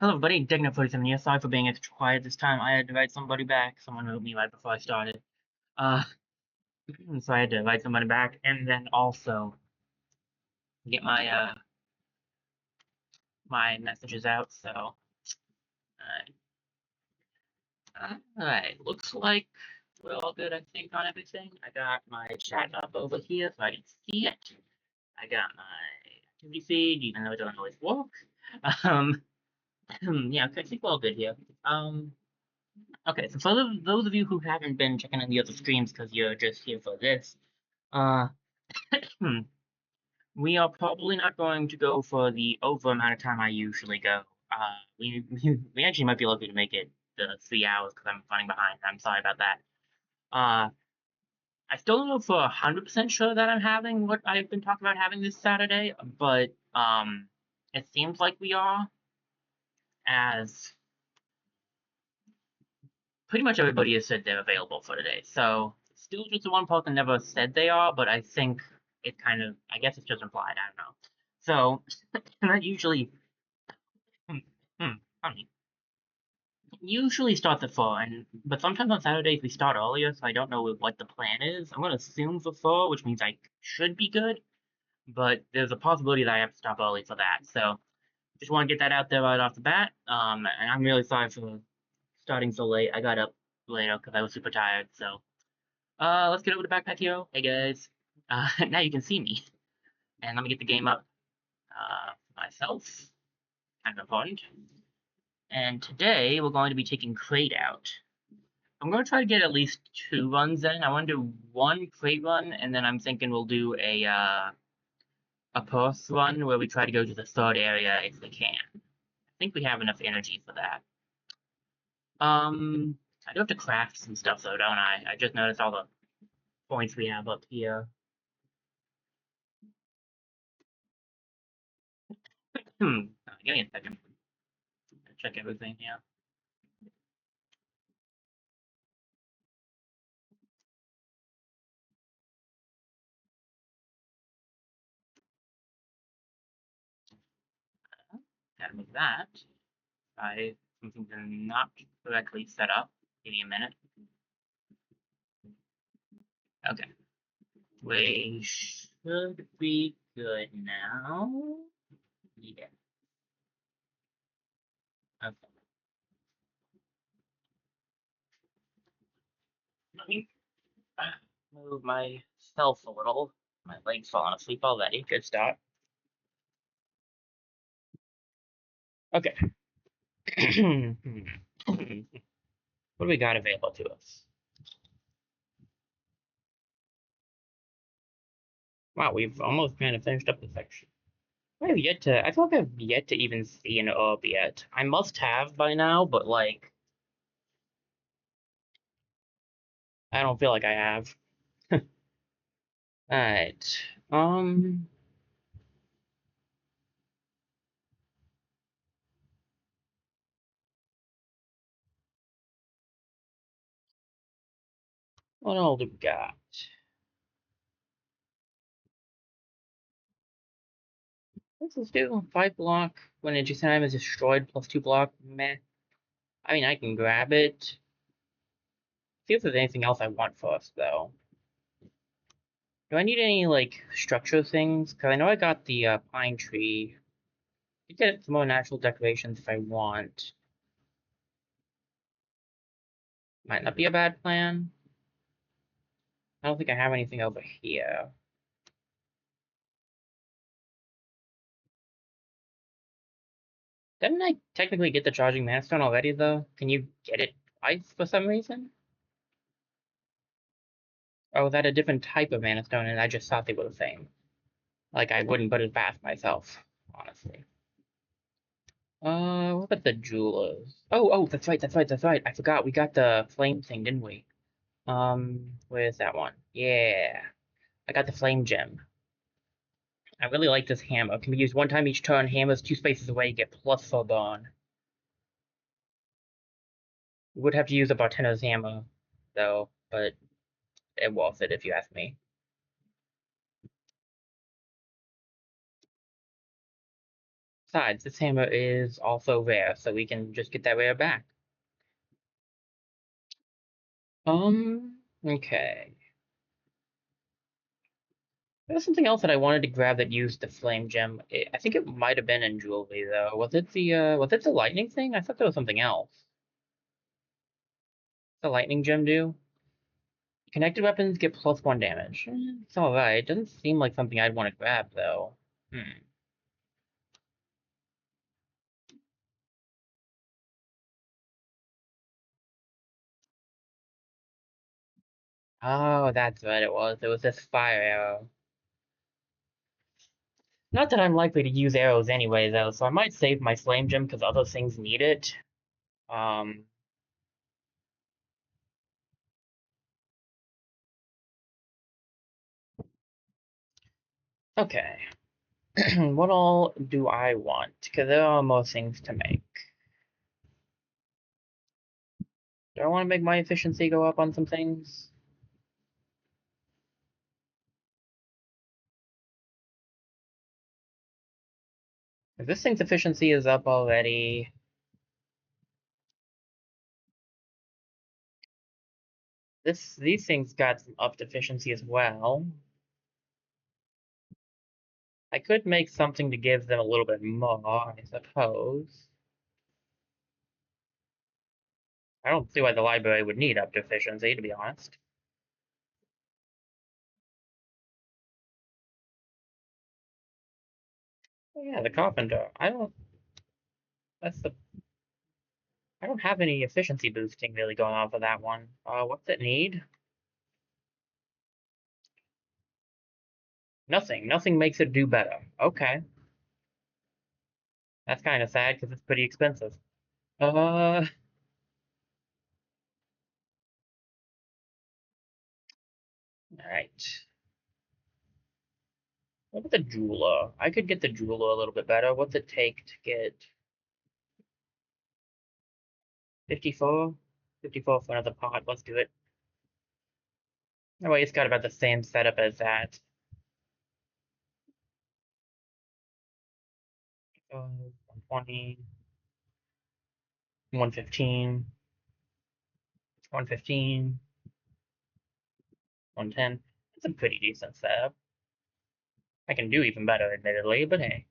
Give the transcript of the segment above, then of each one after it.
Hello everybody, Digna47 here. Sorry for being extra quiet this time. I had to invite somebody back. Someone wrote me right before I started. Uh, so I had to invite somebody back and then also get my messages out. So, alright, looks like we're all good, I think, on everything. I got my chat up over here so I can see it. I got my activity feed, even though it doesn't always work. Um, yeah, okay, I think we're all good here. Okay, so for those of you who haven't been checking in the other streams because you're just here for this, uh, we are probably not going to go for the over amount of time I usually go. We actually might be lucky to make it the 3 hours because I'm running behind. I'm sorry about that. Uh, I still don't know for 100% sure that I'm having what I've been talking about having this Saturday, but it seems like we are, as pretty much everybody has said they're available for today. So still just the one person never said they are, but I think it kind of, I guess it's just implied. I don't know. So that usually, hmm, pardon me, usually starts at 4, but sometimes on Saturdays we start earlier, so I don't know what the plan is. I'm gonna assume for 4, which means I should be good, but there's a possibility that I have to stop early for that. So just want to get that out there right off the bat. And I'm really sorry for starting so late. I got up later because I was super tired. So let's get over to Backpack Hero. Hey guys. Now you can see me. And let me get the game up myself. Kind of important. And today we're going to be taking crate out. I'm going to try to get at least 2 runs in. I want to do 1 crate run, and then I'm thinking we'll do a purse run where we try to go to the 3rd area if we can. I think we have enough energy for that. I do have to craft some stuff though, don't I? I just noticed all the points we have up here. Give me a second. Check everything here. Gotta move that. Something's not correctly set up. Give me a minute. Okay. We should be good now. Yeah. Okay. Let me move myself a little. My leg's falling asleep already. Good start. Okay. What do we got available to us? Wow, we've almost kind of finished up the section. I feel like I've yet to even see an orb yet. I must have by now, but like, I don't feel like I have. Alright. Um, what all do we got? Let's do 5 block when energy time is destroyed plus 2 block. Meh. I mean, I can grab it. See if there's anything else I want first, though. Do I need any, like, structure things? Because I know I got the pine tree. I can get some more natural decorations if I want. Might not be a bad plan. I don't think I have anything over here. Didn't I technically get the charging mana stone already, though? Can you get it twice for some reason? Or was that a different type of mana stone and I just thought they were the same? Like, I wouldn't put it past myself, honestly. What about the jewelers? Oh, that's right. I forgot, we got the flame thing, didn't we? Where's that one? Yeah, I got the flame gem. I really like this hammer. Can be used 1 time each turn. Hammers 2 spaces away, you get +4 burn. You would have to use a bartender's hammer, though, but it worth it if you ask me. Besides, this hammer is also rare, so we can just get that rare back. Okay. There's something else that I wanted to grab that used the flame gem. I think it might have been in jewelry though. Was it the lightning thing? I thought there was something else. The lightning gem do? Connected weapons get +1 damage. It's alright. It doesn't seem like something I'd want to grab though. Hmm. Oh, that's what it was. It was this fire arrow. Not that I'm likely to use arrows anyway though, so I might save my flame gem because other things need it. Um, okay. What all do I want? Because there are more things to make. Do I want to make my efficiency go up on some things? If this thing's efficiency is up already, these things got some upped efficiency as well. I could make something to give them a little bit more, I suppose. I don't see why the library would need upped efficiency, to be honest. Oh, yeah, the carpenter. That's the, I don't have any efficiency boosting really going on for that one. What's it need? Nothing. Nothing makes it do better. Okay. That's kind of sad because it's pretty expensive. Alright. What about the jeweler? I could get the jeweler a little bit better. What's it take to get 54? 54 for another pot. Let's do it. Oh, wait, it's got about the same setup as that. 120, 115, 115, 110. It's a pretty decent setup. I can do even better, admittedly, but hey.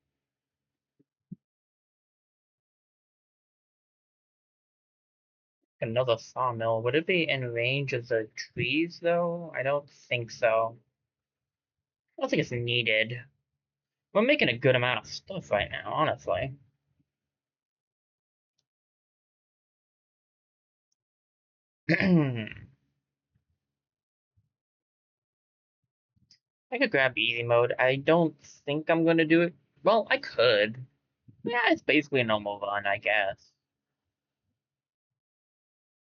Another sawmill. Would it be in range of the trees, though? I don't think so. I don't think it's needed. We're making a good amount of stuff right now, honestly. I could grab easy mode. I don't think I'm gonna do it. Well, I could. Yeah, it's basically a normal run, I guess.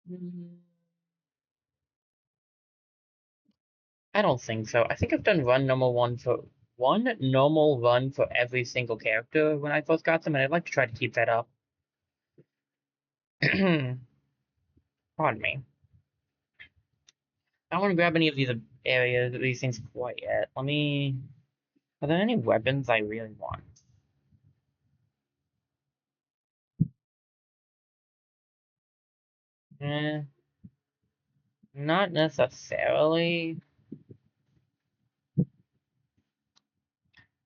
Mm, I don't think so. I think I've done run number one normal run for every single character when I first got them, and I'd like to try to keep that up. Pardon me. I don't want to grab any of these areas, these things quite yet. Let me. Are there any weapons I really want? Eh, not necessarily.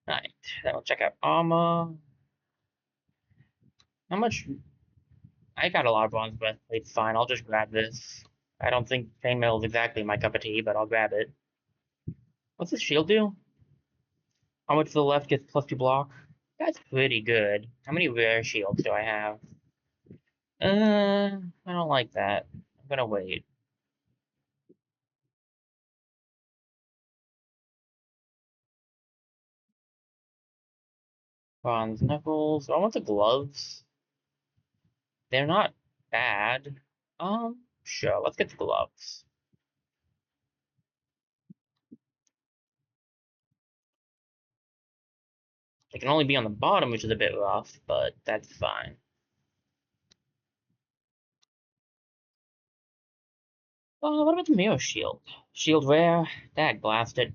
Alright, then we'll check out armor. How much? I got a lot of bronze breastplates, fine. I'll just grab this. I don't think chainmail is exactly my cup of tea, but I'll grab it. What's this shield do? How much to the left gets +2 block? That's pretty good. How many rare shields do I have? I don't like that. I'm gonna wait. Bronze knuckles. I want the gloves. They're not bad. Sure, let's get the gloves. They can only be on the bottom, which is a bit rough, but that's fine. What about the mirror shield? Shield rare? Dag blasted.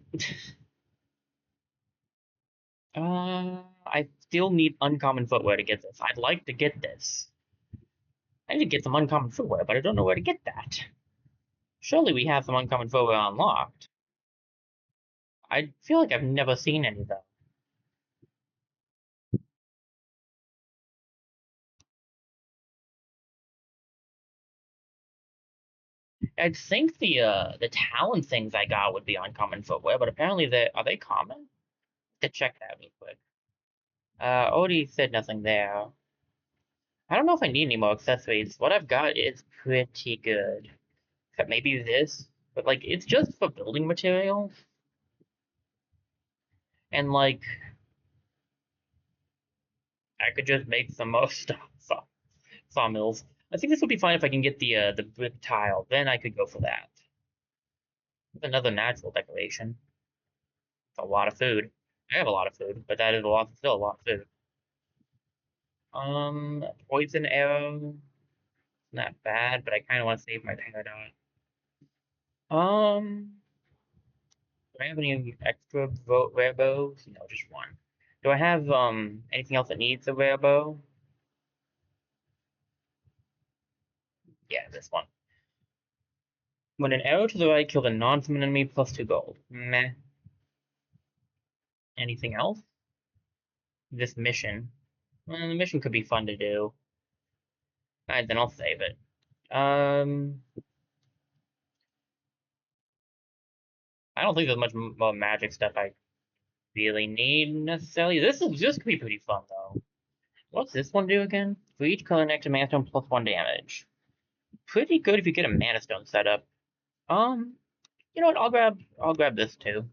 I still need uncommon footwear to get this. I'd like to get this. I need to get some uncommon footwear, but I don't know where to get that. Surely we have some uncommon footwear unlocked. I feel like I've never seen any though. I'd think the talent things I got would be uncommon footwear, but apparently they are they common? To check that real quick. Odie said nothing there. I don't know if I need any more accessories. What I've got is pretty good. Except maybe this, but like it's just for building materials. And like I could just make some more stuff. Sawmills. I think this would be fine if I can get the brick tile. Then I could go for that. Another natural decoration. It's a lot of food. I have a lot of food, but that is a lot, still a lot of food. Poison arrow. Not bad, but I kind of want to save my paradigm. Do I have any extra rare bows? No, just one. Do I have anything else that needs a rare bow? Yeah, this one. When an arrow to the right killed a non-summon enemy, plus 2 gold. Meh. Anything else? This mission. Well, the mission could be fun to do. Alright, then I'll save it. I don't think there's much more magic stuff I really need necessarily. This could be pretty fun though. What's this one do again? For each color next to mana stone plus 1 damage. Pretty good if you get a mana stone set up. You know what? I'll grab this too.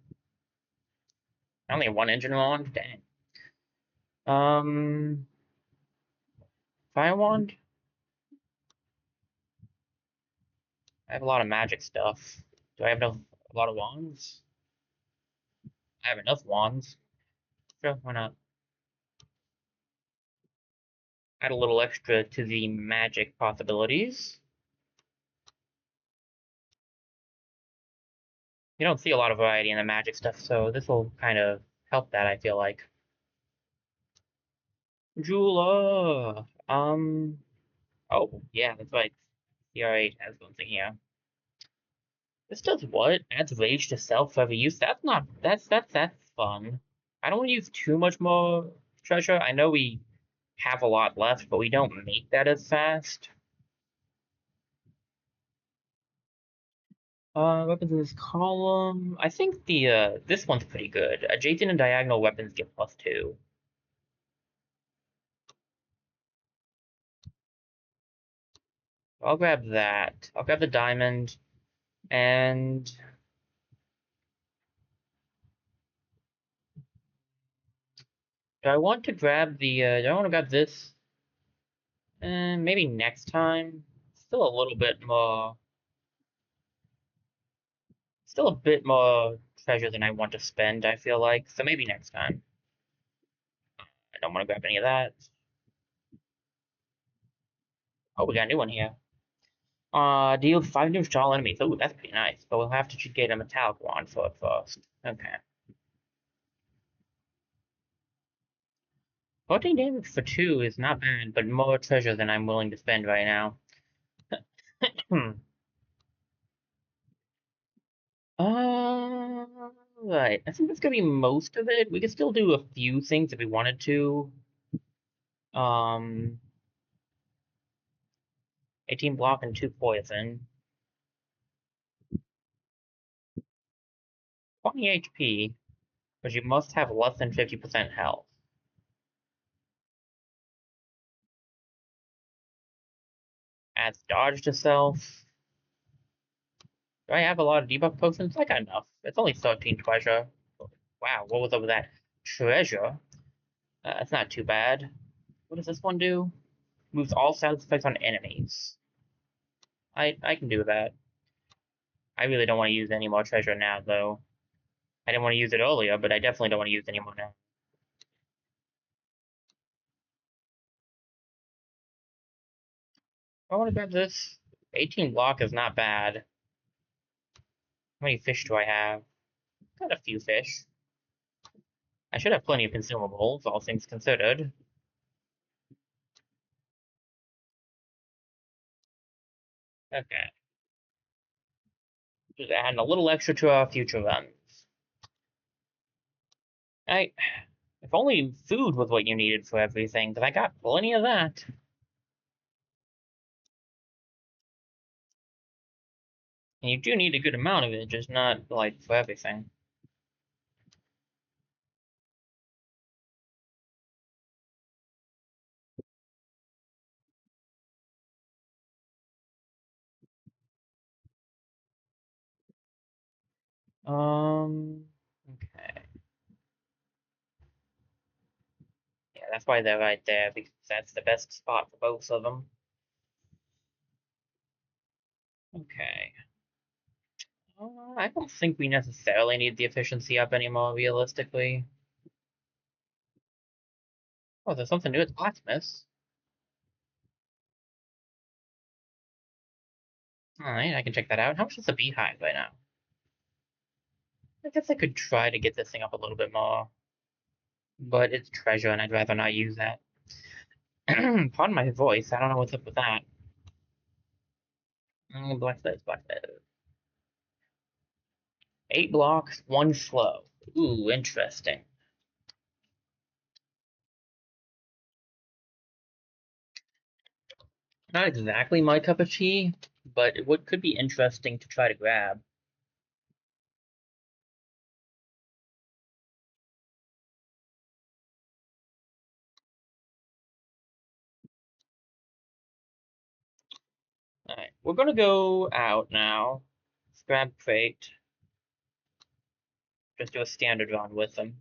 I only have 1 engine on. Dang. Fire wand. I have a lot of magic stuff. Do I have a lot of wands? I have enough wands. Sure, why not? Add a little extra to the magic possibilities. You don't see a lot of variety in the magic stuff, so this will kind of help that, I feel like. Jula! Oh, yeah, that's right. CR8 has something here. This does what? Adds rage to self for every use? That's not, that's fun. I don't want to use too much more treasure. I know we have a lot left, but we don't make that as fast. Weapons in this column. I think this one's pretty good. Adjacent and diagonal weapons get +2. I'll grab that. I'll grab the diamond, and do I want to grab do I want to grab this? Maybe next time. Still a little bit more. Still a bit more treasure than I want to spend, I feel like. So maybe next time. I don't want to grab any of that. Oh, we got a new one here. Deals 5 damage to all enemies. Oh, that's pretty nice. But we'll have to get a metallic wand for it first. Okay. 14 damage for 2 is not bad, but more treasure than I'm willing to spend right now. Right. I think that's gonna be most of it. We could still do a few things if we wanted to. Um, 18 block and 2 poison. 20 HP, but you must have less than 50% health. Adds dodge to self. Do I have a lot of debuff potions? I got enough. It's only 13 treasure. Wow, what was up with that? Treasure? That's not too bad. What does this one do? Moves all status effects on enemies. I can do that. I really don't want to use any more treasure now, though. I didn't want to use it earlier, but I definitely don't want to use any more now. I want to grab this. 18 block is not bad. How many fish do I have? Got a few fish. I should have plenty of consumables, all things considered. Okay. Just adding a little extra to our future runs. I, if only food was what you needed for everything, because I got plenty of that. And you do need a good amount of it, just not, like, for everything. Okay. Yeah, that's why they're right there, because that's the best spot for both of them. Okay. I don't think we necessarily need the efficiency up anymore, realistically. Oh, there's something new at the blacksmith's. Alright, I can check that out. How much is the beehive right now? I guess I could try to get this thing up a little bit more. But it's treasure, and I'd rather not use that. Pardon my voice, I don't know what's up with that. Blacksmith, blacksmith. 8 blocks, 1 slow. Ooh, interesting. Not exactly my cup of tea, but it could be interesting to try to grab. Alright, we're gonna go out now. Let's grab crate. Just do a standard run with them.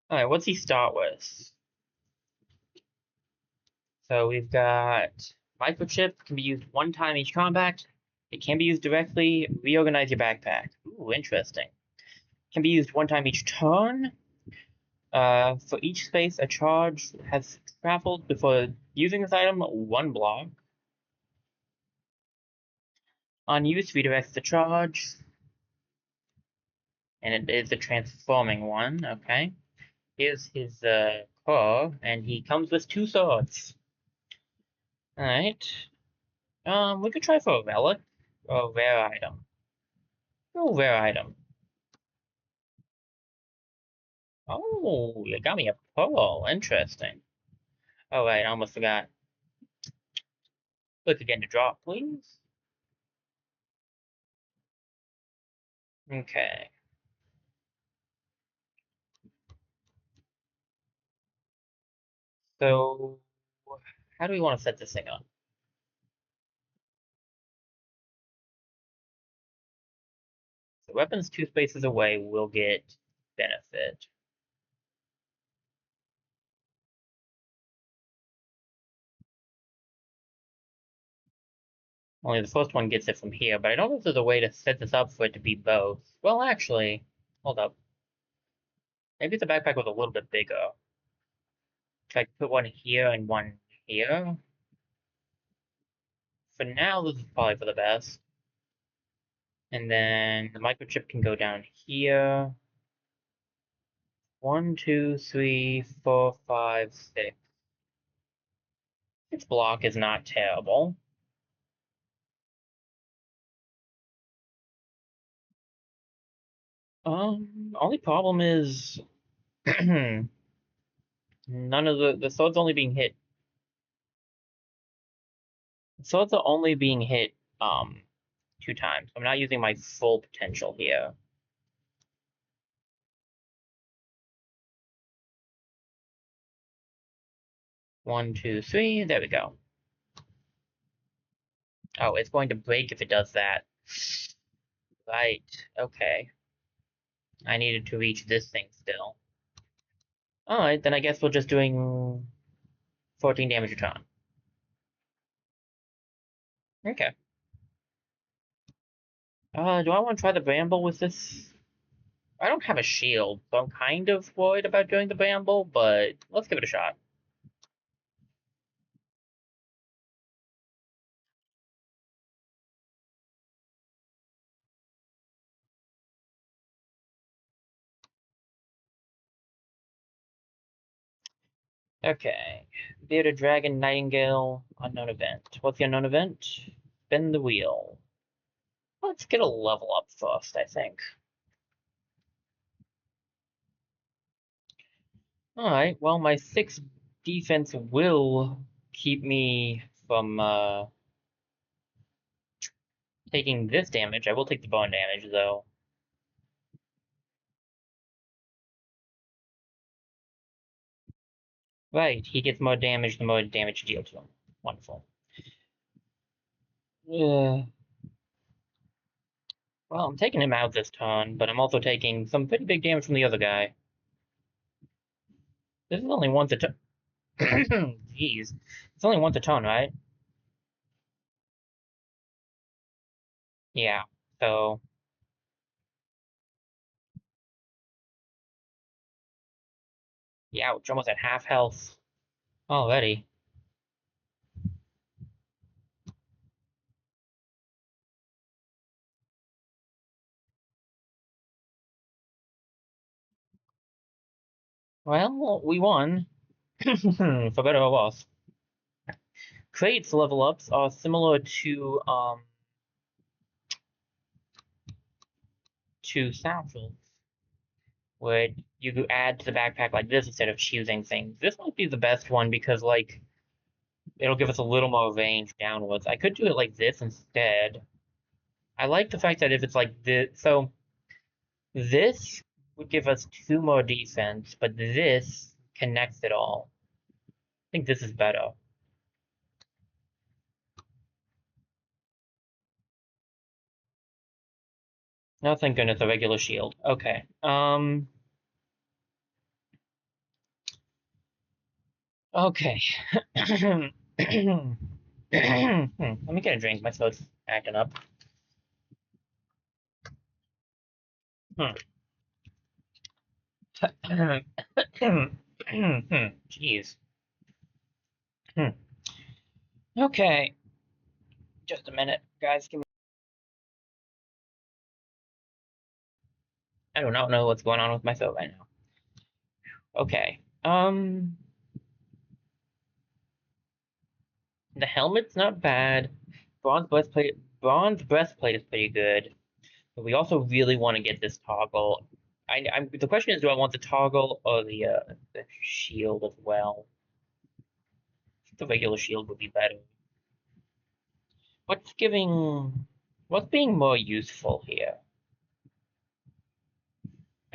Alright, what's he start with? So we've got microchip, can be used 1 time each combat. It can be used directly. Reorganize your backpack. Ooh, interesting. Can be used 1 time each turn. For each space a charge has traveled before using this item, 1 block. On use, redirects the charge. And it is a transforming one, okay. Here's his core, and he comes with 2 swords. Alright. We could try for a relic or a rare item. Oh, rare item. Oh, you got me a pearl. Interesting. Oh, right, I almost forgot. Click again to drop, please. Okay. So, how do we want to set this thing up? The weapons 2 spaces away will get benefit. Only the first one gets it from here, but I don't know if there's a way to set this up for it to be both. Well, actually, hold up. Maybe the backpack was a little bit bigger. If I put one here and one here. For now, this is probably for the best. And then the microchip can go down here. 1, 2, 3, 4, 5, 6. Its block is not terrible. Only problem is none of the swords only being hit. The swords are only being hit 2 times. I'm not using my full potential here. One, two, three. There we go. Oh, it's going to break if it does that. Right. Okay. I needed to reach this thing still. Alright, then I guess we're just doing 14 damage a turn. Okay. Do I want to try the bramble with this? I don't have a shield, so I'm kind of worried about doing the bramble, but let's give it a shot. Okay. Bearded Dragon, Nightingale, unknown event. What's the unknown event? Spin the wheel. Let's get a level up first, I think. Alright, well, my 6 defense will keep me from taking this damage. I will take the bone damage, though. Right, he gets more damage the more damage you deal to him. Wonderful. Yeah. Well, I'm taking him out this turn, but I'm also taking some pretty big damage from the other guy. This is only once a turn. Jeez. It's only once a turn, right? Yeah. So, yeah, ouch, almost at half health already. Well, we won. For better or worse. Crates level ups are similar to satchels, where you could add to the backpack like this instead of choosing things. This might be the best one because like it'll give us a little more range downwards. I could do it like this instead. I like the fact that if it's like this, so this would give us 2 more defense, but this connects it all. I think this is better. No, thank goodness, a regular shield. Okay. Okay. Let me get a drink. My throat's acting up. Jeez. Okay. Just a minute, guys. Give me. I do not know what's going on with my throat right now. Okay. The helmet's not bad. Bronze breastplate is pretty good. But we also really want to get this toggle. The question is, do I want the toggle or the shield as well? I think the regular shield would be better. What's giving? What's being more useful here?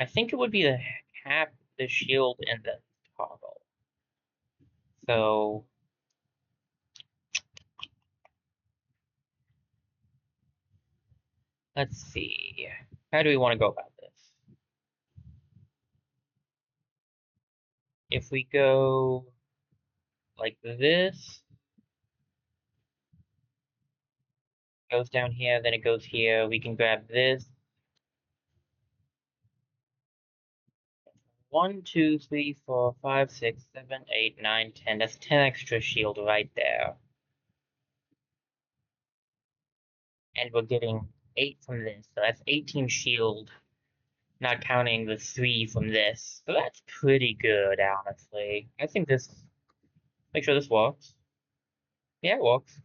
I think it would be the cap, the shield, and the toggle. So let's see. How do we want to go about this? If we go like this, goes down here, then it goes here. We can grab this. 1, 2, 3, 4, 5, 6, 7, 8, 9, 10. That's 10 extra shield right there. And we're getting 8 from this, so that's 18 shield, not counting the 3 from this. So that's pretty good, honestly. I think this, make sure this works. Yeah, it works.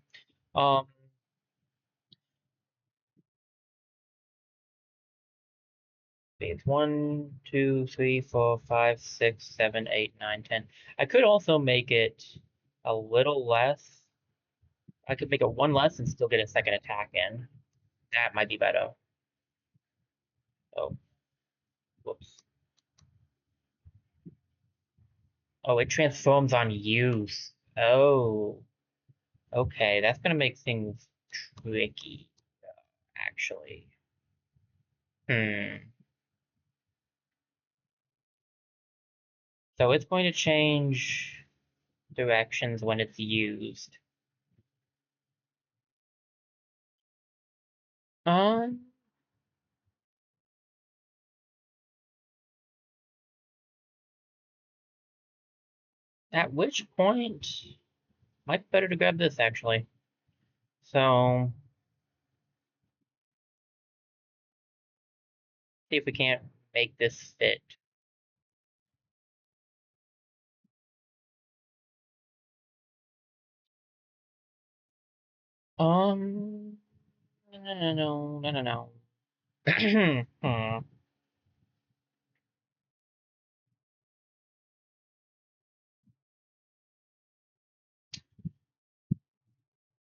It's 1, 2, 3, 4, 5, 6, 7, 8, 9, 10. I could also make it a little less. I could make it 1 less and still get a second attack in. That might be better. Oh, whoops. Oh, it transforms on use. Oh, okay. That's gonna make things tricky, actually. Hmm. So it's going to change directions when it's used. Um, at which point, might be better to grab this, actually. So, see if we can't make this fit. No, no, no, no, no. Hmm.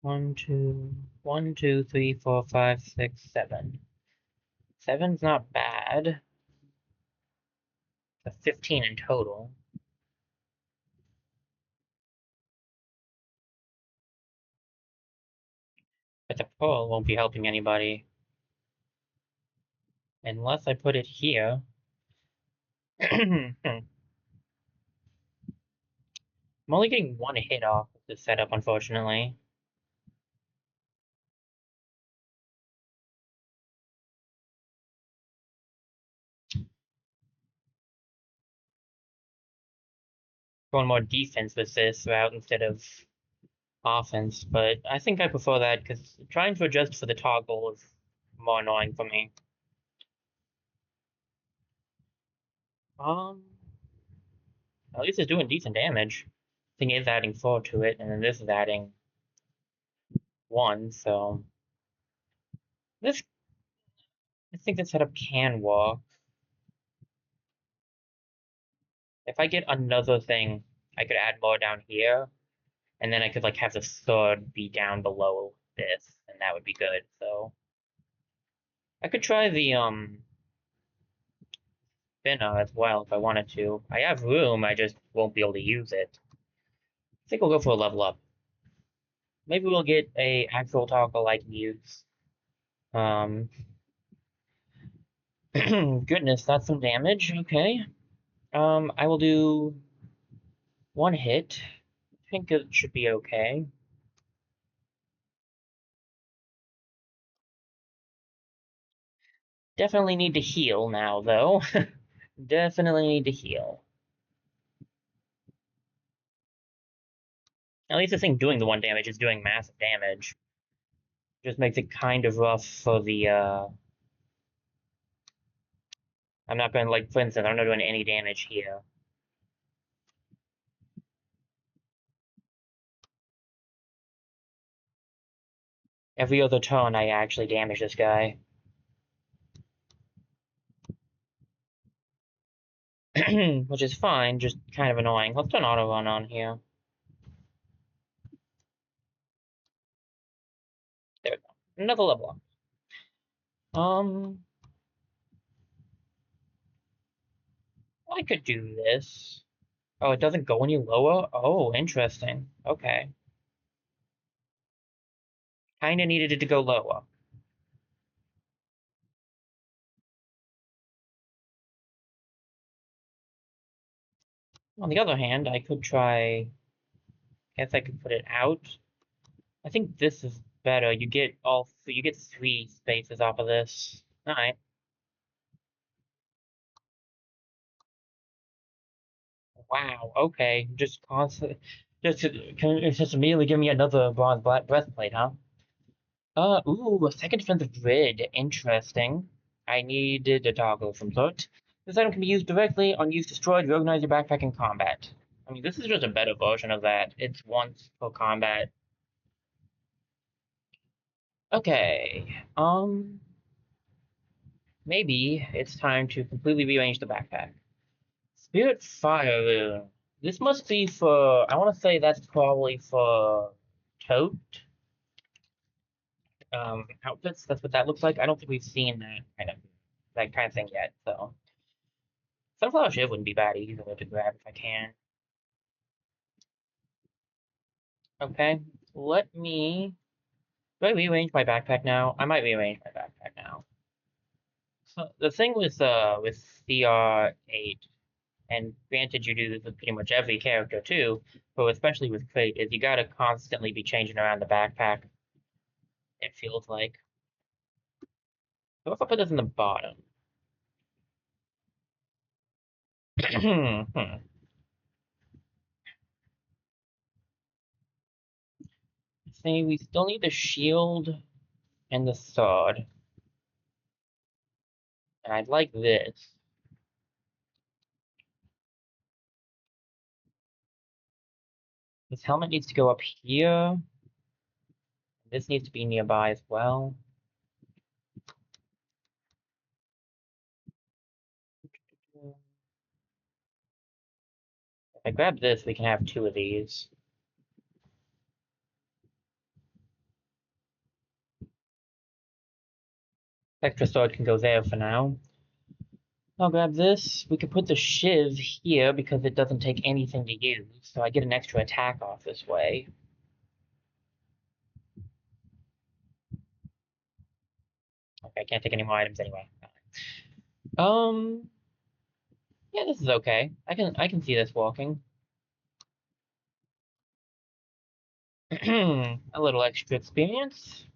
1, 2, 1, 2, 3, 4, 5, 6, 7. Seven's not bad. That's 15 in total. But the pole won't be helping anybody. Unless I put it here. I'm only getting one hit off of this setup, unfortunately. Going more defense with this route instead of offense, but I think I prefer that because trying to adjust for the toggle is more annoying for me. Um, at least it's doing decent damage. Thing is adding 4 to it, and then this is adding 1, so this I think this setup can work. If I get another thing, I could add more down here, and then I could like have the sword be down below this, and that would be good. So I could try the spinner as well if I wanted to. I have room, I just won't be able to use it. I think we'll go for a level up. Maybe we'll get a actual toggle I can use. Um, goodness, that's some damage. Okay. I will do 1 hit. I think it should be okay. Definitely need to heal now, though. Definitely need to heal. At least this thing doing the 1 damage is doing massive damage. Just makes it kind of rough for the, I'm not going to, like, for instance, I'm not doing any damage here. Every other turn, I actually damage this guy. Which is fine, just kind of annoying. Let's turn auto run on here. There we go. Another level up. I could do this. Oh, it doesn't go any lower? Oh, interesting. Okay. Kinda needed it to go lower. On the other hand, I could try... Guess I could put it out. I think this is better. You get all... So you get 3 spaces off of this. Alright. Wow, okay. Just constant... Just immediately give me another bronze breastplate, huh? Ooh, a second defensive grid. Interesting. I needed a toggle from sort. This item can be used directly on use destroyed, reorganize your backpack in combat. I mean, this is just a better version of that. It's once for combat. Okay. Maybe it's time to completely rearrange the backpack. Spirit Fire Rune. This must be for, I want to say that's probably for tote outfits. That's what that looks like. I don't think we've seen that kind of thing yet. So Sunflower Shiv wouldn't be bad either to grab if I can. Okay, let me. Do I rearrange my backpack now? I might rearrange my backpack now. So the thing with CR8, and granted you do this with pretty much every character too, but especially with Crate, is you gotta constantly be changing around the backpack. It feels like. What if I put this in the bottom? See, we still need the shield and the sword. And I'd like this. This helmet needs to go up here. This needs to be nearby as well. If I grab this, we can have 2 of these. Extra sword can go there for now. I'll grab this. We could put the shiv here because it doesn't take anything to use, so I get an extra attack off this way. Okay, I can't take any more items anyway. Yeah, this is okay. I can see this walking. A little extra experience.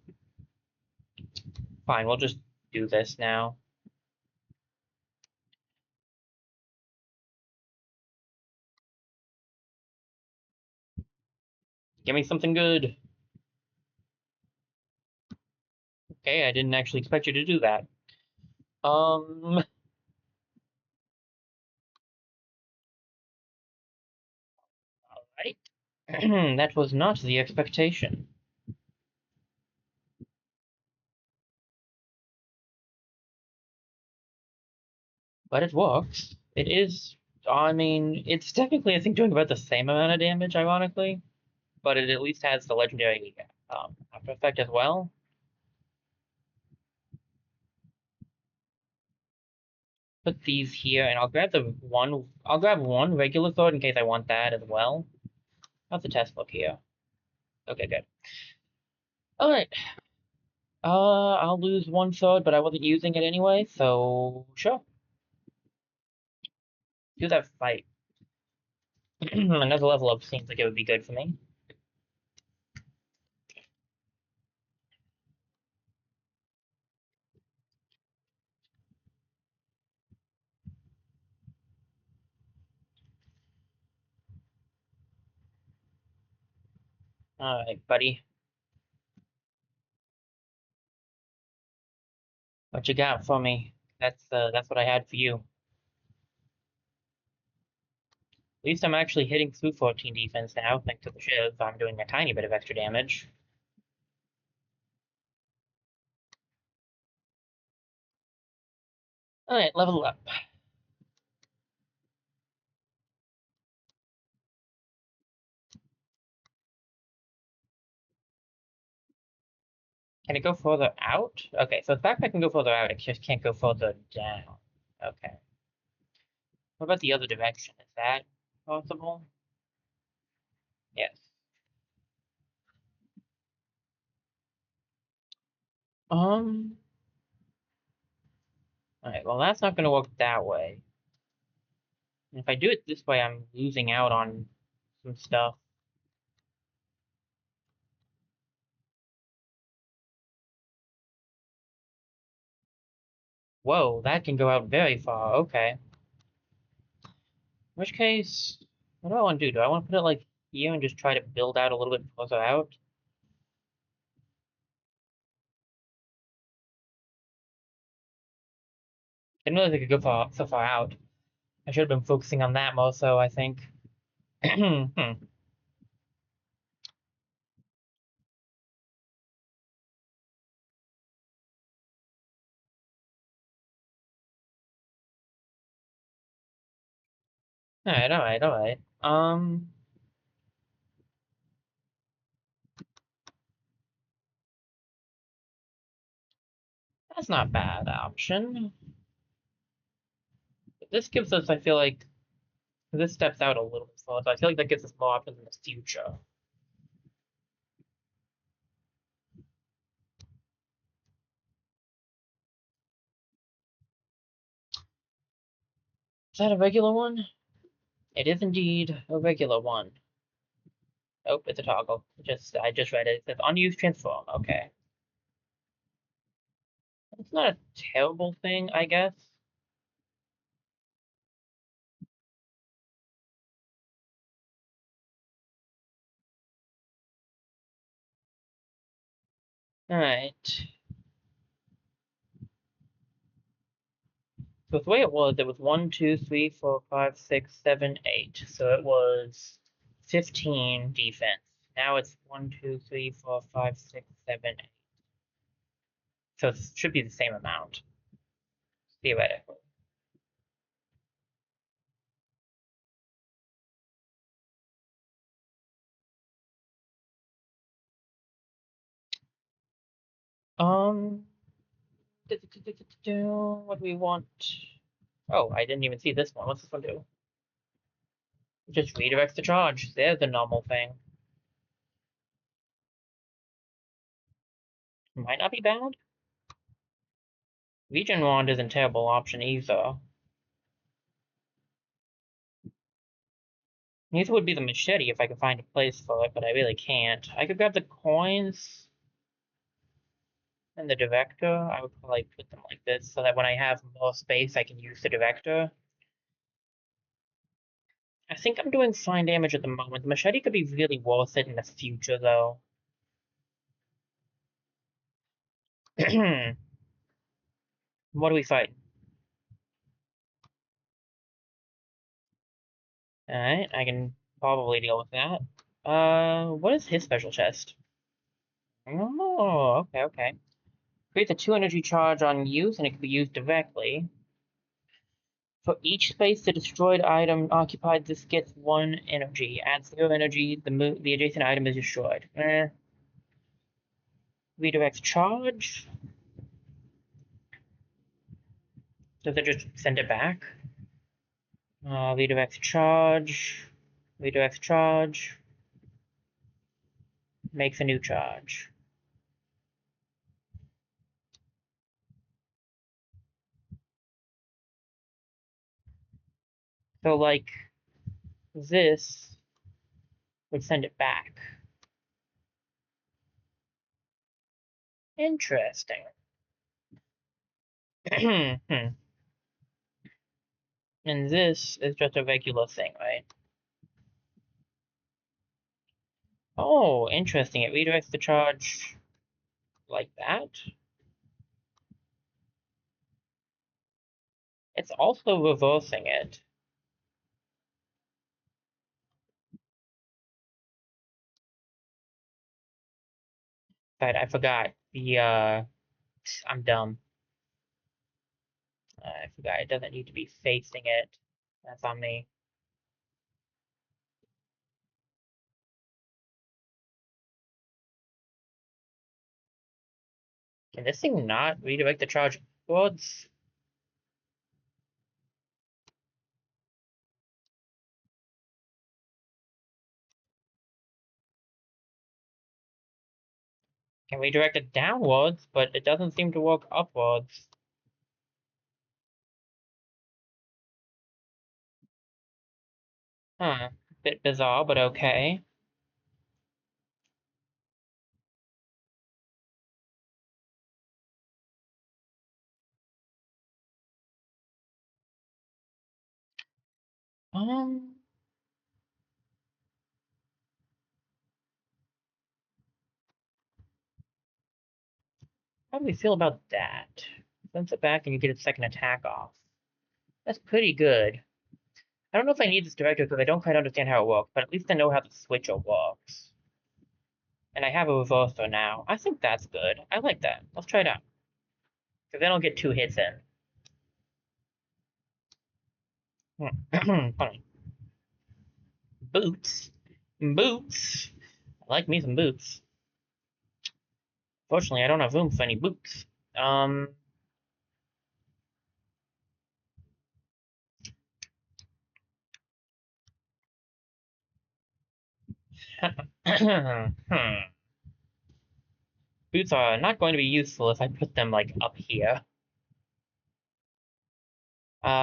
Fine, we'll just do this now. Give me something good. Okay, I didn't actually expect you to do that. Alright. That was not the expectation. But it works. It is, I mean, it's technically, I think, doing about the same amount of damage, ironically. But it at least has the legendary after effect as well. Put these here, and I'll grab one regular sword in case I want that as well. How's the test look here? Okay, good. Alright. I'll lose one sword, but I wasn't using it anyway, so sure. Do that fight. Another level up seems like it would be good for me. Alright, buddy. What you got for me? That's what I had for you. At least I'm actually hitting through 14 defense now, thanks to the shiv. I'm doing a tiny bit of extra damage. Alright, level up. Can it go further out? Okay, so the backpack can go further out, it just can't go further down. Okay. What about the other direction? Is that possible? Yes. Um. Alright, well that's not gonna work that way. And if I do it this way, I'm losing out on some stuff. Whoa, that can go out very far, okay. In which case, what do I want to do? Do I want to put it like here and just try to build out a little bit further out? I didn't realize I could go so far out. I should have been focusing on that more so, I think. Alright, alright. That's not a bad option. This gives us, I feel like, this steps out a little bit further. I feel like that gives us more options in the future. Is that a regular one? It is indeed a regular one. Oh, it's a toggle. I just read it. It says unused transform. Okay. It's not a terrible thing, I guess. Alright. So the way it was 1, 2, 3, 4, 5, 6, 7, 8. So it was 15 defense Now it's 1, 2, 3, 4, 5, 6, 7, 8. So it should be the same amount, theoretically. Um, what do we want? Oh, I didn't even see this one. What's this one do? Just redirects the charge. There's the normal thing. Might not be bad. Regen Wand isn't a terrible option either. Neither would be the machete if I could find a place for it, but I really can't. I could grab the coins and the director. I would probably put them like this so that when I have more space, I can use the director. I think I'm doing fine damage at the moment. The machete could be really worth it in the future, though. What do we fight? Alright, I can probably deal with that. What is his special chest? Oh, okay. Creates a 2 energy charge on use, and it can be used directly. For each space the destroyed item occupied, this gets 1 energy. Adds 0 energy, the adjacent item is destroyed. Redirects charge. Does it just send it back? Redirects charge. Redirects charge. Makes a new charge. So, like, this would send it back. Interesting. And this is just a regular thing, right? Oh, interesting. It redirects the charge like that. It's also reversing it. But I forgot. I'm dumb. I forgot it doesn't need to be facing it. That's on me. Can this thing not redirect the charge upwards? Can redirect it downwards, but it doesn't seem to work upwards. Huh. Bit bizarre, but okay. Um, how do we feel about that? Sends it back and you get its second attack off. That's pretty good. I don't know if I need this director because I don't quite understand how it works, but at least I know how the switcher works. And I have a reverser now. I think that's good. I like that. Let's try it out. Because then I'll get 2 hits in. Funny. Boots. Boots. I like me some boots. Fortunately, I don't have room for any boots. Um. Boots are not going to be useful if I put them, like, up here.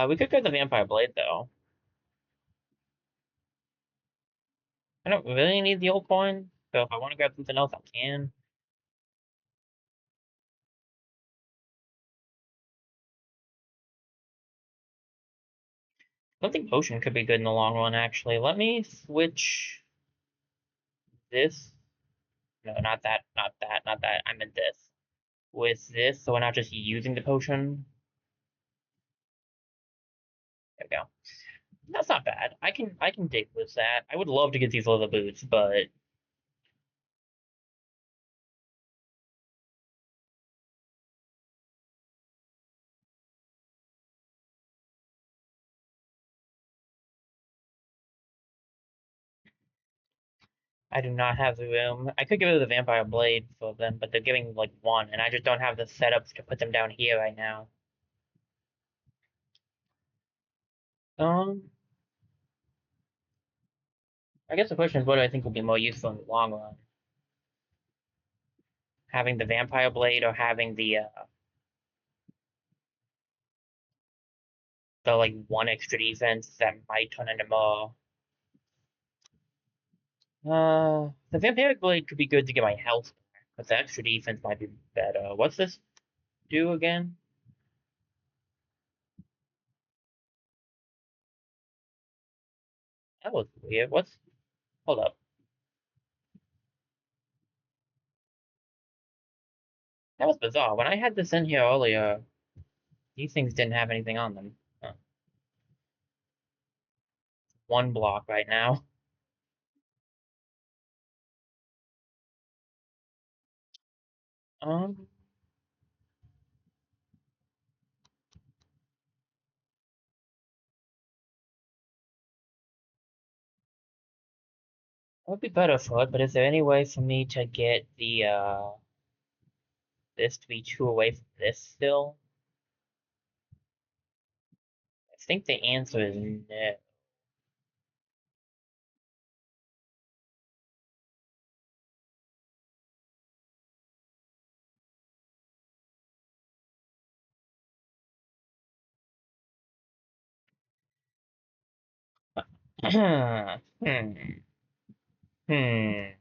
We could go the Vampire Blade, though. I don't really need the old coin, so if I want to grab something else, I can. I think Potion could be good in the long run, actually. Let me switch this. No, not that, not that, not that. I meant this. With this, so we're not just using the potion. There we go. That's not bad. I can dig with that. I would love to get these leather boots, but I do not have the room. I could give it the vampire blade for them, but they're giving like one, and I just don't have the setup to put them down here right now. Um, I guess the question is, what do I think will be more useful in the long run? Having the vampire blade or having the like one extra defense that might turn into more. The vampiric blade could be good to get my health back, but the extra defense might be better. What's this do again? That was weird. What's hold up? That was bizarre. When I had this in here earlier, these things didn't have anything on them. Huh. One block right now. Um, it would be better for it, but is there any way for me to get the this to be two away from this still? I think the answer is no. Hmm. Hmm.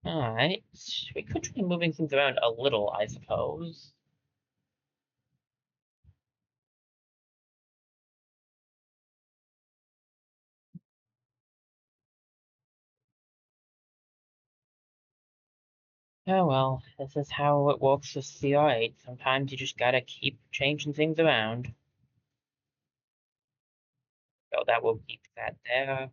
Alright. We could try moving things around a little, I suppose. Oh well, this is how it works with CR8. Sometimes you just gotta keep changing things around. So that will keep that there.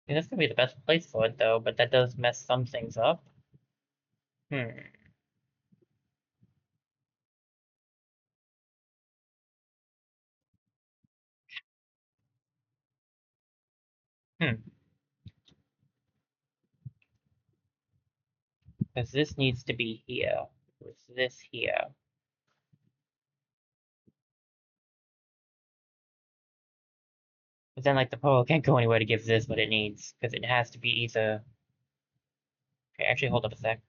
Yeah, that's gonna be the best place for it though, but that does mess some things up. Hmm. Hmm. Because this needs to be here. With this here. But then like the pole can't go anywhere to give this what it needs. Because it has to be either. Okay, actually hold up a sec.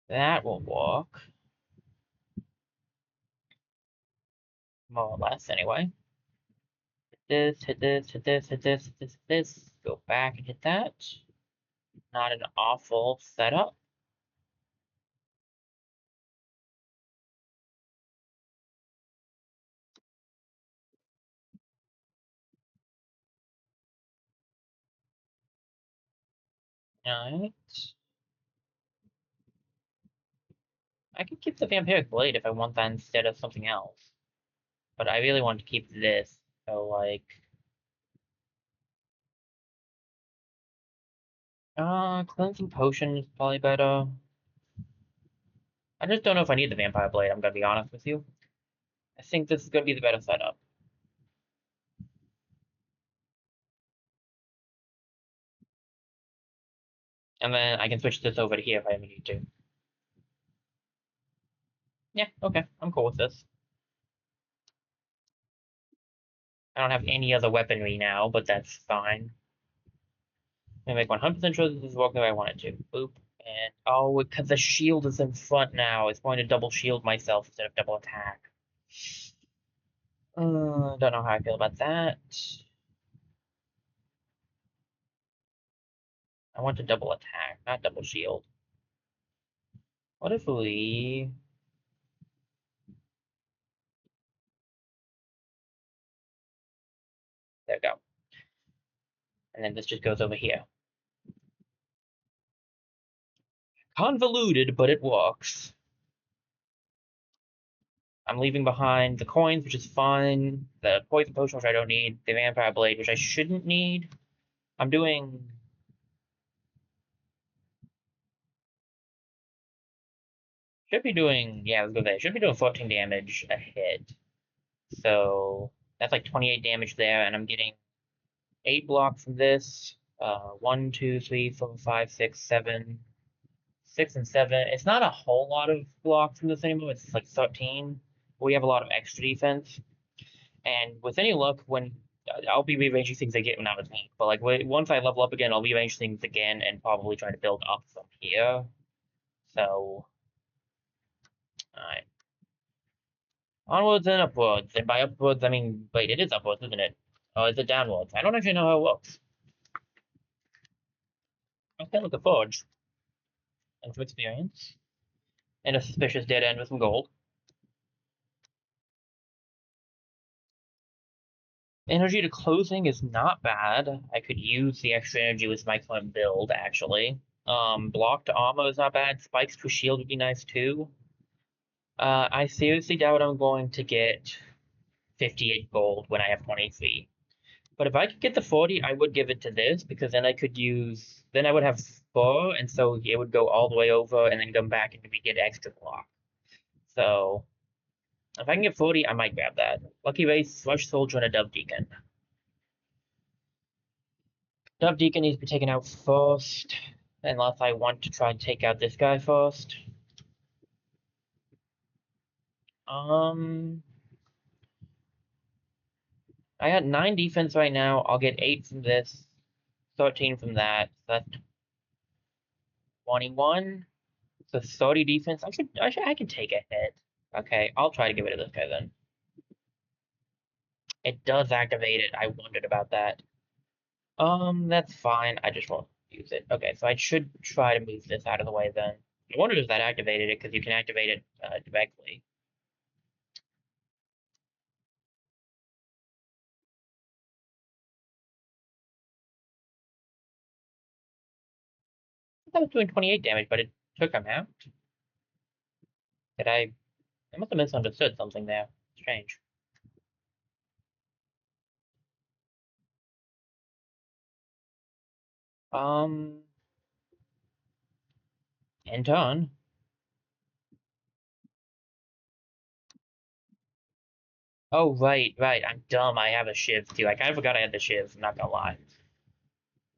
That will work. More or less anyway. Hit this, hit this, hit this, hit this, hit this, hit this. Go back and hit that. Not an awful setup. Alright. I could keep the vampiric blade if I want that instead of something else. But I really want to keep this. So like cleansing potion is probably better. I just don't know if I need the vampire blade, I'm gonna be honest with you. I think this is gonna be the better setup. And then I can switch this over to here if I ever need to. Yeah, okay, I'm cool with this. I don't have any other weaponry now, but that's fine. I'm gonna make 100% sure this is working the way I want it to. Boop. And, oh, because the shield is in front now, it's going to double shield myself instead of double attack. Don't know how I feel about that. I want to double attack, not double shield. What if we... There we go. And then this just goes over here. Convoluted, but it works. I'm leaving behind the coins, which is fine. The poison potion, which I don't need. The vampire blade, which I shouldn't need. I'm doing. Should be doing. Yeah, let's go there. Should be doing 14 damage a hit. So that's like 28 damage there, and I'm getting 8 block from this. 1, 2, 3, 4, 5, 6, 7. 6 and 7. It's not a whole lot of block from this anymore. It's like 13. We have a lot of extra defense. And with any luck, when I'll be rearranging things again when I'm a tank, but like once I level up again, I'll rearrange things again and probably try to build up from here. So, alright. Onwards and upwards. And by upwards, I mean, wait, it is upwards, isn't it? Or is it downwards? I don't actually know how it works. I'll start with the forge and some experience. And a suspicious dead end with some gold. Energy to closing is not bad. I could use the extra energy with my current build, actually. Blocked armor is not bad. Spikes to shield would be nice too. I seriously doubt I'm going to get 58 gold when I have 23. But if I could get the 40, I would give it to this because then I could use. Then I would have 4, and so it would go all the way over and then come back and we get extra block. So if I can get 40, I might grab that. Lucky Race, Rush Soldier, and a Dove Deacon. Dove Deacon needs to be taken out first, unless I want to try and take out this guy first. I got 9 defense right now. I'll get 8 from this, 13 from that. So that's 21. So 30 defense. I can take a hit. Okay, I'll try to get rid of this guy then. It does activate it. I wondered about that. That's fine. I just won't use it. Okay, so I should try to move this out of the way then. I wondered if that activated it because you can activate it directly. I was doing 28 damage, but it took him out. Did I must have misunderstood something there. Strange. Um, in turn. Oh, right. I'm dumb. I have a shiv too. I kind of forgot I had the shiv. I'm not gonna lie.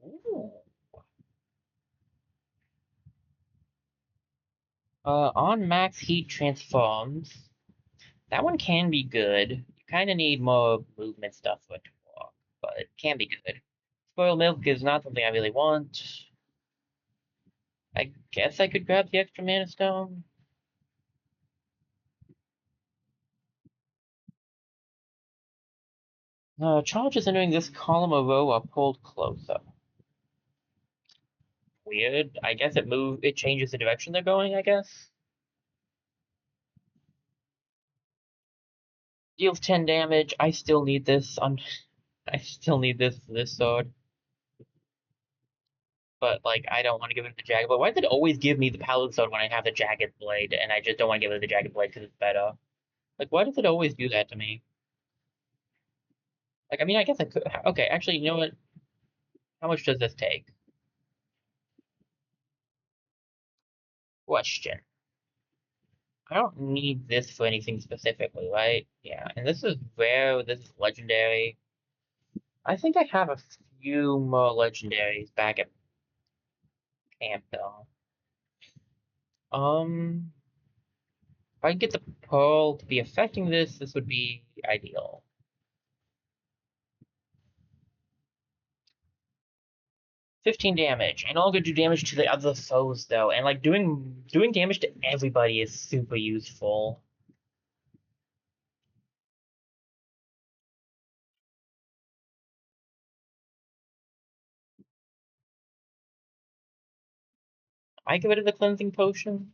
Ooh. On max heat transforms. That one can be good. You kind of need more movement stuff for it to work, but it can be good. Spoiled milk is not something I really want. I guess I could grab the extra mana stone. Charges entering this column or row are pulled closer. Weird. I guess it changes the direction they're going, I guess. Deals 10 damage. I still need this on I still need this sword. But like I don't want to give it the jagged blade. Why does it always give me the paladin sword when I have the jagged blade and I just don't want to give it the jagged blade because it's better? Like why does it always do that to me? Like I mean I guess I could okay, actually you know what? How much does this take? Question. I don't need this for anything specifically, right? Yeah, and this is rare, this is legendary. I think I have a few more legendaries back at camp though. If I can get the pearl to be affecting this, this would be ideal. 15 damage. I no longer do damage to the other foes though, and like doing damage to everybody is super useful. I get rid of the cleansing potion,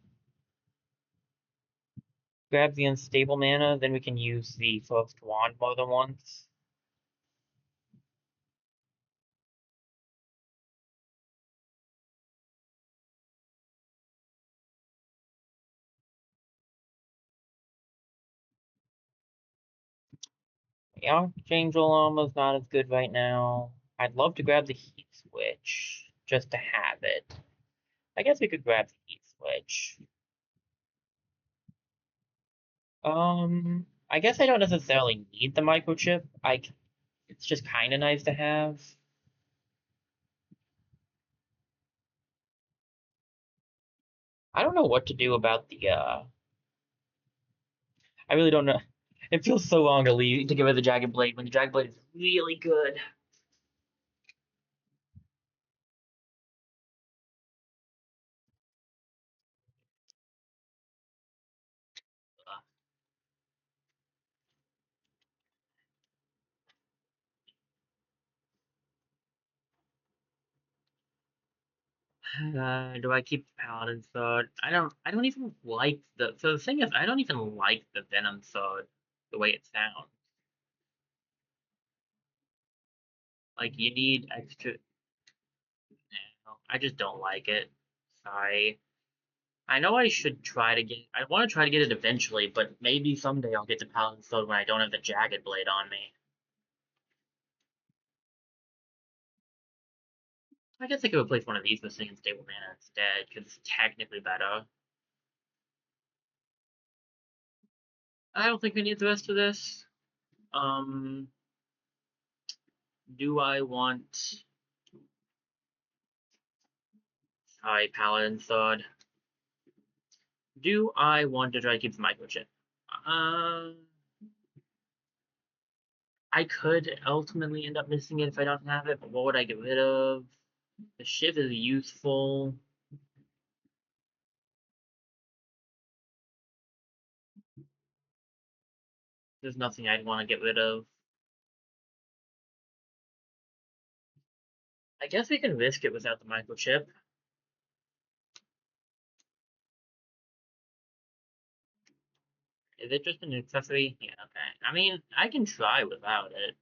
grab the unstable mana, then we can use the first wand more than once. The Archangel armor's not as good right now. I'd love to grab the heat switch just to have it. I guess we could grab the heat switch. I guess I don't necessarily need the microchip. It's just kind of nice to have. I don't know what to do about the. I really don't know. It feels so long to get rid of the Jagged Blade when the Jagged Blade is really good. Do I keep the Paladin Sword? I don't even like the. So the thing is, I don't even like the Venom Sword, the way it sounds. Like you need extra. I just don't like it. Sorry. I know I should try to get. I want to try to get it eventually, but maybe someday I'll get the Paladin Sword when I don't have the Jagged Blade on me. I guess I could replace one of these with Singing Stable Mana instead, because it's technically better. I don't think we need the rest of this. Um, do I want... Sorry, Paladin Sword. Do I want to try to keep the microchip? Uh, I could ultimately end up missing it if I don't have it, but what would I get rid of? The shiv is useful. There's nothing I'd want to get rid of. I guess we can risk it without the microchip. Is it just an accessory? Yeah, okay. I mean, I can try without it.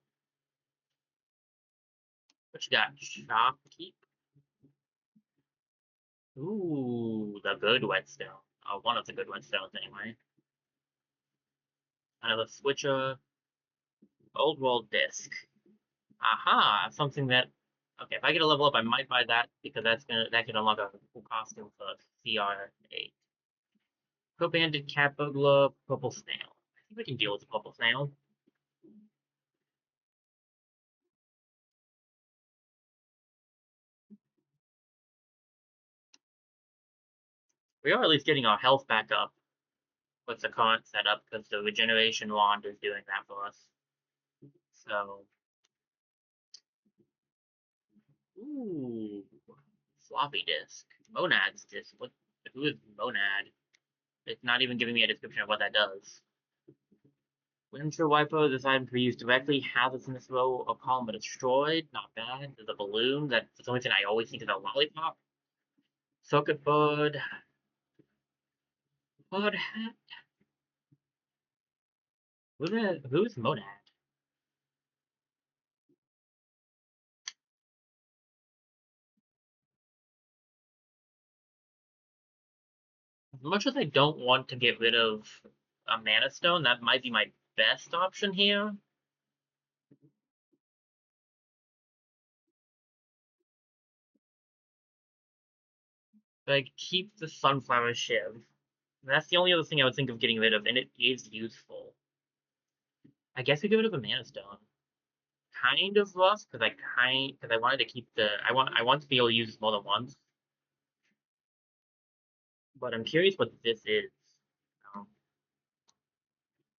What you got? Shopkeep? Ooh, the good whetstone. One of the good whetstones, anyway. Another switcher. Old world disc. Aha! Something that. Okay, if I get a level up, I might buy that because that can unlock a cool costume for CR8. Co-banded cat burglar, purple snail. I think we can deal with the purple snail. We are at least getting our health back up with the current setup because the regeneration wand is doing that for us. So, ooh, floppy disk, monad's disk. What? Who is monad? It's not even giving me a description of what that does. Windshield wiper, this item can be used directly. Hazards in this row of column are destroyed. Not bad. There's a balloon. That's the only thing I always think is a lollipop. Circuit board. Bird hat. Who's monad? As much as I don't want to get rid of a mana stone, that might be my best option here. Like, keep the sunflower shiv. That's the only other thing I would think of getting rid of, and it is useful. I guess we get rid of a mana stone. Kind of rough, because I wanted to keep the I want to be able to use this more than once. But I'm curious what this is. Um,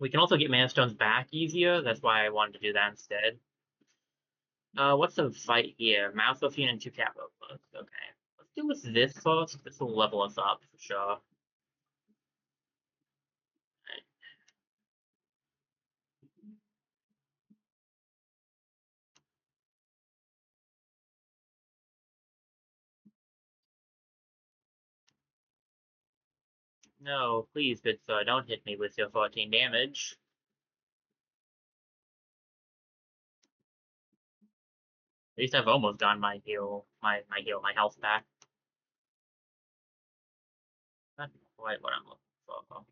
we can also get mana stones back easier. That's why I wanted to do that instead. What's the fight here? Malphite and two cat robots. Okay. Let's do with this first. This will level us up for sure. No, please, good sir, don't hit me with your 14 damage. At least I've almost gotten my health back. Not quite what I'm looking for.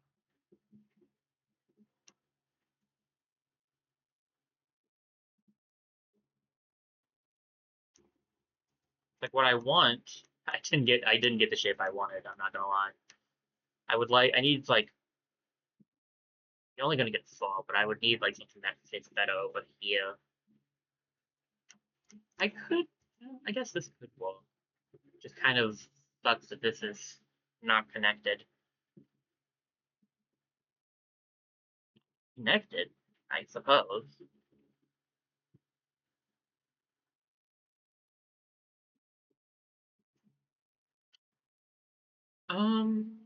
Like what I want, I didn't get the shape I wanted, I'm not gonna lie. I need like, you're only gonna get 4, but I would need like something that fits better over here. I could, I guess this could work. Just kind of sucks that this is not connected. Connected, I suppose. Um,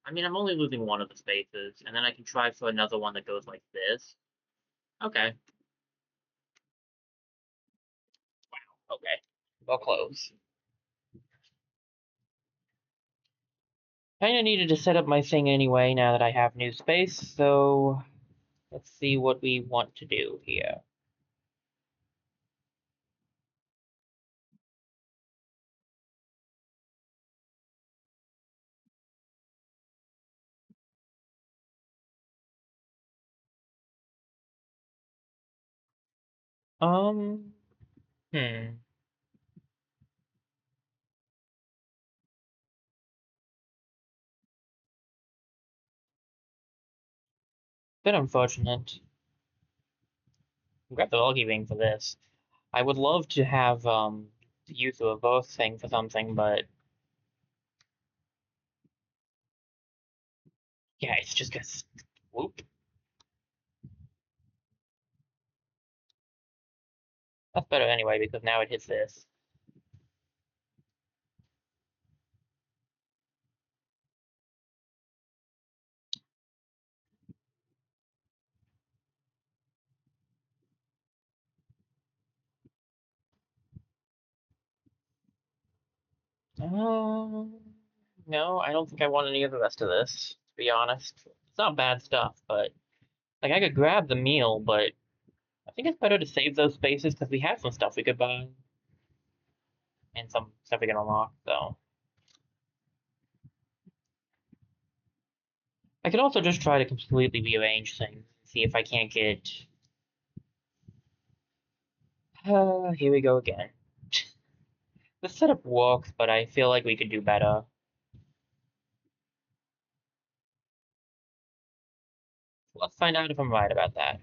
I mean, I'm only losing one of the spaces, and then I can try for another one that goes like this. Okay. Okay. Well, close. Kinda needed to set up my thing anyway now that I have new space, so let's see what we want to do here. Um, hmm. Bit unfortunate. Grab the Loggy Ring for this. I would love to have the use of a both thing for something, but yeah, it's just gonna whoop. That's better anyway because now it hits this. No, I don't think I want any of the rest of this, to be honest. It's not bad stuff, but like I could grab the meal, but I think it's better to save those spaces because we have some stuff we could buy and some stuff we can unlock, so. I could also just try to completely rearrange things, see if I can't get. Here we go again. The setup works, but I feel like we could do better. Let's find out if I'm right about that.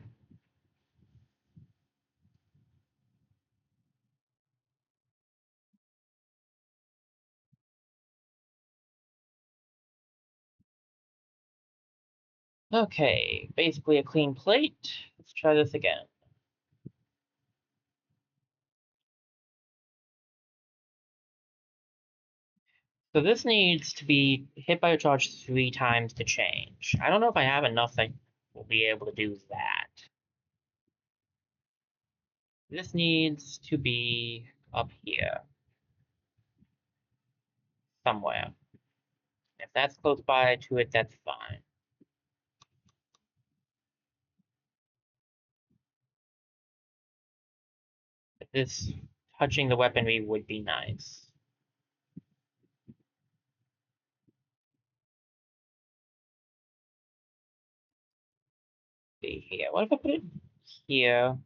Okay, basically a clean plate. Let's try this again. So this needs to be hit by a charge 3 times to change. I don't know if I have enough that will be able to do that. This needs to be up here somewhere. If that's close by to it, that's fine. But this touching the weaponry would be nice. See here. What if I put it here?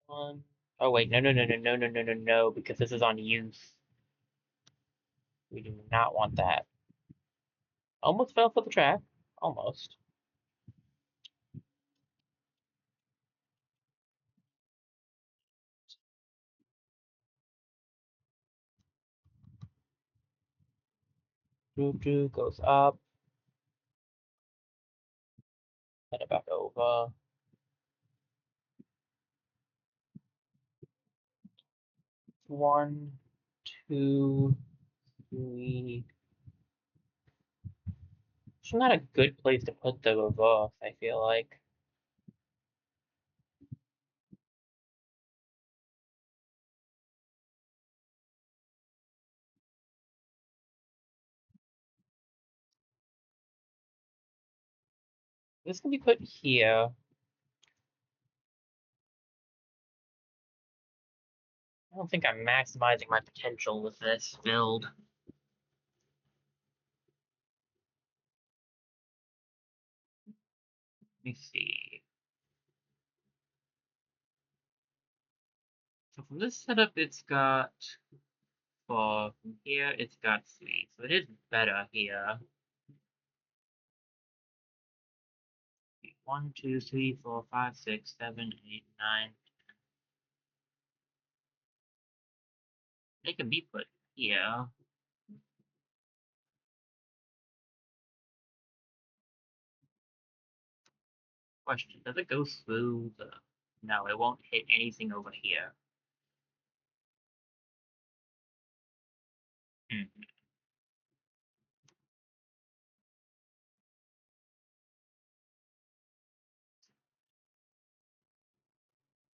Oh wait, no, because this is on use. We do not want that. Almost fell for the trap. Almost. Doo goes up. Head it back over. One, two, three. It's not a good place to put the reverse, I feel like. This can be put here. I don't think I'm maximizing my potential with this build. me see. So from this setup, it's got, for from here, it's got 3. So it is better here. 1, 2, 3, 4, 5, 6, 7, 8, 9. They can be put here. Question, does it go through the... No, it won't hit anything over here. Hmm.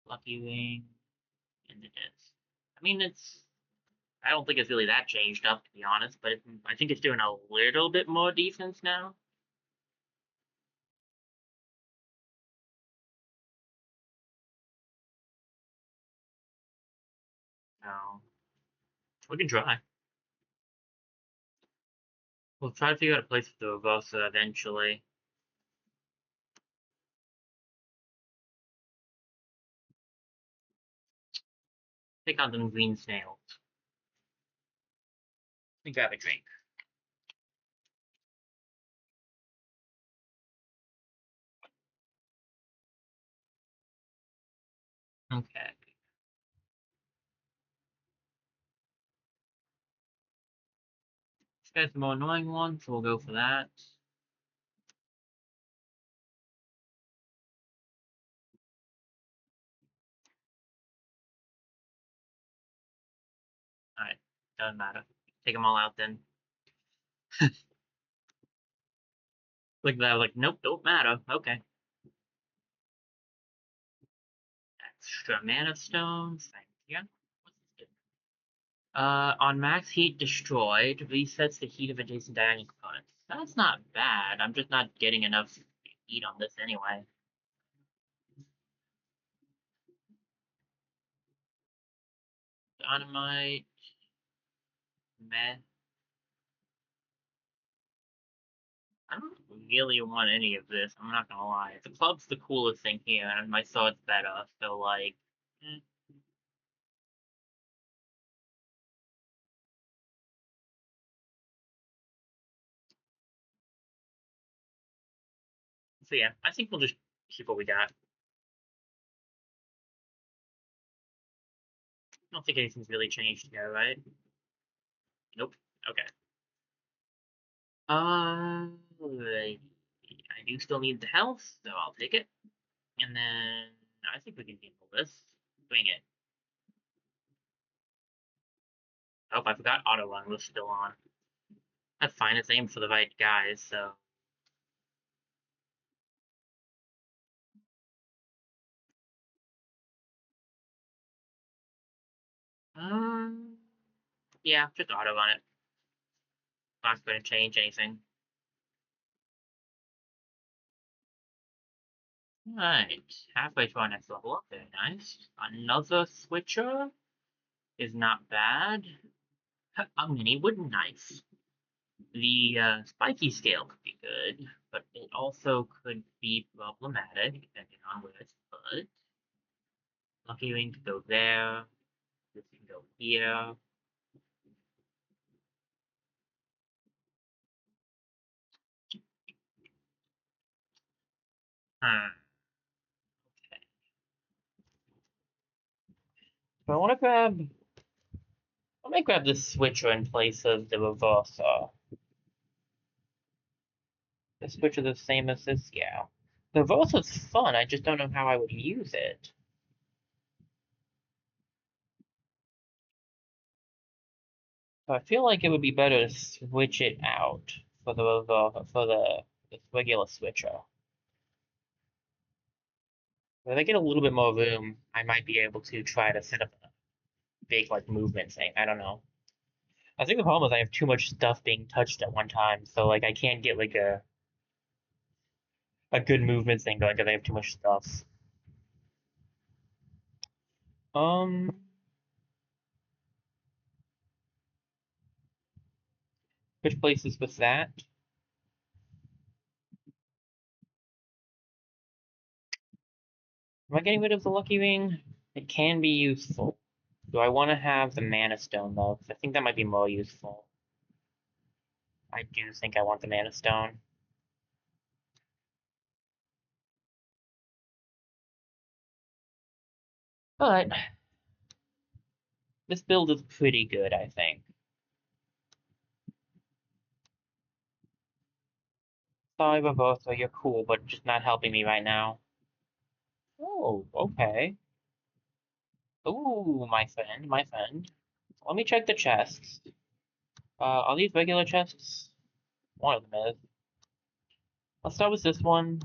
Lucky Wing, and it is. I mean, it's... I don't think it's really that changed up, to be honest, but I think it's doing a little bit more defense now. So, we can try. We'll try to figure out a place for the Reversa eventually. Take on them green snails. And grab a drink. Okay. This guy's the more annoying one, so we'll go for that. Alright, doesn't matter. Take them all out then. Like that, I was like, nope, don't matter. Okay. Extra mana stones. Thank you. What's this do? On max heat destroyed, resets the heat of adjacent diagonal components. That's not bad. I'm just not getting enough heat on this anyway. Dynamite. Meh. I don't really want any of this. I'm not gonna lie. The club's the coolest thing here, and my sword's better. So like, eh. So yeah, I think we'll just keep what we got. I don't think anything's really changed here, right? Nope. Okay. I do still need the health, so I'll take it. And then I think we can handle this. Swing it. Oh, I forgot auto run was still on. That's fine. It's aimed for the right guys, so. Um. Yeah, just auto run it. Not going to change anything. Right, halfway to our next level up. Very nice. Another switcher is not bad. A mini wooden knife. The spiky scale could be good, but it also could be problematic depending on where it's put. Lucky Wing could go there. This can go here. Hmm. Okay. So I want to grab. I might grab the switcher in place of the reverser. The switcher the same as this, yeah. The reverser's fun. I just don't know how I would use it. So I feel like it would be better to switch it out for the for the regular switcher. If I get a little bit more room, I might be able to try to set up a big like movement thing. I don't know. I think the problem is I have too much stuff being touched at one time, so like I can't get like a good movement thing going because I have too much stuff. Um, which places with that? Am I getting rid of the Lucky Ring? It can be useful. Do I want to have the Mana Stone, though? Because I think that might be more useful. I do think I want the Mana Stone. But this build is pretty good, I think. Sorry, Barbosa, you're cool, but just not helping me right now. Oh, okay. Ooh, my friend, my friend. Let me check the chests. Are these regular chests? One of them is. Let's start with this one.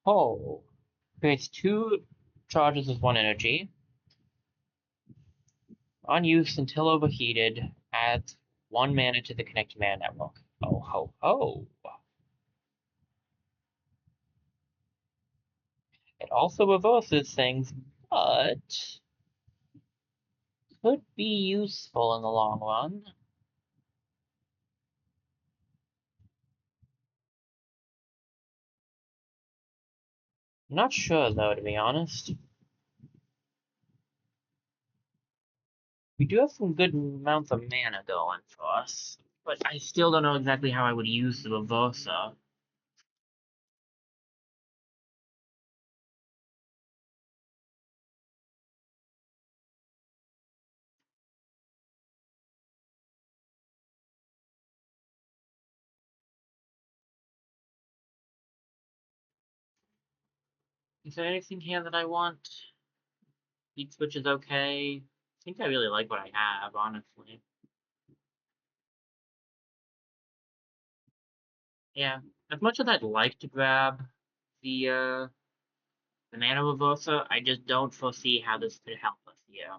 Oh. Creates 2 charges with 1 energy. Unused until overheated. Adds 1 mana to the connected mana network. Oh ho ho. It also reverses things, but could be useful in the long run. I'm not sure though, to be honest. We do have some good amounts of mana going for us, but I still don't know exactly how I would use the reverser. Is there anything here that I want? Beat switch is okay. I think I really like what I have, honestly. Yeah, as much as I'd like to grab the the mana reverser, I just don't foresee how this could help us here.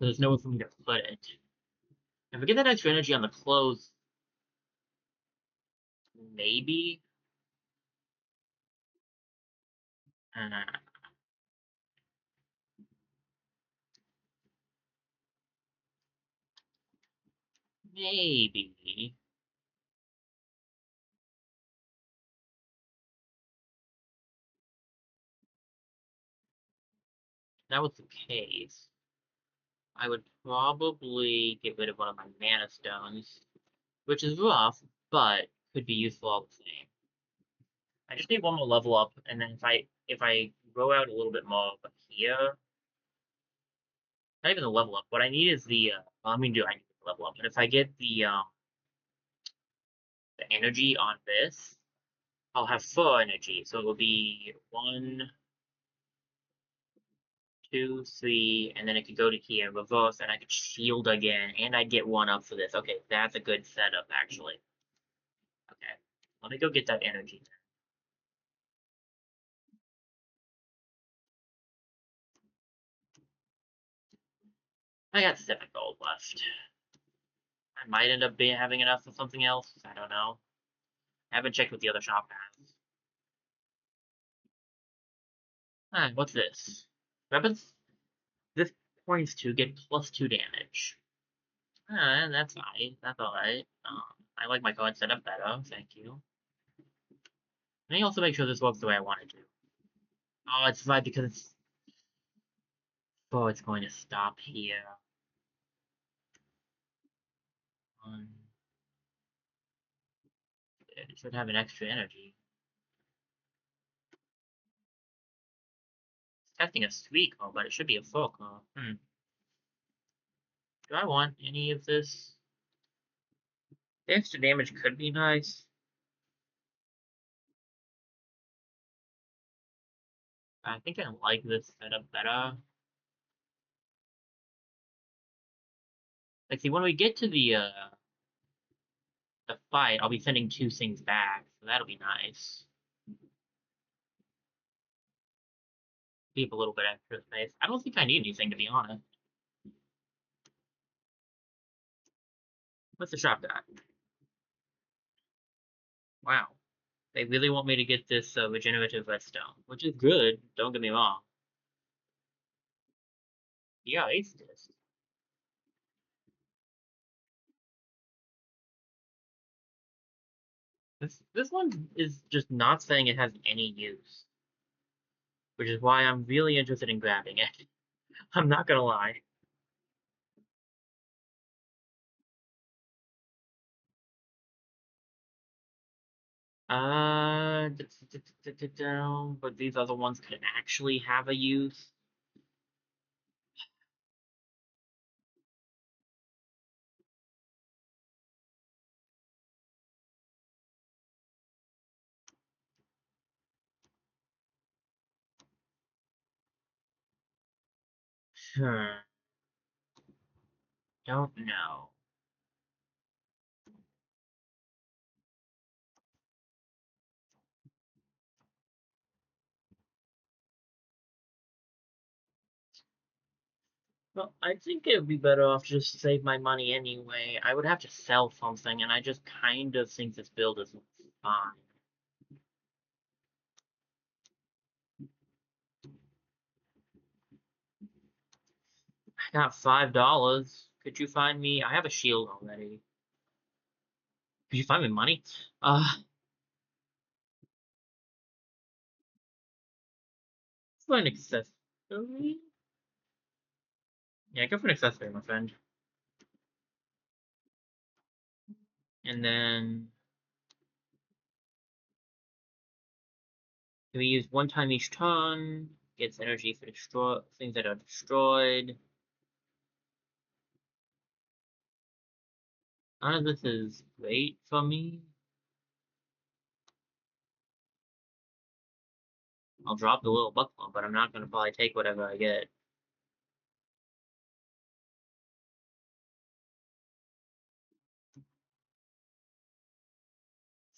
There's nowhere for me to put it. If we get that extra energy on the close, maybe. Uh, maybe. If that was the case, I would probably get rid of one of my mana stones, which is rough, but could be useful all the same. I just need one more level up, and then if I grow out a little bit more here, not even the level up. What I need is the well, I mean, do I need the level up? But if I get the energy on this, I'll have 4 energy, so it will be 1, 2, 3, and then it could go to here, reverse, and I could shield again, and I'd get 1 up for this. Okay, that's a good setup, actually. Okay, let me go get that energy. I got 7 gold left. I might end up having enough for something else. I don't know. I haven't checked what the other shop has. Ah, what's this? Weapons? This points to get +2 damage. Ah, that's alright. That's alright. I like my card setup better. Thank you. Let me also make sure this works the way I want it to. Oh, it's right because it's... Oh, it's going to stop here. It should have an extra energy. It's testing a 3 call, but it should be a 4 call. Do I want any of this? The extra damage could be nice. I think I like this setup better. Like, see, when we get to the fight, I'll be sending 2 things back, so that'll be nice. Keep a little bit extra space. I don't think I need anything, to be honest. What's the shop got? Wow. They really want me to get this regenerative redstone, which is good, don't get me wrong. Yeah, ace this. This one is just not saying it has any use, which is why I'm really interested in grabbing it. I'm not gonna lie. But these other ones could actually have a use. Hmm. Don't know. Well, I think it would be better off just to save my money anyway. I would have to sell something, and I just kind of think this build is fine. I got $5. Could you find me? I have a shield already. Could you find me money? For an accessory? Yeah, go for an accessory, my friend. And then can we use one time each turn? Gets energy for destroy things that are destroyed. None of this is great for me. I'll drop the little buckle, but I'm not gonna probably take whatever I get.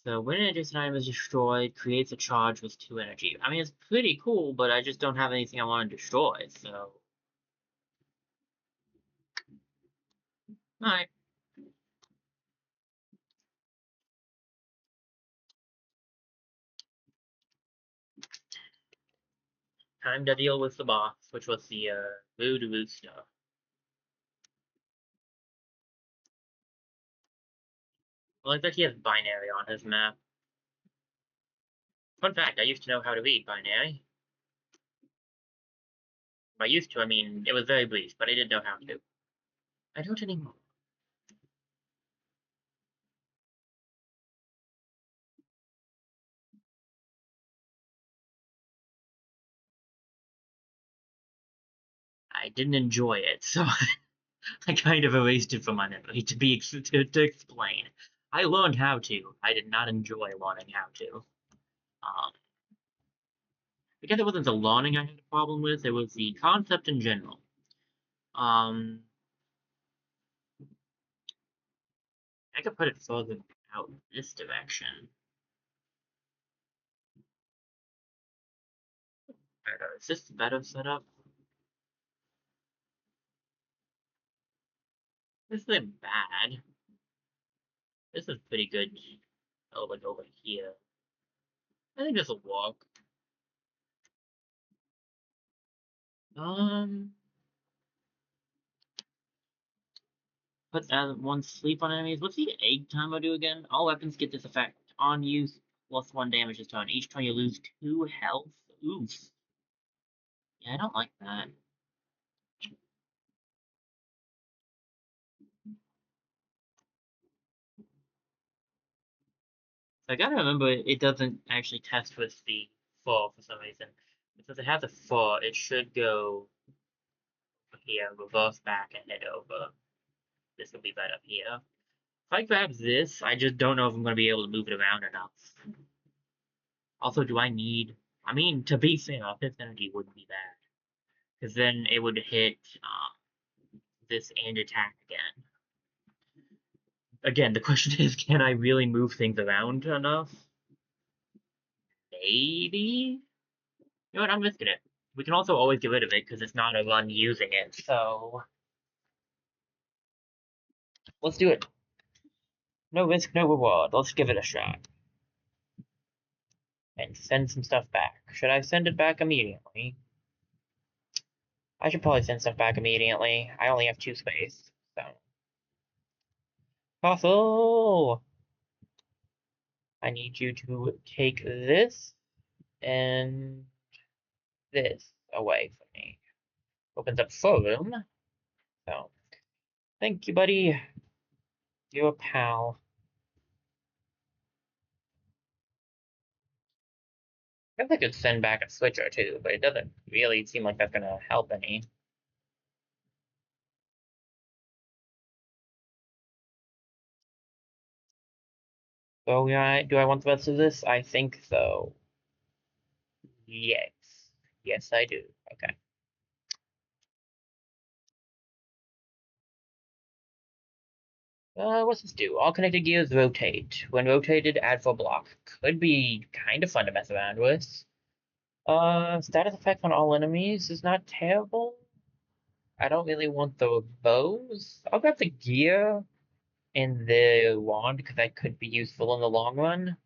So when an adjacent item is destroyed, creates a charge with 2 energy. I mean, it's pretty cool, but I just don't have anything I want to destroy, so... Alright. Time to deal with the boss, which was the, voodoo stuff. Well, I think he has binary on his map. Fun fact, I used to know how to read binary. By used to, I mean, it was very brief, but I didn't know how to. I don't anymore. I didn't enjoy it, so I kind of erased it from my memory to explain. I learned how to. I did not enjoy learning how to. Um, because it wasn't the learning I had a problem with, it was the concept in general. Um, I could put it further out this direction. Better. Is this better setup? This isn't bad. This is pretty good. Oh, like over here. I think this will work. Um, put one sleep on enemies. What's the egg timer do again? All weapons get this effect on use plus 1 damage this turn. Each turn you lose 2 health. Oof. Yeah, I don't like that. So I gotta remember it doesn't actually test with the fall for some reason. Because it has a fall, it should go here, reverse back, and head over. This will be right up here. If I grab this, I just don't know if I'm going to be able to move it around enough. Also, do I need... I mean, to be fair, fifth energy wouldn't be bad. Because then it would hit this and attack again. Again, the question is, can I really move things around enough? Maybe? You know what, I'm risking it. We can also always get rid of it, because it's not a run using it, so... Let's do it. No risk, no reward. Let's give it a shot. And send some stuff back. Should I send it back immediately? I should probably send stuff back immediately. I only have 2 space, so... Fossil! I need you to take this and this away from me. Opens up forum. So, thank you, buddy. You're a pal. I guess I could send back a switcher too, but it doesn't really seem like that's gonna help any. So, yeah, do I want the rest of this? I think so. Yes. Yes, I do. Okay. What's this do? All connected gears rotate. When rotated, add for block. Could be kind of fun to mess around with. Status effect on all enemies is not terrible. I don't really want the bows. I'll grab the gear and the wand because that could be useful in the long run.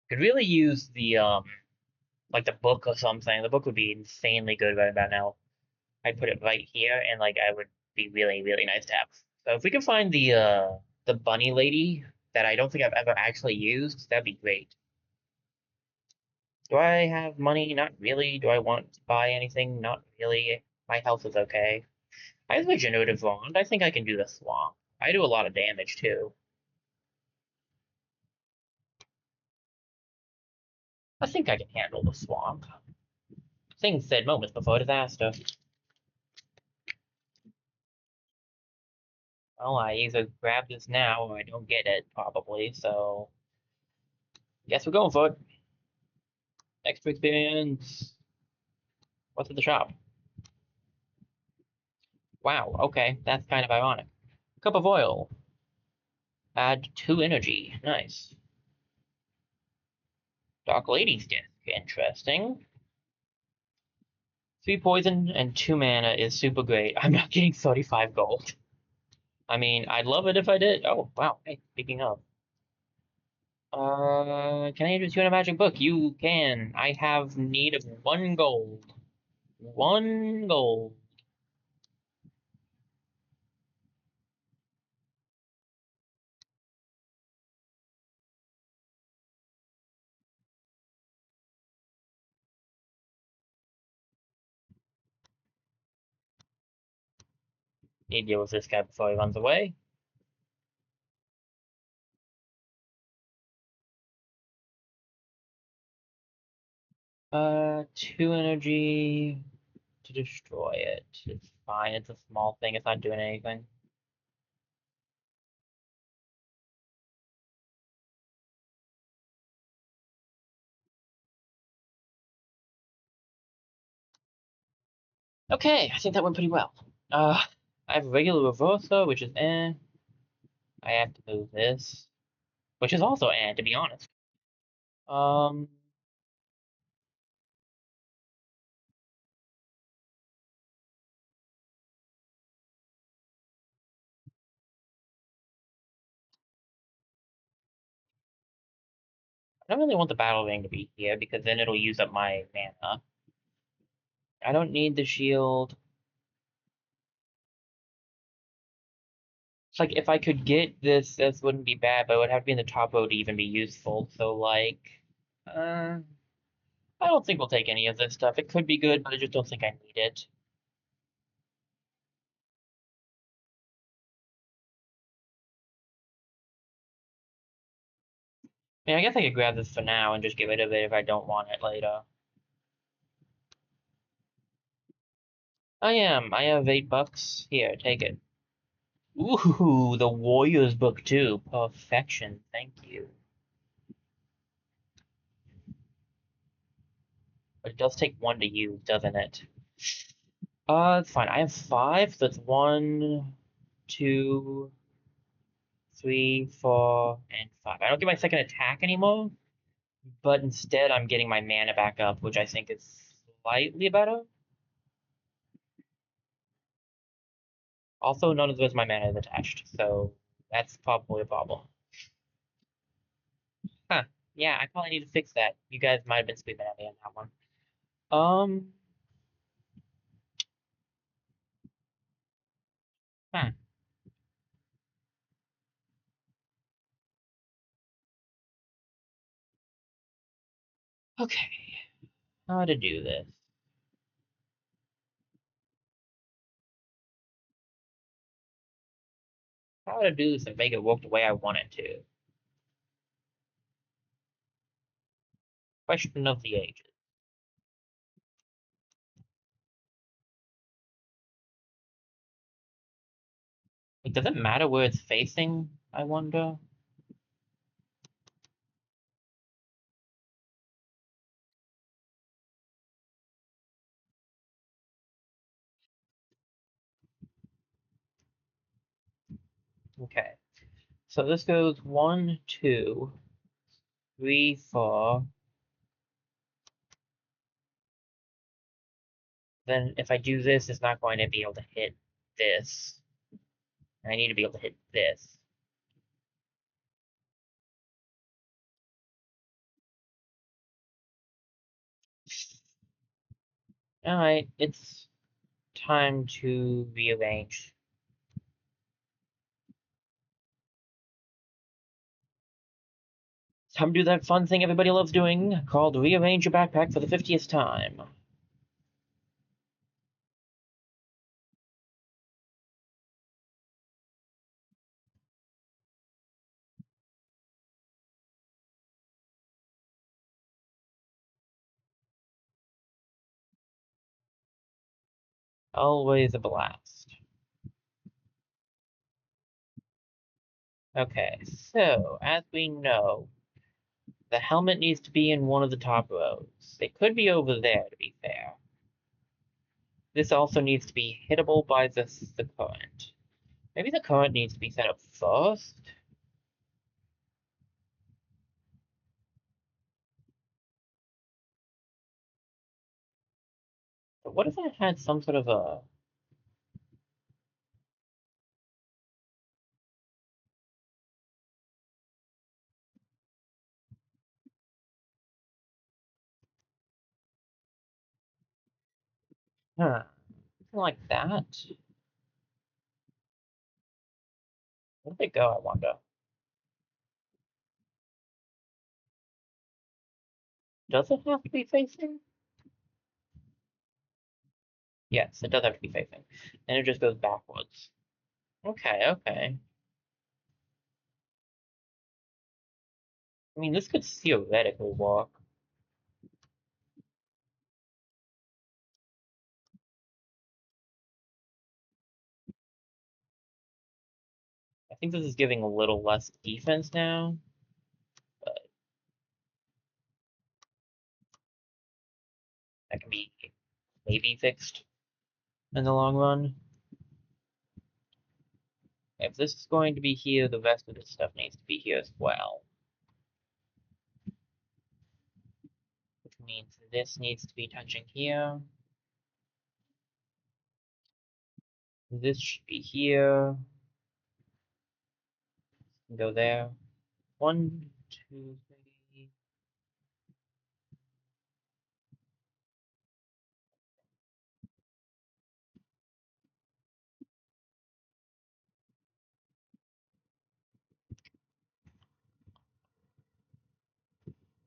Could really use the like the book or something. The book would be insanely good right about now. I'd put it right here and like I would be really nice to have. So if we can find the bunny lady that I don't think I've ever actually used, that'd be great. Do I have money? Not really. Do I want to buy anything? Not really. My health is okay. I have a regenerative wand. I think I can do the swamp. I do a lot of damage too. I think I can handle the swamp. Things said moments before disaster. Well, I either grab this now or I don't get it, probably, so guess we're going for it. Extra experience. What's at the shop? Wow, okay, that's kind of ironic. Cup of oil. Add 2 energy. Nice. Dark Lady's Disc. Interesting. 3 poison and 2 mana is super great. I'm not getting 35 gold. I mean, I'd love it if I did. Oh, wow. Hey, speaking of. Can I interest you in a magic book? You can. I have need of 1 gold. 1 gold. Need to deal with this guy before he runs away. Two energy to destroy it. It's fine. It's a small thing. It's not doing anything. Okay, I think that went pretty well. I have a regular reverser, which is eh. I have to move this, which is also eh, to be honest. Um, I don't really want the battle ring to be here because then it'll use up my mana. I don't need the shield. It's like if I could get this, this wouldn't be bad, but it would have to be in the top row to even be useful. So like, uh, I don't think we'll take any of this stuff. It could be good, but I just don't think I need it. I mean, I guess I could grab this for now and just get rid of it if I don't want it later. I am. I have $8. Here, take it. Ooh, the Warriors book too. Perfection. Thank you. But it does take 1 to use, doesn't it? It's fine. I have 5, so it's 1, 2, 3, 4, and 5. I don't get my second attack anymore, but instead I'm getting my mana back up, which I think is slightly better. Also, none of those my mana is attached, so that's probably a problem. Huh. Yeah, I probably need to fix that. You guys might have been sleeping at me on that one. Um, Hmm. Okay, how to do this? How to do this and make it work the way I want it to? Question of the ages. Like, does it matter where it's facing, I wonder? Okay, so this goes 1, 2, 3, 4. Then if I do this, it's not going to be able to hit this. I need to be able to hit this. Alright, it's time to rearrange. Time to do that fun thing everybody loves doing, called rearrange your backpack for the 50th time. Always a blast. Okay, so, as we know, the helmet needs to be in one of the top rows. It could be over there, to be fair. This also needs to be hittable by the current. Maybe the current needs to be set up first? But what if I had some sort of a... Huh, something like that? Where did it go, I wonder? Does it have to be facing? Yes, it does have to be facing. And it just goes backwards. Okay, okay. I mean, this could theoretically work. I think this is giving a little less defense now, but that can be maybe fixed in the long run. If this is going to be here, the rest of this stuff needs to be here as well. Which means this needs to be touching here. This should be here. Go there. 1, 2, 3.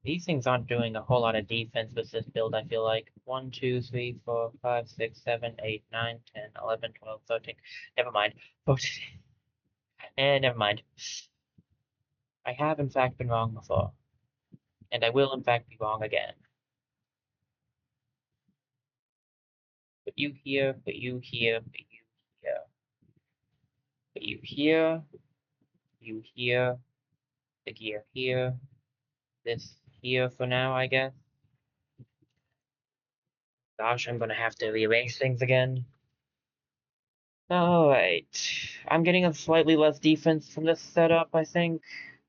These things aren't doing a whole lot of defense with this build, I feel like. 1, 2, 3, 4, 5, 6, 7, 8, 9, 10, 11, 12, 13. Never mind. 14. And never mind. I have in fact been wrong before. And I will in fact be wrong again. Put you here, put you here, put you here. Put you here, you here, the gear here, this here for now, I guess. Gosh, I'm gonna have to rearrange things again. Alright. I'm getting a slightly less defense from this setup, I think,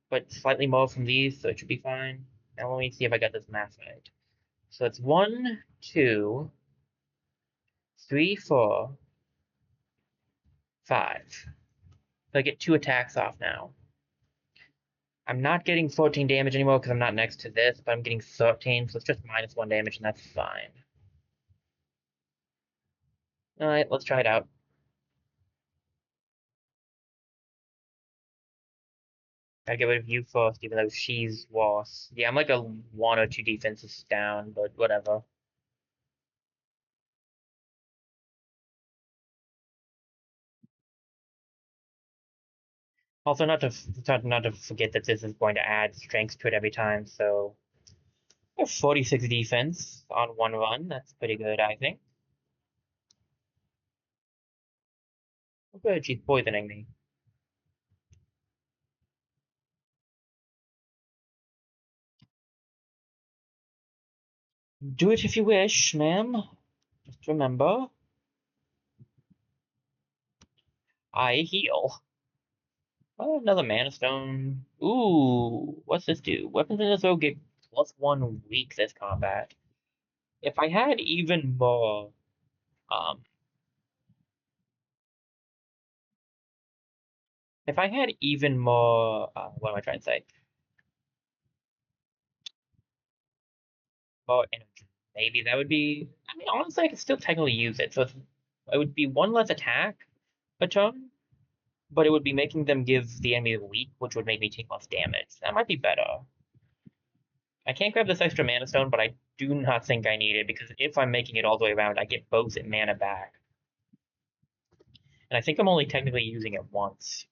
but slightly more from these, so it should be fine. Now let me see if I got this math right. So it's 1, 2, 3, 4, 5. So I get 2 attacks off now. I'm not getting 14 damage anymore because I'm not next to this, but I'm getting 13, so it's just minus 1 damage, and that's fine. Alright, let's try it out. Gotta get rid of you first, even though she's worse. Yeah, I'm like a 1 or 2 defenses down, but whatever. Also, not to forget that this is going to add strength to it every time, so I have 46 defense on 1 run. That's pretty good, I think. Oh, good, she's poisoning me. Do it if you wish, ma'am. Just remember, I heal. Oh, another mana stone. Ooh, what's this do? Weapons in this row get +1 weak this combat. If I had even more, um, if I had even more, what am I trying to say? More energy, maybe that would be. I mean, honestly, I could still technically use it, so it would be 1 less attack a turn, but it would be making them give the enemy weak, which would make me take less damage. That might be better. I can't grab this extra mana stone, but I do not think I need it because if I'm making it all the way around, I get both mana back. And I think I'm only technically using it once.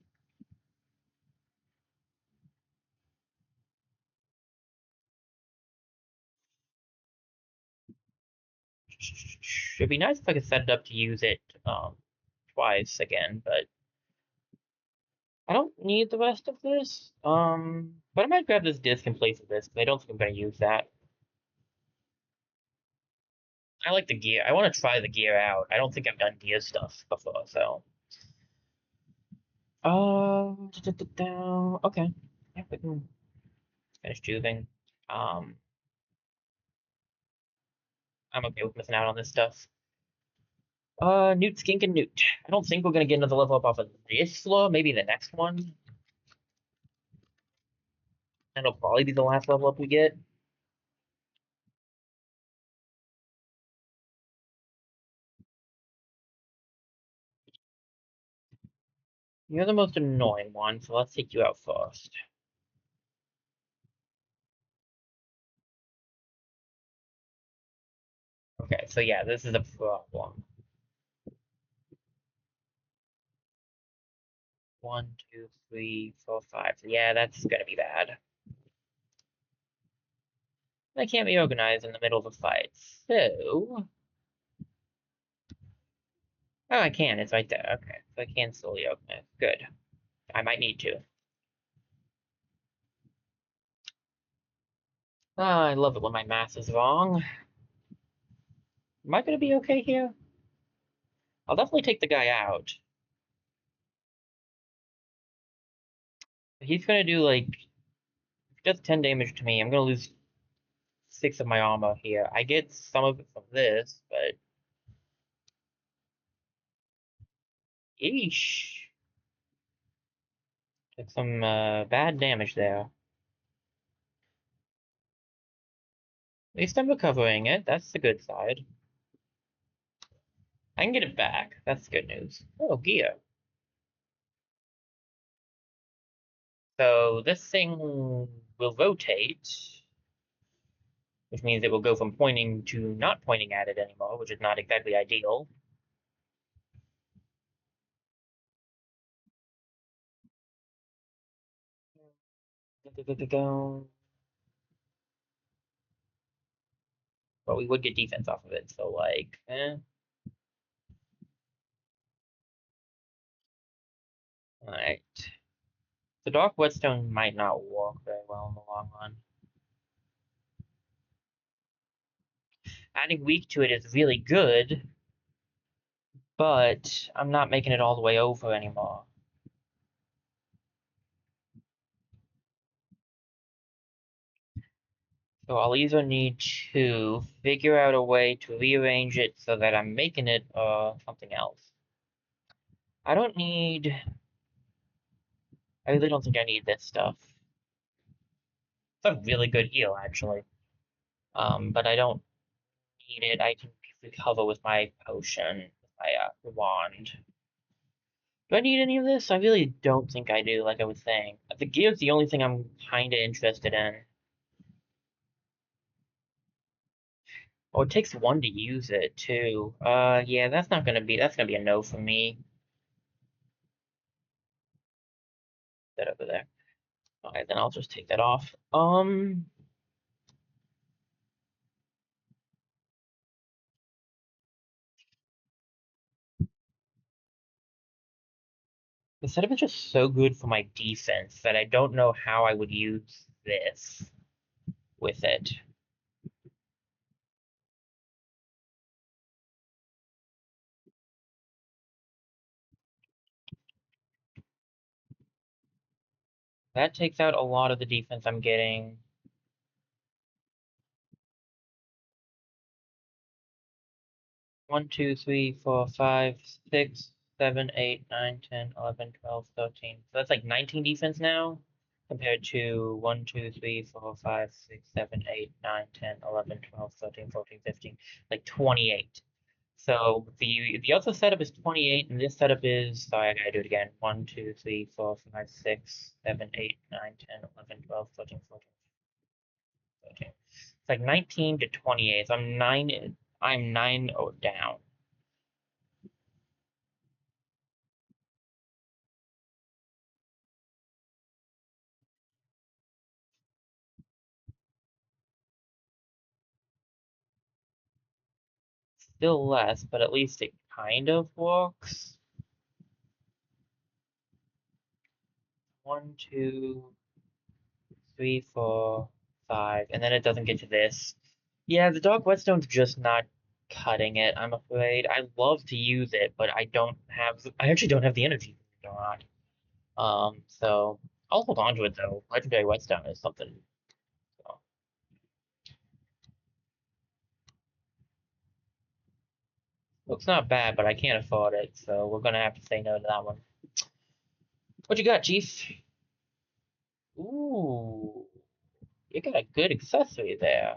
It'd be nice if I could set it up to use it twice again, but I don't need the rest of this. But I might grab this disc in place of this, but I don't think I'm going to use that. I like the gear. I want to try the gear out. I don't think I've done gear stuff before, so. Okay. Yeah, we can finish choosing. Um, I'm okay with missing out on this stuff. Newt, Skink, and Newt. I don't think we're gonna get another level up off of this floor. Maybe the next one. That'll probably be the last level up we get. You're the most annoying one, so let's take you out first. Okay, so yeah, this is a problem. 1, 2, 3, 4, 5. Yeah, that's gonna be bad. I can't be organized in the middle of a fight, so. Oh, I can. It's right there. Okay, so I can slowly open it. Good. I might need to. Ah, I love it when my math is wrong. Am I gonna be okay here? I'll definitely take the guy out. He's gonna do like just 10 damage to me. I'm gonna lose 6 of my armor here. I get some of it from this, but eesh. Took some bad damage there. At least I'm recovering it. That's the good side. I can get it back. That's good news. Oh, gear. So this thing will rotate, which means it will go from pointing to not pointing at it anymore, which is not exactly ideal. But we would get defense off of it, so like, Alright. The Dark Whetstone might not work very well in the long run. Adding weak to it is really good, but I'm not making it all the way over anymore. So I'll either need to figure out a way to rearrange it so that I'm making it something else. I don't need. I really don't think I need this stuff. It's a really good heal, actually. But I don't need it. I can recover with my potion, with my wand. Do I need any of this? I really don't think I do, like I was saying. The gear's the only thing I'm kinda interested in. Oh, it takes one to use it, too. Yeah, that's gonna be a no for me. That over there. Okay, then I'll just take that off. The setup is just so good for my defense that I don't know how I would use this with it. That takes out a lot of the defense I'm getting. 1, 2, 3, 4, 5, 6, 7, 8, 9, 10, 11, 12, 13. So that's like 19 defense now, compared to 1, 2, 3, 4, 5, 6, 7, 8, 9, 10, 11, 12, 13, 14, 15, like 28. So the other setup is 28, and this setup is, sorry, I gotta do it again. 1, 2, 3, 4, 5, 6, 7, 8, 9, 10, 11, 12, 13, 14, 15. It's like 19 to 28. So I'm 9 down. Still less, but at least it kind of works. 1, 2, 3, 4, 5, and then it doesn't get to this. Yeah, the dog whetstone's just not cutting it, I'm afraid. I love to use it, but I actually don't have the energy for it. So I'll hold on to it though. Legendary whetstone is something. So. Looks not bad, but I can't afford it, so we're gonna have to say no to that one. What you got, Chief? Ooh, you got a good accessory there.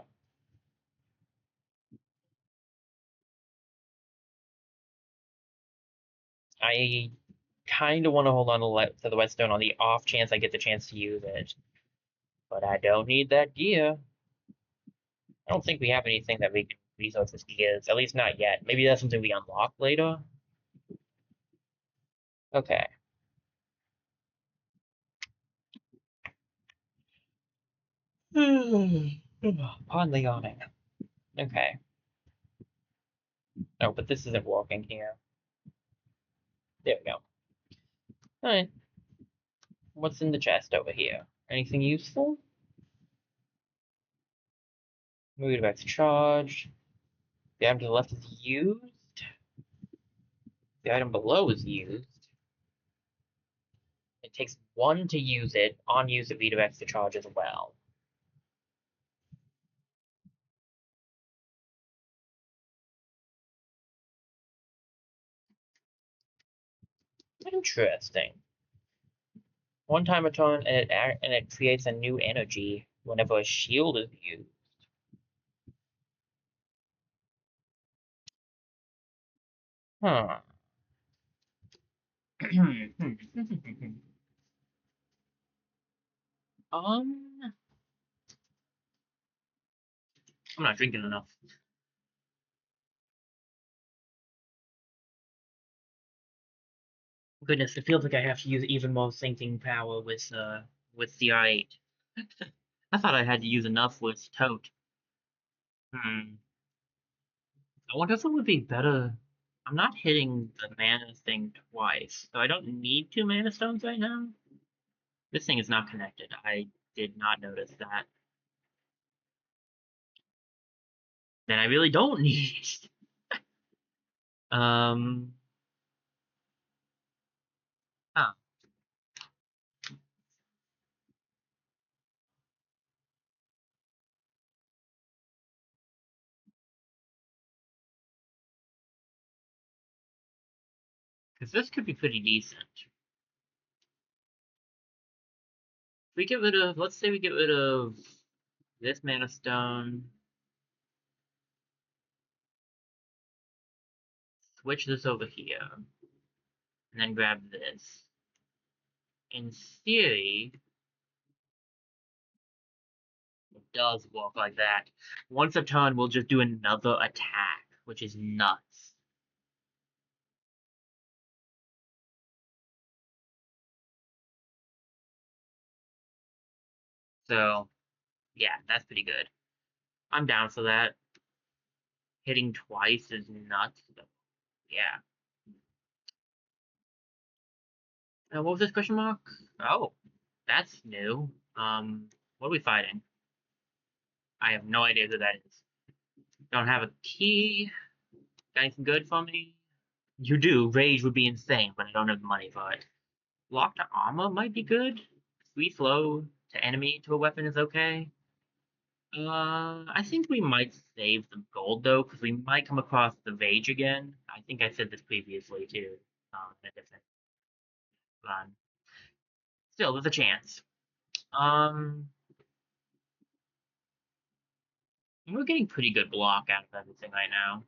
I kind of want to hold on to the whetstone on the off chance I get the chance to use it, but I don't need that gear. I don't think we have anything that we can resource this gears, at least not yet. Maybe that's something we unlock later. Okay. Pardon the yawning. Okay. No, but this isn't working here. There we go. Alright. What's in the chest over here? Anything useful? Move it back to charge. The item to the left is used. The item below is used. It takes one to use it. On use, it redirects to charge as well. Interesting. One time a turn, and it creates a new energy whenever a shield is used. Huh. I'm not drinking enough. Goodness, it feels like I have to use even more sinking power with CR8. I thought I had to use enough with Tote. Hmm. I wonder if it would be better. I'm not hitting the mana thing twice, so I don't need 2 mana stones right now. This thing is not connected. I did not notice that. Then I really don't need it. Um, huh. Because this could be pretty decent. If we get rid of, let's say we get rid of this mana stone, switch this over here, and and then grab this. In theory, it does work like that. Once a turn, we'll just do another attack, which is nuts. So, yeah, that's pretty good. I'm down for that. Hitting twice is nuts. But yeah. What was this question mark? Oh, that's new. What are we fighting? I have no idea who that is. Don't have a key. Got anything good for me? You do. Rage would be insane, but I don't have the money for it. Locked armor might be good. Free flow to enemy to a weapon is okay. I think we might save the gold though, because we might come across the Rage again. I think I said this previously too. In a different run. Still, there's a chance. We're getting pretty good block out of everything right now.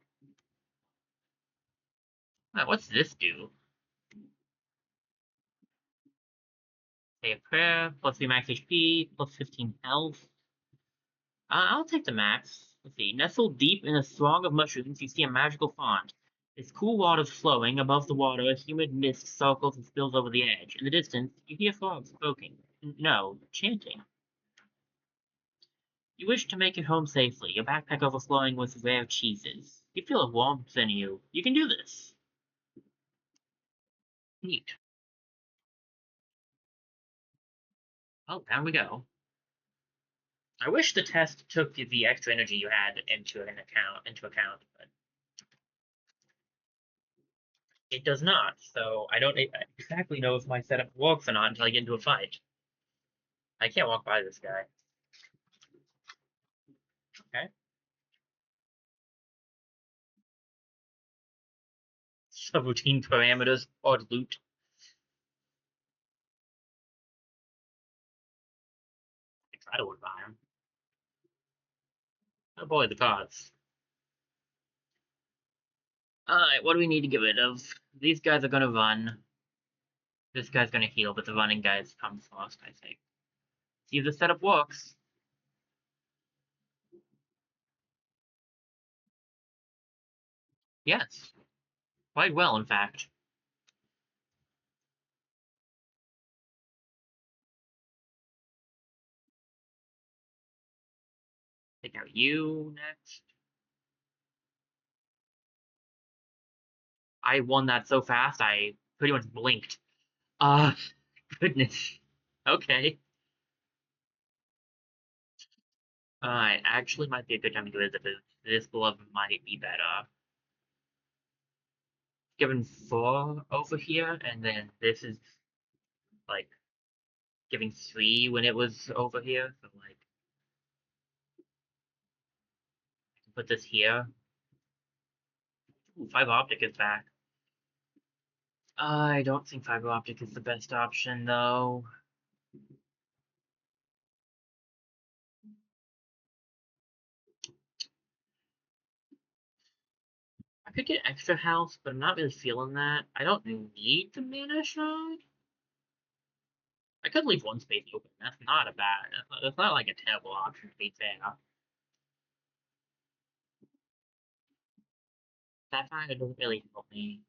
What's this do? Say a prayer, plus 3 max HP, plus 15 health. I'll take the max. Let's see. Nestled deep in a throng of mushrooms, you see a magical font. Its cool waters flowing. Above the water, a humid mist circles and spills over the edge. In the distance, you hear frogs croaking. No, chanting. You wish to make it home safely, your backpack overflowing with rare cheeses. You feel a warmth in you. You can do this. Neat. Oh, down we go. I wish the test took the extra energy you had into account, but it does not. So I don't exactly know if my setup works or not until I get into a fight. I can't walk by this guy. Okay. Subroutine parameters or loot. I try to work by him. Oh boy, the cards. Alright, what do we need to get rid of? These guys are gonna run. This guy's gonna heal, but the running guys come first, I think. See if the setup works. Yes. Quite well, in fact. Take out you next. I won that so fast, I pretty much blinked. Ah, goodness. Okay. Actually might be a good time to get rid of it. This glove might be better. Given 4 over here, and then this is, like, giving 3 when it was over here. So, like, I can put this here. Ooh, fiber optic is back. I don't think fiber optic is the best option, though. I could get extra health, but I'm not really feeling that. I don't need the mana shard. I could leave one space open. That's not a bad. That's not like a terrible option to be fair. Sapphire doesn't really help me.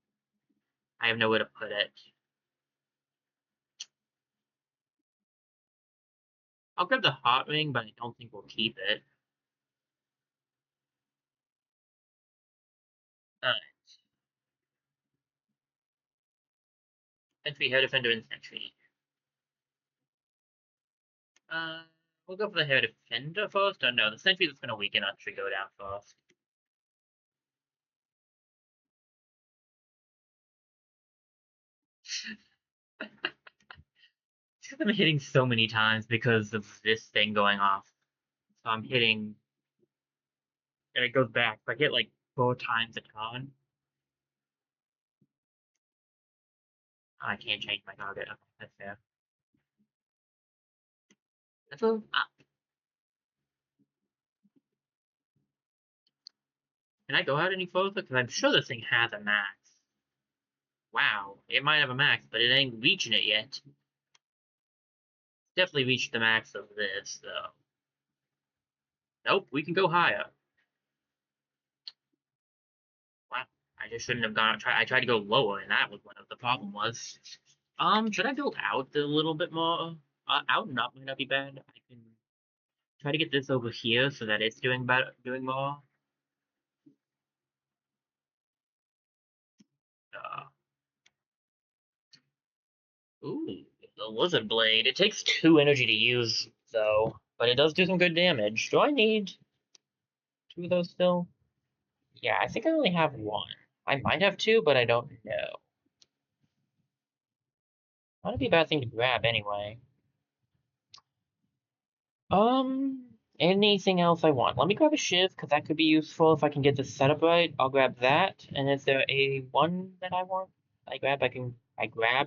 I have nowhere to put it. I'll grab the hot ring, but I don't think we'll keep it. Alright. Sentry, Hair Defender, and Sentry. Uh, we'll go for the Hair Defender first. Oh no, the Sentry that's gonna weaken us should go down first. I'm hitting so many times because of this thing going off. So I'm hitting, and it goes back. If I hit like 4 times a turn, I can't change my target. Okay, that's fair. That's a. Can I go out any further? Because I'm sure this thing has a max. Wow, it might have a max, but it ain't reaching it yet. Definitely reached the max of this, though. Nope, we can go higher. Wow, I just shouldn't have gone. I tried to go lower, and that was what the problem was. Should I build out a little bit more? Out and up might not be bad. I can try to get this over here so that it's doing better, doing more. Uh, ooh, the lizard blade. It takes 2 energy to use, though, but it does do some good damage. Do I need 2 of those still? Yeah, I think I only have 1. I might have 2, but I don't know. That'd be a bad thing to grab anyway. Anything else I want? Let me grab a shiv, because that could be useful if I can get this set up right. I'll grab that. And is there a one that I want? I grab,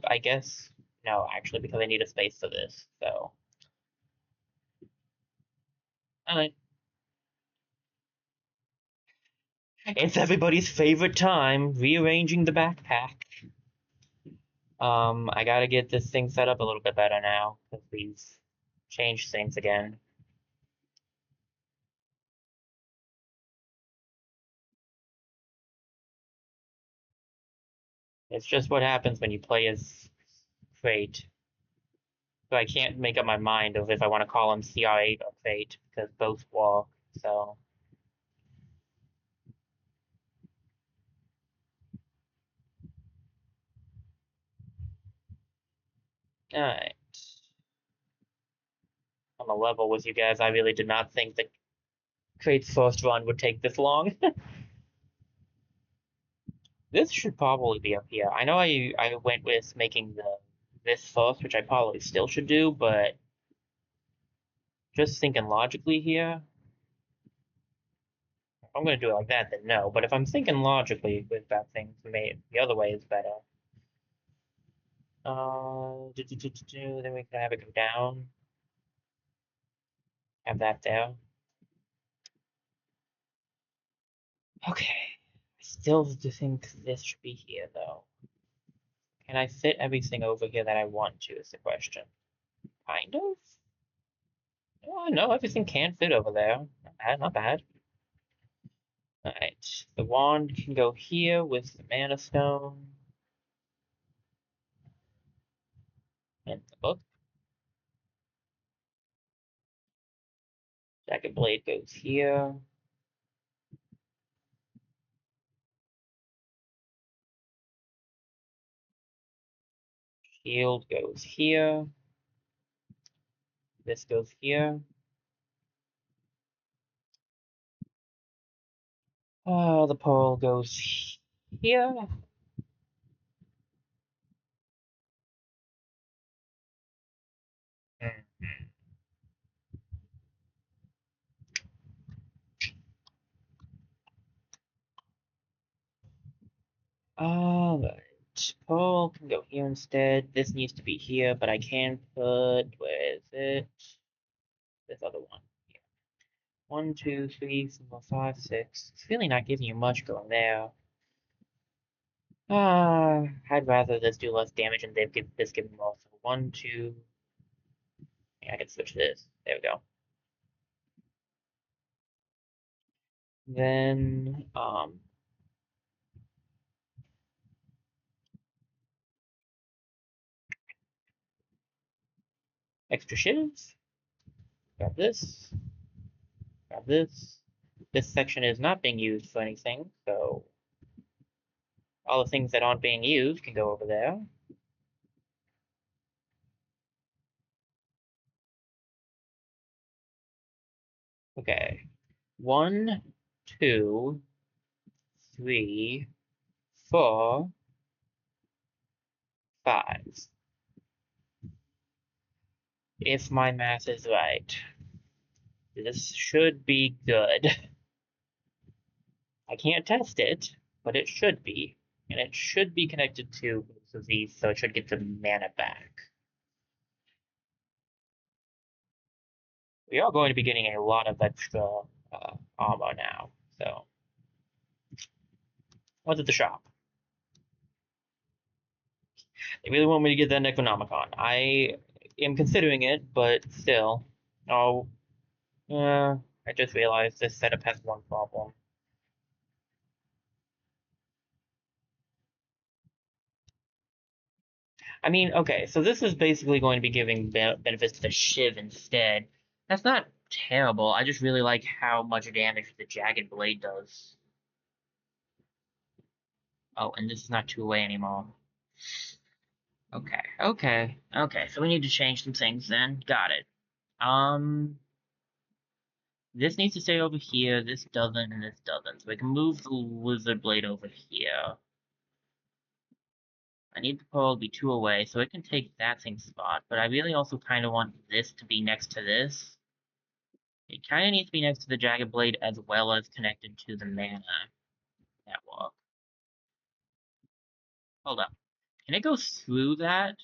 I guess. No, actually, because I need a space for this, so. Alright. It's everybody's favorite time, rearranging the backpack. I gotta get this thing set up a little bit better now, because we've changed things again. It's just what happens when you play as Crate. So I can't make up my mind of if I want to call him CR8 or Fate, because both walk, so. Alright. I'm a level with you guys. I really did not think that Crate's first run would take this long. This should probably be up here. I know I went with making this first, which I probably still should do, but just thinking logically here, if I'm going to do it like that, then no. But if I'm thinking logically with that thing, the other way is better. Then we can have it go down. Have that there. Okay. I still think this should be here, though. Can I fit everything over here that I want to, is the question. Kind of? Oh, no, everything can fit over there. Not bad, not bad. Alright, the wand can go here with the mana stone. And the book. Jacket blade goes here. Shield goes here. This goes here. The pole goes here. Alright. Pole can go here instead. This needs to be here, but I can put, where is it? This other one. Here. 1, 2, 3, 4, 5, 6. It's really not giving you much going there. I'd rather this do less damage and this give me more. So 1, 2. Yeah, I can switch this. There we go. Then, extra shivs. Grab this. Grab this. This section is not being used for anything, so all the things that aren't being used can go over there. Okay. 1, 2, 3, 4, 5. If my math is right. This should be good. I can't test it, but it should be. And it should be connected to both of these, so it should get the mana back. We are going to be getting a lot of extra armor now, so. What's at the shop? They really want me to get that Necronomicon. I am considering it, but still. Oh, I just realized this setup has one problem. I mean, okay, so this is basically going to be giving benefits to the Shiv instead. That's not terrible. I just really like how much damage the Jagged Blade does. Oh, and this is not two-way anymore. Okay. So we need to change some things then. Got it. Um, this needs to stay over here. This doesn't, and this doesn't. So we can move the Wizard Blade over here. I need the pearl to be two away, so it can take that same spot. But I really also kind of want this to be next to this. It kind of needs to be next to the Jagged Blade as well as connected to the mana network. Hold up. Can it go through that?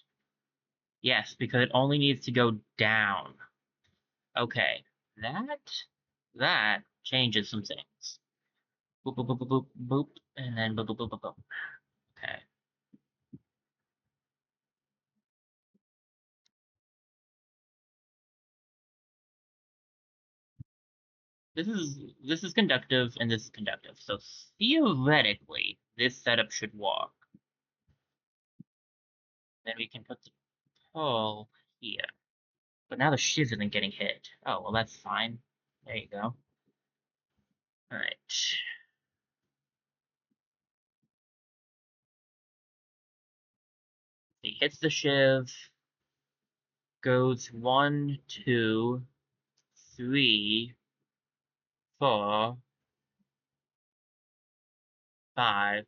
Yes, because it only needs to go down. Okay. That changes some things. Boop, boop, boop, boop, boop, boop, and then boop, boop, boop, boop, boop. Okay. This is conductive and this is conductive. So theoretically, this setup should work. Then we can put the pearl here. But now the shiv isn't getting hit. Oh, well that's fine. There you go. Alright. He hits the shiv, goes 1, 2, 3, 4, 5.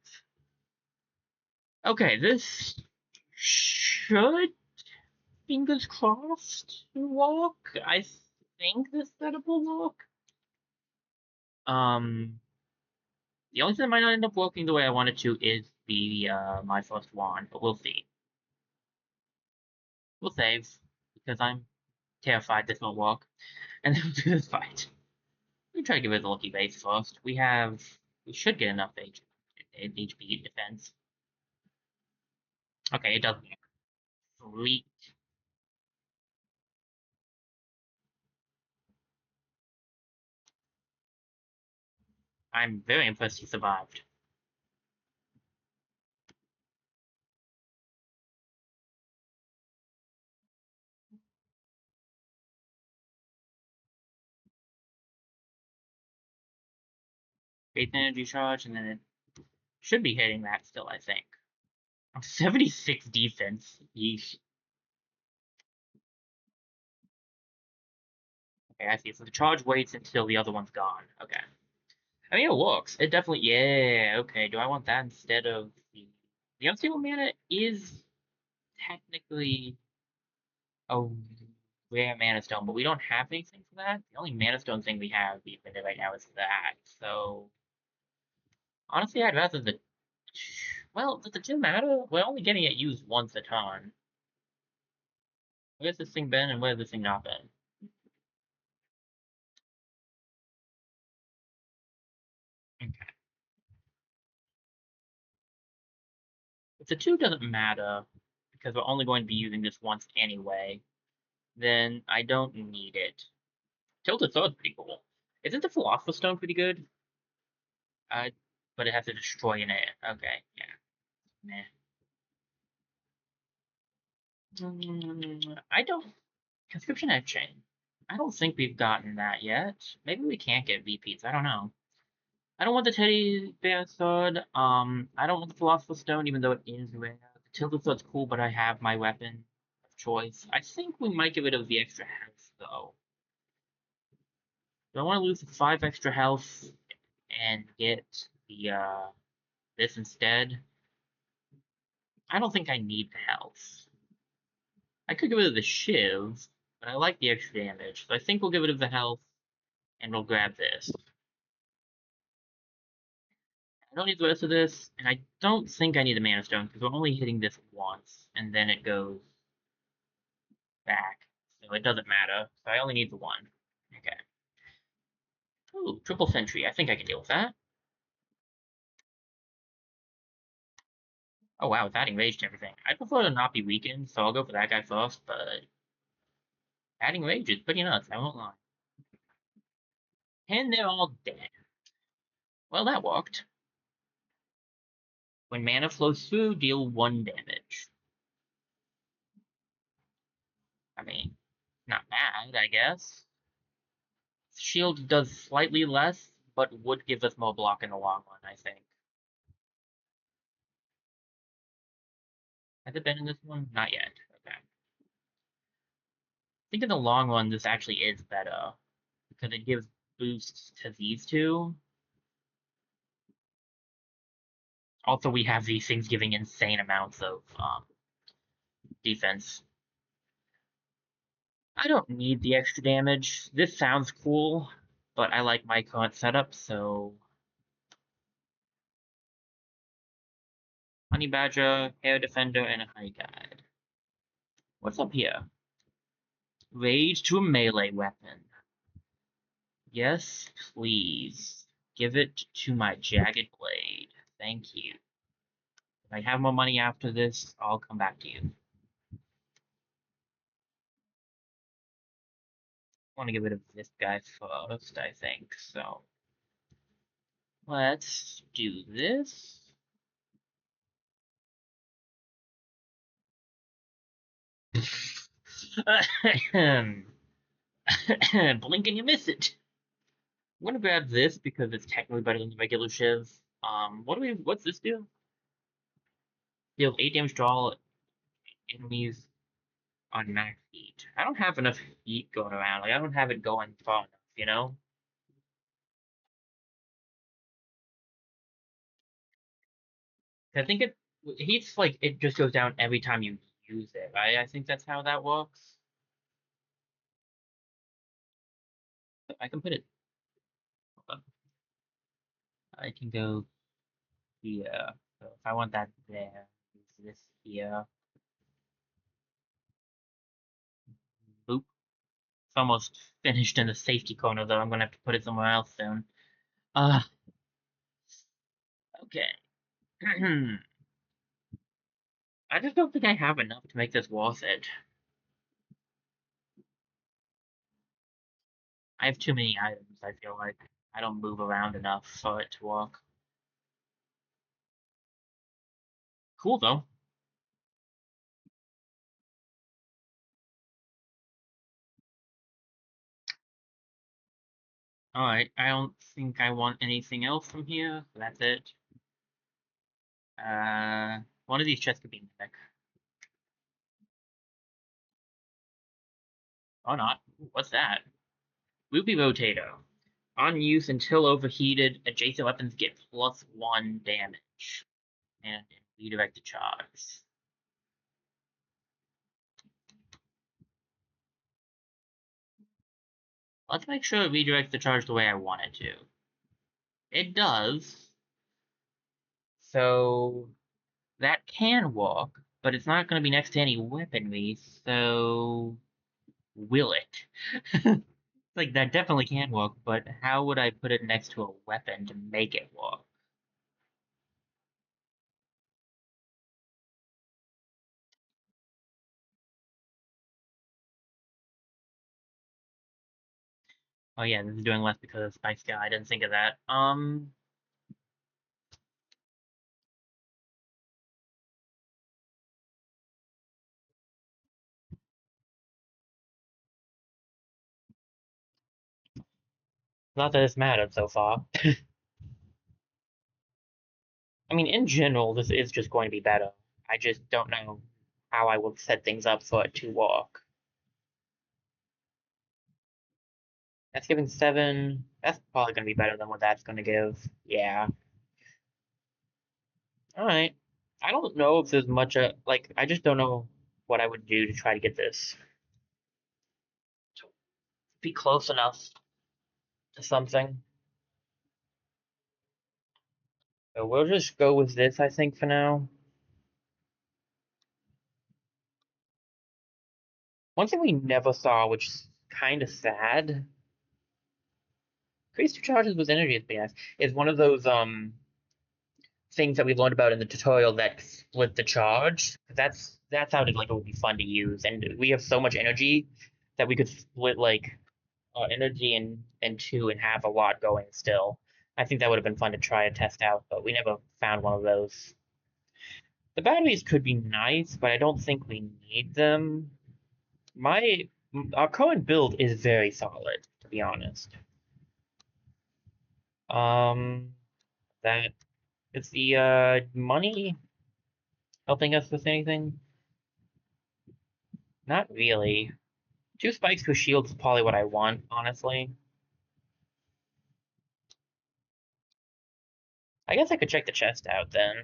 Okay, this should, fingers crossed, work. I think this setup will work. The only thing that might not end up working the way I want it to is the my first wand, but we'll see. We'll save because I'm terrified this won't work, and then we'll do this fight. Let me try to give it a lucky base first. We should get enough HP defense. Okay, it doesn't. Sweet. I'm very impressed he survived. Faith energy charge, and then it should be hitting that still, I think. 76 defense. Yeesh. Okay, I see. So the charge waits until the other one's gone. Okay. I mean, it works. It definitely. Yeah. Okay. Do I want that instead of the unstable mana? Is technically a rare mana stone, but we don't have anything for that. The only mana stone thing we have even right now is that. So honestly, I'd rather the. Well, does the two matter? We're only getting it used once a turn. Where's this thing been and where's this thing not been? Okay. If the two doesn't matter, because we're only going to be using this once anyway, then I don't need it. Tilted Sword's pretty cool. Isn't the Philosopher's Stone pretty good? Uh, but it has to destroy an it. Okay, yeah. Meh. I don't. Conscription Edge Chain. I don't think we've gotten that yet. Maybe we can't get VPs. I don't know. I don't want the Teddy Bear Sword. I don't want the Philosopher's Stone, even though it is rare. The Tilted Sword's cool, but I have my weapon of choice. I think we might get rid of the extra health, though. Do I want to lose the 5 extra health and get the, this instead? I don't think I need the health. I could get rid of the Shiv, but I like the extra damage, so I think we'll get rid of the health, and we'll grab this. I don't need the rest of this, and I don't think I need the Mana Stone, because we're only hitting this once, and then it goes back, so it doesn't matter. So I only need the one. Okay. Ooh, triple sentry. I think I can deal with that. Oh wow, it's adding rage to everything. I'd prefer to not be weakened, so I'll go for that guy first, but adding rage is pretty nuts, I won't lie. And they're all dead. Well, that worked. When mana flows through, deal 1 damage. I mean, not bad, I guess. Shield does slightly less, but would give us more block in the long run, I think. Has it been in this one? Not yet. Okay. I think in the long run, this actually is better, because it gives boosts to these two. Also, we have these things giving insane amounts of defense. I don't need the extra damage. This sounds cool, but I like my current setup, so Honey Badger, Hair Defender, and a Honey Guide. What's up here? Rage to a melee weapon. Yes, please. Give it to my Jagged Blade. Thank you. If I have more money after this, I'll come back to you. I want to get rid of this guy first, I think, so let's do this. Blink and you miss it. I'm gonna grab this because it's technically better than the regular Shiv. What's this do? Deals 8 damage to all enemies on max heat. I don't have enough heat going around. Like, I don't have it going far enough, you know? I think heat's like, it just goes down every time you use it, right? I think that's how that works. I can put it, hold on. I can go here. So if I want that there, use this here. Boop. It's almost finished in the safety corner, though. I'm gonna have to put it somewhere else soon. Uh, okay. I just don't think I have enough to make this worth it. I have too many items, I feel like. I don't move around enough for it to work. Cool, though. Alright, I don't think I want anything else from here. So that's it. One of these chests could be mythic. Or not. What's that? Ruby Rotator. On use until overheated, adjacent weapons get +1 damage. And redirect the charge. Let's make sure it redirects the charge the way I want it to. It does. So that can work, but it's not going to be next to any weaponry, so will it? Like, that definitely can work, but how would I put it next to a weapon to make it work? Oh yeah, this is doing less because of Spice Guy. I didn't think of that. Not that it's mattered so far. I mean, in general, this is just going to be better. I just don't know how I would set things up for it to work. That's giving 7. That's probably going to be better than what that's going to give. Yeah. Alright. I don't know if there's much, like, I just don't know what I would do to try to get this to be close enough to something. So we'll just go with this, I think, for now. One thing we never saw, which is kind of sad, increase your charges with energy is nice, is one of those things that we learned about in the tutorial that split the charge. That sounded like it would be fun to use, and we have so much energy that we could split like our energy in two and have a lot going still. I think that would have been fun to try and test out, but we never found one of those. The batteries could be nice, but I don't think we need them. My our current build is very solid, to be honest. Um, that is the money helping us with anything? Not really. 2 spikes to a shield is probably what I want, honestly. I guess I could check the chest out then.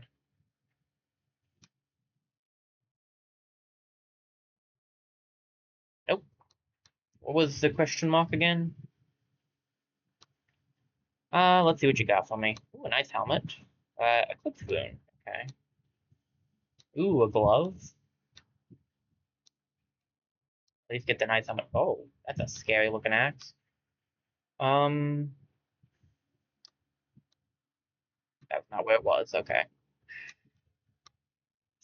Nope. What was the question mark again? Let's see what you got for me. Ooh, a nice helmet. A clip spoon. Okay. Ooh, a glove. At least get the nice helmet. Oh, that's a scary looking axe. Um, that's not where it was. Okay.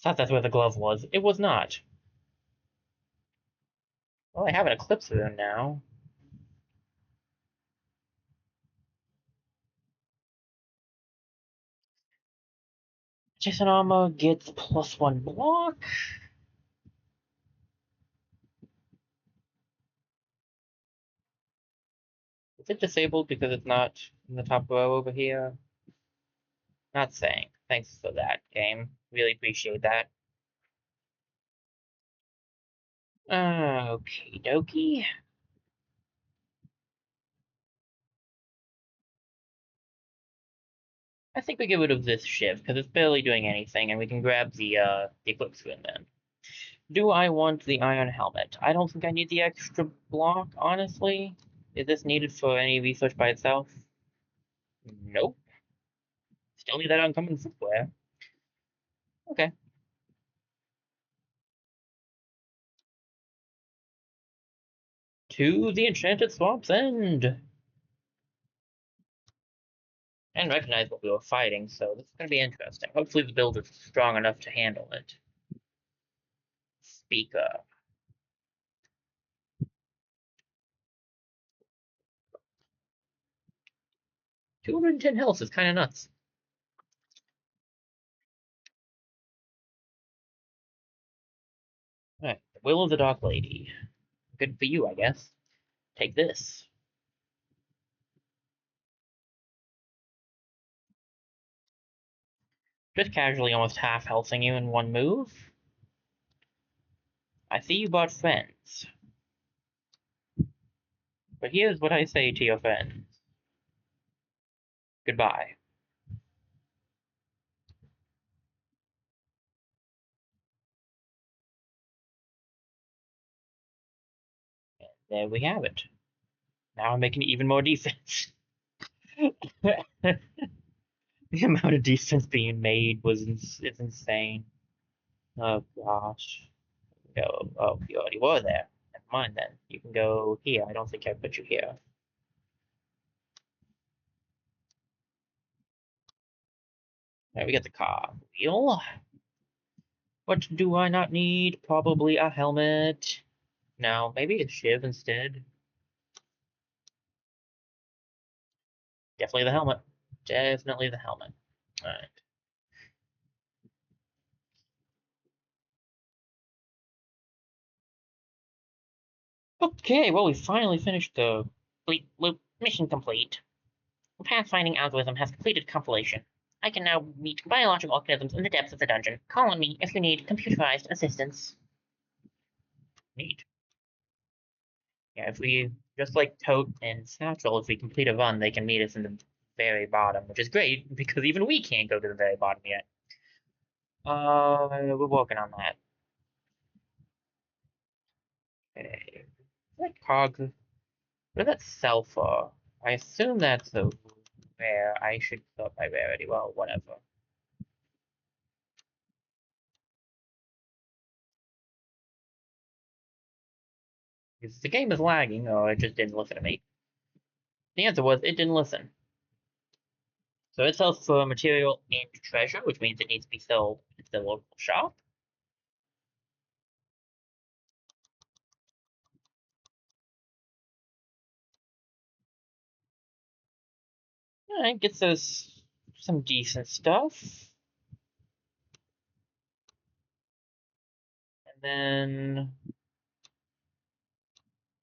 Thought that's where the glove was. It was not. Well, I have an eclipse spoon now. Jason armor gets +1 block. Is it disabled because it's not in the top row over here? Not saying. Thanks for that, game. Really appreciate that. Okie dokie. I think we get rid of this shiv because it's barely doing anything, and we can grab the eclipse spoon then. Do I want the iron helmet? I don't think I need the extra block, honestly. Is this needed for any research by itself? Nope. Still need that uncommon footwear. Okay. To the Enchanted Swamp's End. And recognize what we were fighting, so this is going to be interesting. Hopefully the build is strong enough to handle it. Speaker. 210 health is kind of nuts. Alright, the Will of the Dark Lady. Good for you, I guess. Take this. Just casually almost half healthing you in one move. I see you bought friends. But here's what I say to your friends. Goodbye. And there we have it. Now I'm making even more defense. The amount of defense being made is insane. Oh gosh. Go. Oh, you already were there. Never mind then. You can go here. I don't think I put you here. Alright, we got the car wheel. What do I not need? Probably a helmet. No, maybe a shiv instead. Definitely the helmet. Definitely the helmet. Alright. Okay, well, we finally finished the loop. Mission complete. The pathfinding algorithm has completed compilation. I can now meet biological organisms in the depths of the dungeon. Call on me if you need computerized assistance. Neat. Yeah, if we, just like Toad and Satchel, if we complete a run, they can meet us in the very bottom, which is great, because even we can't go to the very bottom yet. We're working on that. Okay. That cog, what does that sell for? I assume that's a rare. I should sort by rarity. Well, whatever. Because the game is lagging, or it just didn't listen to me. The answer was it didn't listen. So it sells for material and treasure, which means it needs to be sold at the local shop. And it gets us some decent stuff. And then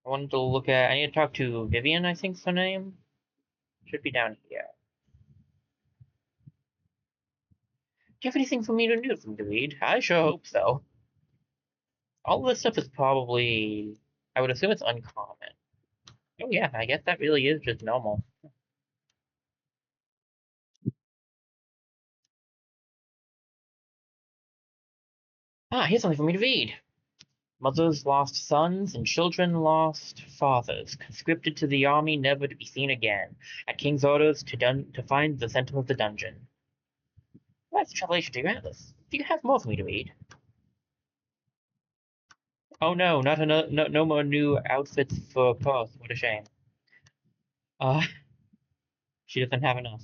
I need to talk to Vivian, I think's her name. Should be down here. Do you have anything for me to do from to read? I sure hope so. All this stuff is probably, I would assume it's uncommon. Oh yeah, I guess that really is just normal. Ah, here's something for me to read. Mothers lost sons and children lost fathers, conscripted to the army never to be seen again. At king's orders to find the center of the dungeon. That's the translation to your atlas. Do you have more for me to read? Oh no, not another, no more new outfits for Perth. What a shame. Uh, she doesn't have enough.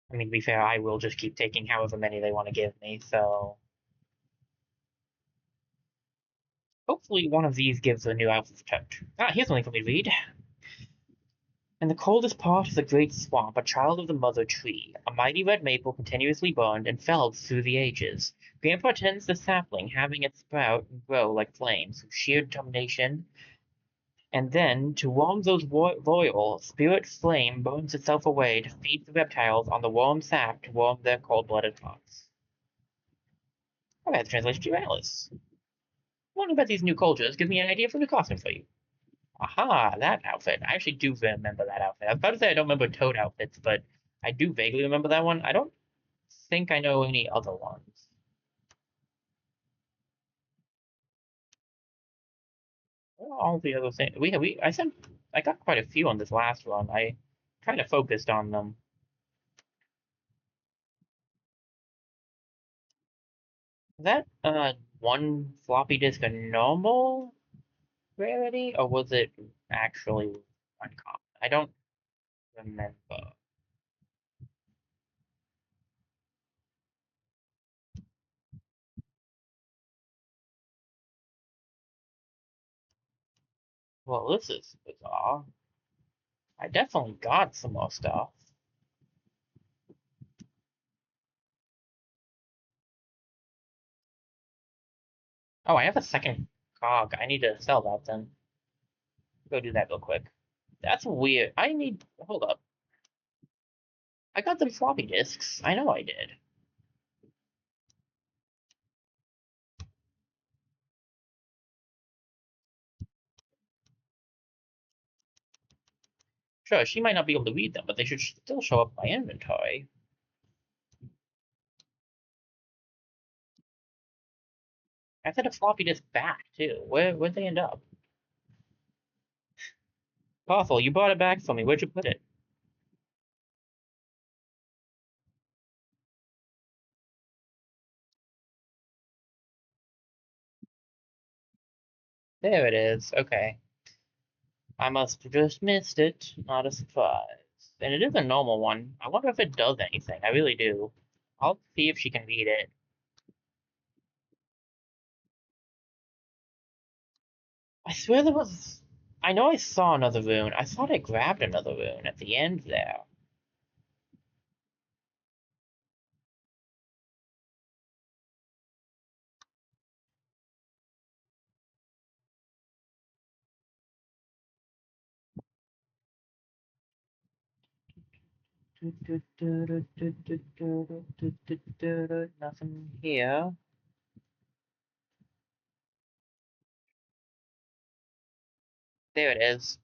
I mean, to be fair, I will just keep taking however many they want to give me, so hopefully one of these gives a new outfit for touch. Ah, here's something for me to read. In the coldest part of the great swamp, a child of the mother tree, a mighty red maple continuously burned and felled through the ages. Grandpa tends the sapling, having it sprout and grow like flames, with sheer determination, and then, to warm those loyal, spirit flame burns itself away to feed the reptiles on the warm sap to warm their cold-blooded hearts. I've had the translation to Alice. Wonder about these new cultures give me an idea for the costume for you. Aha, that outfit. I actually do remember that outfit. I was about to say I don't remember Toad outfits, but I do vaguely remember that one. I don't think I know any other ones. What are all the other things I got quite a few on this last run. I kind of focused on them. Is that one floppy disk a normal rarity, or was it actually uncommon? I don't remember. Well, this is bizarre. I definitely got some more stuff. Oh, I have a second cog. I need to sell that then. Go do that real quick. That's weird. Hold up. I got them floppy disks. I know I did. Sure, she might not be able to read them, but they should still show up in my inventory. I sent a floppy disk back, too. Where'd they end up? Awful, you brought it back for me. Where'd you put it? There it is. Okay. I must have just missed it. Not a surprise. And it is a normal one. I wonder if it does anything. I really do. I'll see if she can read it. I swear there was. I know I saw another rune. I thought I grabbed another rune at the end there. Nothing here. There it is.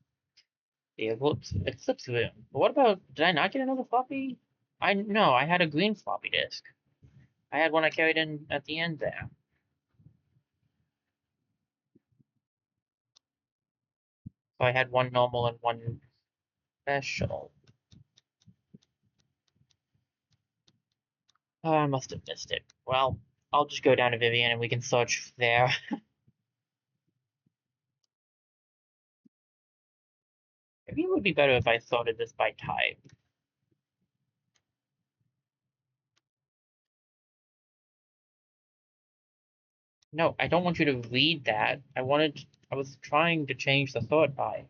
The Eclipse rune. But what about? Did I not get another floppy? No. I had a green floppy disk. I had one I carried in at the end there. So I had one normal and one special. Oh, I must have missed it. Well, I'll just go down to Vivian and we can search there. Maybe it would be better if I sorted this by type. No, I don't want you to read that. I was trying to change the sort by.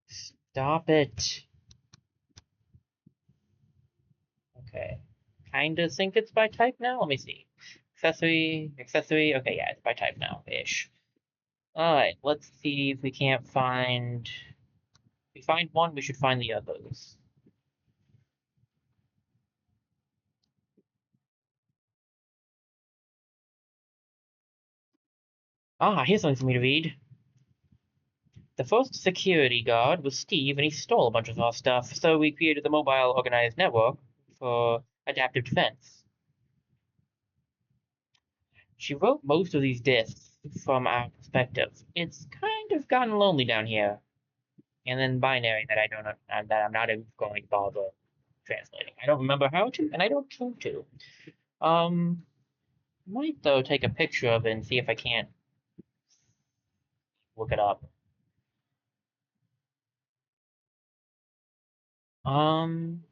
Stop it. Okay. Kinda think it's by type now? Let me see. Accessory. Okay, yeah, it's by type now, ish. Alright, let's see if we can't find. If we find one, we should find the others. Ah, here's something for me to read. The first security guard was Steve, and he stole a bunch of our stuff, so we created the Mobile Organized Network for adaptive defense. She wrote most of these discs from our perspective. It's kind of gotten lonely down here. And then binary that I don't know, that I'm not even going to bother translating. I don't remember how to, and I don't want to. Might though take a picture of it and see if I can't look it up. Um,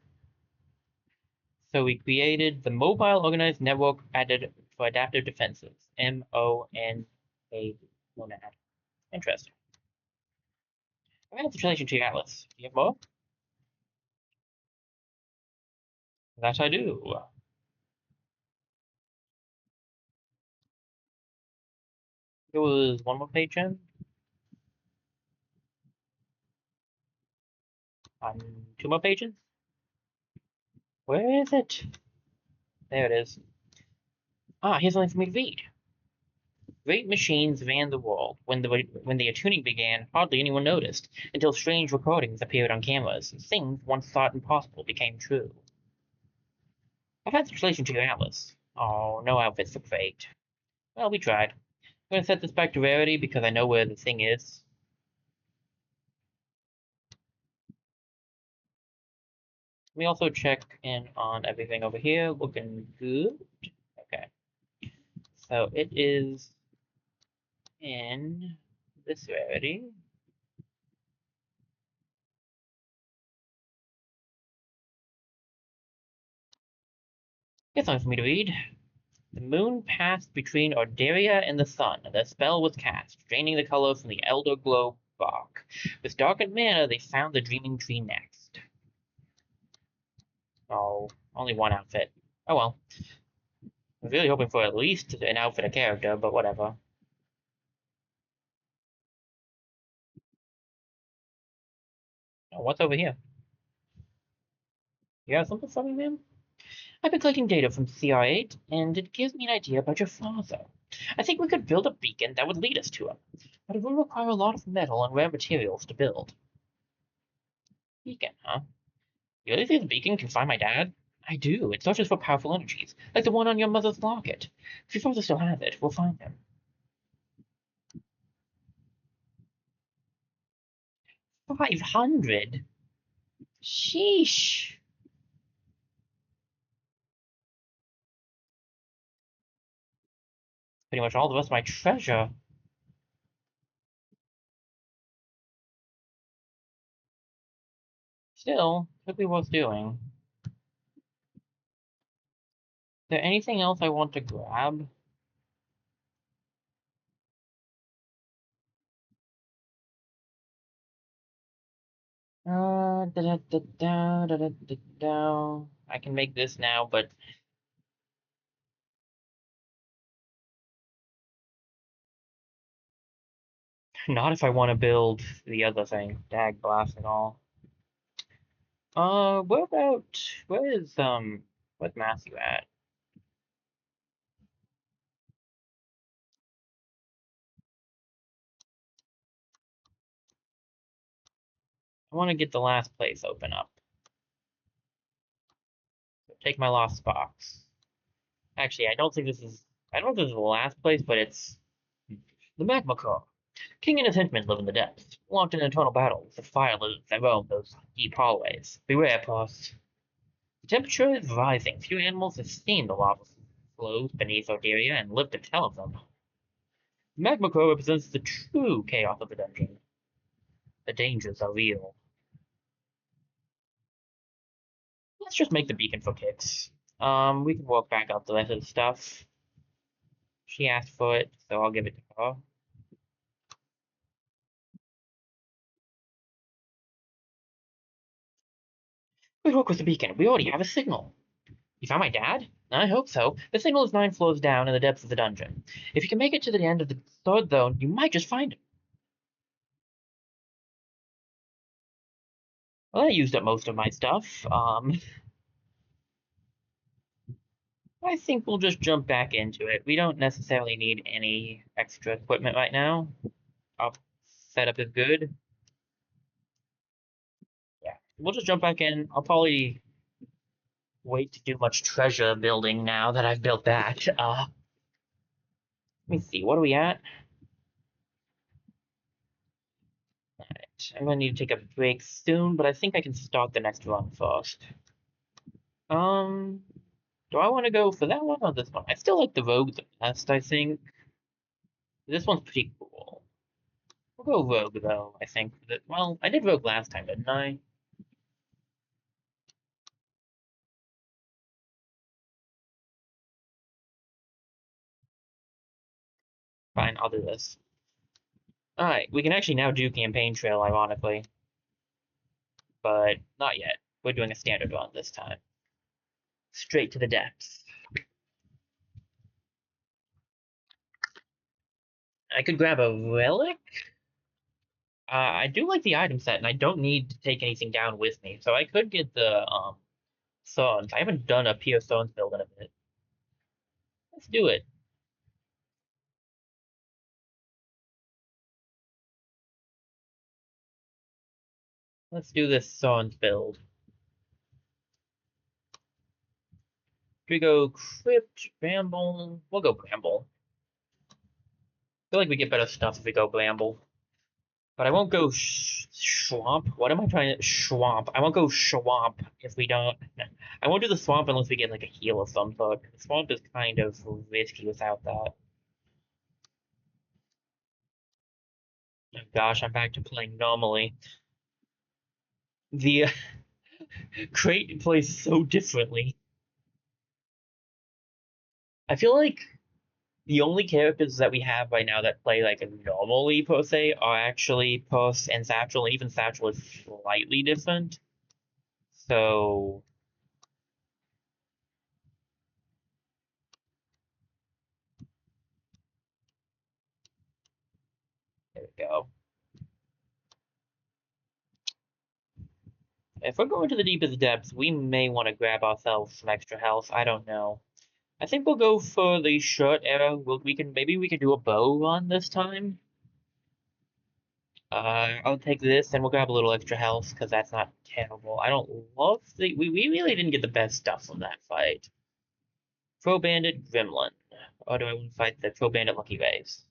so we created the Mobile Organized Network added for Adaptive Defenses. MONA. Interesting. I have the translation to your atlas. Do you have more? That I do. There was one more page in. Two more pages. Where is it? There it is. Ah, here's something for me to read. Great machines ran the world. When the tuning began, hardly anyone noticed, until strange recordings appeared on cameras. Things once thought impossible became true. I've had the translation to your atlas. Oh, no outfits look great. Well, we tried. I'm gonna set this back to rarity because I know where the thing is. Let me also check in on everything over here. Looking good. Okay. So it is in this rarity. Here's something for me to read. The moon passed between Ordaria and the sun. The spell was cast, draining the color from the elder glow bark. With darkened mana, they found the dreaming tree next. Oh, only one outfit. Oh well. I was really hoping for at least an outfit a character, but whatever. Oh, what's over here? You have something for me, ma'am? I've been collecting data from CR8, and it gives me an idea about your father. I think we could build a beacon that would lead us to him, but it will require a lot of metal and rare materials to build. Beacon, huh? You really think the beacon can find my dad? I do. It searches for powerful energies, like the one on your mother's locket. If your father still has it, we'll find him. 500? Sheesh. Pretty much all the rest of my treasure. Still, could be worth doing. Is there anything else I want to grab? I can make this now, but not if I want to build the other thing. Dag blast and all. Where is, where's Matthew at? I want to get the last place open up. So take my lost box. Actually, I don't know if this is the last place, but it's the Magma Core. King and his henchmen live in the depths, locked in eternal battles with fire lizards that roam those deep hallways. Beware, boss. The temperature is rising. Few animals have seen the lava flows beneath Orderia and live to tell of them. Magma Core represents the true chaos of the dungeon. The dangers are real. Let's just make the beacon for kicks. We can walk back up the rest of the stuff. She asked for it, so I'll give it to her. Good work with the beacon. We already have a signal. You found my dad? I hope so. The signal is 9 floors down in the depths of the dungeon. If you can make it to the end of the third zone, you might just find him. Well, I used up most of my stuff. I think we'll just jump back into it. We don't necessarily need any extra equipment right now. Our setup is good. Yeah, we'll just jump back in. I'll probably wait to do much treasure building now that I've built that. Let me see, what are we at? Alright, I'm gonna need to take a break soon, but I think I can start the next run first. Do I want to go for that one or this one? I still like the Rogue the best, I think. This one's pretty cool. We'll go Rogue, though, I think. Well, I did Rogue last time, didn't I? Fine, I'll do this. Alright, we can actually now do Campaign Trail, ironically. But not yet. We're doing a standard run this time. Straight to the depths. I could grab a relic. I do like the item set, and I don't need to take anything down with me, so I could get the stones. I haven't done a Pure Stones build in a bit. Let's do it. Let's do this stones build. Do we go Crypt, Bramble? We'll go Bramble. I feel like we get better stuff if we go Bramble. But I won't go Swamp. What am I trying to... Swamp. I won't go Swamp if we don't... I won't do the Swamp unless we get like a heal of some sort. The Swamp is kind of risky without that. Oh gosh, I'm back to playing normally. The crate plays so differently. I feel like the only characters that we have right now that play like normally per se are actually Puss and Satchel, and even Satchel is slightly different. So there we go. If we're going to the deepest depths, we may want to grab ourselves some extra health. I don't know. I think we'll go for the short arrow. Maybe we can do a bow run this time. I'll take this and we'll grab a little extra health because that's not terrible. I don't love we really didn't get the best stuff from that fight. Pro Bandit Gremlin. Or do I want to fight the Pro Bandit Lucky Race?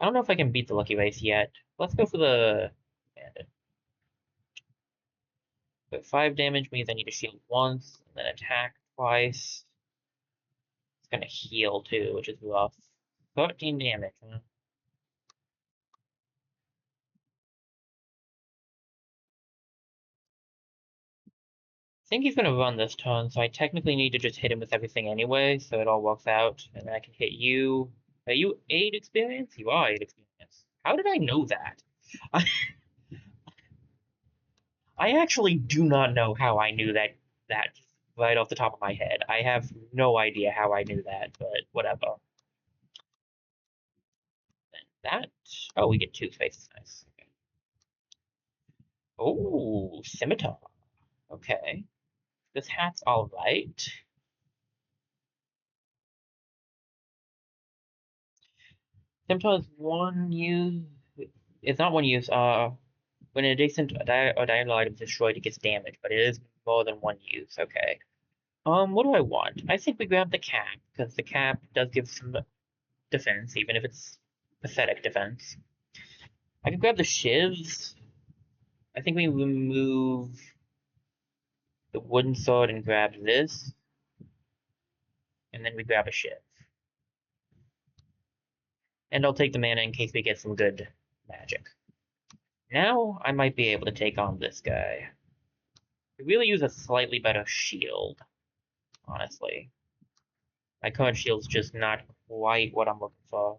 I don't know if I can beat the Lucky Race yet. Let's go for the Bandit. But 5 damage means I need to shield once and then attack twice. It's gonna heal too, which is rough. 13 damage, huh? I think he's gonna run this turn, so I technically need to just hit him with everything anyway, so it all works out. And then I can hit you. Are you 8 experience? You are 8 experience. How did I know that? I actually do not know how I knew that right off the top of my head. I have no idea how I knew that, but whatever. And that. Oh, we get 2 spaces. Nice. Okay. Oh, scimitar. Okay. This hat's all right. Scimitar is one use. It's not one use. When an adjacent or diagonal item is destroyed, it gets damage, but it is more than one use. Okay. What do I want? I think we grab the cap, because the cap does give some defense, even if it's pathetic defense. I could grab the shivs. I think we remove the wooden sword and grab this. and then we grab a shiv. And I'll take the mana in case we get some good magic. Now I might be able to take on this guy. I really use a slightly better shield, honestly. My current shield's just not quite what I'm looking for.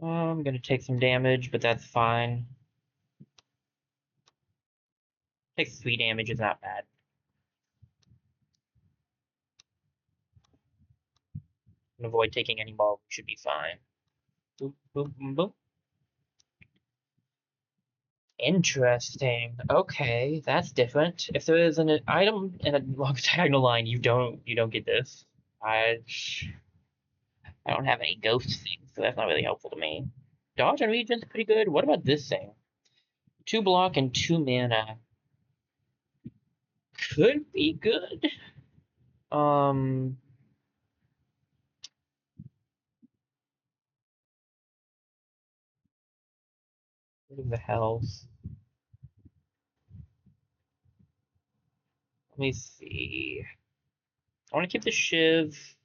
I'm gonna take some damage, but that's fine. Takes 3 damage is not bad. And avoid taking any more, we should be fine. Boop, boop, boop. Interesting. Okay, that's different. If there is an item in a long diagonal line, you don't get this. I I don't have any ghost things, so that's not really helpful to me. Dodge and regen's pretty good. What about this thing? 2 block and 2 mana. Could be good. Um, what the health? Let me see. I want to keep the Shiv.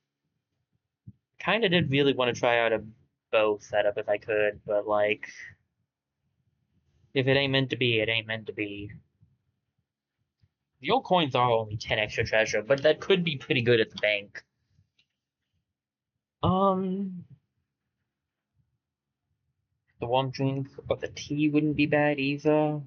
Kind of did really want to try out a bow setup if I could, but like, if it ain't meant to be, it ain't meant to be. The old coins are only 10 extra treasure, but that could be pretty good at the bank. Um, the warm drink of the tea wouldn't be bad either.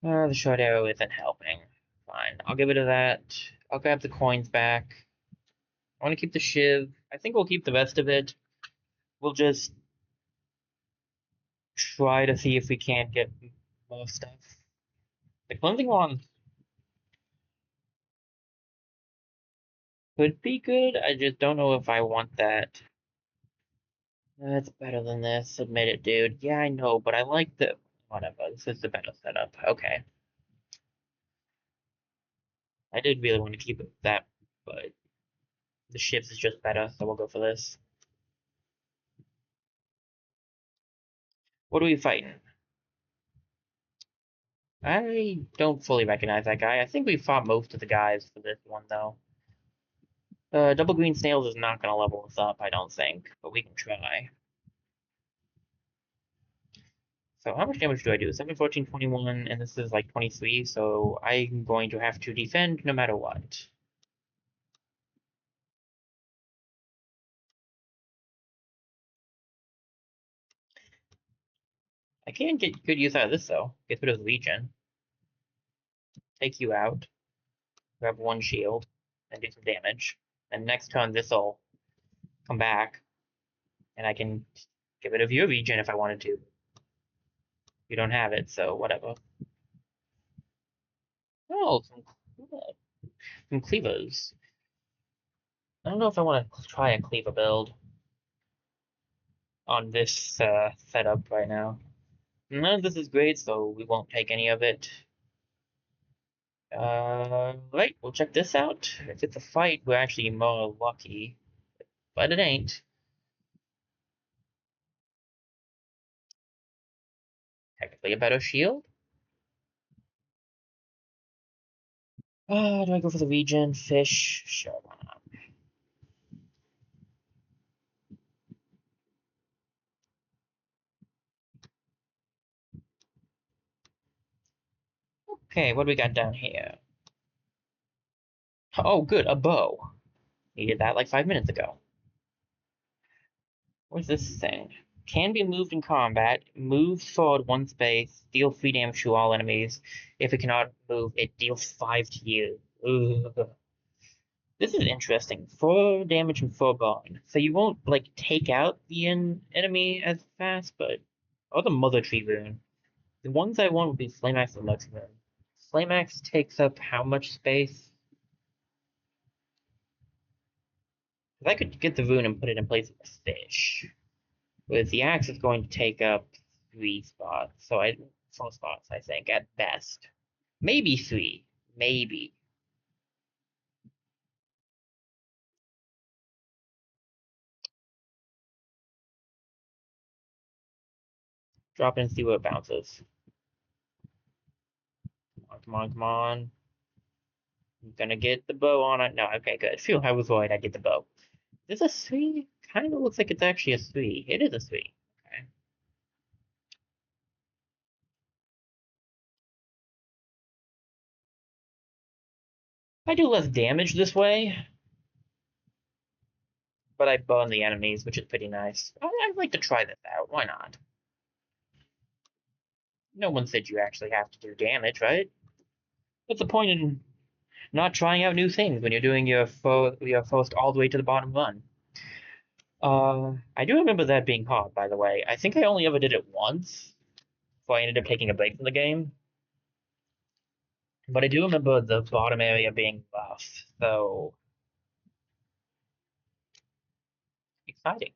The short arrow isn't helping. Fine, I'll give it to that. I'll grab the coins back. I want to keep the shiv. I think we'll keep the rest of it. We'll just try to see if we can't get more stuff. The cleansing wand could be good. I just don't know if I want that. That's better than this. Admit it, dude. Yeah, I know, but I like the whatever. This is the better setup. Okay. I did really want to keep it that, but the ships is just better, so we'll go for this. What are we fighting? I don't fully recognize that guy. I think we fought most of the guys for this one, though. Double green snails is not going to level us up, I don't think, but we can try. So how much damage do I do? 7, 14, 21, and this is like 23, so I'm going to have to defend no matter what. I can get good use out of this, though. Get rid of the Legion. Take you out. Grab 1 shield, and do some damage. And next turn, this'll come back, and I can get rid of your Legion if I wanted to. You don't have it, so whatever. Oh, some cleavers. I don't know if I want to try a cleaver build on this setup right now. None of this is great, so we won't take any of it. Right, we'll check this out. If it's a fight, we're actually more lucky, but it ain't. Technically a better shield. Do I go for the regen? Fish? Sure, why not? Okay, what do we got down here? Oh, good, a bow. Needed that like 5 minutes ago. What's this thing? Can be moved in combat. Moves forward 1 space. Deal 3 damage to all enemies. If it cannot move, it deals 5 to you. Ugh. This is interesting. 4 damage and 4 burn. So you won't, like, take out the enemy as fast, but... Oh, the Mother Tree rune. The ones I want would be Flame Axe and Lux rune. Flame Axe takes up how much space? If I could get the rune and put it in place of the fish. Whereas the axe is going to take up 3 spots. So 4 spots, I think, at best. Maybe 3. Maybe. Drop it and see where it bounces. Come on, come on. I'm gonna get the bow on it. No, okay, good. Phew, I was worried I'd get the bow. Is this a 3? Kind of looks like it's actually a 3. It is a 3. Okay. I do less damage this way, but I burn the enemies, which is pretty nice. I'd like to try this out. Why not? No one said you actually have to do damage, right? What's the point in not trying out new things when you're doing your first all the way to the bottom run? I do remember that being hard, by the way. I think I only ever did it once, so I ended up taking a break from the game. But I do remember the bottom area being rough, so exciting.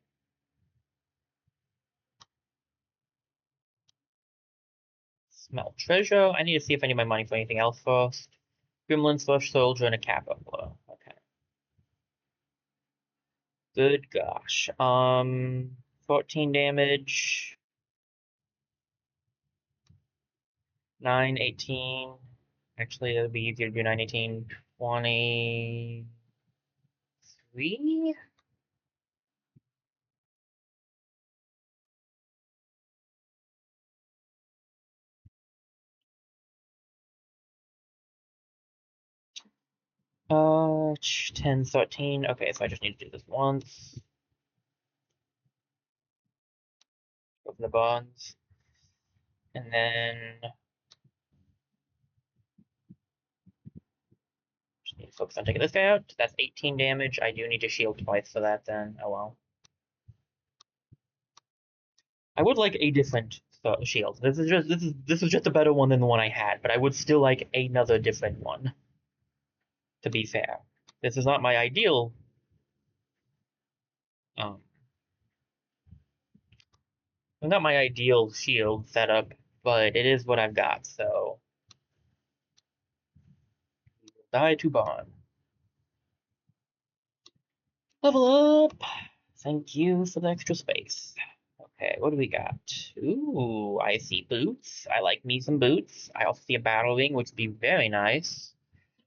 Smell treasure. I need to see if I need my money for anything else first. Gremlin, Slush Soldier, and a Capella. Okay. Good gosh. 14 damage. 9, 18. Actually, it would be easier to do 9, 18, 23? 10, 13. Okay, so I just need to do this once. Open the bonds. And then just need to focus on taking this guy out. That's 18 damage. I do need to shield twice for that then. Oh well. I would like a different shield. This is just a better one than the one I had, but I would still like another different one. To be fair, this is not my ideal. Um, not my ideal shield setup, but it is what I've got. So, die to bond. Level up. Thank you for the extra space. Okay, what do we got? Ooh, I see boots. I like me some boots. I also see a battle ring, which would be very nice.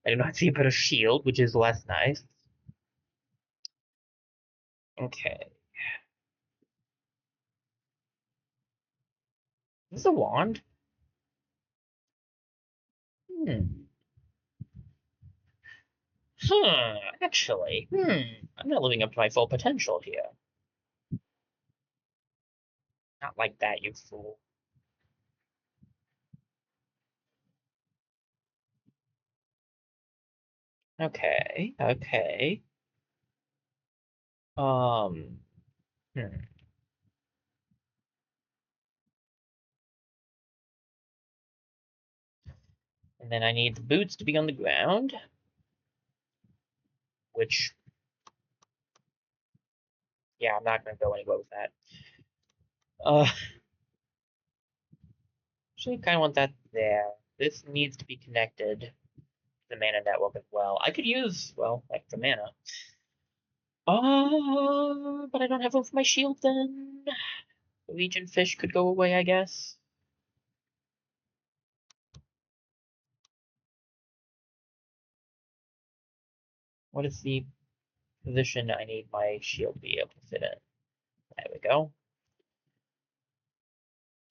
I do not see a bit of shield, which is less nice. Okay. Is this a wand? Hmm. Actually, I'm not living up to my full potential here. Not like that, you fool. Okay, okay. Um, hmm. And then I need the boots to be on the ground, which, yeah, I'm not gonna go anywhere with that. Actually, kind of want that there. This needs to be connected to the mana network as well. I could use, well, extra mana. But I don't have room for my shield then. Legion Fish could go away, I guess. What is the position I need my shield to be able to fit in? There we go.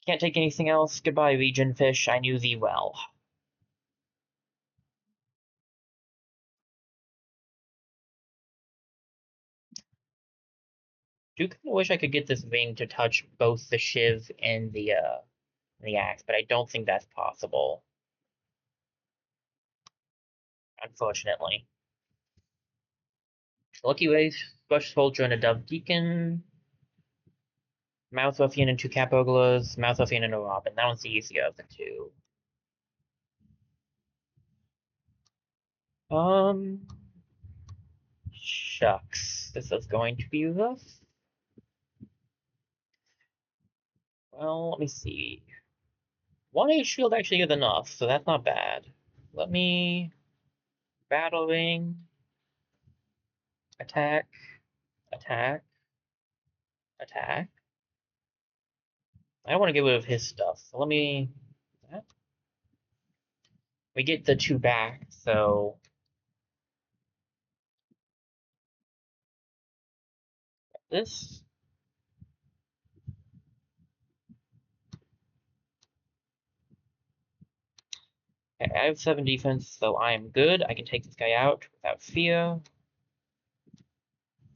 Can't take anything else. Goodbye, Legion Fish. I knew thee well. Do kind of wish I could get this ring to touch both the shiv and the axe, but I don't think that's possible. Unfortunately. Lucky Ways, Bush Soldier, and a Dove Deacon. Mouth Ruffian and two Cat Burglars. Mouth Ruffian and a Robin. That one's the easier of the two. Shucks. This is going to be rough. Well, let me see. 1A shield actually is enough, so that's not bad. Let me... Battle Ring. Attack. Attack. Attack. I don't want to get rid of his stuff, so let me... We get the 2 back, so this. Okay, I have 7 defense, so I am good. I can take this guy out without fear.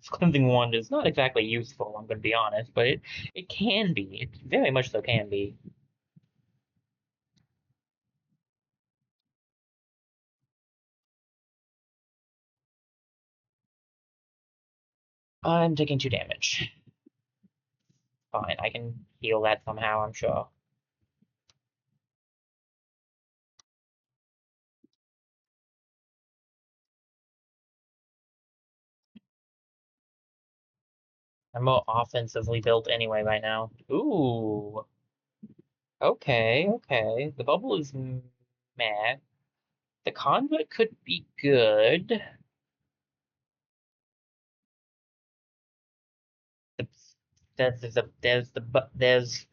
Cleansing Wand is not exactly useful, I'm going to be honest, but it can be. It very much so can be. I'm taking 2 damage. Fine, I can heal that somehow, I'm sure. I'm more offensively built anyway right now. Ooh. Okay, okay. The bubble is meh. The conduit could be good. The, there's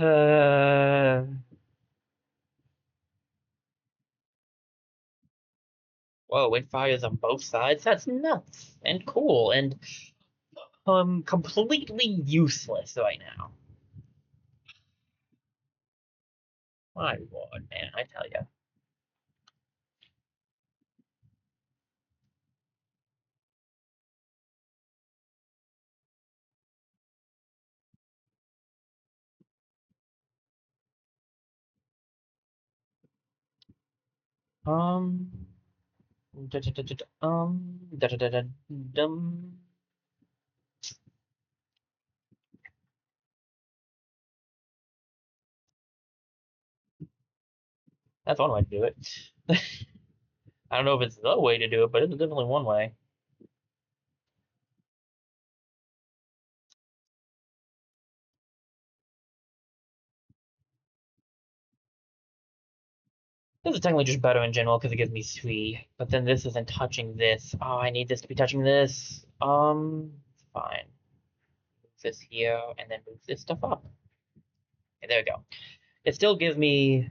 uh, whoa, it fires on both sides. That's nuts and cool and completely useless right now. My lord, man, I tell you. Um, da, da, da, da, da, da, da, da, dum. That's one way to do it. I don't know if it's the way to do it, but it's definitely one way. This is technically just better in general because it gives me 3, but then this isn't touching this. Oh, I need this to be touching this. Fine. Move this here, and then move this stuff up. Okay, there we go. It still gives me.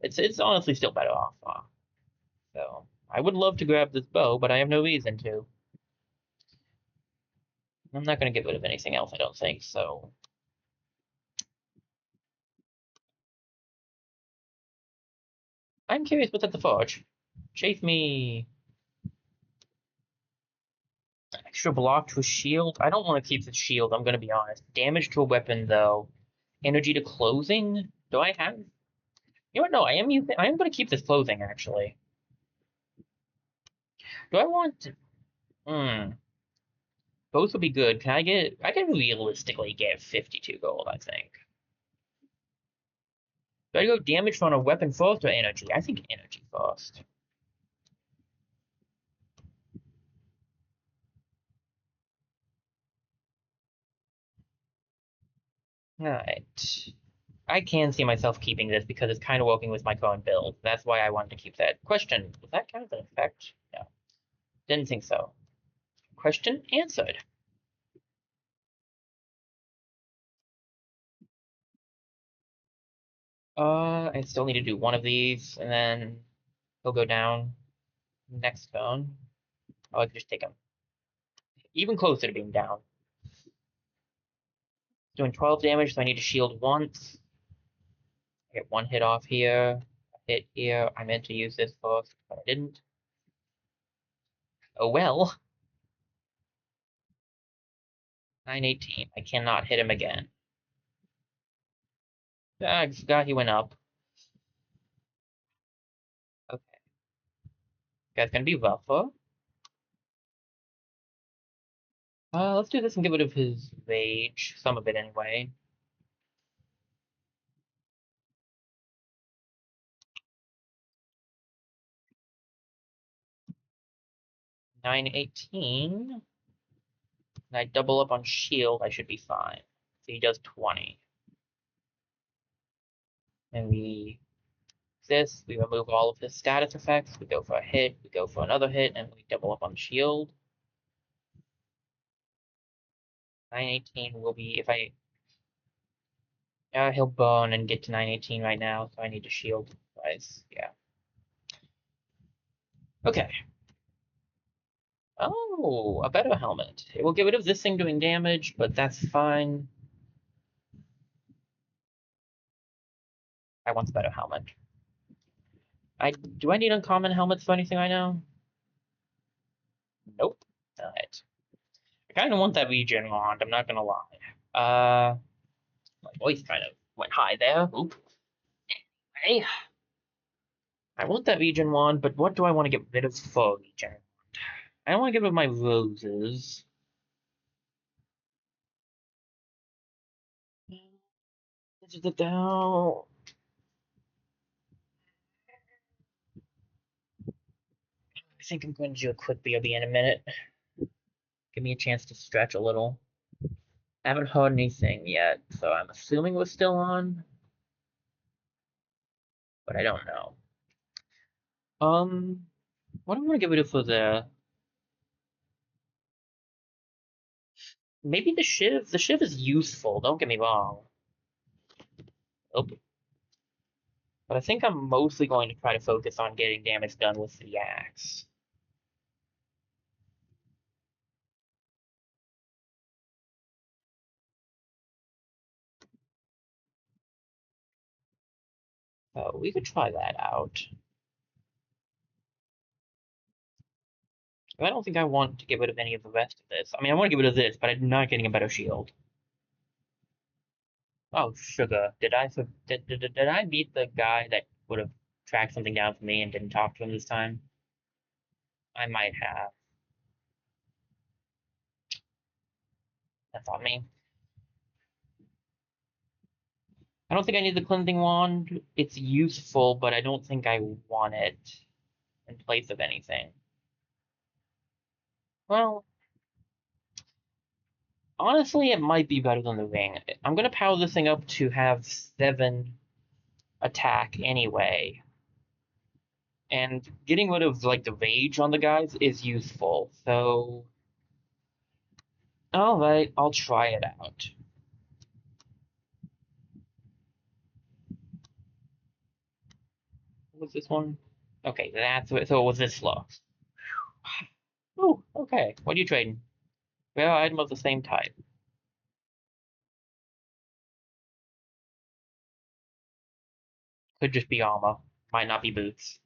It's honestly still better off. So I would love to grab this bow, but I have no reason to. I'm not going to get rid of anything else, I don't think. So I'm curious what's at the forge. Chase me. Extra block to a shield. I don't want to keep the shield. I'm going to be honest. Damage to a weapon though. Energy to closing. Do I have? You know what? No, I am using. I am going to keep this closing actually. Do I want? Hmm. Both would be good. Can I get? I can realistically get 52 gold. I think. Do I go damage on a weapon first or energy? I think energy first. Alright. I can see myself keeping this because it's kind of working with my current build. That's why I wanted to keep that. Question, was that kind of an effect? No. Didn't think so. Question answered. I still need to do one of these, and then he'll go down next turn. Oh, I can just take him. Even closer to being down. Doing 12 damage, so I need to shield once. I get 1 hit off here. A hit here. I meant to use this first, but I didn't. Oh well. 918. I cannot hit him again. Ah, I forgot he went up. Okay. Guy's gonna be rougher. Let's do this and get rid of his rage. Some of it anyway. Nine 18. And I double up on shield, I should be fine. So he does 20. And we we remove all of his status effects, we go for a hit, we go for another hit, and we double up on shield. 918 will be if I he'll burn and get to 918 right now, so I need to shield Nice, yeah. Okay. Oh, a better helmet. It will get rid of this thing doing damage, but that's fine. I want the better helmet. Do I need uncommon helmets for anything I know? Nope. Alright. I kind of want that regen wand, I'm not gonna lie. My voice kind of went high there. Oop. Hey. I want that regen wand, but what do I want to get rid of for regen? I don't want to get rid of my roses. I think I'm going to do a quick BRB in a minute. Give me a chance to stretch a little. I haven't heard anything yet, so I'm assuming we're still on, but I don't know. What do I want to get rid of for the... Maybe the Shiv? The Shiv is useful, don't get me wrong. Oh. But I think I'm mostly going to try to focus on getting damage done with the axe. So we could try that out. But I don't think I want to get rid of any of the rest of this. I mean, I want to get rid of this, but I'm not getting a better shield. Oh, sugar. Did I meet the guy that would have tracked something down for me and didn't talk to him this time? I might have. That's on me. I don't think I need the cleansing wand. It's useful, but I don't think I want it in place of anything. Well, honestly, it might be better than the ring. I'm gonna power this thing up to have 7 attack anyway. And getting rid of like the rage on the guys is useful. So alright, I'll try it out. What was this one? Okay, that's what, so it was this slow. Oh, okay. What are you trading? Rare item of the same type. Could just be armor. Might not be boots.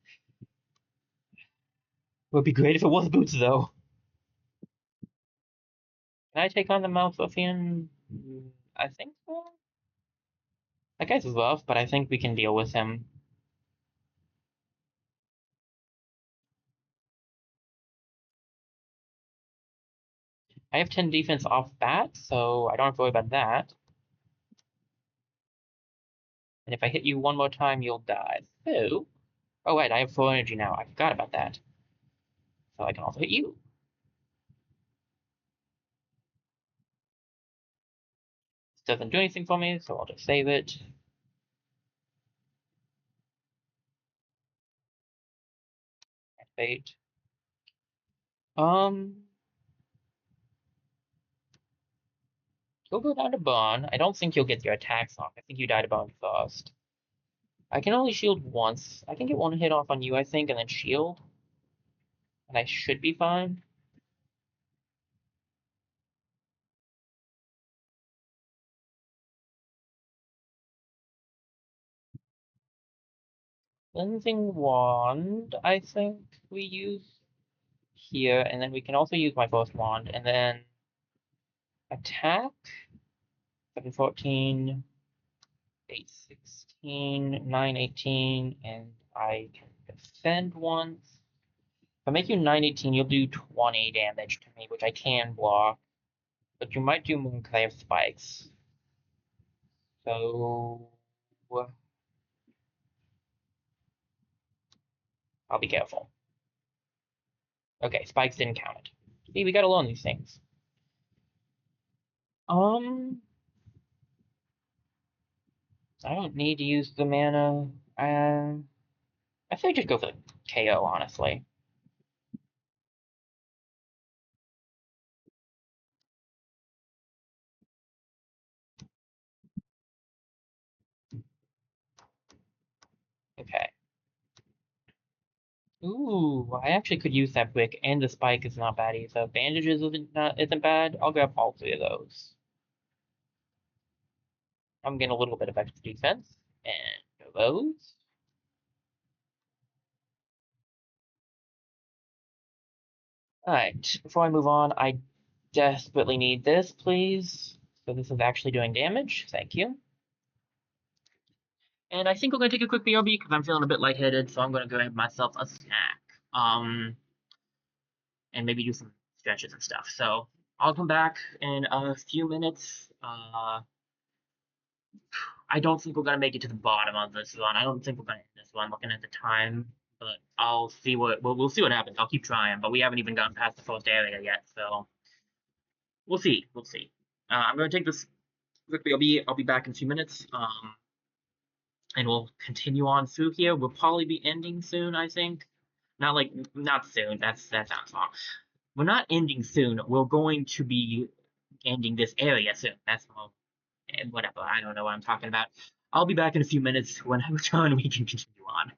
Would be great if it was boots though. Can I take on the Malthofian? I think so. That guy's rough, but I think we can deal with him. I have 10 defense off bat, so I don't have to worry about that. And if I hit you one more time, you'll die. So, oh wait, I have full energy now. I forgot about that. So I can also hit you. This doesn't do anything for me, so I'll just save it. Activate. You'll go down to Bond. I don't think you'll get your attacks off. I think you die to Bond first. I can only shield once. I can get one hit off on you, I think, and then shield. And I should be fine. Cleansing Wand, I think we use here, and then we can also use my first wand, and then attack 714, 816, 918, and I can defend once. If I make you 918, you'll do 20 damage to me, which I can block, but you might do more because I have spikes. So I'll be careful. Okay, spikes didn't count it. See, we gotta learn these things. I don't need to use the mana. I say just go for the KO, honestly. Okay. Ooh, I actually could use that quick, and the spike is not bad either. Bandages isn't bad. I'll grab all three of those. I'm getting a little bit of extra defense, and those. Alright, before I move on, I desperately need this, please. So this is actually doing damage. Thank you. And I think we're gonna take a quick BRB because I'm feeling a bit lightheaded, so I'm gonna grab myself a snack. And maybe do some stretches and stuff. So I'll come back in a few minutes. I don't think we're gonna make it to the bottom of this one. I don't think we're gonna end this one looking at the time, but I'll see what we'll see what happens. I'll keep trying, but we haven't even gotten past the first area yet, so we'll see. We'll see. I'm gonna take this quickly. I'll be back in a few minutes. And we'll continue on through here. We'll probably be ending soon, I think. Not soon. That sounds wrong. We're not ending soon. We're going to be ending this area soon. That's whatever. I don't know what I'm talking about. I'll be back in a few minutes. When I return, we can continue on.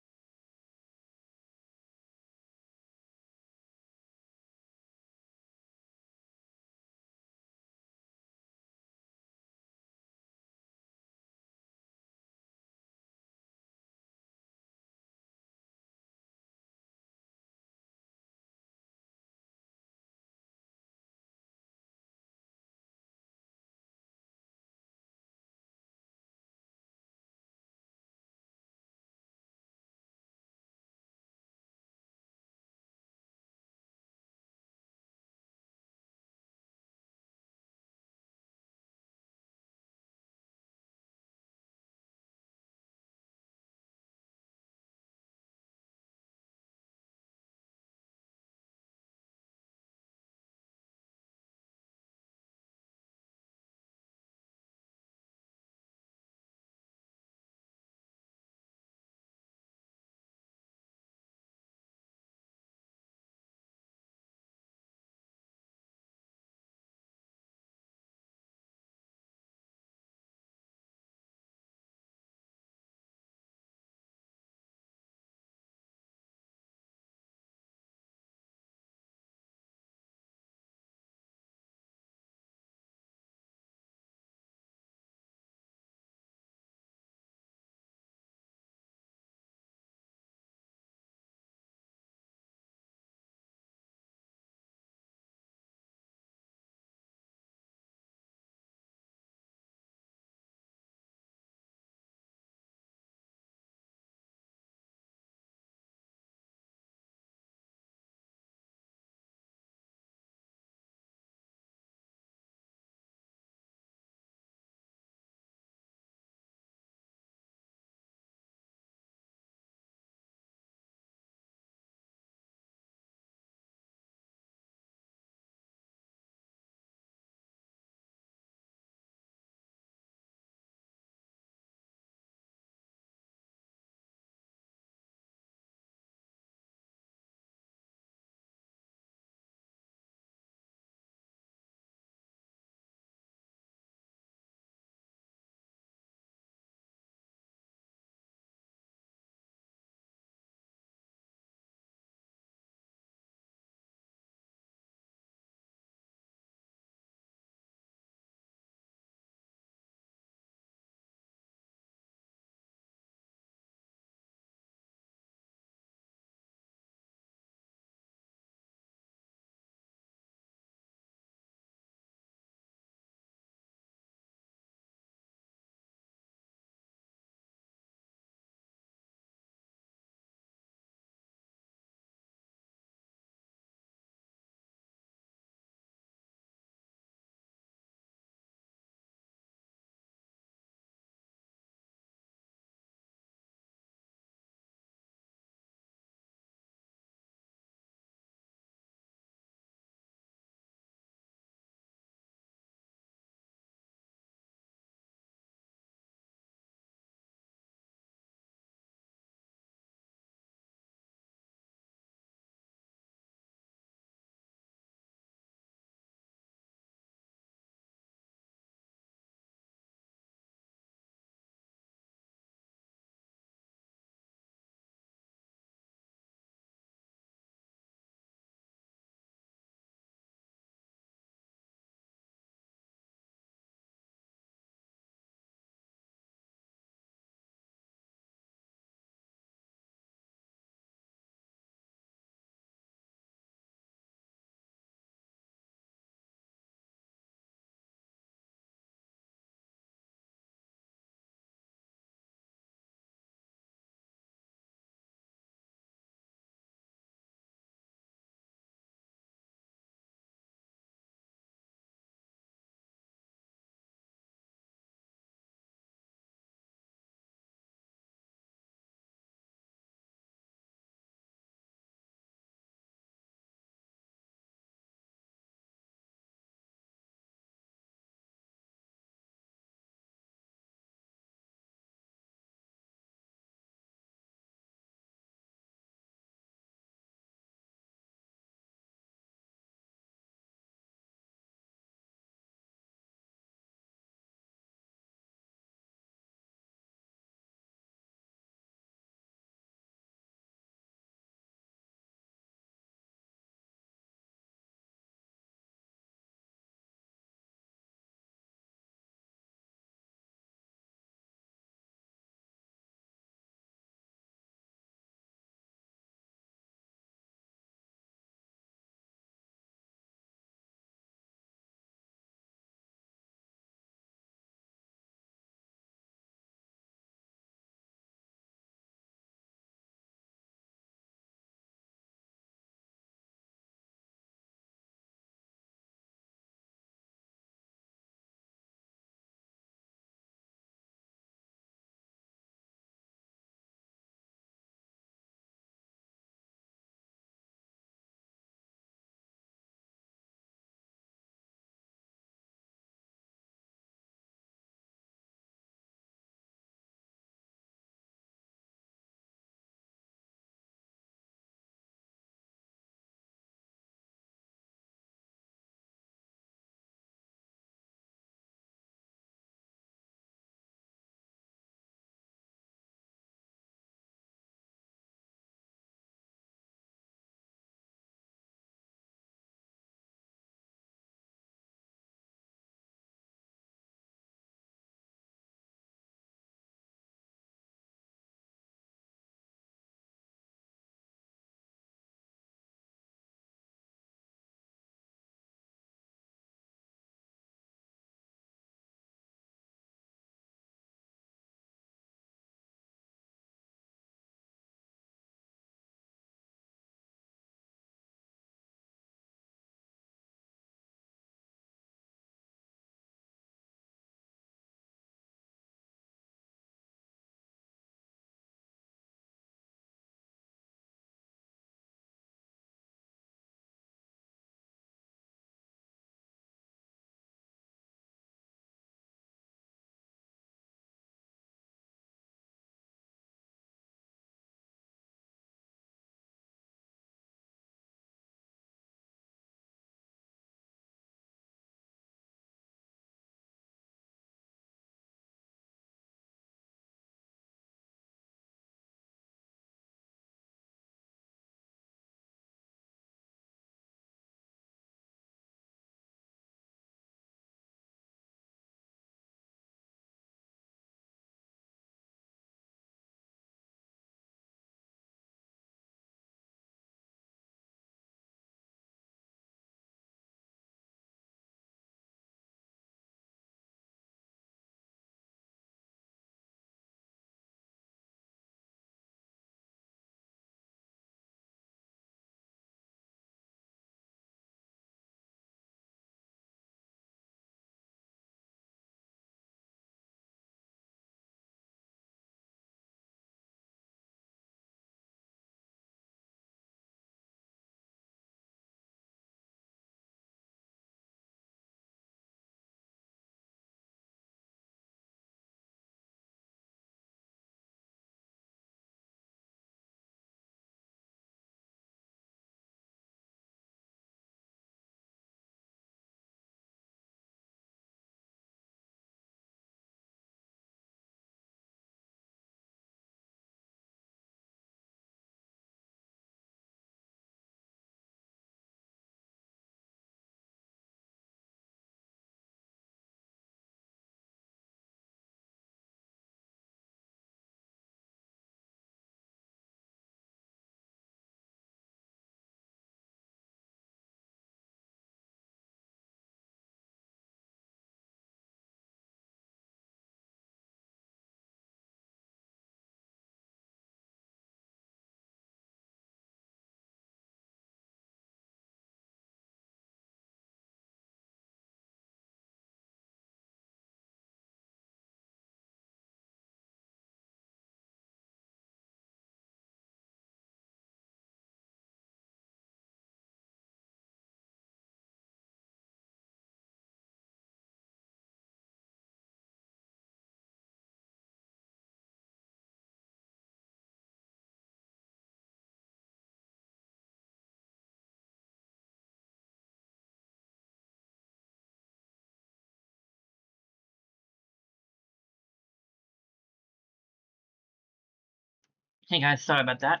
Hey guys, sorry about that.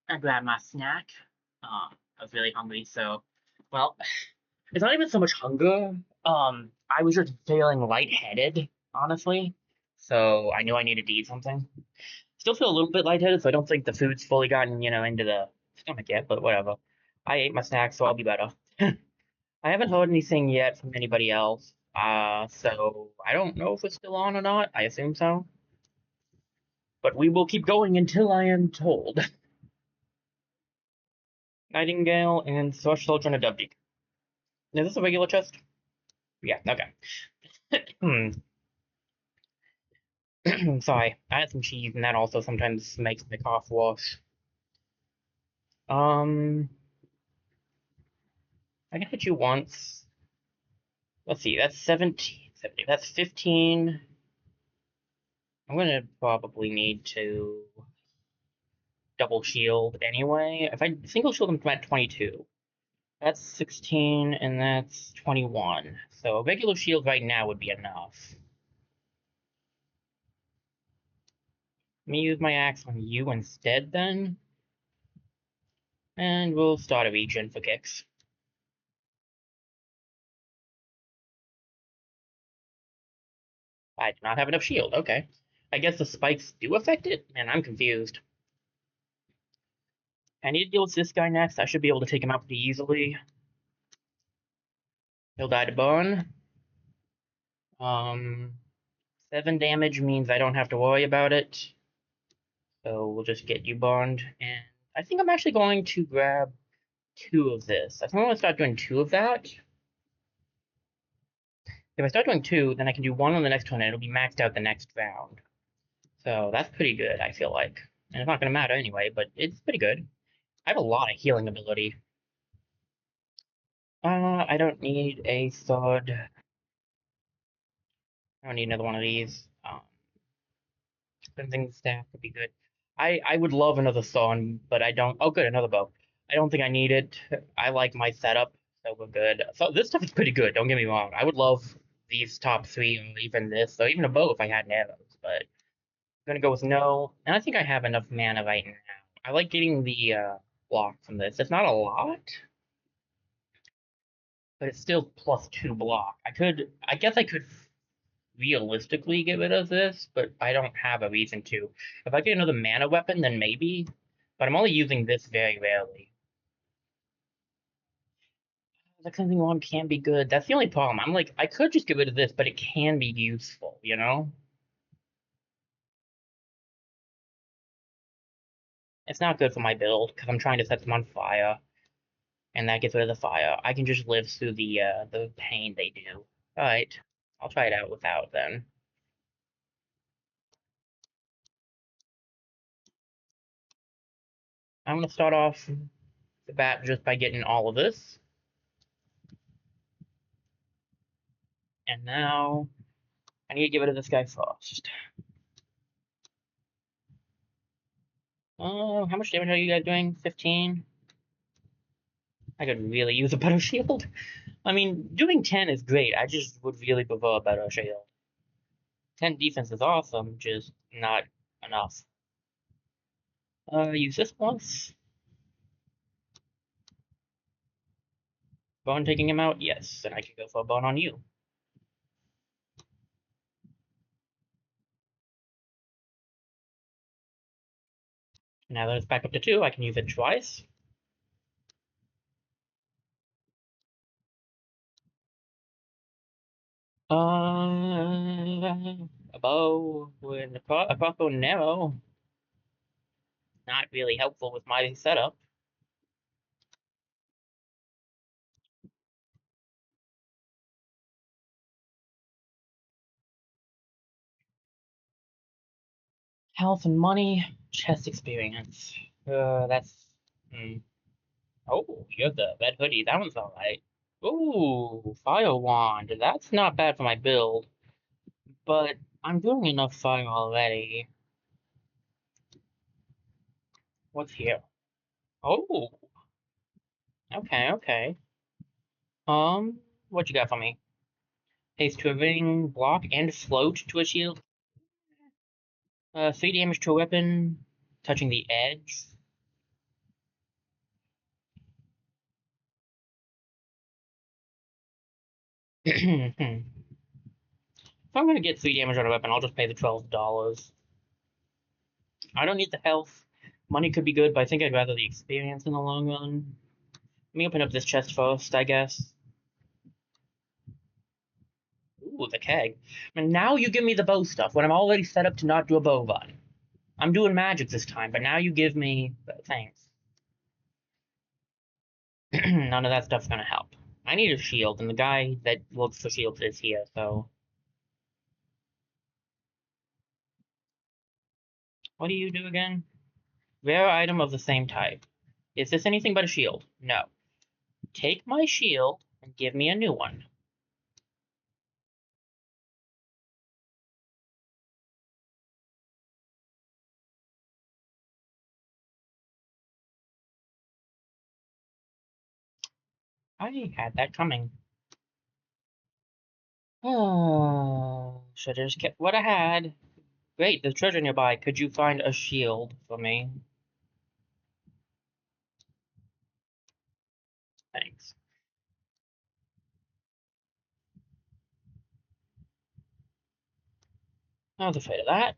I grabbed my snack. I was really hungry, so well, it's not even so much hunger. I was just feeling lightheaded, honestly. So I knew I needed to eat something. Still feel a little bit lightheaded, so I don't think the food's fully gotten, into the stomach yet, but whatever. I ate my snack, so I'll be better. I haven't heard anything yet from anybody else. So I don't know if it's still on or not. I assume so. But we will keep going until I am told. Nightingale and Social Soldier and a Dubdeek. Is this a regular chest? Yeah, okay. Sorry, I had some cheese, and that also sometimes makes my cough worse. I can hit you once. Let's see, that's 17, 70, that's 15. I'm gonna probably need to double shield anyway. If I single shield, I'm at 22. That's 16, and that's 21. So a regular shield right now would be enough. Let me use my axe on you instead, then. And we'll start a regen for kicks. I do not have enough shield. Okay. I guess the spikes do affect it? Man, I'm confused. I need to deal with this guy next. I should be able to take him out pretty easily. He'll die to burn. 7 damage means I don't have to worry about it. So we'll just get you burned. And I think I'm actually going to grab 2 of this. I think I'm going to start doing 2 of that. If I start doing 2, then I can do 1 on the next one, and it'll be maxed out the next round. So that's pretty good, I feel like. And it's not going to matter anyway, but it's pretty good. I have a lot of healing ability. I don't need a sword. I don't need another one of these. Cleansing staff could be good. I would love another sword, but I don't. Oh, good, another bow. I don't think I need it. I like my setup, so we're good. So this stuff is pretty good. Don't get me wrong. I would love these top 3, or even this, or even a bow if I had arrows. But I'm gonna go with no. And I think I have enough mana right now. I like getting the block from this. It's not a lot, but it's still +2 block. I guess I could realistically get rid of this, but I don't have a reason to. If I get another mana weapon, then maybe, but I'm only using this very rarely. The cleansing wand can be good. That's the only problem. I'm like, I could just get rid of this, but it can be useful, you know? It's not good for my build, because I'm trying to set them on fire, and that gets rid of the fire. I can just live through the pain they do. Alright, I'll try it out without then. I'm gonna start off the bat just by getting all of this. And now, I need to get rid of this guy first. Oh, how much damage are you guys doing? 15? I could really use a better shield. I mean, doing 10 is great. I just would really prefer a better shield. 10 defense is awesome, just not enough. Use this once. Bone taking him out? Yes, and I can go for a bone on you. Now that it's back up to 2, I can use it twice. A bow with a crossbow and an arrow. Not really helpful with my setup. Health and money, chest experience. That's. Oh, you have the red hoodie. That one's alright. Ooh, fire wand. That's not bad for my build, but I'm doing enough fire already. What's here? Oh, okay, okay. What you got for me? Haste to a ring, block, and float to a shield. 3 damage to a weapon. touching the edge. If I'm gonna get 3 damage on a weapon, I'll just pay the $12. I don't need the health. Money could be good, but I think I'd rather the experience in the long run. Let me open up this chest first, I guess. Ooh, the keg. And now you give me the bow stuff when I'm already set up to not do a bow VOD. I'm doing magic this time, but now you give me thanks. None of that stuff's gonna help. I need a shield, and the guy that looks for shields is here, so. What do you do again? Rare item of the same type. Is this anything but a shield? No. Take my shield and give me a new one. I had that coming. Oh, should have just kept what I had. Great, there's treasure nearby. Could you find a shield for me? Thanks. I was afraid of that.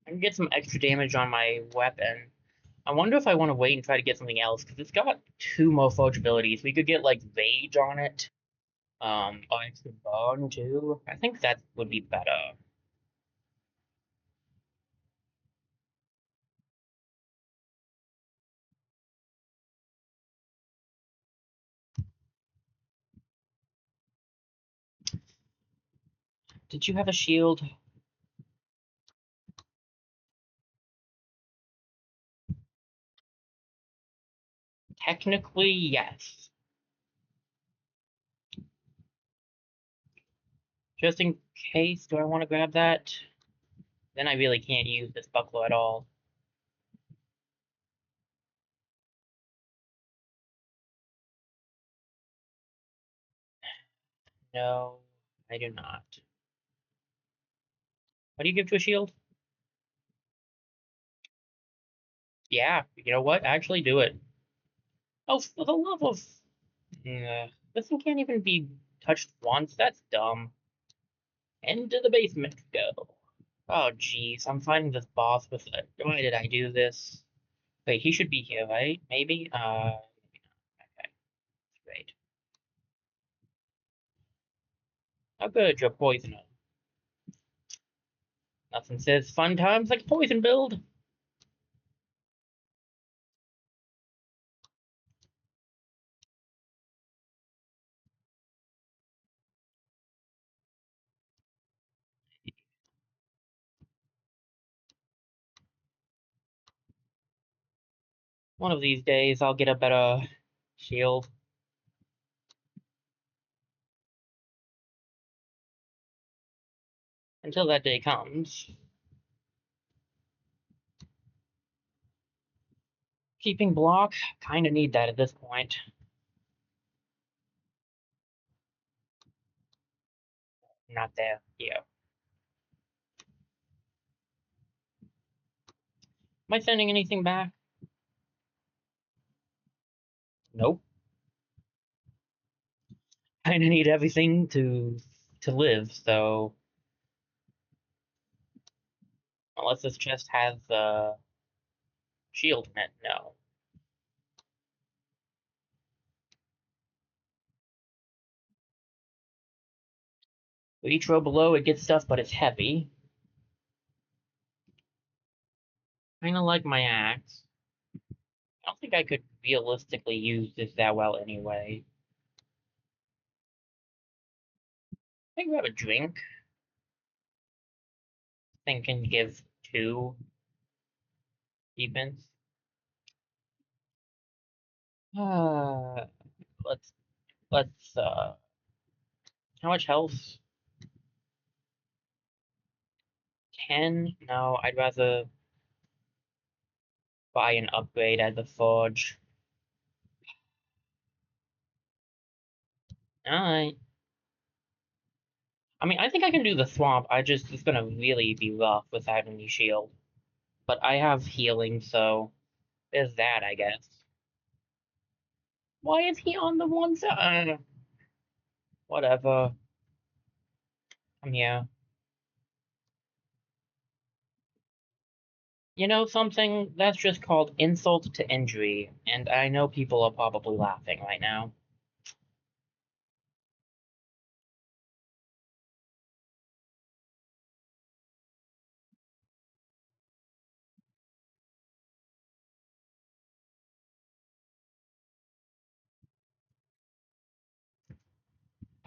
I can get some extra damage on my weapon. I wonder if I want to wait and try to get something else, because it's got 2 more forge abilities. We could get, like, Rage on it. Or extra Burn, too. I think that would be better. Did you have a shield? Technically, yes. Just in case, do I want to grab that? Then I really can't use this buckler at all. No, I do not. What do you give to a shield? Yeah, you know what? Actually do it. Oh, for the love of... this thing can't even be touched once. That's dumb. Into the basement go. Oh, jeez. I'm fighting this boss with it. Why did I do this? Wait, he should be here, right? Maybe? Maybe not. Okay, great. How good, you're poisoner. Nothing says fun times like poison build. One of these days, I'll get a better shield. Until that day comes. Keeping block, kinda need that at this point. Not there. Yeah. Am I sending anything back? Nope. Kinda need everything to live, so unless this chest has the shield in it, no. With each row below, it gets stuff, but it's heavy. Kinda like my axe. I don't think I could realistically use this that well anyway. I can grab a drink. Thing can give 2 defense. Uh, let's how much health? 10? No, I'd rather buy an upgrade at the forge. Alright. I mean, I think I can do the swamp. It's gonna really be rough without any shield. But I have healing, so there's that, I guess. Why is he on the one side? Whatever. I'm here. You know something? That's just called insult to injury, and I know people are probably laughing right now.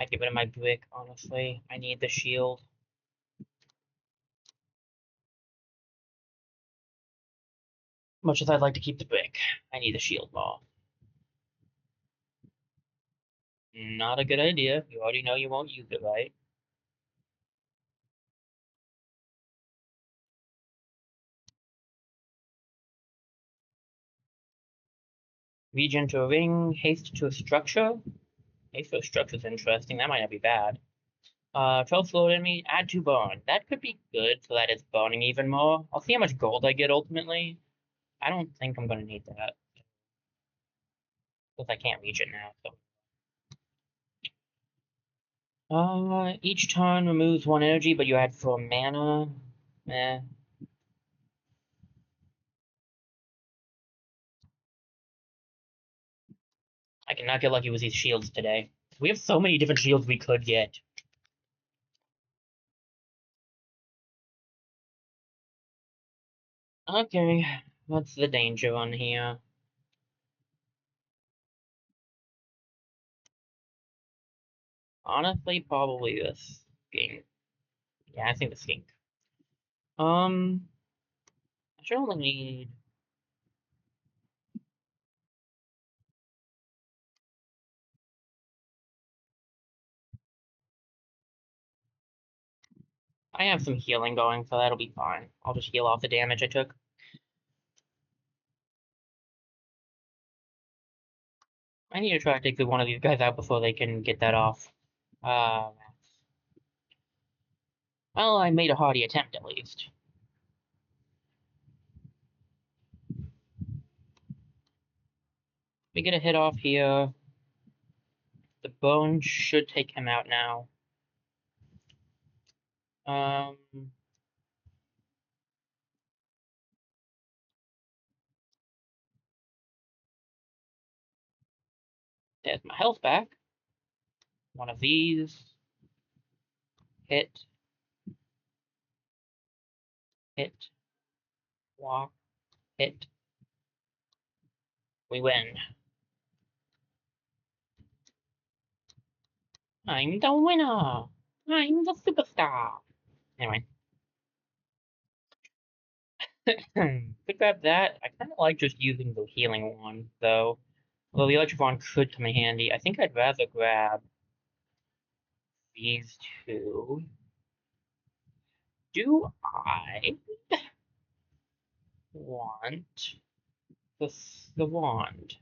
I'd get rid of my brick, honestly. I need the shield. Much as I'd like to keep the brick, I need the shield more. Not a good idea. You already know you won't use it, right? Regen to a ring, haste to a structure. Haste to a structure is interesting. That might not be bad. 12 slow enemy, add to burn. That could be good so that it's burning even more. I'll see how much gold I get ultimately. I don't think I'm gonna need that. Because I can't reach it now, so. Each turn removes one energy, but you add 4 mana. Eh. I cannot get lucky with these shields today. We have so many different shields we could get. Okay, what's the danger on here? Honestly, probably this skink. Yeah, I think the skink. I should only need. I have some healing going, so that'll be fine. I'll just heal off the damage I took. I need to try to take one of these guys out before they can get that off. Uh, well, I made a hearty attempt at least. We get a hit off here. The bone should take him out now. Um, there's my health back. One of these. Hit. Hit. Walk. Hit. We win. I'm the winner. I'm the superstar. Anyway. Could grab that. I kind of like just using the healing one, though. Although the electric one could come in handy. I think I'd rather grab these two. Do I want the wand?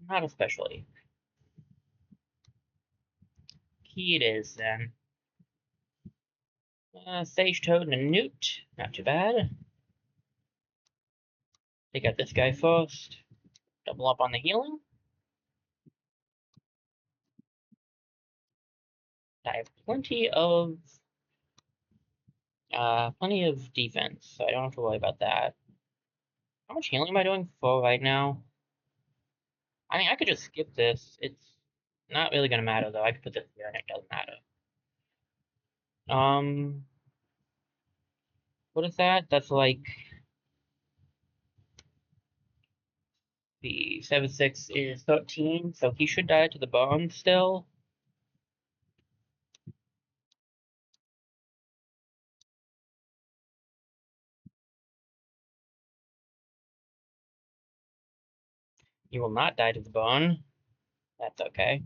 Not especially. Key it is, then. Sage Toad and a Newt. Not too bad. Take out this guy first. Double up on the healing. I have plenty of defense, so I don't have to worry about that. How much healing am I doing for right now? I mean, I could just skip this. It's not really gonna matter though. I could put this here and it doesn't matter. Um, what is that? That's like the 7/6 is 13, so he should die to the bone still. You will not die to the bone. That's okay.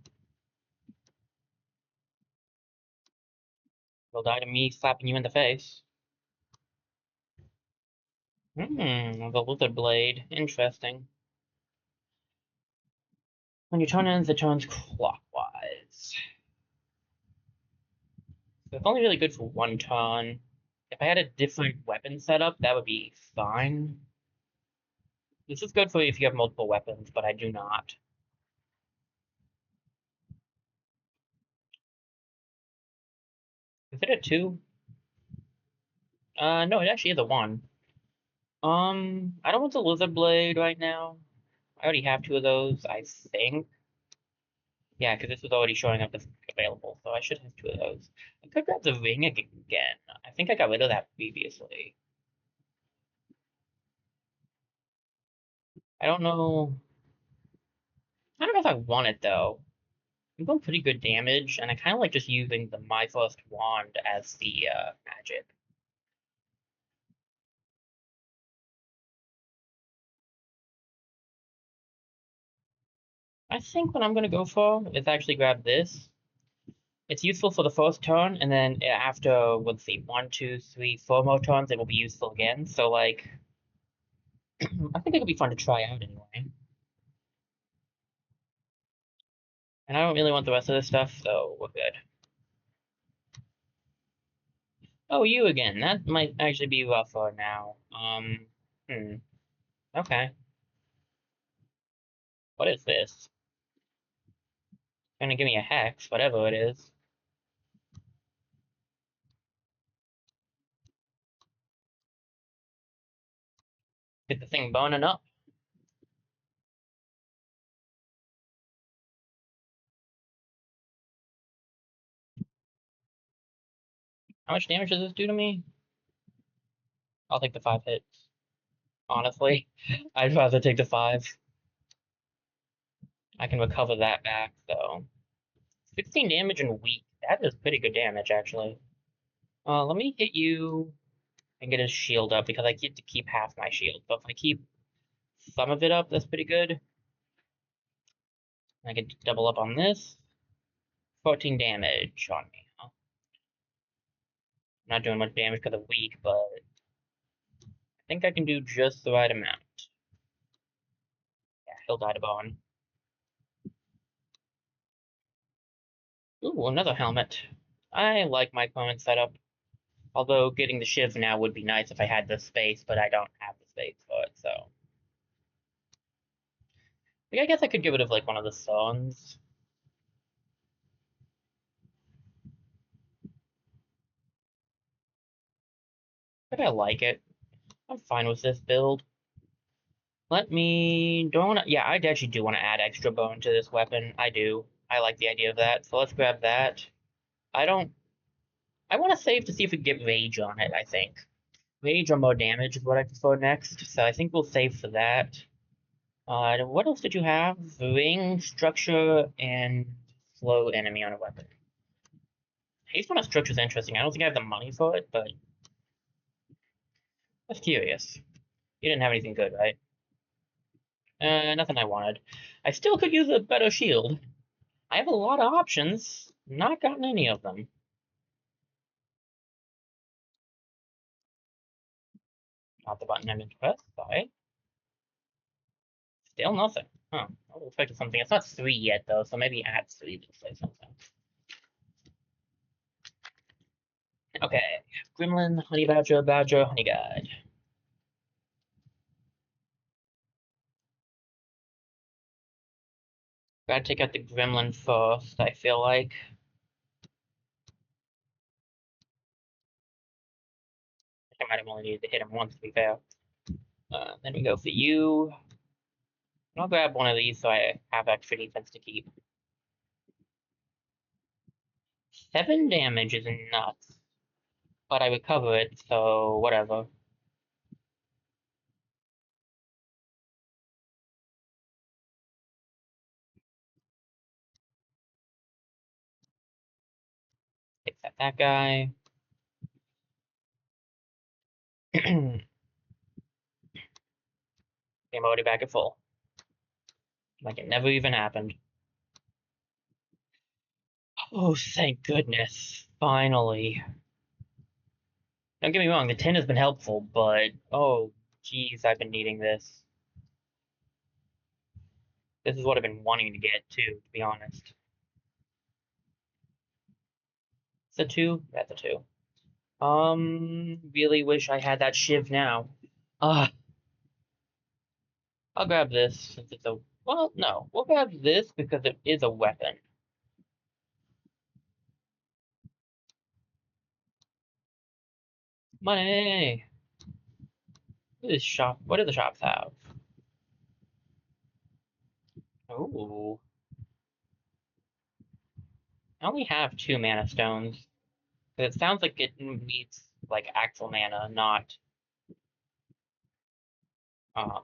You'll die to me slapping you in the face. The lizard blade. Interesting. When your turn ends, it turns clockwise. So it's only really good for one turn. If I had a different weapon setup, that would be fine. This is good for if you have multiple weapons, but I do not. Is it a 2? No, it actually is a 1. I don't want the Lizard Blade right now. I already have 2 of those, I think. Yeah, because this was already showing up as available, so I should have 2 of those. I could grab the ring again. I think I got rid of that previously. I don't know. I don't know if I want it though. I'm going pretty good damage, and I kind of like just using the My First Wand as the magic. I think what I'm going to go for is actually grab this. It's useful for the first turn, and then after, let's see, 1, 2, 3, 4 more turns, it will be useful again. So, like, I think it could be fun to try out anyway. And I don't really want the rest of this stuff, so we're good. Oh, you again. That might actually be rougher now. Okay. What is this? Gonna give me a hex, whatever it is. Get the thing boning up. How much damage does this do to me? I'll take the 5 hits. Honestly, I'd rather take the 5. I can recover that back, though. 16 damage and weak. That is pretty good damage, actually. Let me hit you and get his shield up, because I get to keep half my shield. But if I keep some of it up, that's pretty good. I can double up on this. 14 damage on me. Huh? Not doing much damage because of weak, but I think I can do just the right amount. Yeah, he'll die to bone. Ooh, another helmet. I like my current setup. Although getting the shiv now would be nice if I had the space, but I don't have the space for it, so. Like, I guess I could get rid of like one of the stones. But I like it. I'm fine with this build. Let me. Do I want to? Yeah, I actually do want to add extra bone to this weapon. I do. I like the idea of that. So let's grab that. I don't. I want to save to see if we can get rage on it, I think. Rage or more damage is what I prefer next. So I think we'll save for that. What else did you have? Ring, structure, and slow enemy on a weapon. Haste on a structure is interesting. I don't think I have the money for it, but I was curious. You didn't have anything good, right? Nothing I wanted. I still could use a better shield. I have a lot of options. Not gotten any of them. Not the button I meant to press. Sorry. Still nothing. Huh. I was expecting something. It's not 3 yet, though, so maybe at 3 will say something. Okay. Gremlin, Honey Badger, Badger, Honey Guide. Gotta take out the Gremlin first, I feel like. I might have only needed to hit him once, to be fair. Then we go for you. I'll grab one of these so I have extra defense to keep. 7 damage is nuts. But I recover it, so whatever. Except that guy. I'm already back at full. Like it never even happened. Oh, thank goodness. Finally. Don't get me wrong, the 10 has been helpful, but oh, geez, I've been needing this. This is what I've been wanting to get, too, to be honest. It's a 2? That's a 2. Really wish I had that shiv now. Uh, I'll grab this since it's a, well, no, we'll grab this because it is a weapon. Money! What do the shops have? Oh, I only have 2 mana stones. It sounds like it needs, like, actual mana, not, um,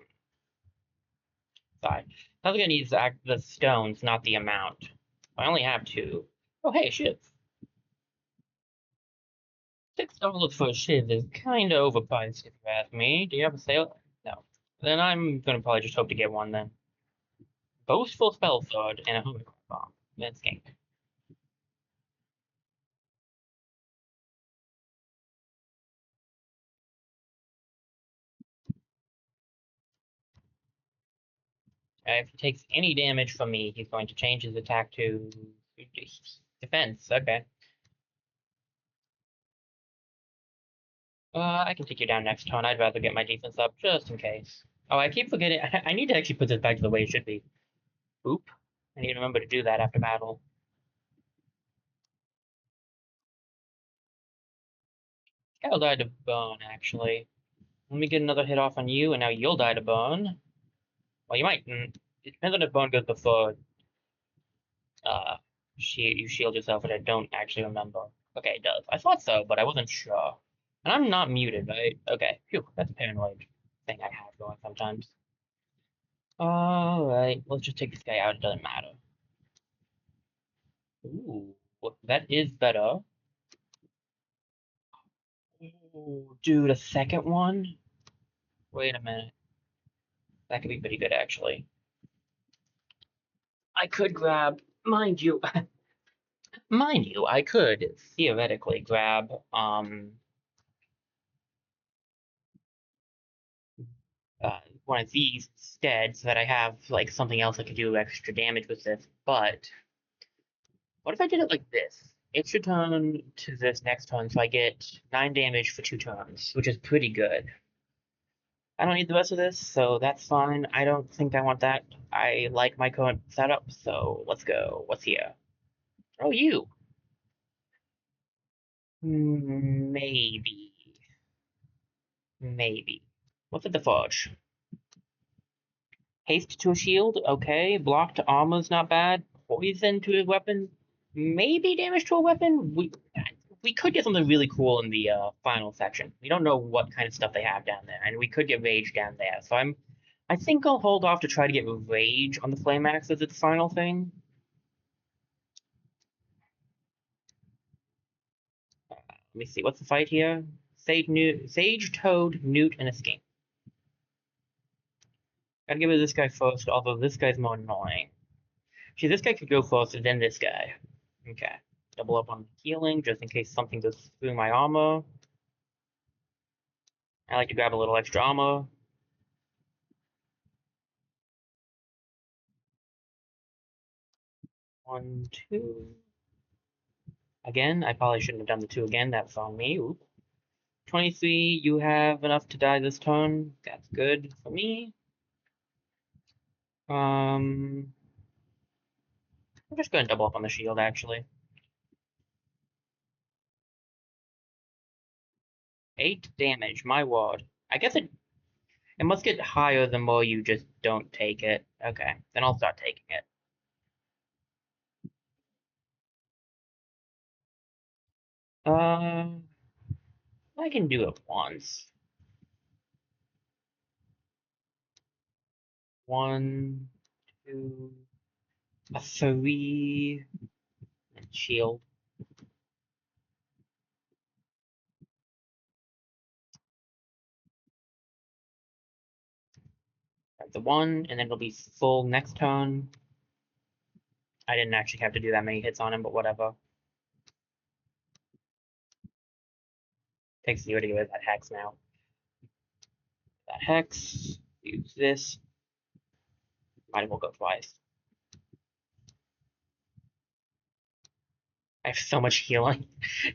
sorry. Sounds like it needs the stones, not the amount. I only have 2. Oh, hey, shiv. $6 for a shiv is kinda overpriced, if you ask me. Do you have a sale? No. Then I'm gonna probably just hope to get one then. Boastful Spell Sword and a Homicide Bomb. That's skink. If he takes any damage from me, he's going to change his attack to defense. Okay. I can take you down next turn. I'd rather get my defense up just in case. Oh, I keep forgetting. I need to actually put this back to the way it should be. Oop. I need to remember to do that after battle. I'll die to bone, actually. Let me get another hit off on you, and now you'll die to bone. Well, you might. It depends on if bone goes before uh, you shield yourself, but I don't actually remember. Okay, it does. I thought so, but I wasn't sure. And I'm not muted, right? Okay. Phew, that's a paranoid thing I have going sometimes. Alright, let's just take this guy out. It doesn't matter. Ooh, that is better. Ooh, dude, a second one? Wait a minute. That could be pretty good, actually. I could grab, mind you, I could theoretically grab, one of these instead so that I have like something else I could do extra damage with this. But what if I did it like this? It should turn to this next turn, so I get 9 damage for 2 turns, which is pretty good. I don't need the rest of this, so that's fine. I don't think I want that. I like my current setup, so let's go. What's here? Oh, you. Maybe. Maybe. What's at the forge? Haste to a shield, okay. Block to armor's not bad. Poison to a weapon, maybe damage to a weapon. We could get something really cool in the final section. We don't know what kind of stuff they have down there, and we could get rage down there. So I think I'll hold off to try to get rage on the flame axe as its final thing. Let me see, what's the fight here? Sage, Toad, Newt, and a skink. Gotta get rid of this guy first, although this guy's more annoying. See, this guy could go first, and then this guy. Okay. Double up on healing, just in case something goes through my armor. I like to grab a little extra armor. One, two. Again, I probably shouldn't have done the 2 again. That's on me. Oop. 23, you have enough to die this turn. That's good for me. I'm just going to double up on the shield, actually. 8 damage, my word. I guess it must get higher the more you just don't take it. Okay, then I'll start taking it. Um, I can do it once. 1, 2, a 3, and shield. That's the 1, and then it'll be full next turn. I didn't actually have to do that many hits on him, but whatever. Takes 0 to get rid of that hex now. That hex, use this. Might as well go twice. I have so much healing.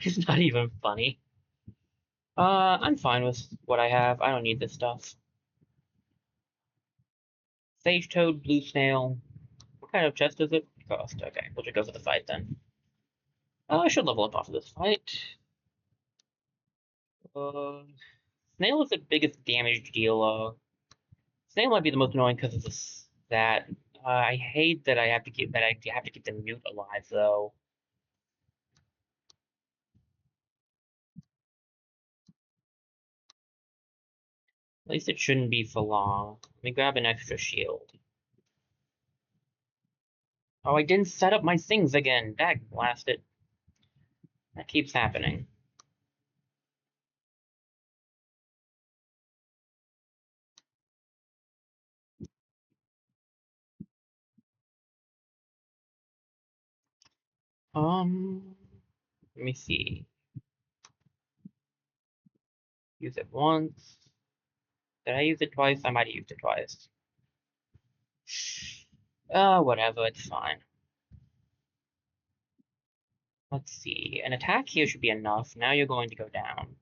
It's not even funny. I'm fine with what I have. I don't need this stuff. Sage Toad, Blue Snail. What kind of chest is it? Cost. Okay, we'll just go for the fight then. I should level up off of this fight. Uh, Snail is the biggest damage dealer. Snail might be the most annoying because of this. That I hate that I have to keep the mute alive though. At least it shouldn't be for long. Let me grab an extra shield. Oh, I didn't set up my things again. Dag blast it. That keeps happening. Let me see. Use it once. Did I use it twice? I might have used it twice. Whatever, it's fine. Let's see. An attack here should be enough. Now you're going to go down.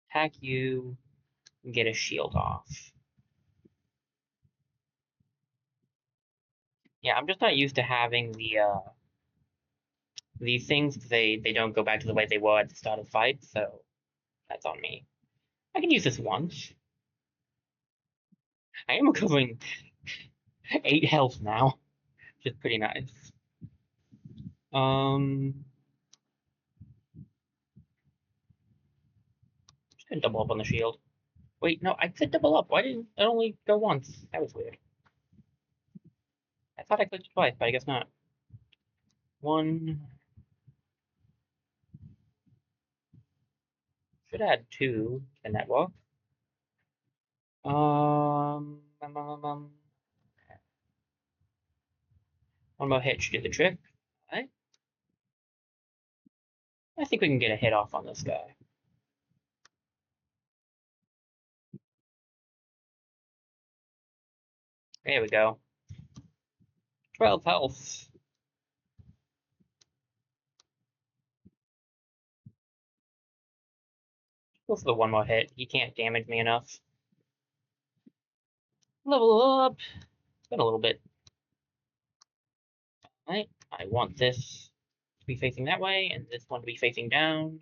Attack you, and get a shield off. Yeah, I'm just not used to having these things. They don't go back to the way they were at the start of the fight, so that's on me. I can use this once. I am recovering 8 health now, which is pretty nice. Just gonna double up on the shield. Wait, no, I said double up. Why didn't it only go once? That was weird. I thought I clicked twice, but I guess not. One. Should add two. Can that work? One more hit should do the trick. Alright. I think we can get a hit off on this guy. There we go. 12 health. Go for the one more hit. He can't damage me enough. Level up. It's been a little bit. Alright. I want this to be facing that way, and this one to be facing down.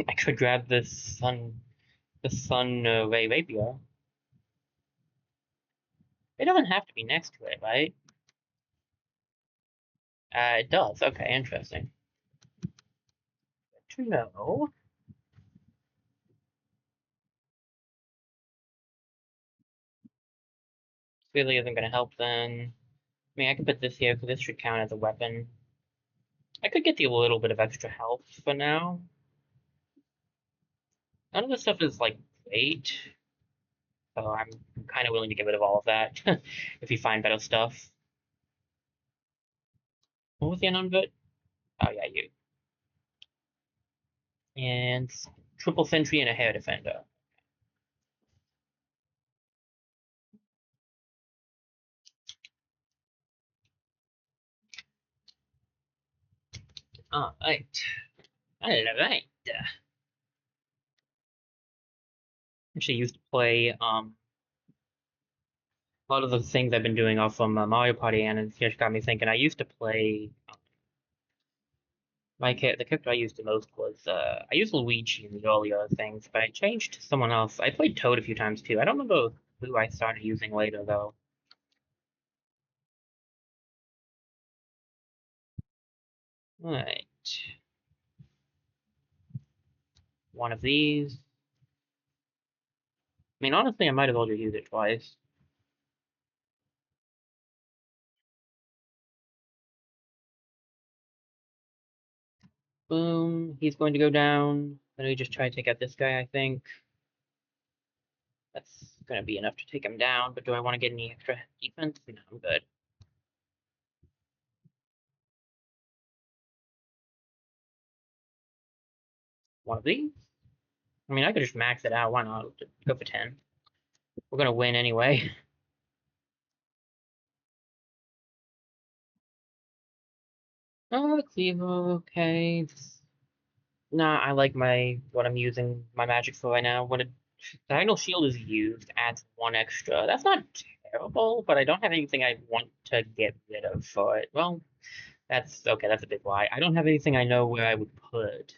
I could grab the sun ray rapier. It doesn't have to be next to it, right? It does. Okay, interesting. Good to know. Really isn't going to help then. I mean, I could put this here because this should count as a weapon. I could get the little bit of extra health for now. None of this stuff is like great, so I'm kind of willing to get rid of all of that if you find better stuff. What was the unknown bit? Oh yeah, you. And triple sentry and a hair defender. Alright. Alright. Actually used to play a lot of the things I've been doing off from Mario Party, and it just got me thinking. I used to play the character I used the most was I used Luigi in the earlier things, but I changed to someone else. I played Toad a few times too. I don't remember who I started using later though. Alright. One of these. I mean, honestly, I might as well just use it twice. Boom. He's going to go down. Then we just try to take out this guy, I think. That's going to be enough to take him down, but do I want to get any extra defense? No, I'm good. One of these? I mean, I could just max it out. Why not? Go for 10. We're going to win anyway. Cleaver, okay. Nah, I like what I'm using my magic for right now. When a diagonal shield is used, adds one extra. That's not terrible, but I don't have anything I want to get rid of for it. Well, that's okay, that's a big lie. I don't have anything I know where I would put.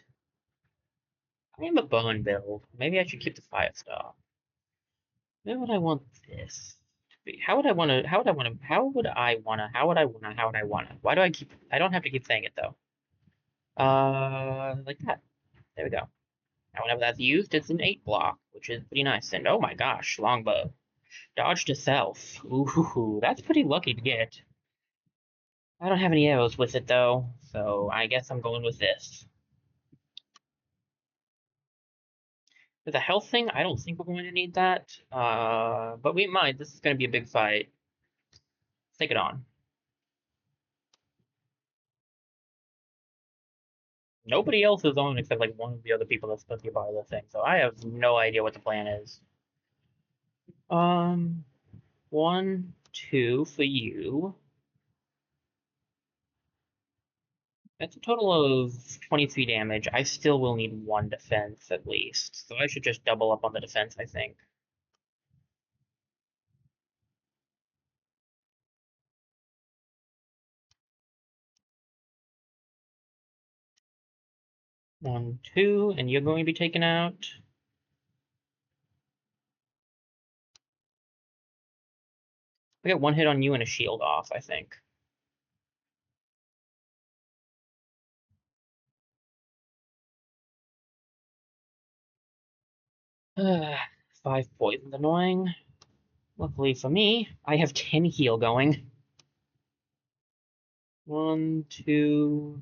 I am a bone build. Maybe I should keep the fire star. Where would I want this to be? How would I want to, how would I want to, how would I want to, how would I want to, how would I want to? Why do I keep, I don't have to keep saying it though. Like that. There we go. Now whenever that's used, it's an 8 block, which is pretty nice. And oh my gosh, longbow. Dodge to self. Ooh, that's pretty lucky to get. I don't have any arrows with it though, so I guess I'm going with this. With a health thing, I don't think we're going to need that. But we might. This is going to be a big fight. Let's take it on. Nobody else is on except like one of the other people that's supposed to be part of the thing, so I have no idea what the plan is. Um, 1, 2 for you. That's a total of 23 damage. I still will need 1 defense at least, so I should just double up on the defense, I think. One, 2, and you're going to be taken out. I get 1 hit on you and a shield off, I think. Uh, 5 poison's annoying. Luckily for me, I have 10 heal going. 1, 2,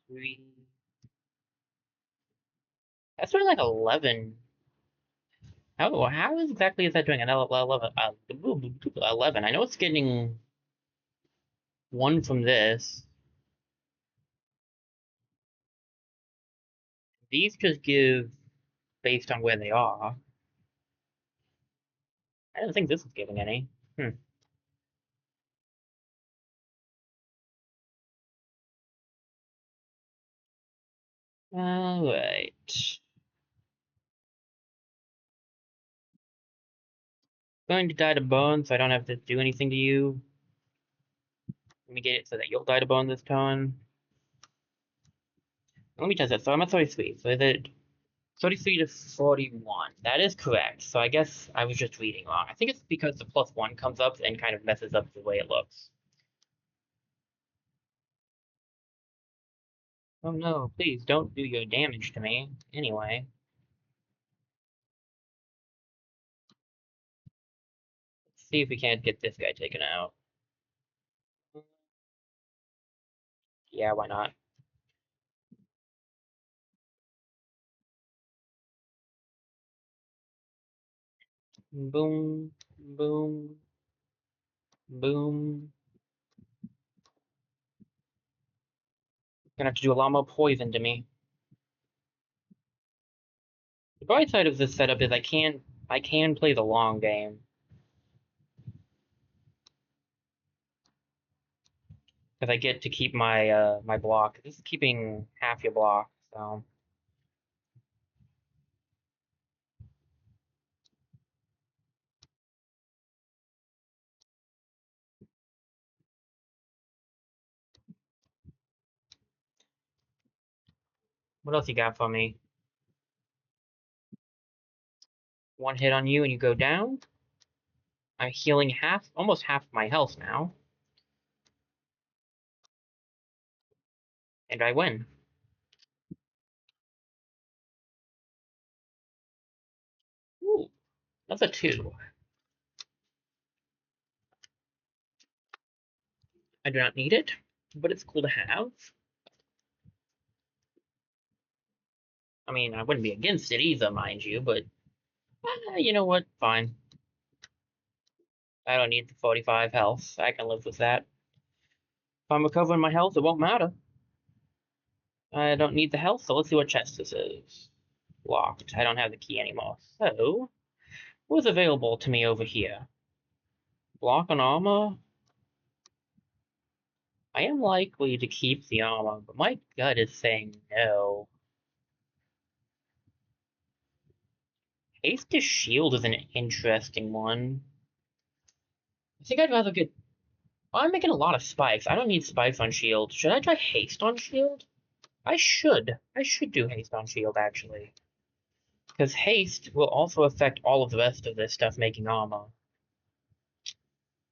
3. That's doing like 11. How exactly is that doing an 11? 11. I know it's getting 1 from this. These just give based on where they are. I don't think this is giving any. Alright. Going to die to bone, so I don't have to do anything to you. Let me get it so that you'll die to bone this turn. Let me test that. So I'm at 33. So is it 33 to 41? That is correct. So I guess I was just reading wrong. I think it's because the +1 comes up and kind of messes up the way it looks. Oh no, please don't do your damage to me. Anyway. Let's see if we can't get this guy taken out. Yeah, why not? Boom, boom, boom. Gonna have to do a lot more poison to me. The bright side of this setup is I can play the long game. Because I get to keep my my block. This is keeping half your block, so what else you got for me? 1 hit on you and you go down. I'm healing almost half my health now. And I win. Ooh, that's a 2. I do not need it, but it's cool to have. I mean, I wouldn't be against it either, mind you, but you know what? Fine. I don't need the 45 health. I can live with that. If I'm recovering my health, it won't matter. I don't need the health, so let's see what chest this is. Locked. I don't have the key anymore. So, what's available to me over here? Block and armor? I am likely to keep the armor, but my gut is saying no. Haste to shield is an interesting one. I think I'd rather get. Well, I'm making a lot of spikes. I don't need spikes on shield. Should I try haste on shield? I should. I should do haste on shield, actually. Because haste will also affect all of the rest of this stuff making armor.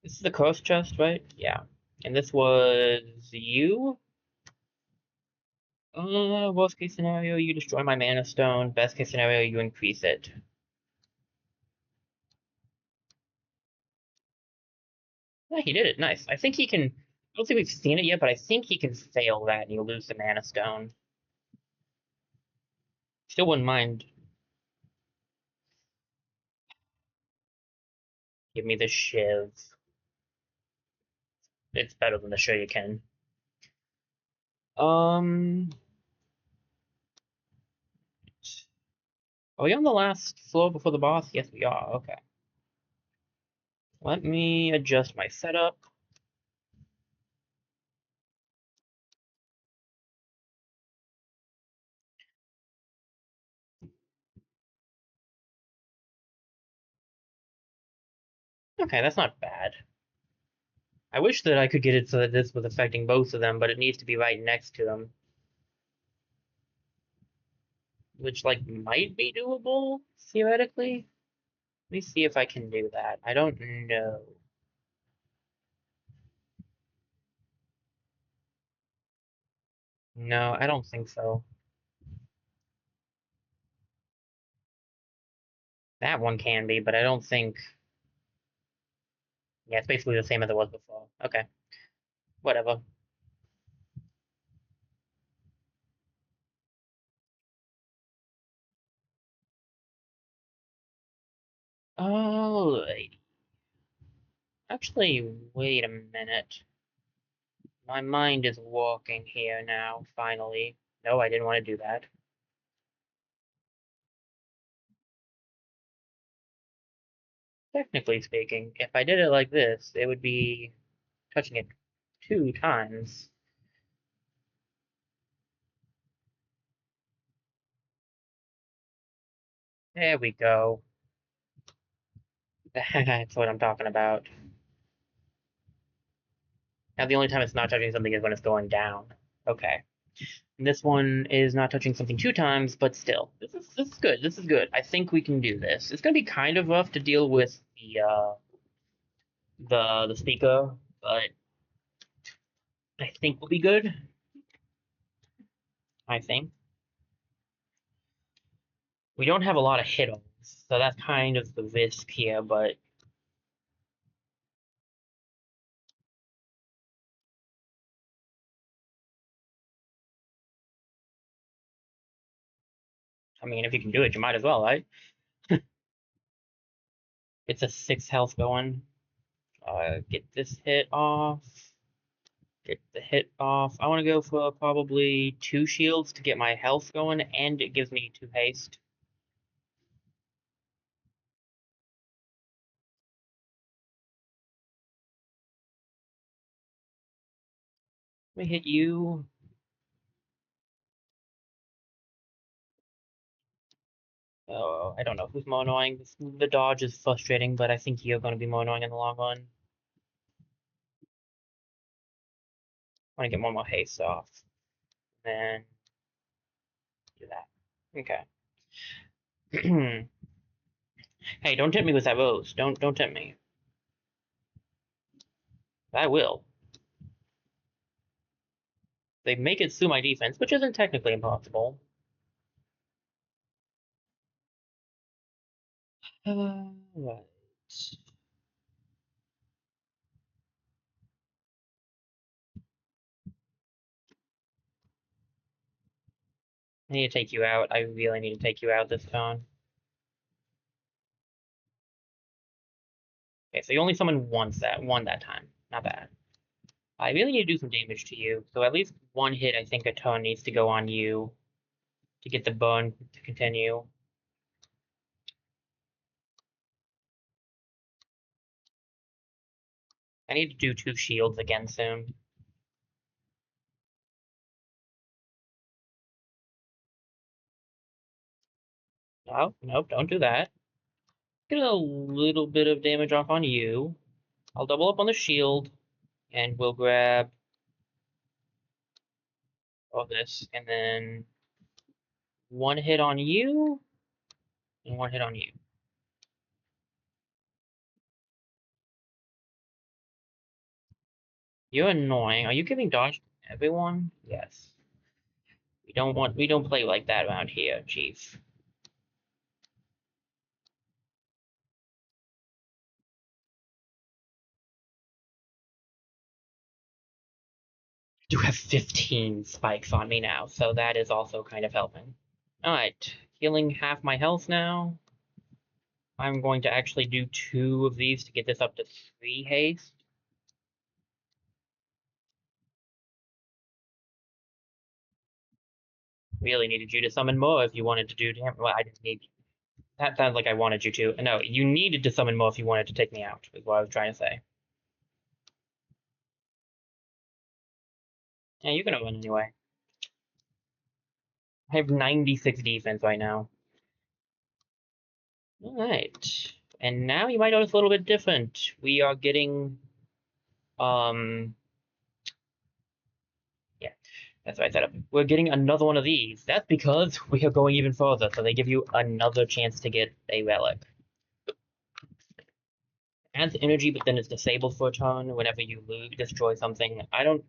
This is the curse chest, right? Yeah. And this was you? Worst case scenario, you destroy my mana stone. Best case scenario, you increase it. Yeah, he did it. Nice. I think he can. I don't think we've seen it yet, but I think he can fail that and you lose the mana stone. Still wouldn't mind. Give me the shiv. It's better than the shuriken. Um, are we on the last floor before the boss? Yes, we are. Okay. Let me adjust my setup. Okay, that's not bad. I wish that I could get it so that this was affecting both of them, but it needs to be right next to them. Which, like, might be doable, theoretically. Let me see if I can do that. I don't know. No, I don't think so. That one can be, but I don't think. Yeah, it's basically the same as it was before. Okay, whatever. Oh, actually, wait a minute. My mind is walking here now, finally. No, I didn't want to do that. Technically speaking, if I did it like this, it would be touching it 2 times. There we go. That's what I'm talking about. Now, the only time it's not touching something is when it's going down. Okay. And this one is not touching something 2 times, but still, this is good. This is good. I think we can do this. It's gonna be kind of rough to deal with the speaker, but I think we'll be good. I think we don't have a lot of hit-ons, so that's kind of the risk here. But I mean, if you can do it, you might as well, right? It's a 6 health going. Get this hit off. Get the hit off. I want to go for probably 2 shields to get my health going, and it gives me 2 haste. Let me hit you. Oh, I don't know who's more annoying. The dodge is frustrating, but I think you're going to be more annoying in the long run. I want to get one more haste off. Then do that. Okay. Hey, don't tempt me with that rose. Don't tempt me. I will. They make it sue my defense, which isn't technically impossible. Right. I need to take you out. I really need to take you out this turn. Okay, so you only summoned one that time. Not bad. I really need to do some damage to you, so at least one hit I think a turn needs to go on you to get the burn to continue. I need to do 2 shields again soon. Oh, nope, don't do that. Get a little bit of damage off on you. I'll double up on the shield, and we'll grab all this, and then one hit on you, and one hit on you. You're annoying. Are you giving dodge to everyone? Yes. We don't play like that around here, Chief. Do have 15 spikes on me now, so that is also kind of helping. Alright, healing half my health now. I'm going to actually do 2 of these to get this up to 3 haste. Really needed you to summon more if you wanted to do damage. Well, I didn't need. That sounds like I wanted you to. No, you needed to summon more if you wanted to take me out, is what I was trying to say. Yeah, you're gonna win anyway. I have 96 defense right now. Alright. And now you might notice a little bit different. We are getting yeah, that's what I set up. We're getting another one of these. That's because we are going even further, so they give you another chance to get a relic. Adds energy, but then it's disabled for a turn whenever you destroy something. I don't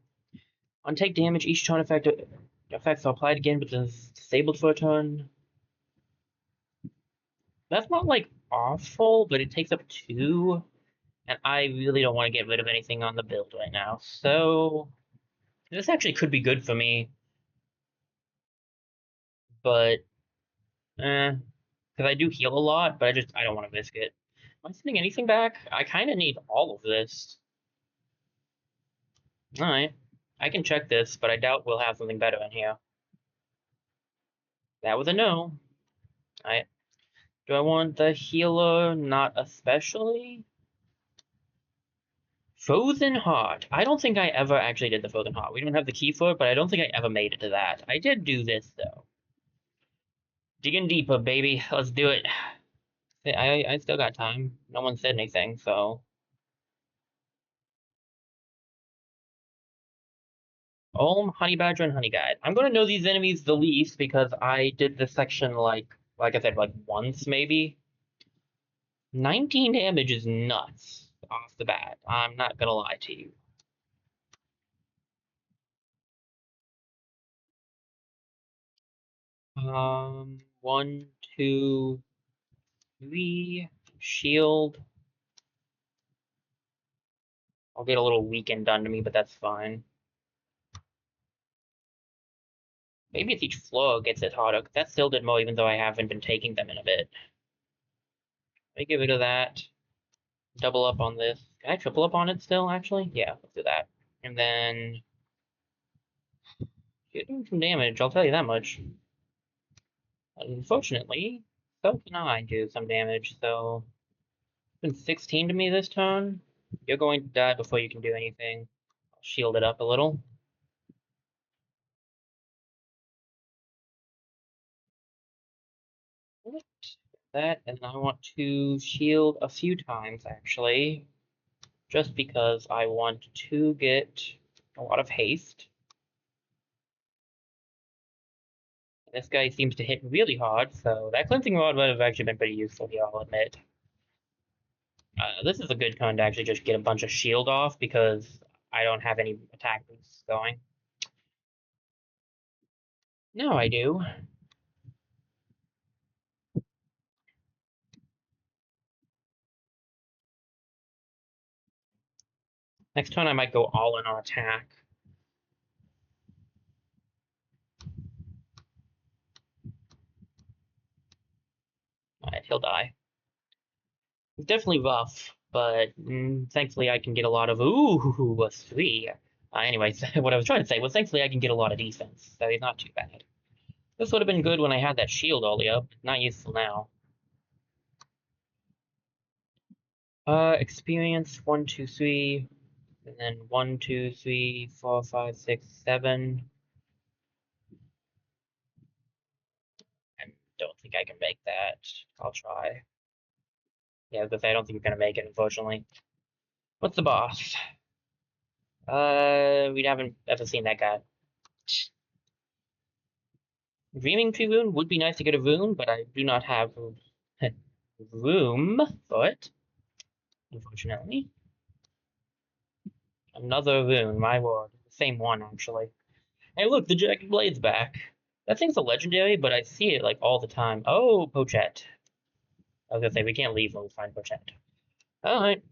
on take damage, each turn effects are applied again, but then it's disabled for a turn. That's not like awful, but it takes up 2, and I really don't want to get rid of anything on the build right now. So this actually could be good for me, but because I do heal a lot, but I don't want to risk it. Am I sending anything back? I kind of need all of this. All right, I can check this, but I doubt we'll have something better in here. That was a no. All right. Do I want the healer? Not especially. Frozen Heart. I don't think I ever actually did the Frozen Heart. We don't have the key for it, but I don't think I ever made it to that. I did do this, though. Digging deeper, baby. Let's do it. I still got time. No one said anything, so. Olm, Honey Badger, and Honey Guide. I'm going to know these enemies the least because I did this section like I said, like once maybe. 19 damage is nuts off the bat. I'm not going to lie to you. One, two, three. Shield. I'll get a little weakened done to me, but that's fine. Maybe if each floor gets it harder, because that still did more even though I haven't been taking them in a bit. Let me get rid of that. Double up on this. Can I triple up on it still, actually? Yeah, let's do that. And then you're doing some damage, I'll tell you that much. Unfortunately, so can I do some damage, so it's been 16 to me this turn. You're going to die before you can do anything. I'll shield it up a little. That, and I want to shield a few times, actually, just because I want to get a lot of haste. This guy seems to hit really hard, so that cleansing rod would have actually been pretty useful here, I'll admit. This is a good turn to actually just get a bunch of shield off because I don't have any attack boosts going. No, I do. Next turn I might go all in on attack. Alright, he'll die. It's definitely rough, but thankfully I can get a lot of a 3. Anyways, what I was trying to say was thankfully I can get a lot of defense, so he's not too bad. This would have been good when I had that shield all the up. Not useful now. Experience 1, 2, 3, and then 1, 2, 3, 4, 5, 6, 7. don't think I can make that. I'll try. Yeah, because I don't think you're gonna make it, unfortunately. What's the boss? We haven't ever seen that guy. Dreaming Tree Rune would be nice to get a rune, but I do not have room for it, unfortunately. Another rune, my word. Same one, actually. Hey, look, the Jagged Blade's back. That thing's a legendary, but I see it, like, all the time. Oh, Pochette. I was gonna say, we can't leave when we find Pochette. Alright.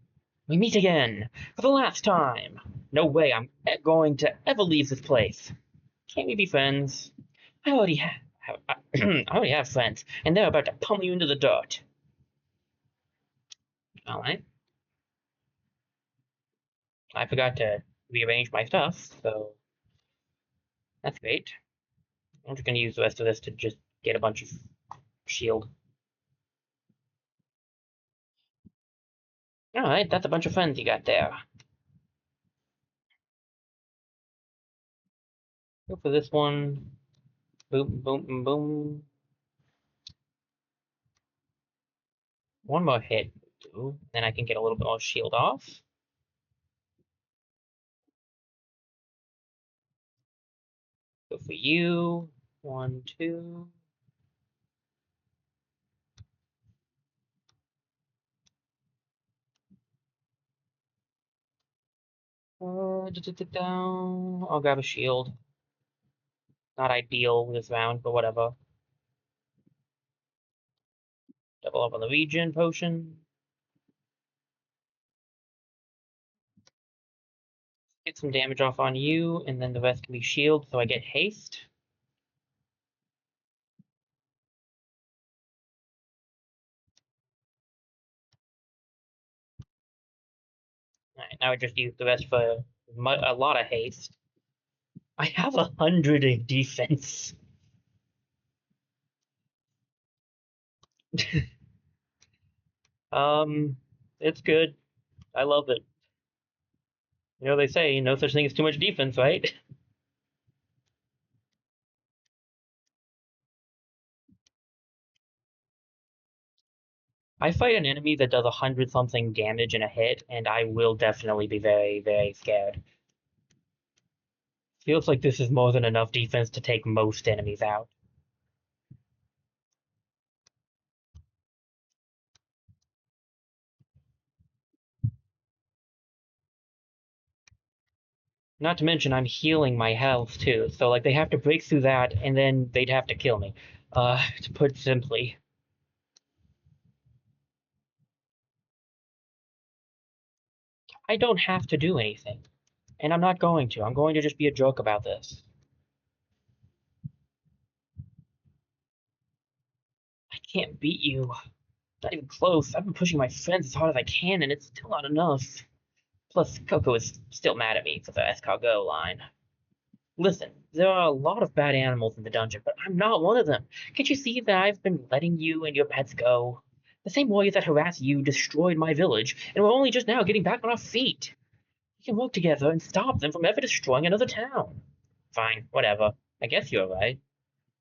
We meet again. For the last time. No way I'm going to ever leave this place. Can't we be friends? I already have, I already have friends, and they're about to pummel you into the dirt. Alright. I forgot to rearrange my stuff, so that's great. I'm just gonna use the rest of this to just get a bunch of shield. Alright, that's a bunch of friends you got there. Go for this one. Boom, boom, boom, boom. One more hit will do. Then I can get a little bit more shield off. Go for you. 1, 2. I'll grab a shield. Not ideal this round, but whatever. Double up on the regen potion. Get some damage off on you, and then the rest can be shield, so I get haste. Alright, now I just use the rest for a lot of haste. I have 100 in defense. It's good. I love it. You know, they say no such thing as too much defense, right? I fight an enemy that does 100 something damage in a hit, and I will definitely be very, very scared. Feels like this is more than enough defense to take most enemies out. Not to mention, I'm healing my health too, so like they have to break through that, and then they'd have to kill me. To put simply. I don't have to do anything. And I'm not going to. I'm going to just be a joke about this. I can't beat you. Not even close. I've been pushing my friends as hard as I can, and it's still not enough. Plus, Coco is still mad at me for the escargot line. Listen, there are a lot of bad animals in the dungeon, but I'm not one of them. Can't you see that I've been letting you and your pets go? The same warriors that harassed you destroyed my village, and we're only just now getting back on our feet. We can work together and stop them from ever destroying another town. Fine, whatever. I guess you're right.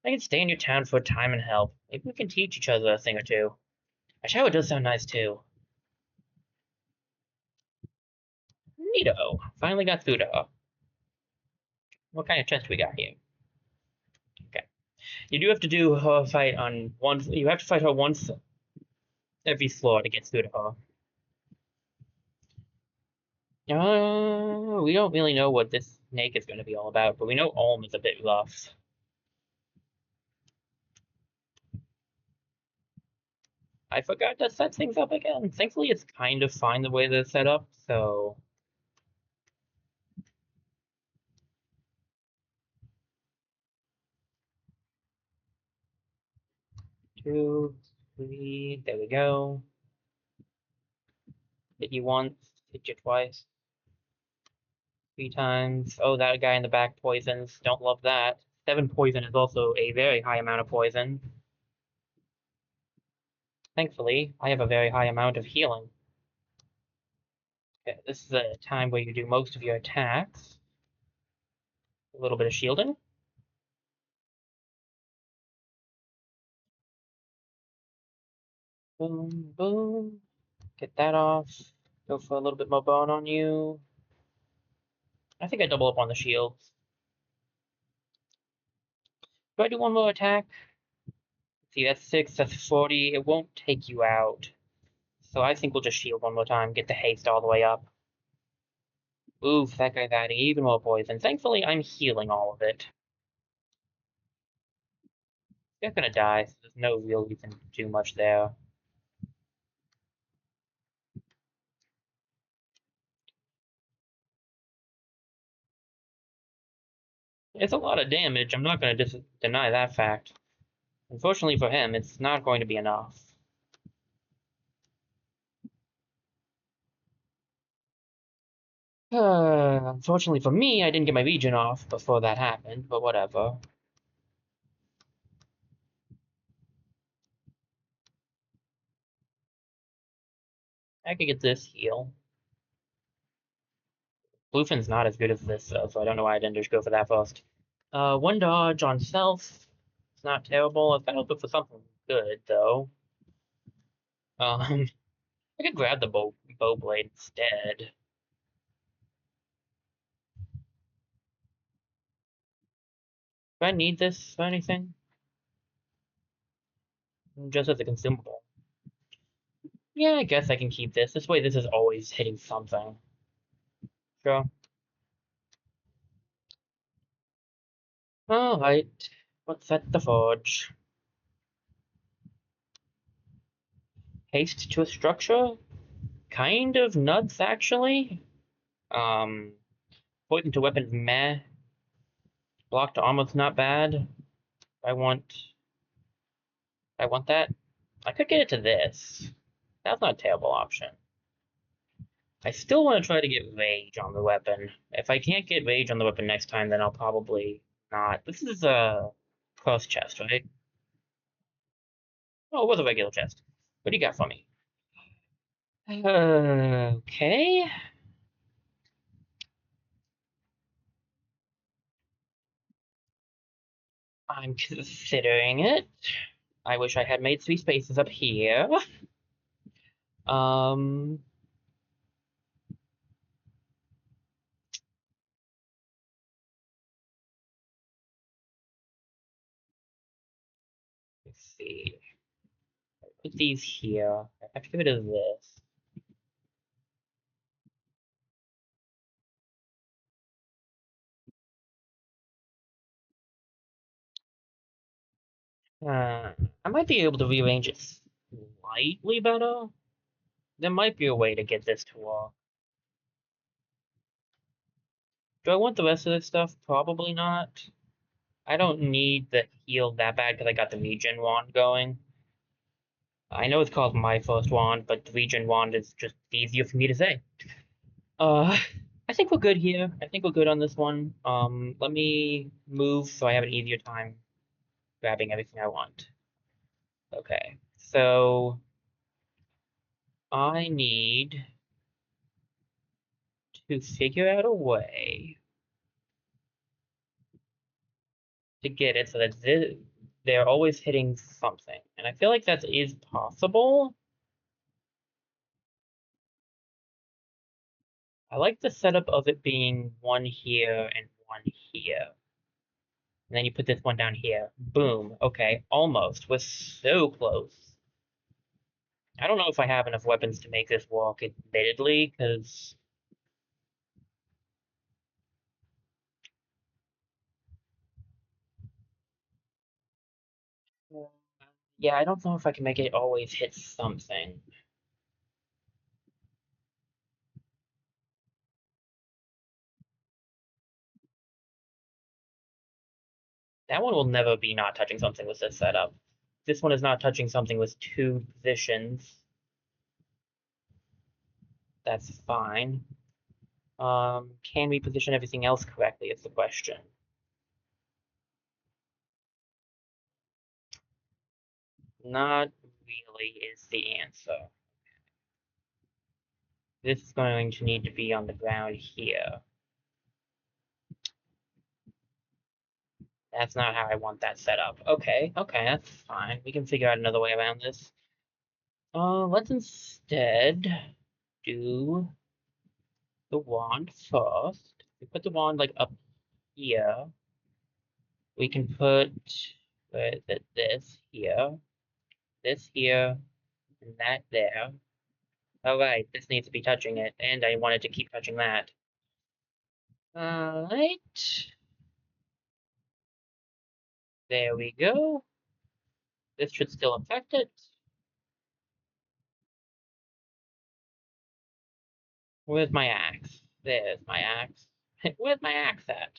I can stay in your town for a time and help. Maybe we can teach each other a thing or two. A shower does sound nice too. Neato. Finally got through to her. What kind of chest we got here? Okay. You do have to do her fight on one. You have to fight her once every floor to get through to her. We don't really know what this snake is going to be all about, but we know Ulm is a bit rough. I forgot to set things up again. Thankfully, it's kind of fine the way they're set up, so. Two, three, there we go. Hit you once, hit you twice. 3 times. Oh, that guy in the back poisons. Don't love that. 7 poison is also a very high amount of poison. Thankfully, I have a very high amount of healing. Okay, this is a time where you do most of your attacks. A little bit of shielding. Boom, boom. Get that off. Go for a little bit more bone on you. I think I double up on the shields. Do I do one more attack? See, that's 6, that's 40. It won't take you out. So I think we'll just shield one more time, get the haste all the way up. Oof, that guy's adding even more poison. Thankfully, I'm healing all of it. They're gonna die, so there's no real reason to do much there. It's a lot of damage, I'm not gonna deny that fact. Unfortunately for him, it's not going to be enough. Unfortunately for me, I didn't get my region off before that happened, but whatever. I could get this heal. Bluefin's not as good as this, though, so I don't know why I didn't just go for that first. One dodge on self. It's not terrible. I've got to look for something good, though. I could grab the bow blade instead. Do I need this for anything? Just as a consumable. Yeah, I guess I can keep this. This way, this is always hitting something. Sure. Alright. Let's set the forge. Haste to a structure? Kind of nuts, actually. Poison to weapons, meh. Block to armor's not bad. I want that. I could get it to this. That's not a terrible option. I still want to try to get rage on the weapon. If I can't get rage on the weapon next time, then I'll probably not. This is a cross chest, right? Oh, it was a regular chest. What do you got for me? Okay. I'm considering it. I wish I had made 3 spaces up here. Um, let's see. Put these here. I have to get rid of this. I might be able to rearrange it slightly better. There might be a way to get this to work. Do I want the rest of this stuff? Probably not. I don't need the heal that bad because I got the regen wand going. I know it's called my first wand, but the regen wand is just easier for me to say. Uh, I think we're good here. I think we're good on this one. Let me move so I have an easier time grabbing everything I want. Okay, so I need to figure out a way to get it so that they're always hitting something. And I feel like that is possible. I like the setup of it being one here and one here. And then you put this one down here. Boom. Okay, almost. We're so close. I don't know if I have enough weapons to make this work, admittedly, because... Yeah, I don't know if I can make it always hit something. That one will never be not touching something with this setup. This one is not touching something with 2 positions. That's fine. Can we position everything else correctly is the question. Not really is the answer. This is going to need to be on the ground here. That's not how I want that set up. Okay, that's fine. We can figure out another way around this. Let's instead do the wand first. We put the wand like up here. We can put where is it? This here, and that there. All right, this needs to be touching it, and I wanted to keep touching that. All right, there we go. This should still affect it. Where's my axe? There's my axe. Where's my axe at?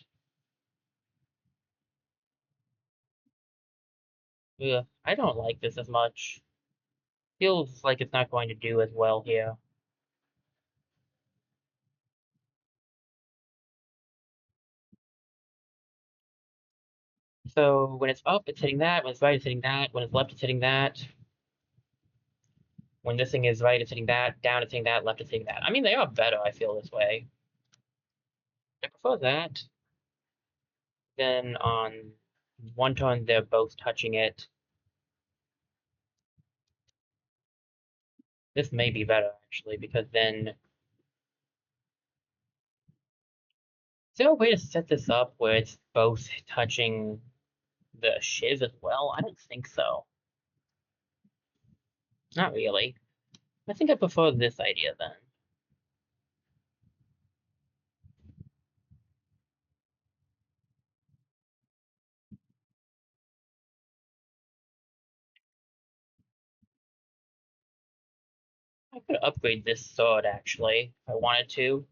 Ugh, I don't like this as much. Feels like it's not going to do as well here. So when it's up, it's hitting that. When it's right, it's hitting that. When it's left, it's hitting that. When this thing is right, it's hitting that. Down, it's hitting that. Left, it's hitting that. I mean, they are better, I feel, this way. I prefer that. Then on one turn, they're both touching it. This may be better, actually, because then... Is there a way to set this up where it's both touching the shiv as well? I don't think so. Not really. I think I prefer this idea then. I could upgrade this sword actually, if I wanted to.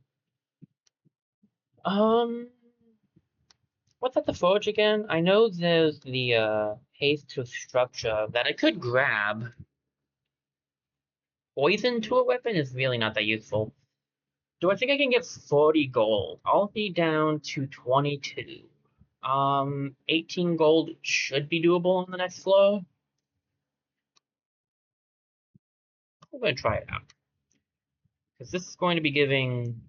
Um, what's at the forge again? I know there's the haste to structure that I could grab. Poison to a weapon is really not that useful. Do I think I can get 40 gold? I'll be down to 22. 18 gold should be doable on the next floor. I'm gonna try it out. Because this is going to be giving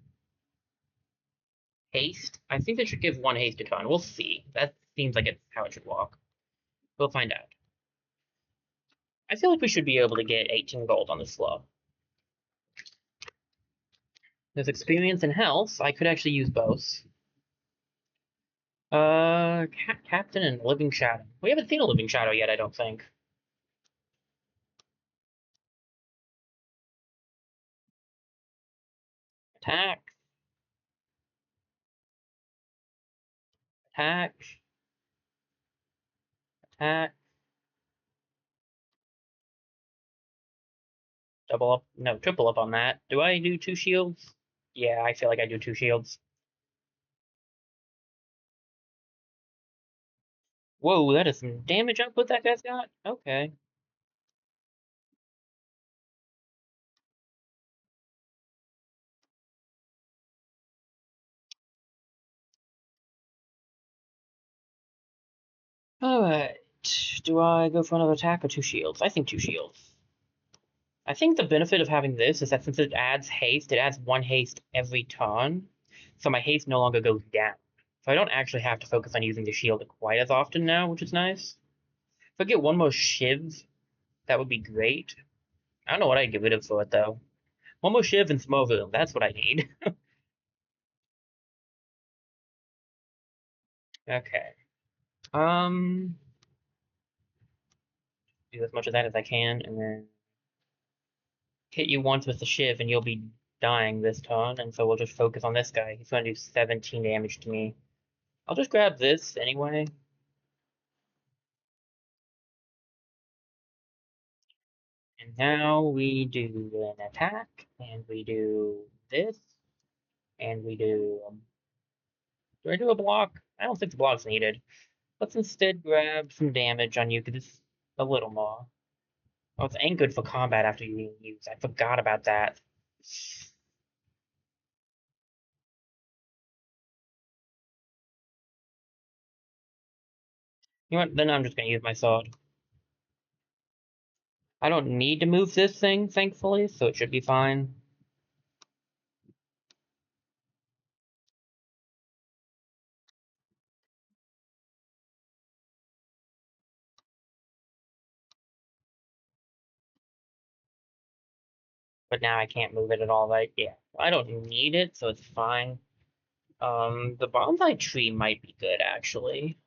haste. I think they should give one haste a turn. We'll see. That seems like it's how it should walk. We'll find out. I feel like we should be able to get 18 gold on this floor. There's experience and health. I could actually use both. Captain and Living Shadow. We haven't seen a Living Shadow yet, I don't think. Attack. Attack. Attack. Double up. No, triple up on that. Do I do 2 shields? Yeah, I feel like I do 2 shields. Whoa, that is some damage output that guy's got? Okay. Alright. Do I go for another attack or 2 shields? I think 2 shields. I think the benefit of having this is that since it adds haste, it adds 1 haste every turn. So my haste no longer goes down. So I don't actually have to focus on using the shield quite as often now, which is nice. If I get 1 more shiv, that would be great. I don't know what I'd get rid of for it, though. 1 more shiv and some more room. That's what I need. Okay. Um, do as much of that as I can, and then hit you once with the shiv, and you'll be dying this turn, and so we'll just focus on this guy. He's going to do 17 damage to me. I'll just grab this anyway. And now we do an attack, and we do this, and we do... do I do a block? I don't think the block's needed. Let's instead grab some damage on you, because it's a little more. Oh, it's ain't good for combat after you use. I forgot about that. You know what? Then I'm just going to use my sword. I don't need to move this thing, thankfully, so it should be fine. but now I can't move it at all. Right? Yeah, I don't need it, so it's fine. The bonsai tree might be good actually.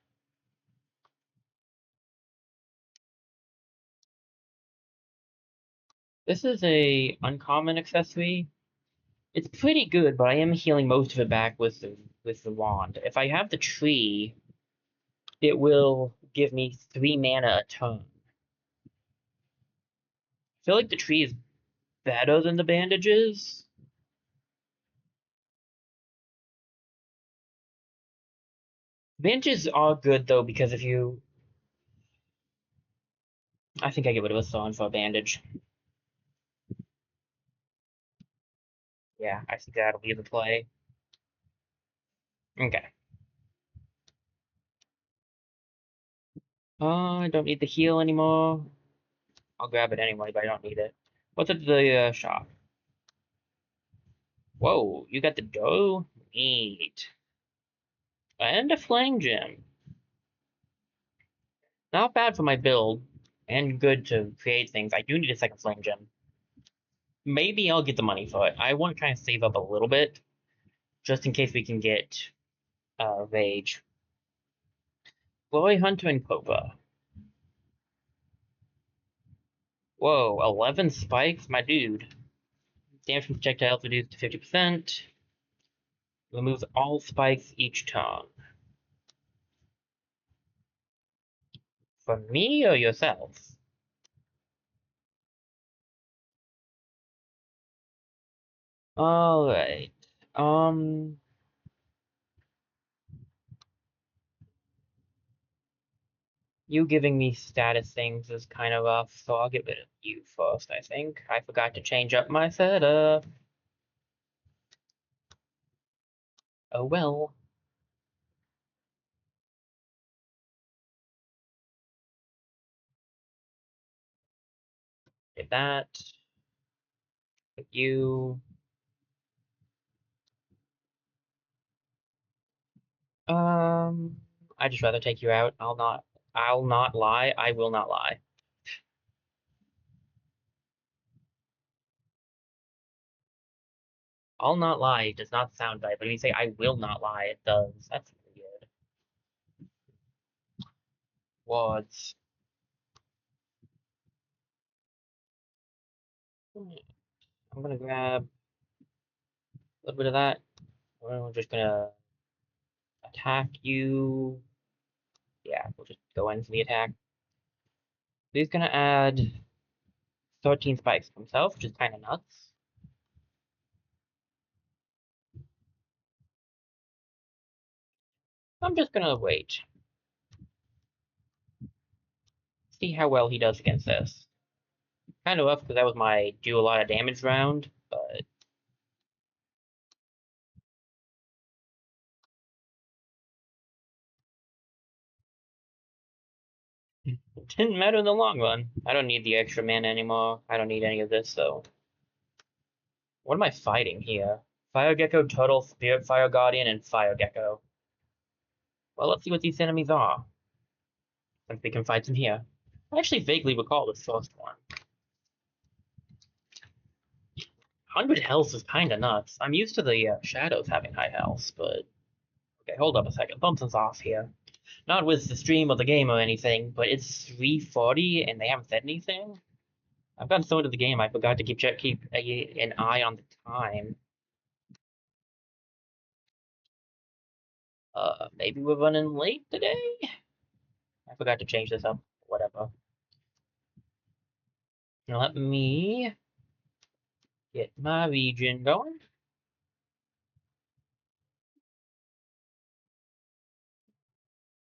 This is a uncommon accessory. It's pretty good, but I am healing most of it back with the wand. If I have the tree, it will give me 3 mana a turn. I feel like the tree is better than the bandages. Bandages are good though because if you, I think I get rid of a thorn for a bandage. Yeah, I think that'll be the play. Okay. I don't need the heal anymore. I'll grab it anyway, but I don't need it. What's at the shop? Whoa, you got the dough? Neat. And a flame gem. Not bad for my build, and good to create things. I do need a second flame gem. Maybe I'll get the money for it. I want to try and save up a little bit, just in case we can get Rage. Glory Hunter and Cobra. Whoa, 11 spikes? My dude. Damage from projectiles reduced to 50%. Removes all spikes each turn. For me or yourself? Alright. You giving me status things is kind of rough, so I'll get rid of you first, I think. I forgot to change up my setup. Oh well. Get that. Get you. Um, I'd just rather take you out. I'll not lie. I will not lie. I'll not lie does not sound right, but when you say I will not lie, it does. That's weird. Words. I'm gonna grab a little bit of that. We're just gonna attack you. Yeah, we'll just go in for the attack. He's gonna add 13 spikes for himself, which is kind of nuts. I'm just gonna wait. See how well he does against this. Kind of rough because that was my do a lot of damage round, but it didn't matter in the long run. I don't need the extra mana anymore. I don't need any of this, though. What am I fighting here? Fire Gecko, Turtle, Spirit Fire Guardian, and Fire Gecko. Well, let's see what these enemies are, since we can fight them here. I actually vaguely recall this first one. 100 health is kind of nuts. I'm used to the shadows having high health, but... Okay, hold up a second. Something's off here. Not with the stream of the game or anything, but it's 3:40 and they haven't said anything. I've gotten so into the game I forgot to keep an eye on the time. Maybe we're running late today? I forgot to change this up. Whatever. Now let me get my region going.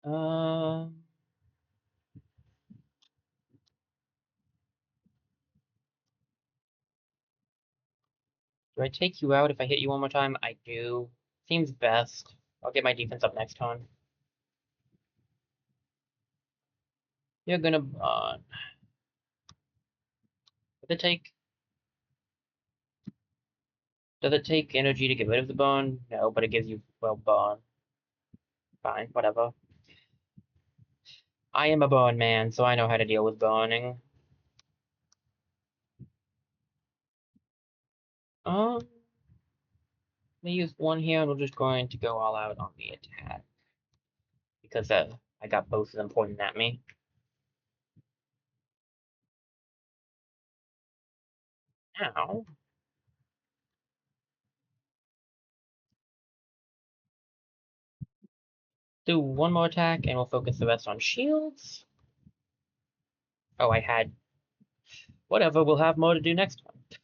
Um, do I take you out if I hit you one more time? I do. Seems best. I'll get my defense up next time. You're gonna does it take does it take energy to get rid of the bone? No, but it gives you well bone. Fine, whatever. I am a bone man, so I know how to deal with boning. Let me use one here, and we're just going to go all out on the attack. Because I got both of them pointing at me. Now, do one more attack, and we'll focus the rest on shields. Oh, I had... Whatever, we'll have more to do next time.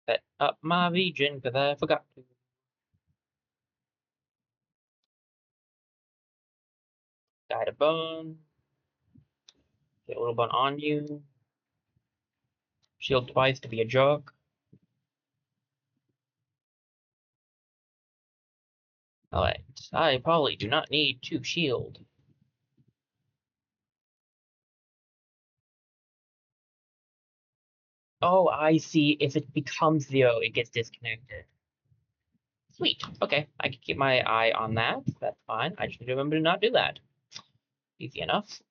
Set up my region, because I forgot to. Died a bone. Get a little bone on you. Shield twice to be a jerk. Alright, I probably do not need to shield. Oh, I see. If it becomes 0, it gets disconnected. Sweet. Okay, I can keep my eye on that. That's fine. I just need to remember to not do that. Easy enough.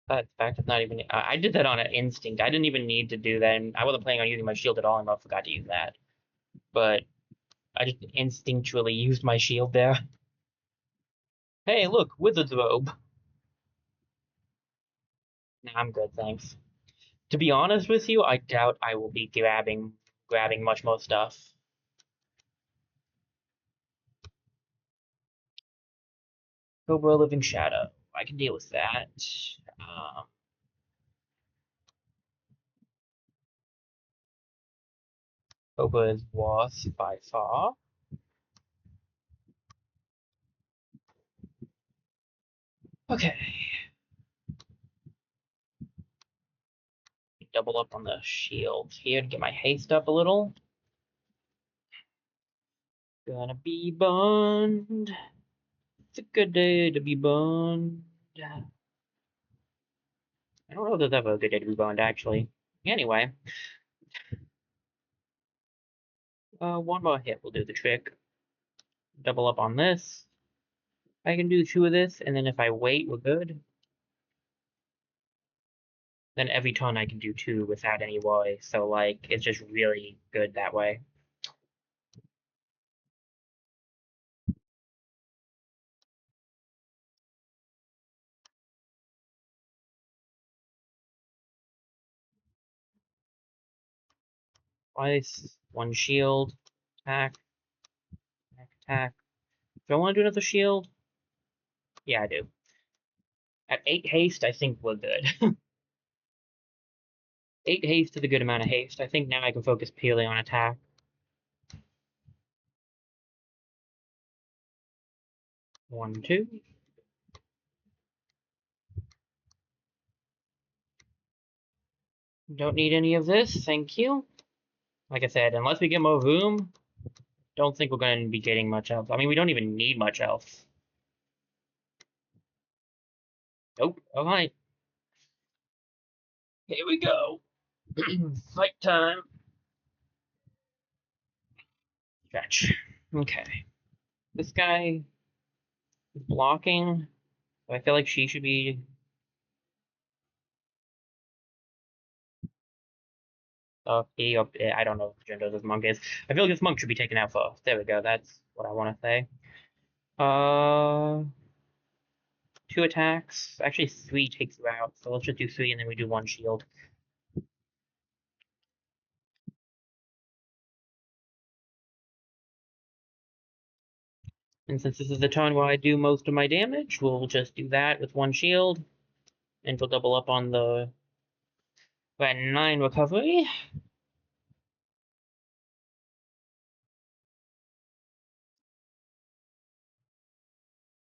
But the fact it's not even... I did that on an instinct. I didn't even need to do that. And I wasn't planning on using my shield at all, and I forgot to use that. But I just instinctually used my shield there. Hey, look, Wizard's Robe. Nah, I'm good, thanks. To be honest with you, I doubt I will be grabbing much more stuff. Cobra Living Shadow. I can deal with that. Cobra is worse by far. Okay. Double up on the shield here to get my haste up a little. Gonna be burned. It's a good day to be burned. I don't know if there's ever a good day to be burned, actually. Anyway. One more hit will do the trick. Double up on this. I can do 2 of this, and then if I wait, we're good. Then every turn I can do 2 without any worry. So, like, it's just really good that way. Twice, 1 shield, attack, attack. Do I want to do another shield? Yeah, I do. At 8 haste, I think we're good. 8 haste is a good amount of haste. I think now I can focus purely on attack. One, 2. Don't need any of this, thank you. Like I said, unless we get more room, don't think we're going to be getting much else. I mean, we don't even need much else. Nope, alright. Here we go. Fight time. Stretch. Okay. This guy is blocking, so I feel like she should be... he, or I don't know what the gender of this monk is. I feel like this monk should be taken out first. There we go, that's what I want to say. 2 attacks. Actually, 3 takes you out, so let's just do 3 and then we do 1 shield. And since this is the turn where I do most of my damage, we'll just do that with 1 shield. And we'll double up on the 9 recovery.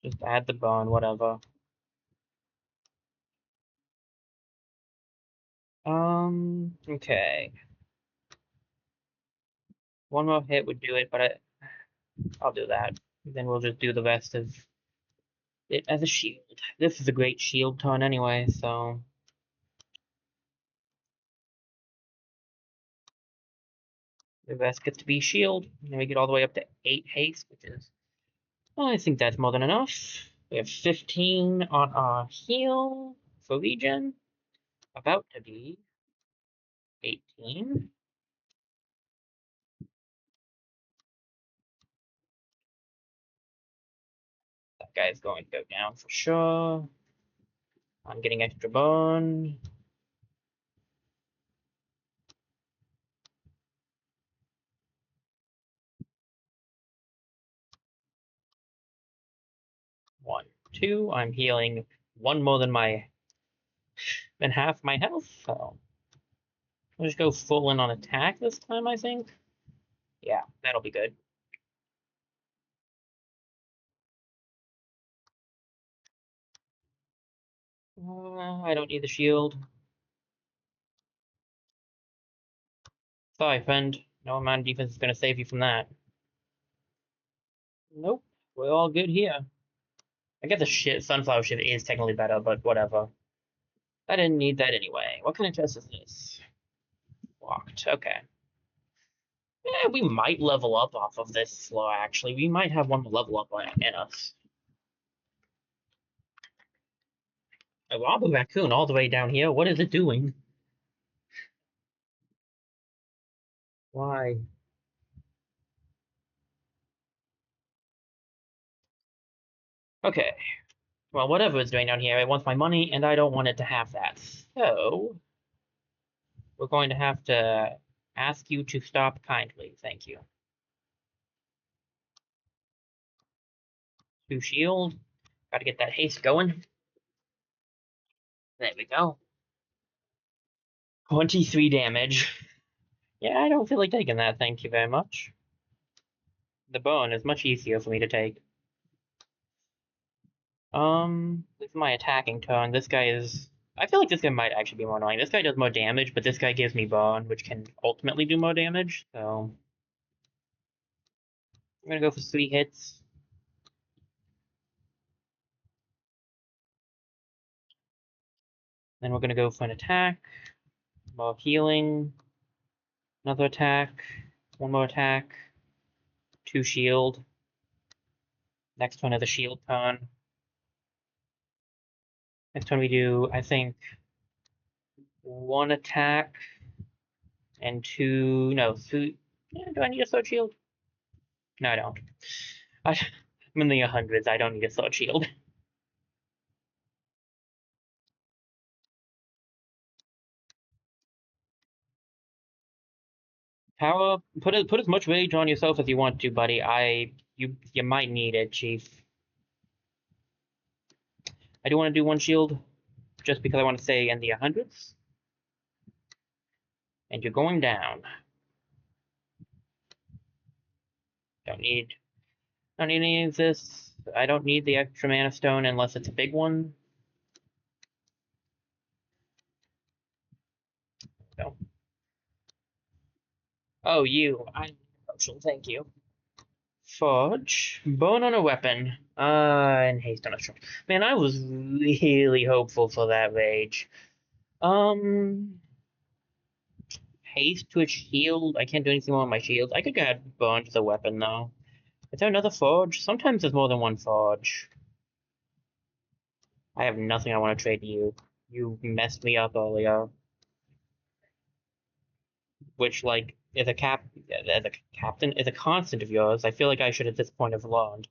Just add the bone, whatever. Okay. 1 more hit would do it, but I'll do that. Then we'll just do the rest of it as a shield. This is a great shield turn anyway, so... The rest gets to be shield, and then we get all the way up to 8 haste, which is... Well, I think that's more than enough. We have 15 on our heal for Legion. About to be 18. That guy's going to go down for sure. I'm getting extra bone. One, two. I'm healing one more than half my health. So I'll just go full in on attack this time, I think. Yeah, that'll be good. I don't need the shield. Sorry, friend. No amount of defense is going to save you from that. Nope. We're all good here. I guess the sunflower shield is technically better, but whatever. I didn't need that anyway. What kind of chest is this? Locked. Okay. Yeah, we might level up off of this floor, actually. We might have one more level up in us. I robbed a raccoon all the way down here. What is it doing? Why? Okay. Well, whatever it's doing down here, it wants my money, and I don't want it to have that. So, we're going to have to ask you to stop kindly. Thank you. To shield. Gotta get that haste going. There we go. 23 damage. Yeah, I don't feel like taking that, thank you very much. The bone is much easier for me to take. With my attacking turn, this guy is... I feel like this guy might actually be more annoying. This guy does more damage, but this guy gives me bone, which can ultimately do more damage, so... I'm gonna go for 3 hits. Then we're gonna go for an attack. More healing. Another attack. One more attack. 2 shield. Next one is a shield turn. Next one we do, I think, 1 attack and 2... No, 3... Yeah, do I need a sword shield? No, I don't. I'm in the hundreds. I don't need a sword shield. Power, put as much rage on yourself as you want to, buddy. You might need it, Chief. I do want to do 1 shield, just because I want to stay in the hundreds. And you're going down. Don't need any of this. I don't need the extra mana stone unless it's a big one. No. Oh, you. I'm emotional. Thank you. Forge. Bone on a weapon. And haste on a strong. Man, I was really hopeful for that rage. Haste to a shield. I can't do anything more on my shields. I could add bone to the weapon, though. Is there another forge? Sometimes there's more than 1 forge. I have nothing I want to trade to you. You messed me up earlier. Which, like, as a captain, is a constant of yours. I feel like I should at this point have learned.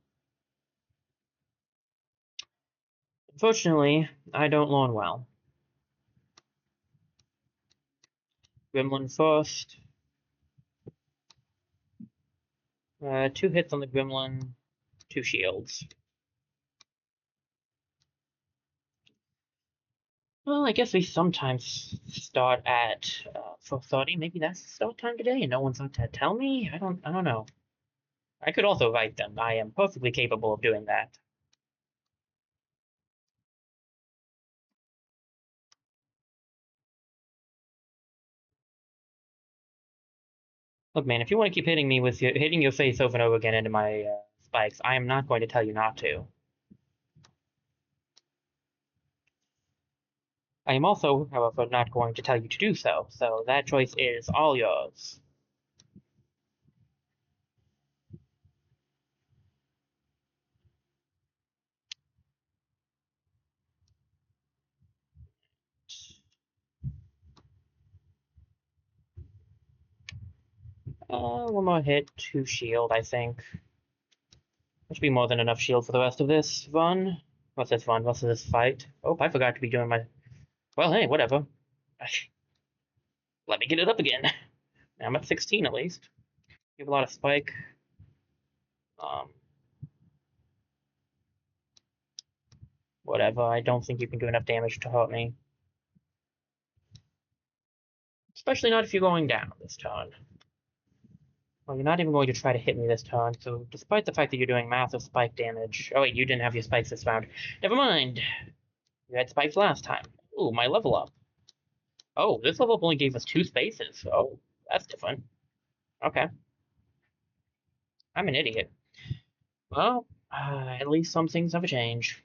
Unfortunately, I don't learn well. Gremlin first. 2 hits on the gremlin, 2 shields. Well, I guess we sometimes start at 4:30. Maybe that's the start time today, and no one's out to tell me. I don't know. I could also write them. I am perfectly capable of doing that. Look, man, if you want to keep hitting me with hitting your face over and over again into my spikes, I am not going to tell you not to. I am also, however, not going to tell you to do so. So that choice is all yours. One more hit, 2 shield, I think. That should be more than enough shield for the rest of this run. What's this run? What's this fight? Oh, I forgot to be doing my... Well, hey, whatever. Let me get it up again. I'm at 16 at least. You have a lot of spike. Um, Whatever. I don't think you can do enough damage to hurt me. Especially not if you're going down this turn. Well, you're not even going to try to hit me this turn, so despite the fact that you're doing massive spike damage... Oh wait, you didn't have your spikes this round. Never mind! You had spikes last time. Ooh, my level up. Oh, this level up only gave us 2 spaces. Oh, that's different. Okay. I'm an idiot. Well, at least some things have a change.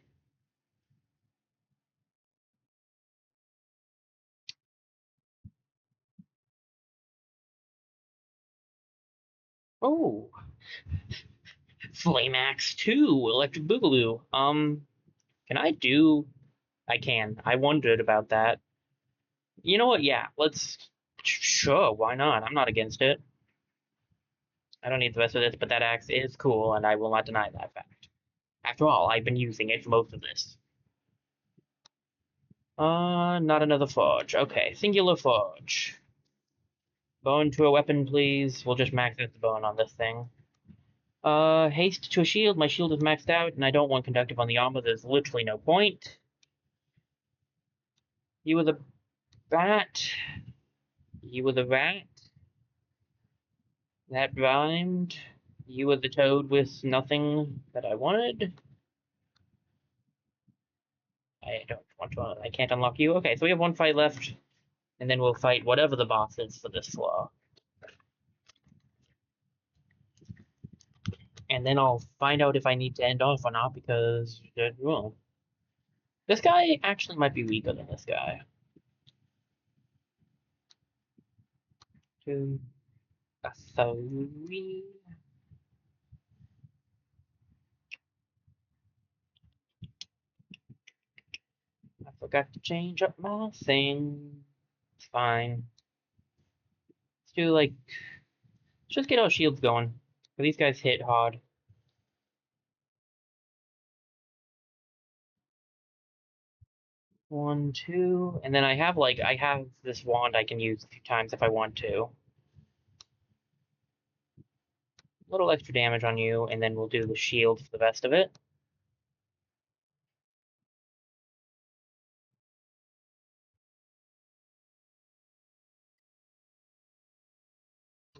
Oh, Flame Axe 2, Electric Boogaloo. Can I do... I can. I wondered about that. You know what? Yeah, let's... Sure, why not? I'm not against it. I don't need the rest of this, but that axe is cool, and I will not deny that fact. After all, I've been using it for most of this. Not another forge. Okay, singular forge. Bone to a weapon, please. We'll just max out the bone on this thing. Haste to a shield. My shield is maxed out, and I don't want conductive on the armor. There's literally no point. You were the bat. You were the rat. That rhymed. You were the toad with nothing that I wanted. I don't want to. I can't unlock you. Okay, so we have 1 fight left, and then we'll fight whatever the boss is for this floor. And then I'll find out if I need to end off or not, because, well, this guy actually might be weaker than this guy. 2, a 3. I forgot to change up my thing. It's fine. Let's do, like, let's just get our shields going. These guys hit hard. 1, 2, and then I have this wand I can use a few times if I want to. A little extra damage on you, and then we'll do the shield for the rest of it.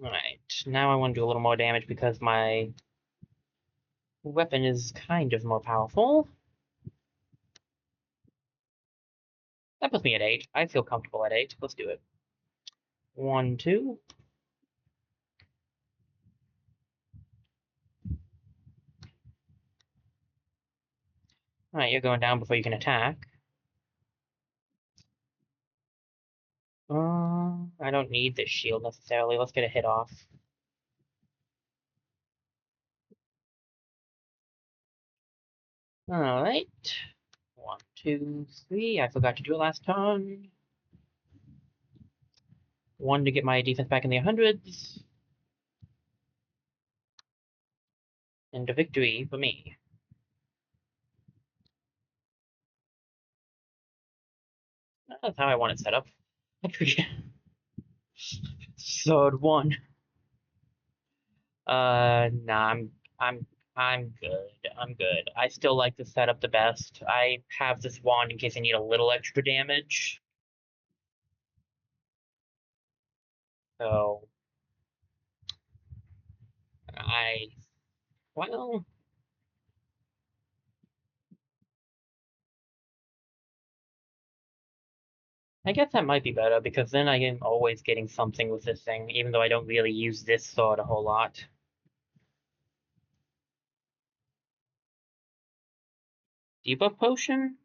Alright, now I want to do a little more damage because my weapon is kind of more powerful. That puts me at 8. I feel comfortable at 8. Let's do it. 1, 2. Alright, you're going down before you can attack. I don't need this shield necessarily. Let's get a hit off. Alright. 1, 2, 3. I forgot to do it last turn. 1 to get my defense back in the hundreds. And a victory for me. That's how I want it set up. Sword 1. Nah, I'm good. I'm good. I still like this setup the best. I have this wand in case I need a little extra damage. So well, I guess that might be better because then I am always getting something with this thing, even though I don't really use this sword a whole lot. Debuff potion?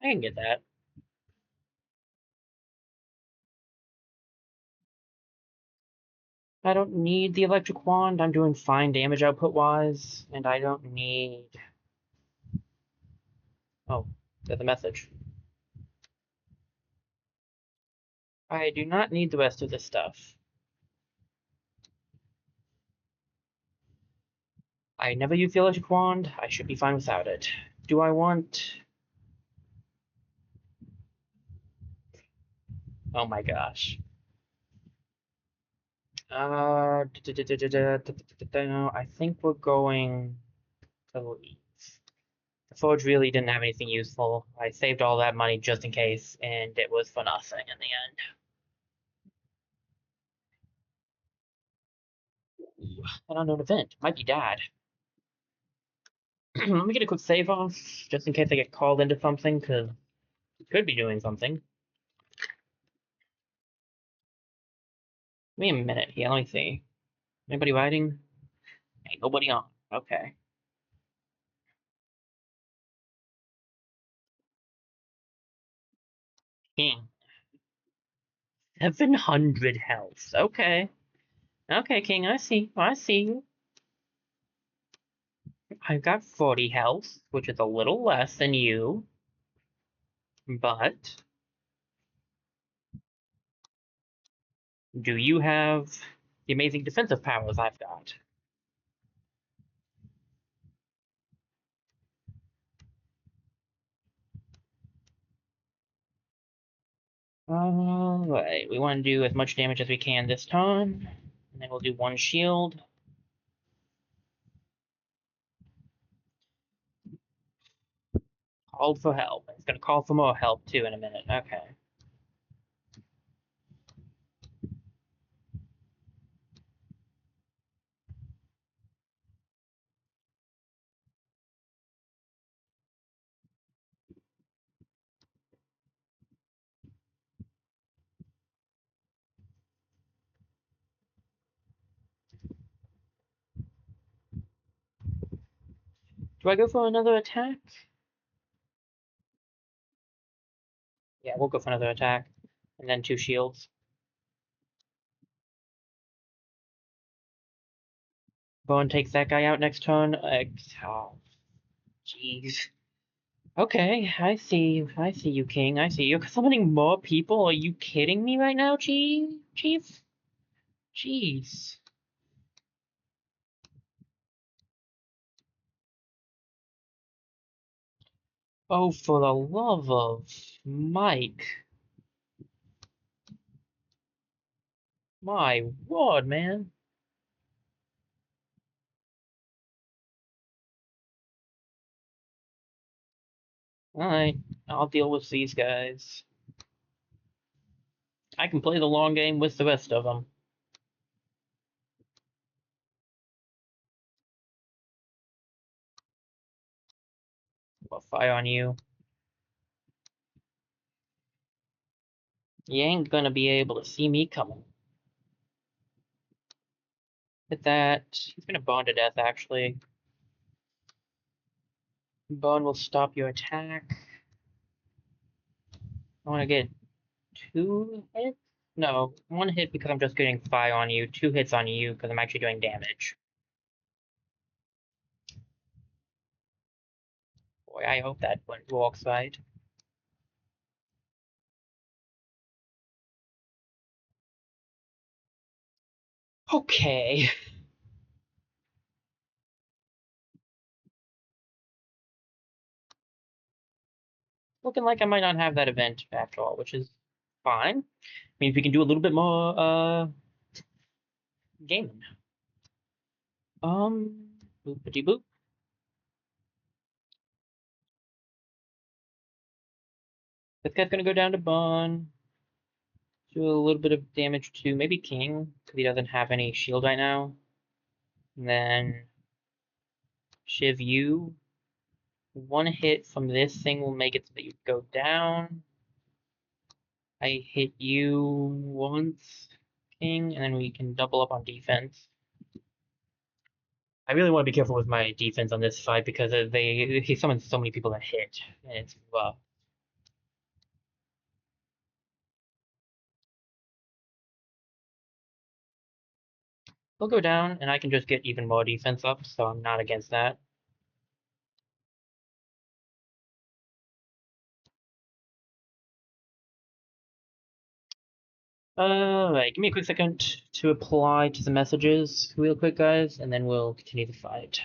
I can get that. I don't need the electric wand. I'm doing fine damage output wise, and I don't need. Oh, there's a message. I do not need the rest of this stuff. I never use the electric wand. I should be fine without it. Do I want... Oh my gosh. I think we're going to leave. The forge really didn't have anything useful. I saved all that money just in case, and it was for nothing in the end. An unknown event. Might be dad. Let me get a quick save off, just in case I get called into something, because he could be doing something. Give me a minute here, let me see. Anybody riding? Ain't nobody on. Okay. King. 700 health. Okay. Okay, King, I see. I see you. I've got 40 health, which is a little less than you, but do you have the amazing defensive powers I've got? Alright, we want to do as much damage as we can this time, and then we'll do one shield. Called for help. It's going to call for more help, too, in a minute. Okay. Do I go for another attack? Yeah, we'll go for another attack. And then two shields. Bowen takes that guy out next turn. Oh, jeez. Okay, I see you. I see you, King. I see you. Summoning more people? Are you kidding me right now, Chief? Jeez. Oh, for the love of Mike. My word, man. Alright, I'll deal with these guys. I can play the long game with the rest of them. I'll fire on you. You ain't gonna be able to see me coming. Hit that. He's gonna burn to death, actually. Burn will stop your attack. I want to get 2 hits? No, 1 hit because I'm just getting fire on you. 2 hits on you because I'm actually doing damage. Boy, I hope that walks right. Okay. Looking like I might not have that event after all, which is fine. Means we can do a little bit more gaming. Boopity boop. This guy's gonna go down to Bun. Do a little bit of damage to maybe King, because he doesn't have any shield right now. And then Shiv you. 1 hit from this thing will make it so that you go down. I hit you once, King, and then we can double up on defense. I really want to be careful with my defense on this fight because he summons so many people that hit, and it's rough. He'll go down, and I can just get even more defense up, so I'm not against that. Alright, give me a quick second to apply to the messages real quick, guys, and then we'll continue the fight.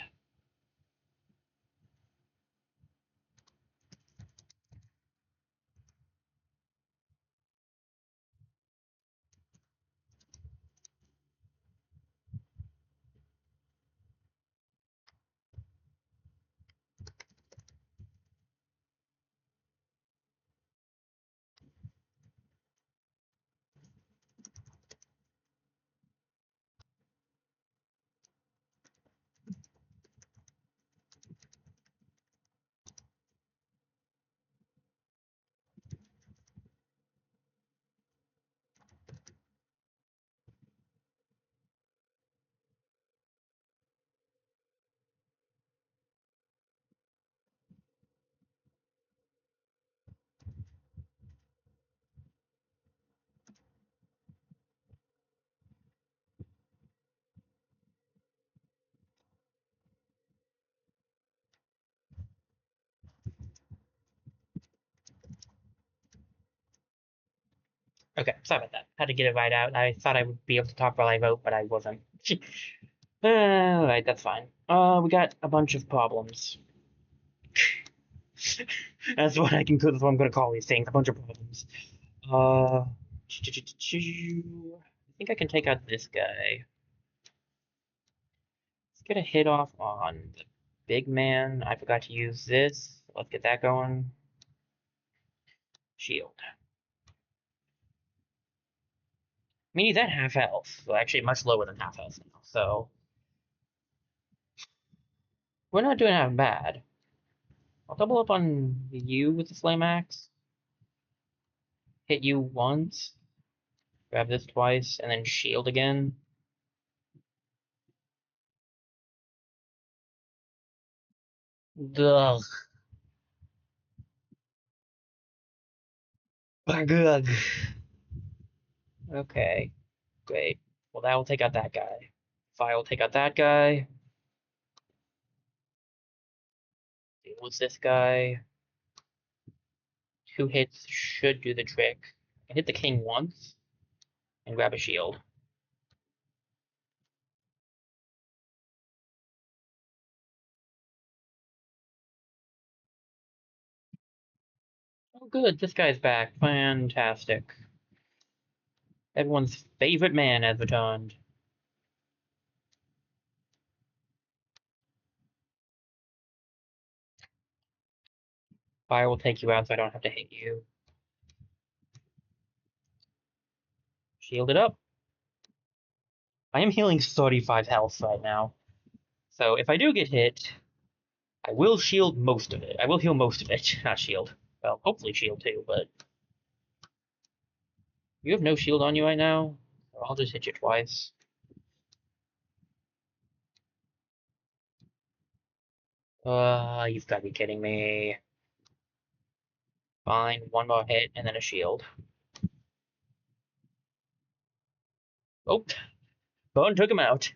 Okay, sorry about that. Had to get it right out. I thought I would be able to talk while I vote, but I wasn't. Alright, that's fine. We got a bunch of problems. That's what I can. That's what I'm gonna call these things. A bunch of problems. I think I can take out this guy. Let's get a hit off on the big man. I forgot to use this. Let's get that going. Shield. I mean, he's at half health. Well, actually, much lower than half health now. So we're not doing half bad. I'll double up on you with the flame axe. Hit you once. Grab this twice, and then shield again. Ugh. Ugh. Okay, great. Well, that will take out that guy. Fire will take out that guy. Deal with this guy. 2 hits should do the trick. I can hit the king once and grab a shield. Oh, good. This guy's back. Fantastic. Everyone's favorite man has returned. Fire will take you out so I don't have to hit you. Shield it up. I am healing 35 health right now. So if I do get hit, I will shield most of it. I will heal most of it, not shield. Well, hopefully shield too, but you have no shield on you right now, so I'll just hit you twice. You've got to be kidding me. Fine, one more hit and then a shield. Oh, Bone took him out.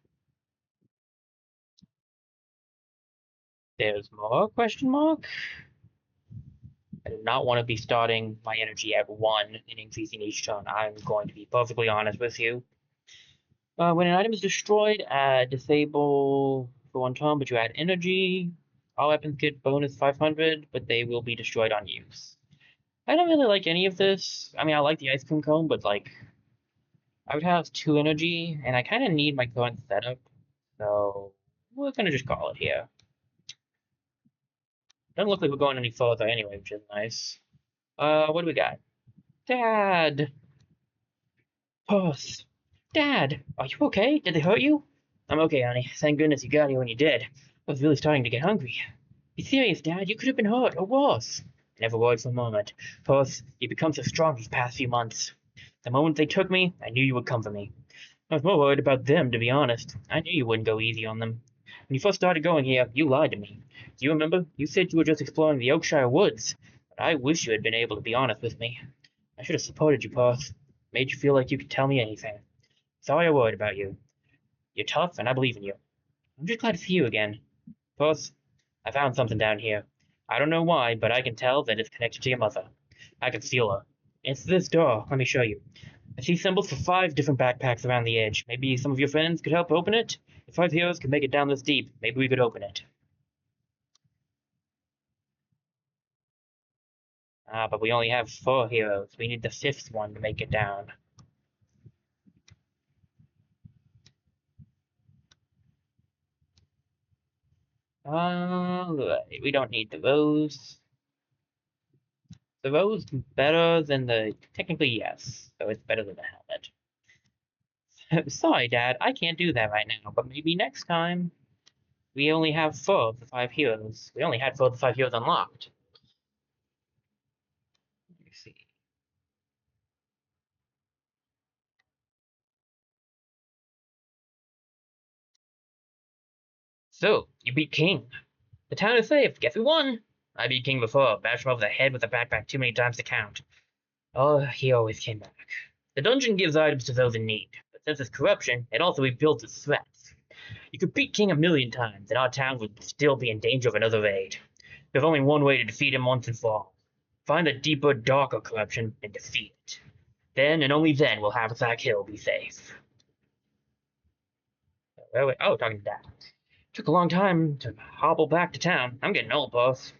There's more question mark? I do not want to be starting my energy at 1 and increasing each turn. I'm going to be perfectly honest with you. When an item is destroyed, add disable for 1 turn, but you add energy. All weapons get bonus 500, but they will be destroyed on use. I don't really like any of this. I mean, I like the ice cream cone, but like, I would have 2 energy, and I kind of need my current setup, so we're gonna just call it here. Doesn't look like we're going any further anyway, which is nice. What do we got? Dad! Puss! Dad! Are you okay? Did they hurt you? I'm okay, honey. Thank goodness you got here when you did. I was really starting to get hungry. Be serious, Dad. You could have been hurt, or worse. I never worried for a moment. Puss, you've become so strong these past few months. The moment they took me, I knew you would come for me. I was more worried about them, to be honest. I knew you wouldn't go easy on them. When you first started going here, you lied to me. Do you remember? You said you were just exploring the Oakshire woods. But I wish you had been able to be honest with me. I should have supported you, Puss. Made you feel like you could tell me anything. Sorry I worried about you. You're tough, and I believe in you. I'm just glad to see you again. Puss, I found something down here. I don't know why, but I can tell that it's connected to your mother. I can feel her. It's this door. Let me show you. I see symbols for 5 different backpacks around the edge. Maybe some of your friends could help open it? If 5 heroes could make it down this deep, maybe we could open it. Ah, but we only have 4 heroes. We need the 5th one to make it down. We don't need the rose. The rose better than the... Technically, yes. So it's better than the helmet. Sorry, Dad, I can't do that right now, but maybe next time. We only have 4 of the 5 heroes. We only had 4 of the 5 heroes unlocked. Let me see. So, you beat King. The town is safe. Guess who won? I beat King before. Bashed him over the head with a backpack too many times to count. Oh, he always came back. The dungeon gives items to those in need, but since it's corruption, it also rebuilds its threats. You could beat King a million times, and our town would still be in danger of another raid. There's only one way to defeat him once and for all. Find the deeper, darker corruption and defeat it. Then, and only then, will Haversack Hill be safe. Oh, talking to Dad. Took a long time to hobble back to town. I'm getting old, boss.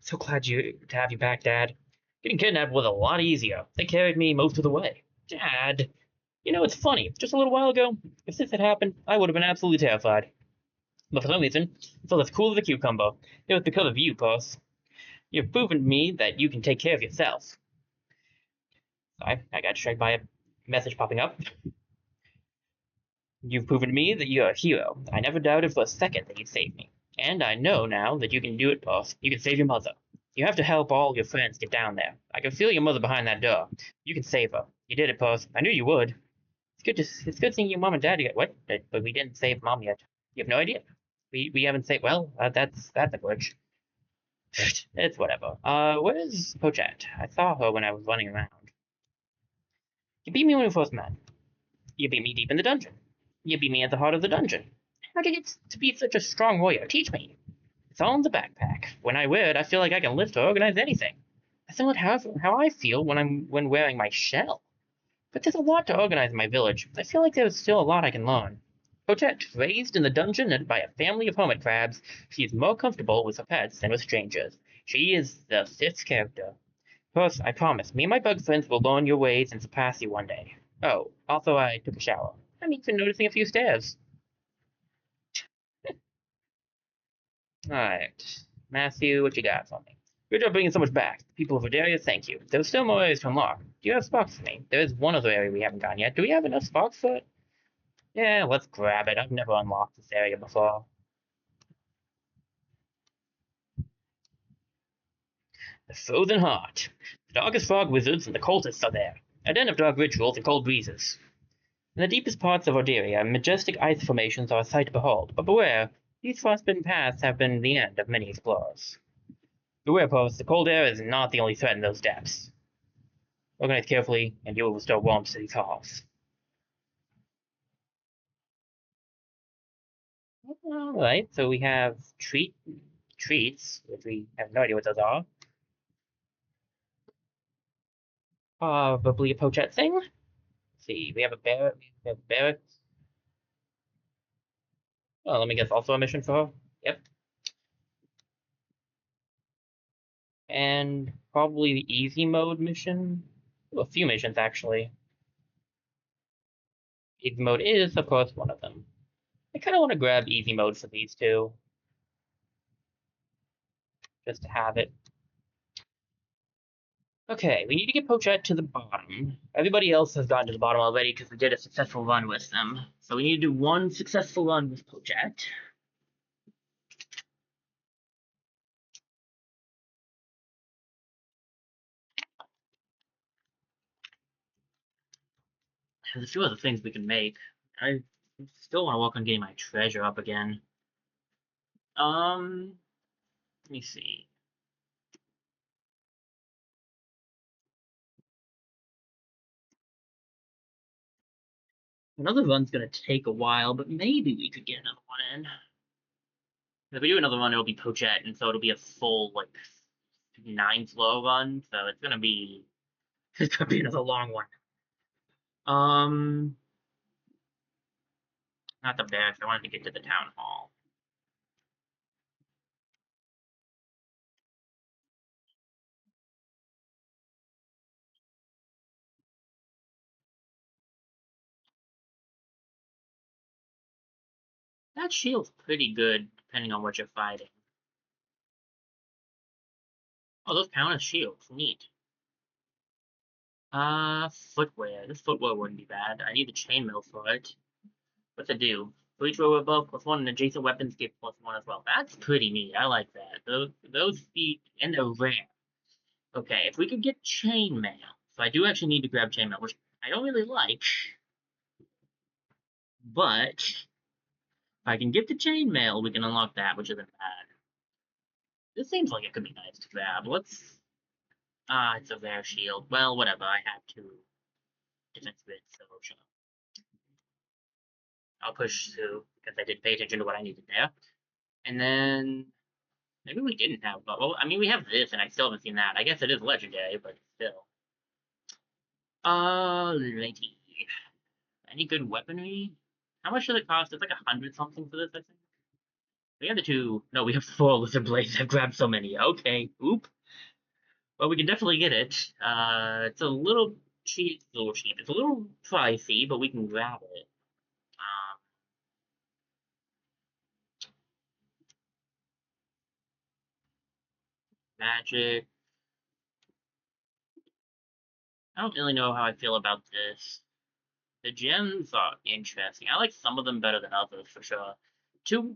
So glad to have you back, Dad. Getting kidnapped was a lot easier. They carried me most of the way. Dad, you know, it's funny. Just a little while ago, if this had happened, I would have been absolutely terrified. But for some reason, I felt as cool as a cucumber. It was because of you, boss. You've proven to me that you can take care of yourself. I got distracted by a message popping up. You've proven to me that you're a hero. I never doubted for a second that you'd save me. And I know now that you can do it, boss. You can save your mother. You have to help all your friends get down there. I can feel your mother behind that door. You can save her. You did it, boss. I knew you would. It's good seeing your mom and dad again. What? But we didn't save mom yet. You have no idea. We haven't saved. Well, that's a glitch. It's whatever. Where's Pochette? I saw her when I was running around. You beat me when we first met. You beat me deep in the dungeon. You beat me at the heart of the dungeon. How did you get to be such a strong warrior? Teach me. It's all in the backpack. When I wear it, I feel like I can lift or organize anything. That's similar to how I feel when wearing my shell. But there's a lot to organize in my village. I feel like there's still a lot I can learn. Pochette, raised in the dungeon and by a family of hermit crabs, she is more comfortable with her pets than with strangers. She is the 5th character. Plus, I promise, me and my bug friends will learn your ways and surpass you one day. Oh, also I took a shower. I'm even noticing a few stairs. Alright. Matthew, what you got for me? Good job bringing so much back. The people of Odaria, thank you. There's still more areas to unlock. Do you have sparks for me? There is one other area we haven't gone yet. Do we have enough sparks for it? Yeah, let's grab it. I've never unlocked this area before. The Frozen Heart. The darkest fog wizards and the cultists are there. A den of dark rituals and cold breezes. In the deepest parts of Odaria, majestic ice formations are a sight to behold, but beware, these frostbitten paths have been the end of many explorers. Beware, post, the cold air is not the only threat in those depths. Organize carefully, and you will restore warmth to these halls. Alright, so we have treats, which we have no idea what those are. Probably a Pochette thing. Let's see, we have a bear. We have a bear. Oh, let me guess, also a mission for her? Yep. And probably the easy mode mission. Well, a few missions, actually. Easy mode is, of course, one of them. I kind of want to grab easy mode for these two. Just to have it. Okay, we need to get Pochette to the bottom. Everybody else has gotten to the bottom already because we did a successful run with them. So we need to do one successful run with Pochette. There's a few other things we can make. I still want to work on getting my treasure up again. Let me see. Another run's gonna take a while, but maybe we could get another one in. If we do another run, it'll be Pochette, and so it'll be a full, like, 9 floor run, so it's gonna be another long one. Um, not the best. I wanted to get to the town hall. That shield's pretty good, depending on what you're fighting. Oh, those count as shields. Neat. Footwear. This footwear wouldn't be bad. I need the chainmail for it. What's it do? For each row above, +1, and adjacent weapons give +1 as well. That's pretty neat. I like that. Those feet, and they're rare. Okay, if we could get chainmail. So I do actually need to grab chainmail, which I don't really like. But if I can get the chainmail, we can unlock that, which isn't bad. This seems like it could be nice to grab. Let's. It's a rare shield. Well, whatever. I have two defense bits, so sure. I'll push two because I didn't pay attention to what I needed there. And then maybe we didn't have. But well, I mean, we have this, and I still haven't seen that. I guess it is legendary, but still. Lady. Any good weaponry? How much does it cost? It's like 100 something for this, I think. We have the two. No, we have four lizard blades. I've grabbed so many. Okay. Oop. Well, we can definitely get it. It's a little cheap. It's a little cheap. It's a little pricey, but we can grab it. Um, magic. I don't really know how I feel about this. The gems are interesting. I like some of them better than others for sure. Two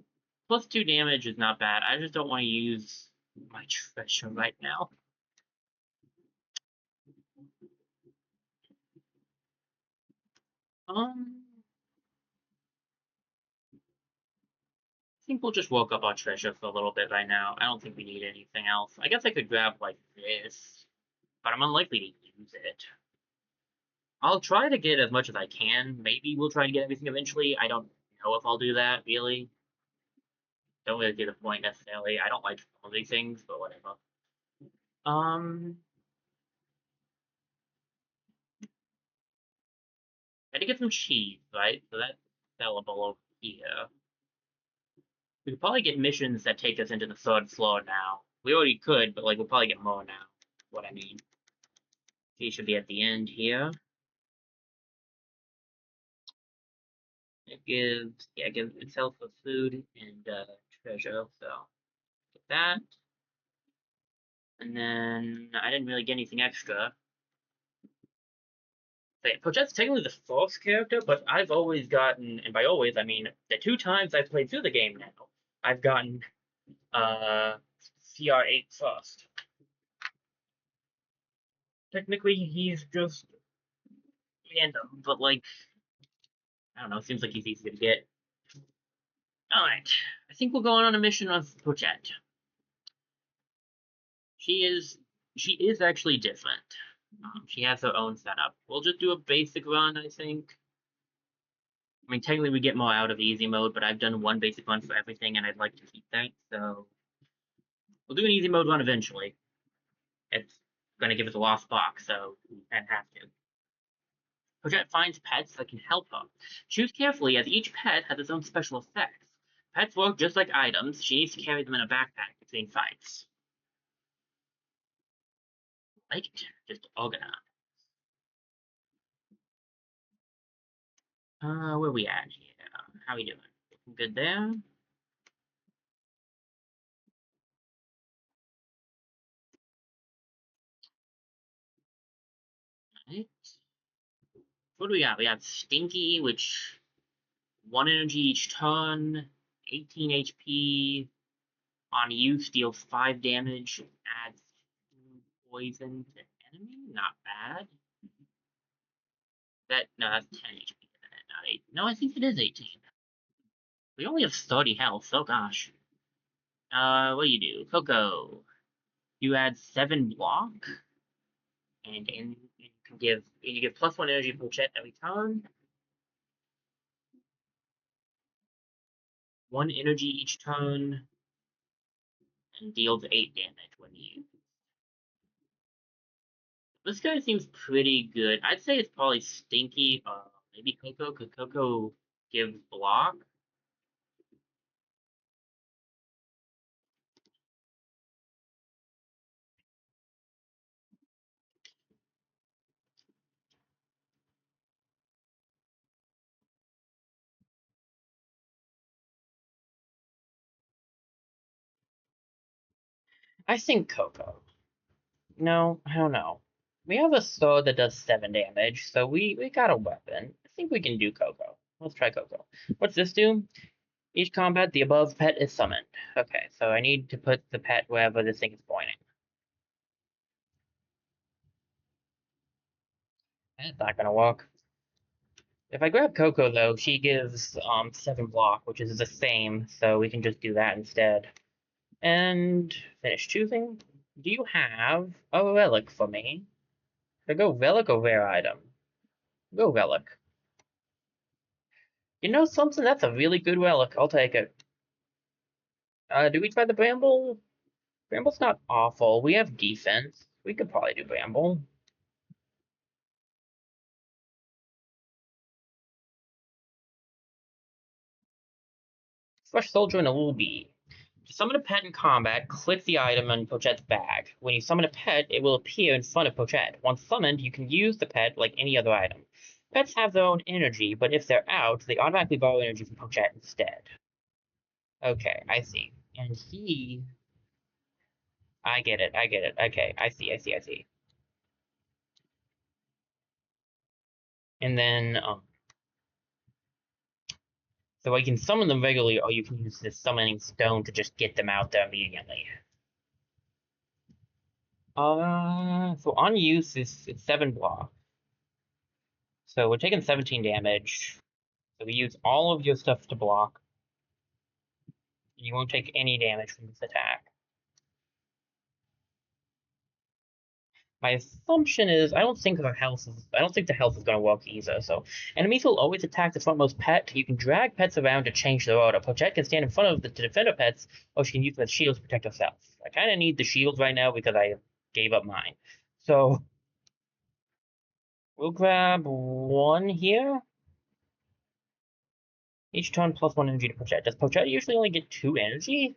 +2 damage is not bad. I just don't want to use my treasure right now. I think we'll just woke up our treasure for a little bit right now. I don't think we need anything else. I guess I could grab like this, but I'm unlikely to use it. I'll try to get as much as I can. Maybe we'll try to get everything eventually. I don't know if I'll do that, really. Don't really see the point necessarily. I don't like all these things, but whatever. Um, I had to get some cheese, right? So that's sellable over here. We could probably get missions that take us into the third floor now. We already could, but like we'll probably get more now. What I mean. He should be at the end here. It gives itself a food and treasure, so get that. And then I didn't really get anything extra. Pochette's technically the fourth character, but I've always gotten, and by always I mean the two times I've played through the game now, I've gotten uh CR8 first. Technically he's just random, but like I don't know, seems like he's easy to get. Alright. I think we'll go on a mission with Pochette. She is she is actually different. She has her own setup. We'll just do a basic run, I think. I mean, technically we get more out of easy mode, but I've done one basic run for everything, and I'd like to keep that, so we'll do an easy mode run eventually. It's going to give us a lost box, so and have to. Project finds pets that can help her. Choose carefully, as each pet has its own special effects. Pets work just like items. She needs to carry them in a backpack between fights. Like it, just organize. Where we at here? How we doing? Good there? Right. What do we got? We got Stinky, which 1 energy each turn, 18 HP, on use deals 5 damage, adds poison to enemy. Not bad. No, that's 10 HP, not 8. No, I think it is 18. We only have 30 health. Oh gosh. What do you do? Coco. You add 7 block, and you give +1 energy per chet every turn. 1 energy each turn, and deals 8 damage when you. This guy seems pretty good. I'd say it's probably Stinky. Maybe Coco. Could Coco give block? I think Coco. No, I don't know. We have a sword that does 7 damage, so we got a weapon. I think we can do Coco. Let's try Coco. What's this do? Each combat, the above pet is summoned. Okay, so I need to put the pet wherever this thing is pointing. That's not gonna work. If I grab Coco, though, she gives 7 block, which is the same, so we can just do that instead. And finish choosing. Do you have a relic for me? Should I go relic or rare item? Go relic. You know something? That's a really good relic. I'll take it. Do we try the Bramble? Bramble's not awful. We have defense. We could probably do Bramble. Fresh Soldier and a little bee. To summon a pet in combat, click the item on Pochette's bag. When you summon a pet, it will appear in front of Pochette. Once summoned, you can use the pet like any other item. Pets have their own energy, but if they're out, they automatically borrow energy from Pochette instead. Okay, I see. And I get it, I get it. Okay, I see. And then, so I can summon them regularly, or you can use this summoning stone to just get them out there immediately. So on use is it's 7 block. So we're taking 17 damage. So we use all of your stuff to block. You won't take any damage from this attack. My assumption is I don't think the health is going to work either. So enemies will always attack the frontmost pet. You can drag pets around to change their order. Pochette can stand in front of the defender pets, or she can use them as shields to protect herself. I kind of need the shields right now because I gave up mine. So we'll grab 1 here. Each turn plus 1 energy to Pochette. Does Pochette usually only get 2 energy?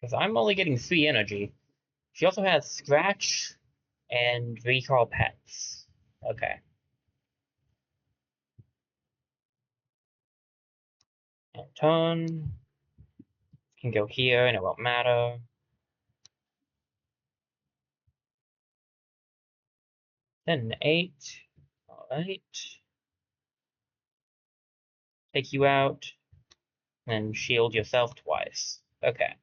Because I'm only getting 3 energy. She also has Scratch and Recall Pets. Okay. And turn. Can go here and it won't matter. Then 8. Alright. Take you out. And shield yourself twice. Okay.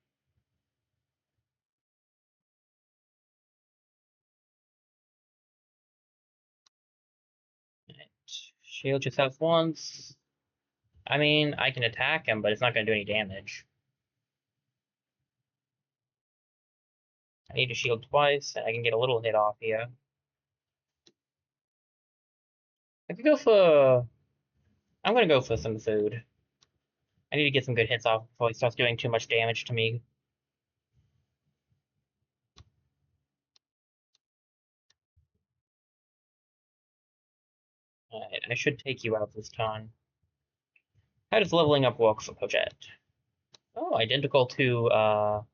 Right. Shield yourself once. I mean, I can attack him, but it's not going to do any damage. I need to shield twice, and I can get a little hit off here. I could go for... I'm going to go for some food. I need to get some good hits off before he starts doing too much damage to me. Alright, I should take you out this time. How does leveling up work for Pochette? Oh, identical Tipos.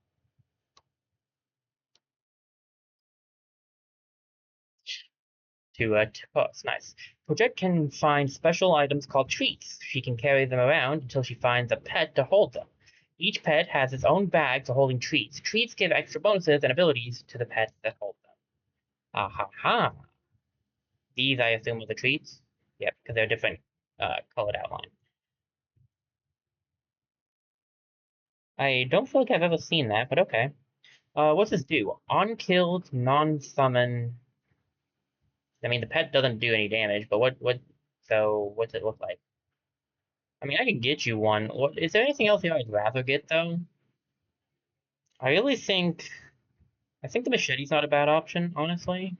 Nice. Pochette can find special items called treats. She can carry them around until she finds a pet to hold them. Each pet has its own bag for holding treats. Treats give extra bonuses and abilities to the pets that hold them. Ah ha ha. These, I assume, are the treats? Yep, because they're different colored outline. I don't feel like I've ever seen that, but okay. What's this do? On-killed, non-summon. I mean, the pet doesn't do any damage, but so what's it look like? I mean, I can get you one. Is there anything else here I'd rather get, though? I really I think the machete's not a bad option, honestly.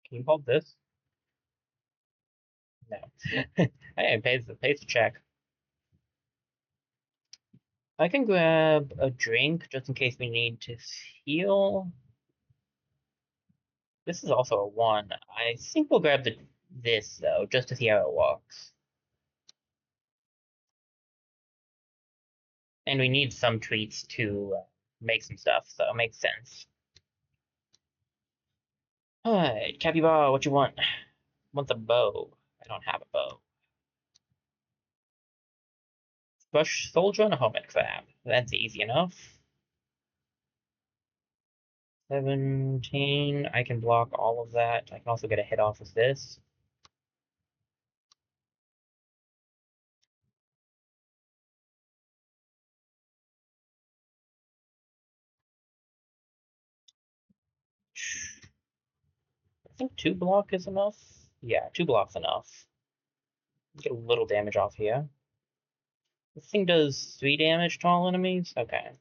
Can you hold this? No. Hey, pays to check. I can grab a drink just in case we need to heal. This is also a 1. I think we'll grab this, though, just to see how it works. And we need some treats to make some stuff, so it makes sense. Alright, Capybara, what you want? Want the bow. I don't have a bow. Bush soldier and a helmet crab. That's easy enough. 17. I can block all of that. I can also get a hit off of this. I think 2 block is enough. Yeah, 2 blocks enough. Get a little damage off here. This thing does 3 damage to all enemies? Okay.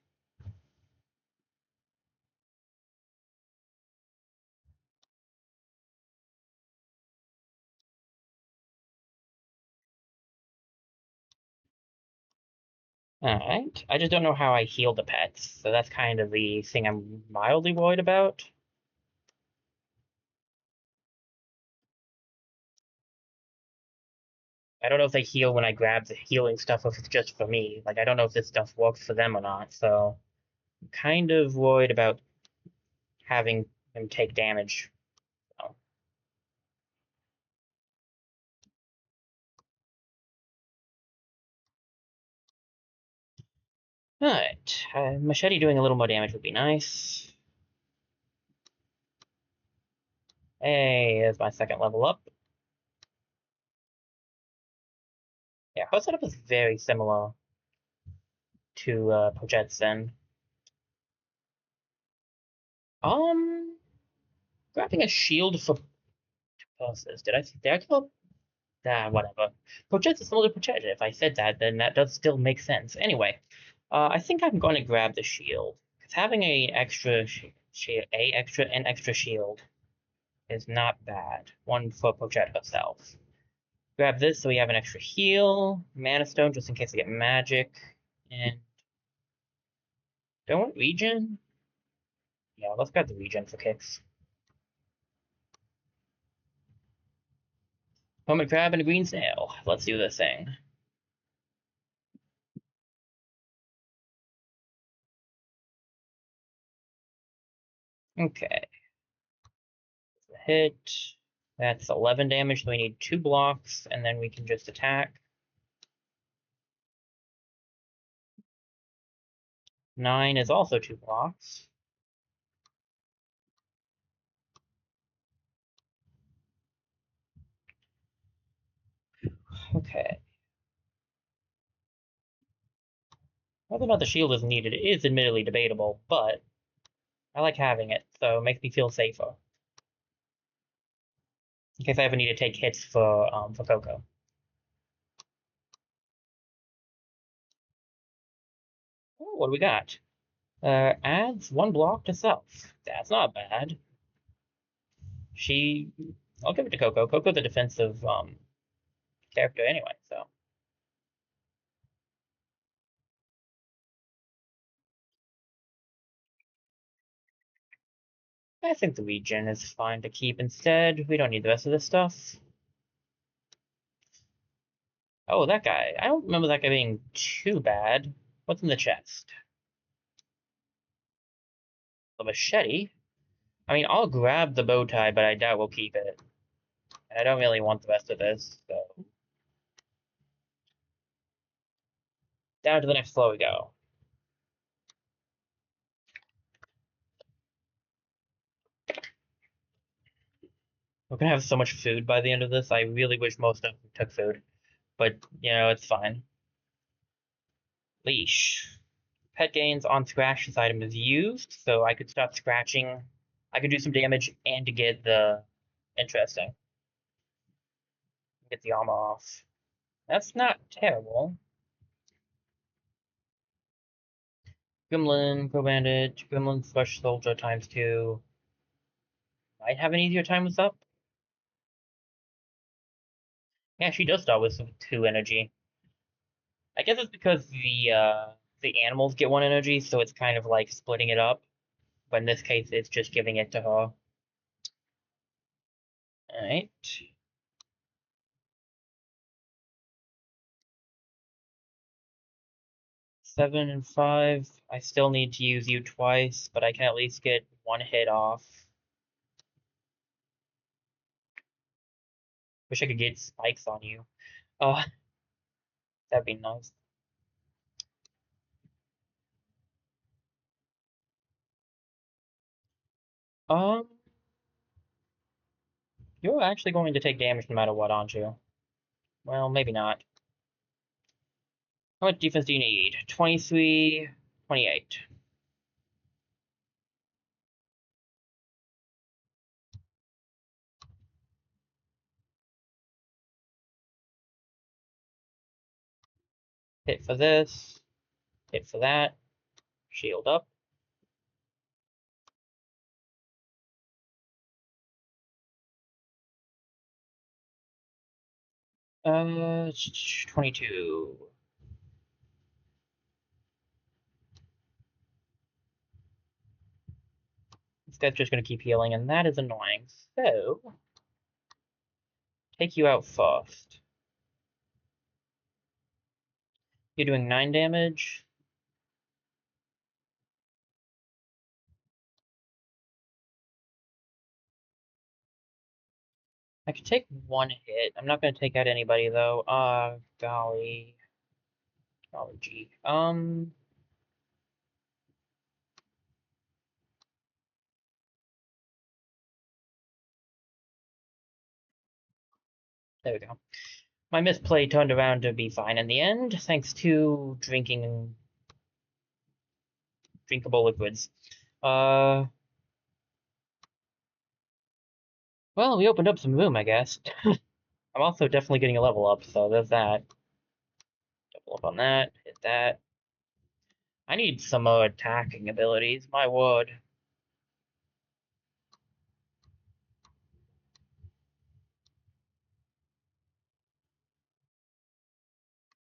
Alright. I just don't know how I heal the pets, so that's kind of the thing I'm mildly worried about. I don't know if they heal when I grab the healing stuff or if it's just for me. Like, I don't know if this stuff works for them or not, so I'm kind of worried about having them take damage. So. Alright, machete doing a little more damage would be nice. Hey, there's my second level up. Yeah, her setup is very similar to Pojet's then. Um, Grabbing a shield for purses. Did I kill? Whatever. Pojet's is similar to Pojet. If I said that, then that does still make sense. Anyway, I think I'm going to grab the shield. Because having an extra shield is not bad. One for Pojet herself. Grab this so we have an extra heal, mana stone just in case I get magic, and don't regen? Yeah, let's grab the regen for kicks. Hermit crab and a green snail. Let's do this thing. Okay. Hit. That's 11 damage, so we need 2 blocks, and then we can just attack. 9 is also 2 blocks. Okay. Whether or not the shield is needed is admittedly debatable, but I like having it, so it makes me feel safer. In case I ever need to take hits for Coco. Ooh, what do we got? Adds 1 block to self. That's not bad. She, I'll give it to Coco. Coco's a defensive character anyway, so. I think the regen is fine to keep instead. We don't need the rest of this stuff. Oh, that guy. I don't remember that guy being too bad. What's in the chest? The machete? I mean, I'll grab the bow tie, but I doubt we'll keep it. And I don't really want the rest of this, so. Down to the next floor we go. We're gonna have so much food by the end of this. I really wish most of them took food. But, it's fine. Leash. Pet gains on scratch this item is used, so I could stop scratching. I could do some damage and to get the interesting. Get the armor off. That's not terrible. Gremlin, Pro Bandit, Gremlin Slush Soldier times 2. Might have an easier time with up. Yeah, she does start with 2 energy. I guess it's because the animals get 1 energy, so it's kind of like splitting it up. But in this case, it's just giving it to her. Alright. 7 and 5. I still need to use you twice, but I can at least get 1 hit off. Wish I could get spikes on you. Uh, that'd be nice. Um, you're actually going to take damage no matter what, aren't you? Well, maybe not. How much defense do you need? 23, 28. Hit for this, hit for that, shield up. Uh, 22. This guy's just gonna keep healing, and that is annoying. So, take you out first. You're doing 9 damage. I could take 1 hit. I'm not gonna take out anybody though. Golly. Golly gee. There we go. My misplay turned around to be fine in the end, thanks to drinking drinkable liquids. Uh, well, we opened up some room, I guess. I'm also definitely getting a level up, so there's that. Double up on that, hit that. I need some more attacking abilities, my word.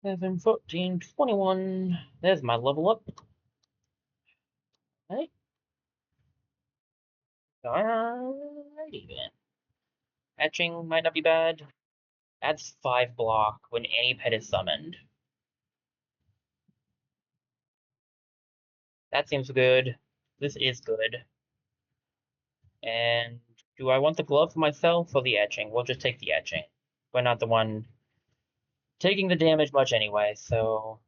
7, 14, 21. There's my level up. Right? Alrighty then. Etching might not be bad. Adds 5 block when any pet is summoned. That seems good. This is good. And do I want the glove for myself or the etching? We'll just take the etching. We're not the one taking the damage much anyway, so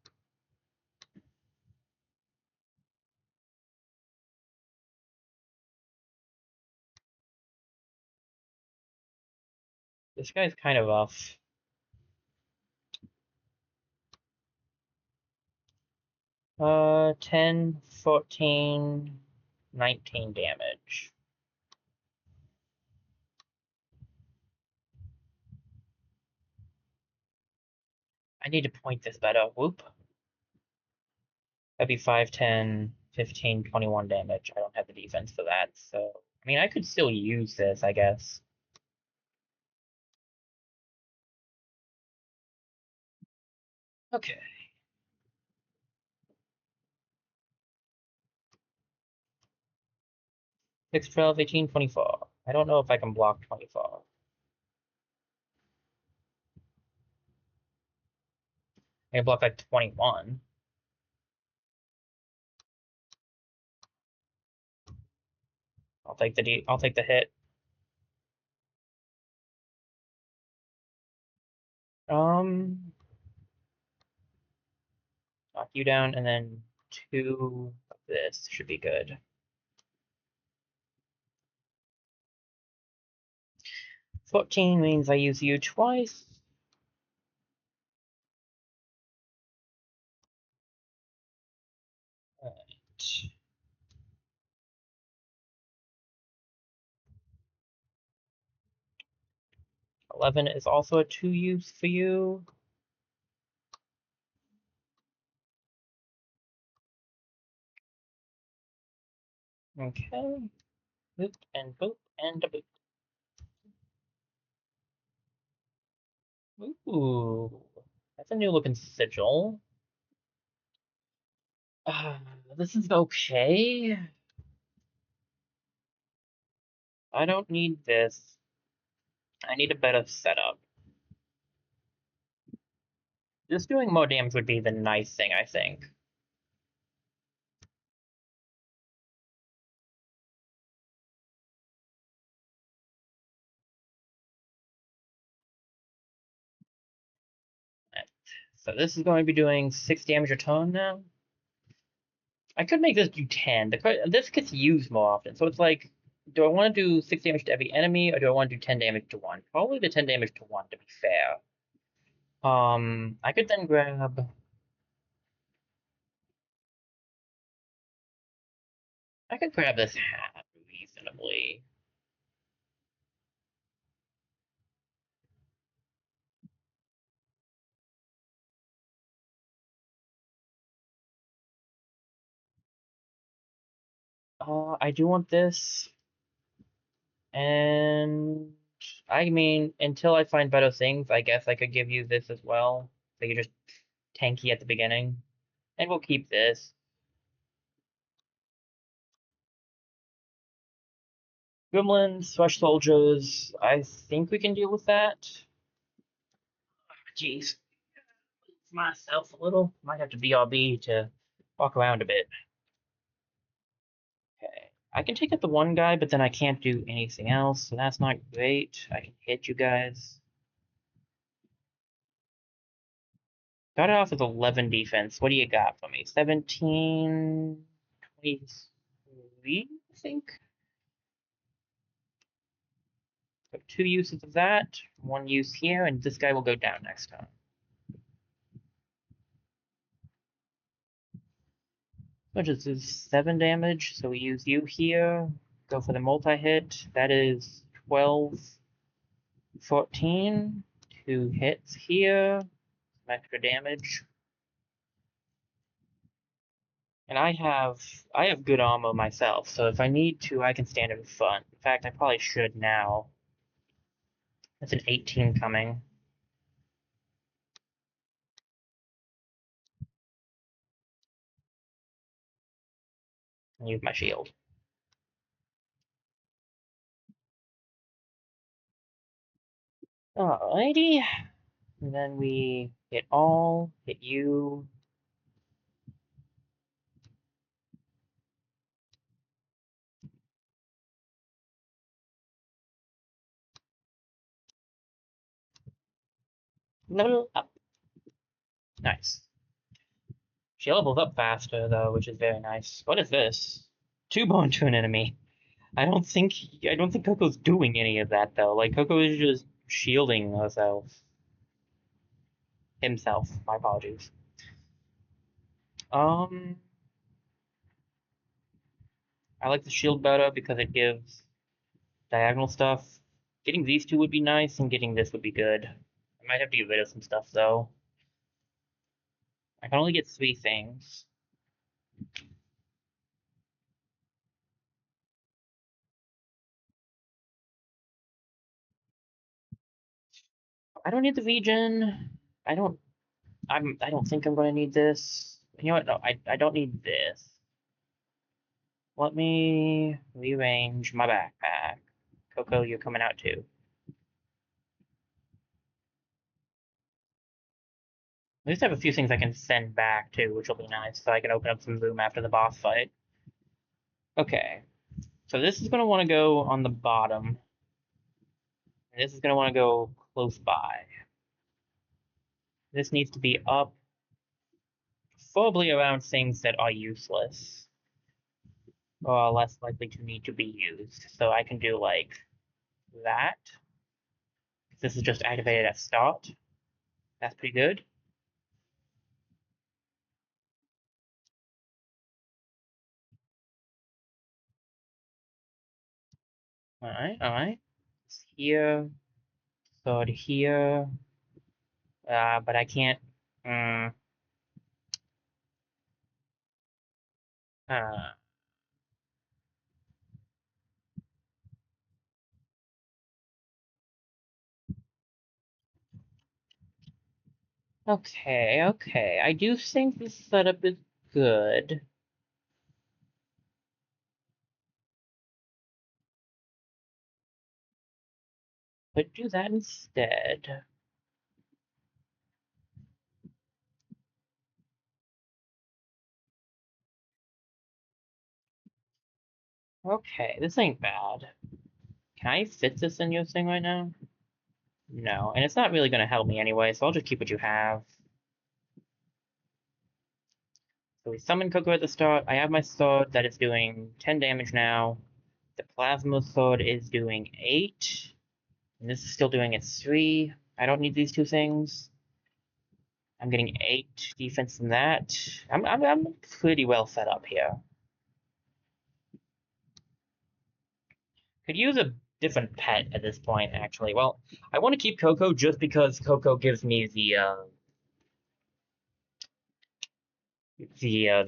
this guy's kind of rough. 10, 14, 19 damage. I need to point this better. Whoop. That'd be 5, 10, 15, 21 damage. I don't have the defense for that, so I mean I could still use this, I guess. Okay. 6, 12, 18, 24. I don't know if I can block 24. I can block like 21. I'll take the hit. Um, knock you down, and then 2 of this should be good. 14 means I use you twice. Alright. 11 is also a 2 use for you. Okay. Boop and boop and a boop. Ooh, that's a new looking sigil. Uh, this is okay. I don't need this. I need a better setup. Just doing more damage would be the nice thing, I think. So this is going to be doing 6 damage a turn now. I could make this do 10. This gets used more often, so it's like, do I want to do 6 damage to every enemy, or do I want to do 10 damage to one? Probably the 10 damage to one, to be fair. I could then grab... I could grab this hat reasonably. I do want this, and I mean, until I find better things, I guess I could give you this as well. So you're just tanky at the beginning. And we'll keep this. Gremlins, Fresh Soldiers, I think we can deal with that. Jeez, myself a little. Might have to BRB to walk around a bit. Okay. I can take out the one guy, but then I can't do anything else, so that's not great. I can hit you guys. Started off with 11 defense. What do you got for me? 17, 23, I think. So 2 uses of that, 1 use here, and this guy will go down next time. Which is 7 damage, so we use you here. Go for the multi-hit. That is 12, 14. 2 hits here. Some extra damage. And I have good armor myself, so if I need to, I can stand in front. In fact, I probably should now. That's an 18 coming. And use my shield. Alrighty. And then we hit all, hit you. Level up. Nice. She levels up faster though, which is very nice. What is this? 2 bone to an enemy. I don't think Coco's doing any of that though. Like Coco is just shielding herself. Himself. My apologies. Um I like the shield better because it gives diagonal stuff. Getting these two would be nice, and getting this would be good. I might have to get rid of some stuff though. I can only get 3 things. I don't need the regen. I don't I don't think I'm gonna need this. You know what? No, I don't need this. Let me rearrange my backpack. Coco, you're coming out too. At least I have a few things I can send back too, which will be nice, so I can open up some room after the boss fight. Okay, so this is going to want to go on the bottom, and this is going to want to go close by. This needs to be up, probably around things that are useless, or less likely to need to be used. So I can do like that. This is just activated at start. That's pretty good. Alright. It's here, sword here, but I can't. Mm, uh, Okay, okay. I do think this setup is good. But do that instead. Okay, this ain't bad. Can I fit this in your thing right now? No, and it's not really going to help me anyway, so I'll just keep what you have. So we summon Coco at the start. I have my sword that is doing 10 damage now. The plasma sword is doing 8. And this is still doing its 3. I don't need these two things. I'm getting 8 defense from that. I'm pretty well set up here. Could use a different pet at this point, actually. Well, I want to keep Coco just because Coco gives me the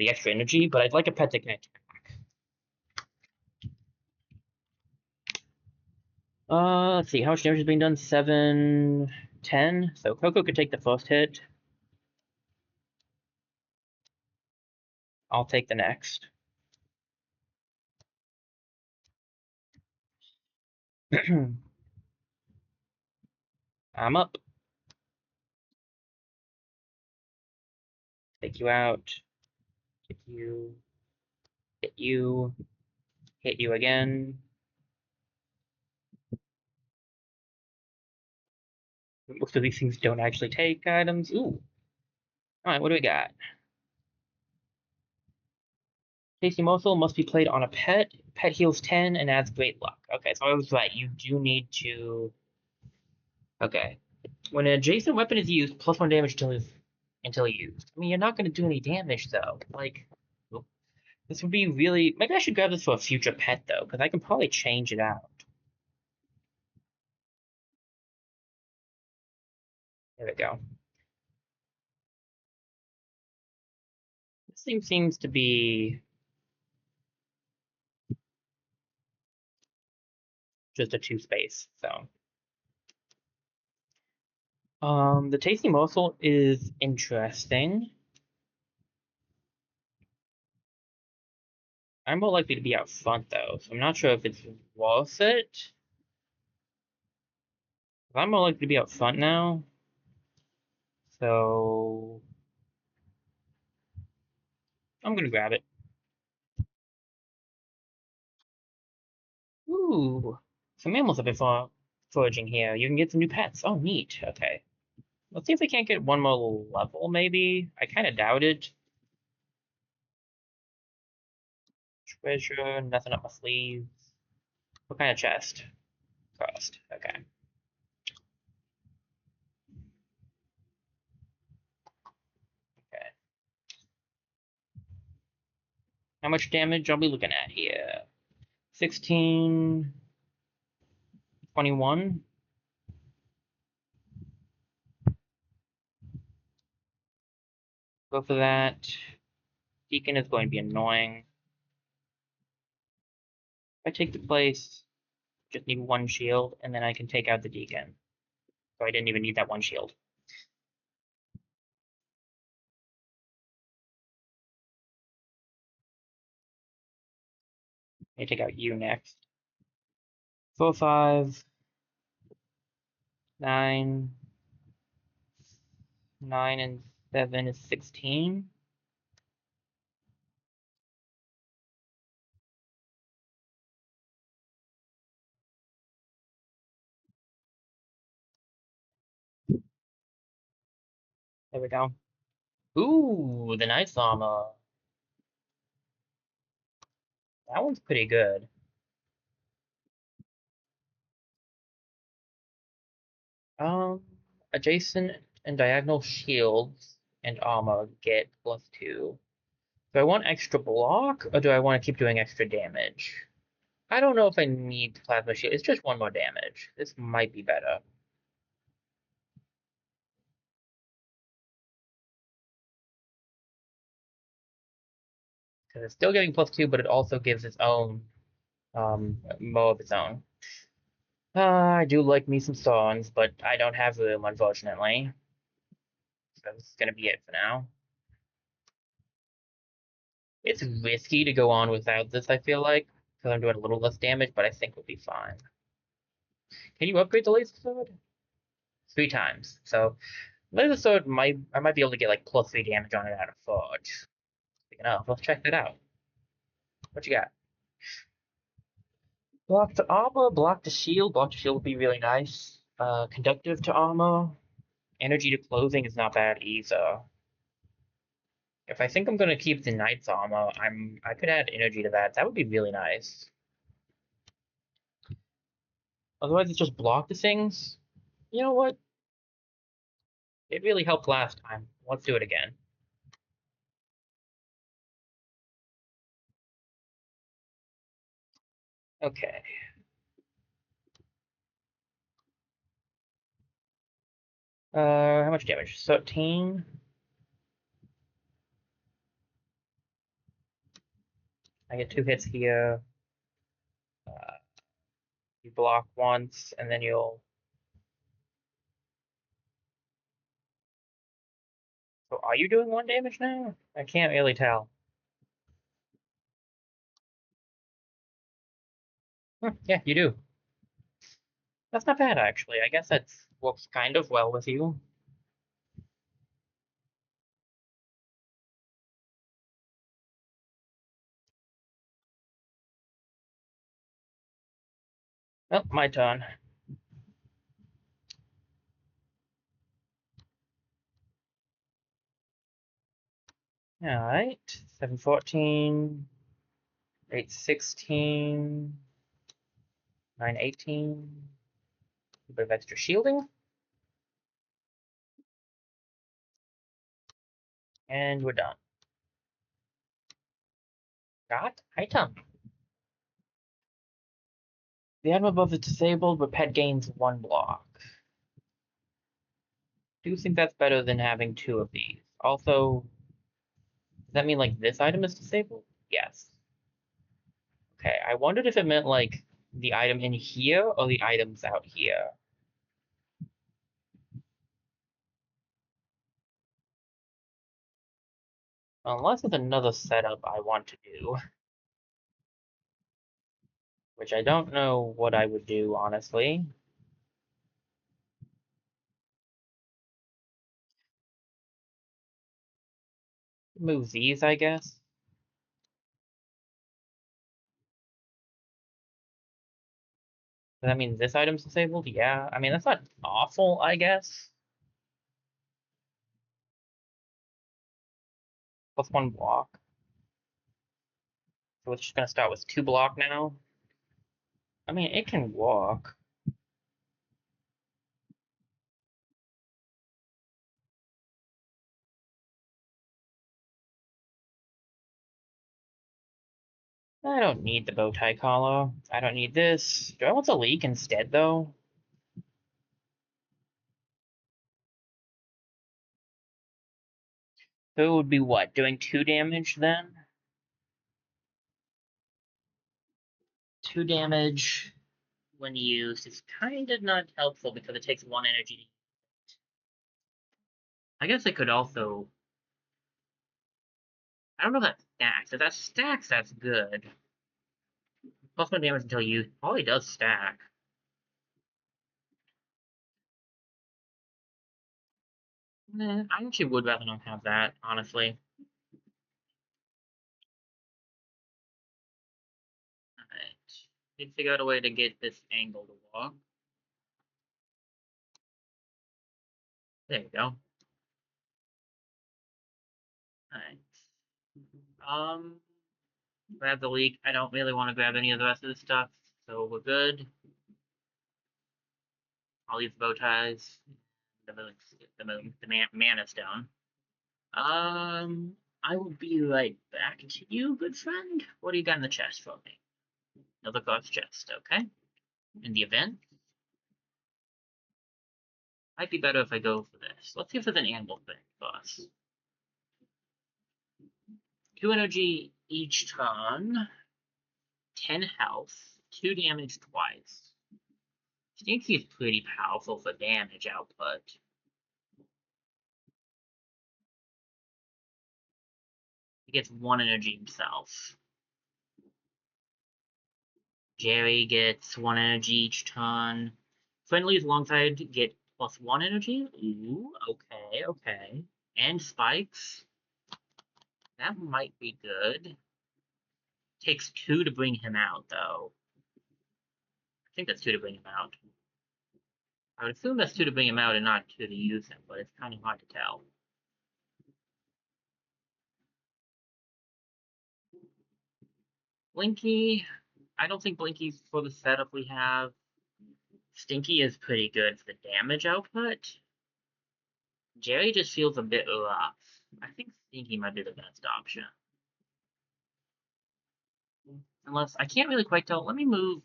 extra energy, but I'd like a pet that can attack. Let's see, how much damage is being done? 7, 10. So Coco could take the first hit. I'll take the next. I'm up. Take you out. Hit you. Hit you. Hit you again. Most of these things don't actually take items. Ooh. Alright, what do we got? Tasty Morsel must be played on a pet. Pet heals 10 and adds great luck. Okay, so I was right. You do need to. Okay. When an adjacent weapon is used, +1 damage until used. I mean, you're not going to do any damage, though. Like, this would be really. Maybe I should grab this for a future pet, though, because I can probably change it out. There we go. This thing seems to be just a 2-space, so. The Tasty Morsel is interesting. I'm more likely to be out front, though, so I'm not sure if it's worth it. I'm more likely to be out front now. So I'm gonna grab it. Ooh, some mammals have been foraging here. You can get some new pets. Oh, neat. Okay. Let's see if we can't get one more level, maybe. I kind of doubt it. Treasure, nothing up my sleeves. What kind of chest? Cost. Okay. Okay. How much damage are we looking at here? 16, 21. Go for that. Deacon is going to be annoying. If I take the place, just need 1 shield, and then I can take out the Deacon. So I didn't even need that 1 shield. I take out you next. 4, 5, 9, 9 and 7 is 16. There we go. Ooh, the Knight's Armor. That one's pretty good. Um, Adjacent and diagonal shields and armor get +2. Do I want extra block, or do I want to keep doing extra damage? I don't know if I need plasma shield. It's just 1 more damage. This might be better. Because it's still getting +2, but it also gives its own mo of its own. I do like me some songs, but I don't have room, unfortunately. So this is gonna be it for now. It's risky to go on without this, I feel like, because I'm doing a little less damage, but I think we'll be fine. Can you upgrade the laser sword? 3 times. So laser sword I might be able to get like +3 damage on it out of Forge. Speaking of, let's check that out. What you got? Block to armor, block to shield. Block to shield would be really nice. Conductive to armor. Energy to clothing is not bad either. If I think I'm gonna keep the knight's armor, I could add energy to that. That would be really nice. Otherwise, it's just block the things. You know what? It really helped last time. Let's do it again. Okay. How much damage? 13. I get 2 hits here. You block once, and then you'll. So are you doing 1 damage now? I can't really tell. Yeah, you do. That's not bad, actually. I guess that works kind of well with you. Oh, my turn. Alright. 714. 816. 918. A bit of extra shielding. And we're done. Got item. The item above is disabled, but pet gains 1 block. Do think that's better than having 2 of these. Also, does that mean like this item is disabled? Yes. Okay, I wondered if it meant like the item in here or the items out here. Unless it's another setup I want to do, which I don't know what I would do, honestly. Move these, I guess. Does that mean this item's disabled? Yeah. I mean, that's not awful, I guess. +1 block. So it's just gonna start with 2 block now. I mean, it can walk. I don't need the bow tie collar. I don't need this. Do I want the leak instead, though? So it would be what? Doing 2 damage then? 2 damage when used is kind of not helpful because it takes 1 energy. I guess I could also. I don't know if that stacks. If that stacks, that's good. +1 damage until you. Probably does stack. I actually would rather not have that, honestly. Alright. Need to figure out a way to get this angle to walk. There you go. Alright. Grab the leak. I don't really want to grab any of the rest of the stuff, so we're good. I'll leave the bow ties, the mana stone. I will be right back to you, good friend. What do you got in the chest for me? Another glass chest, okay. In the event, might be better if I go for this. Let's see if there's an animal thing for us. 2 energy each turn, 10 health, 2 damage twice. Stinky is pretty powerful for damage output. gets 1 energy himself. Jerry gets 1 energy each turn. Friendlies alongside get +1 energy. Ooh, okay, okay. And spikes. That might be good. Takes 2 to bring him out, though. I think that's 2 to bring him out. I would assume that's 2 to bring him out and not 2 to use him, but it's kind of hard to tell. Blinky, I don't think Blinky's for the setup we have. Stinky is pretty good for the damage output. Jerry just feels a bit rough. I think Stinky might be the best option. Unless, I can't really quite tell. Let me move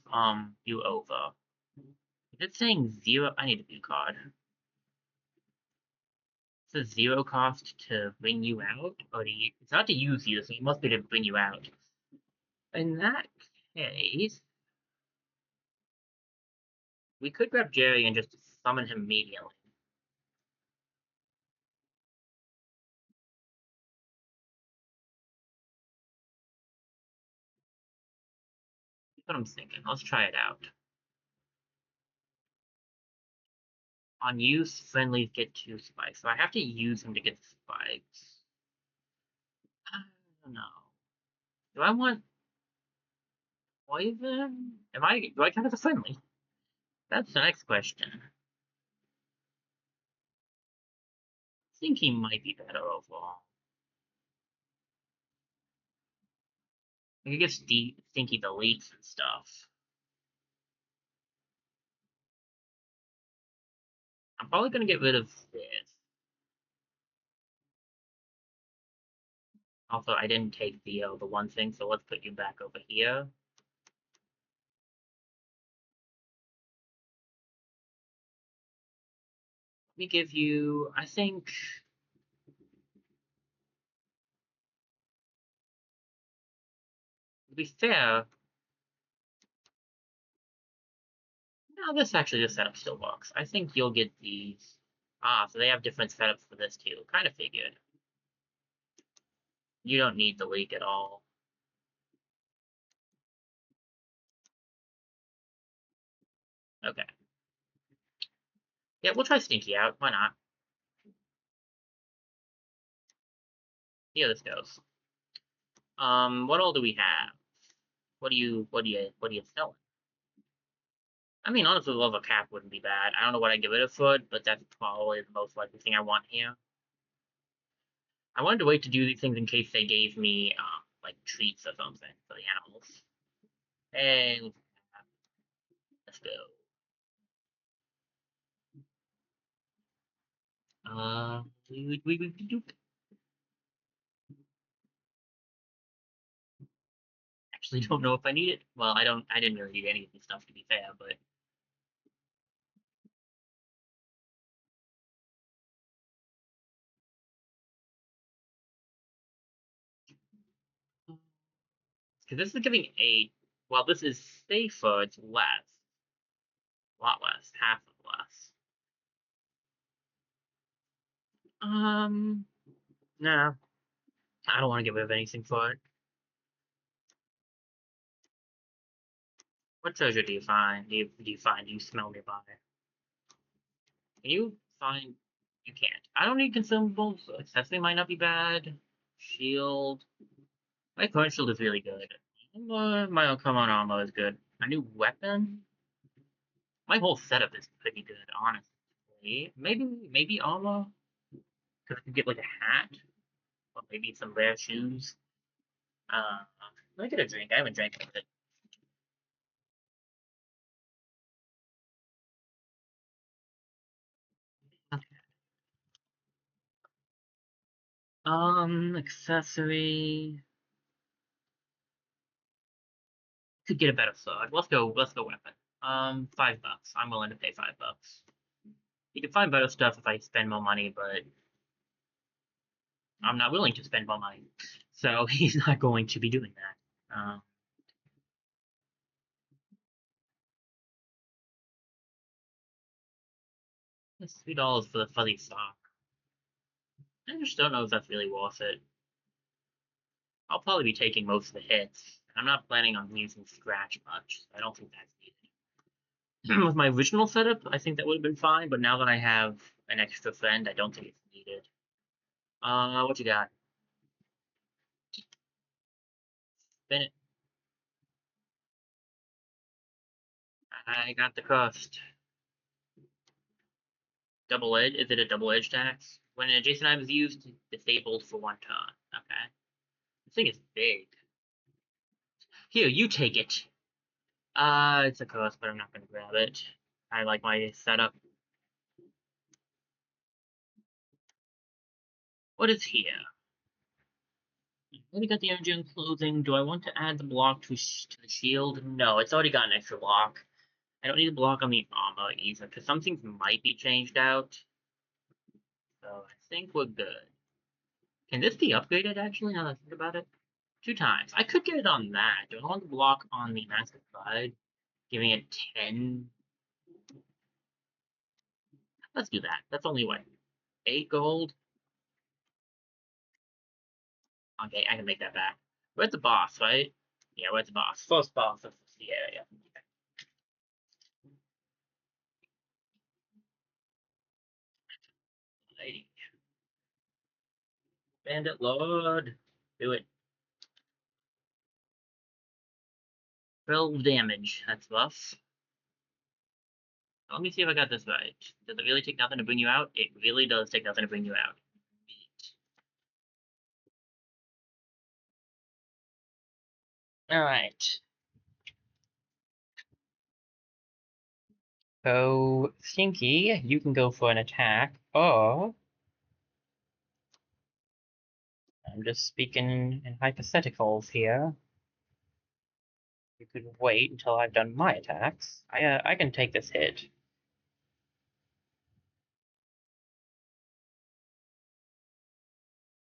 you over. If it's saying 0, I need a view card. It says 0 cost to bring you out, or to use, it's not to use you, so it must be to bring you out. In that case, we could grab Jerry and just summon him immediately. That's what I'm thinking. Let's try it out. On use, friendlies get 2 spikes, so I have to use him to get the spikes. I don't know. Do I want poison? Do I count as a friendly? That's the next question. I think he might be better overall. I could give Stinky the leaks and stuff. I'm probably gonna get rid of this. Also, I didn't take the one thing, so let's put you back over here. Let me give you, I think, to be fair, no, this setup still works. I think you'll get these. Ah, so they have different setups for this too. Kind of figured. You don't need the leak at all. Okay. Yeah, we'll try Stinky out. Why not? See how this goes. What all do we have? What do you selling? I mean, honestly, Love Cap wouldn't be bad. I don't know what I'd get rid of for it, but that's probably the most likely thing I want here. I wanted to wait to do these things in case they gave me, like, treats or something for the animals. Hey, let's go. Actually don't know if I need it. Well, I didn't really need any of this stuff to be fair, but because this is giving 8. Well, this is safer, it's less. A lot less, half of less. Nah. I don't want to get rid of anything for it. What treasure do you find? Do you smell nearby? Can you find? You can't. I don't need consumables. Accessory might not be bad. Shield. My current shield is really good. My uncommon armor is good. My new weapon. My whole setup is pretty good, honestly. Maybe armor. Because I could get like a hat, or maybe some rare shoes. Uh, let me get a drink. I haven't drank in a bit. Accessory. Could get a better sword. Let's go weapon. $5. I'm willing to pay $5. You can find better stuff if I spend more money, but I'm not willing to spend more money. So he's not going to be doing that. It's $3 for the fuzzy sock. I just don't know if that's really worth it. I'll probably be taking most of the hits. I'm not planning on using Scratch much, so I don't think that's needed. With my original setup, I think that would have been fine, but now that I have an extra friend, I don't think it's needed. What you got? Spin it. I got the crust. Double edge? Is it a double edged axe? When an adjacent item is used, disabled for 1 turn. Okay. This thing is big. Here, you take it. It's a crust, but I'm not gonna grab it. I like my setup. What is here? Already got the energy and clothing. Do I want to add the block to the shield? No, it's already got an extra block. I don't need a block on the armor either, because some things might be changed out. So I think we're good. Can this be upgraded, actually, now that I think about it? 2 times. I could get it on that. Do I want the block on the Mask of Pride? Giving it 10? Let's do that. That's only, what, 8 gold? Okay, I can make that back. We're at the boss, right? Yeah, we're at the boss. First boss of the area. Lady. Bandit Lord. Do it. 12 damage. That's rough. Let me see if I got this right. Does it really take nothing to bring you out? It really does take nothing to bring you out. Alright. So, Stinky, you can go for an attack, or I'm just speaking in hypotheticals here. You could wait until I've done my attacks. I can take this hit.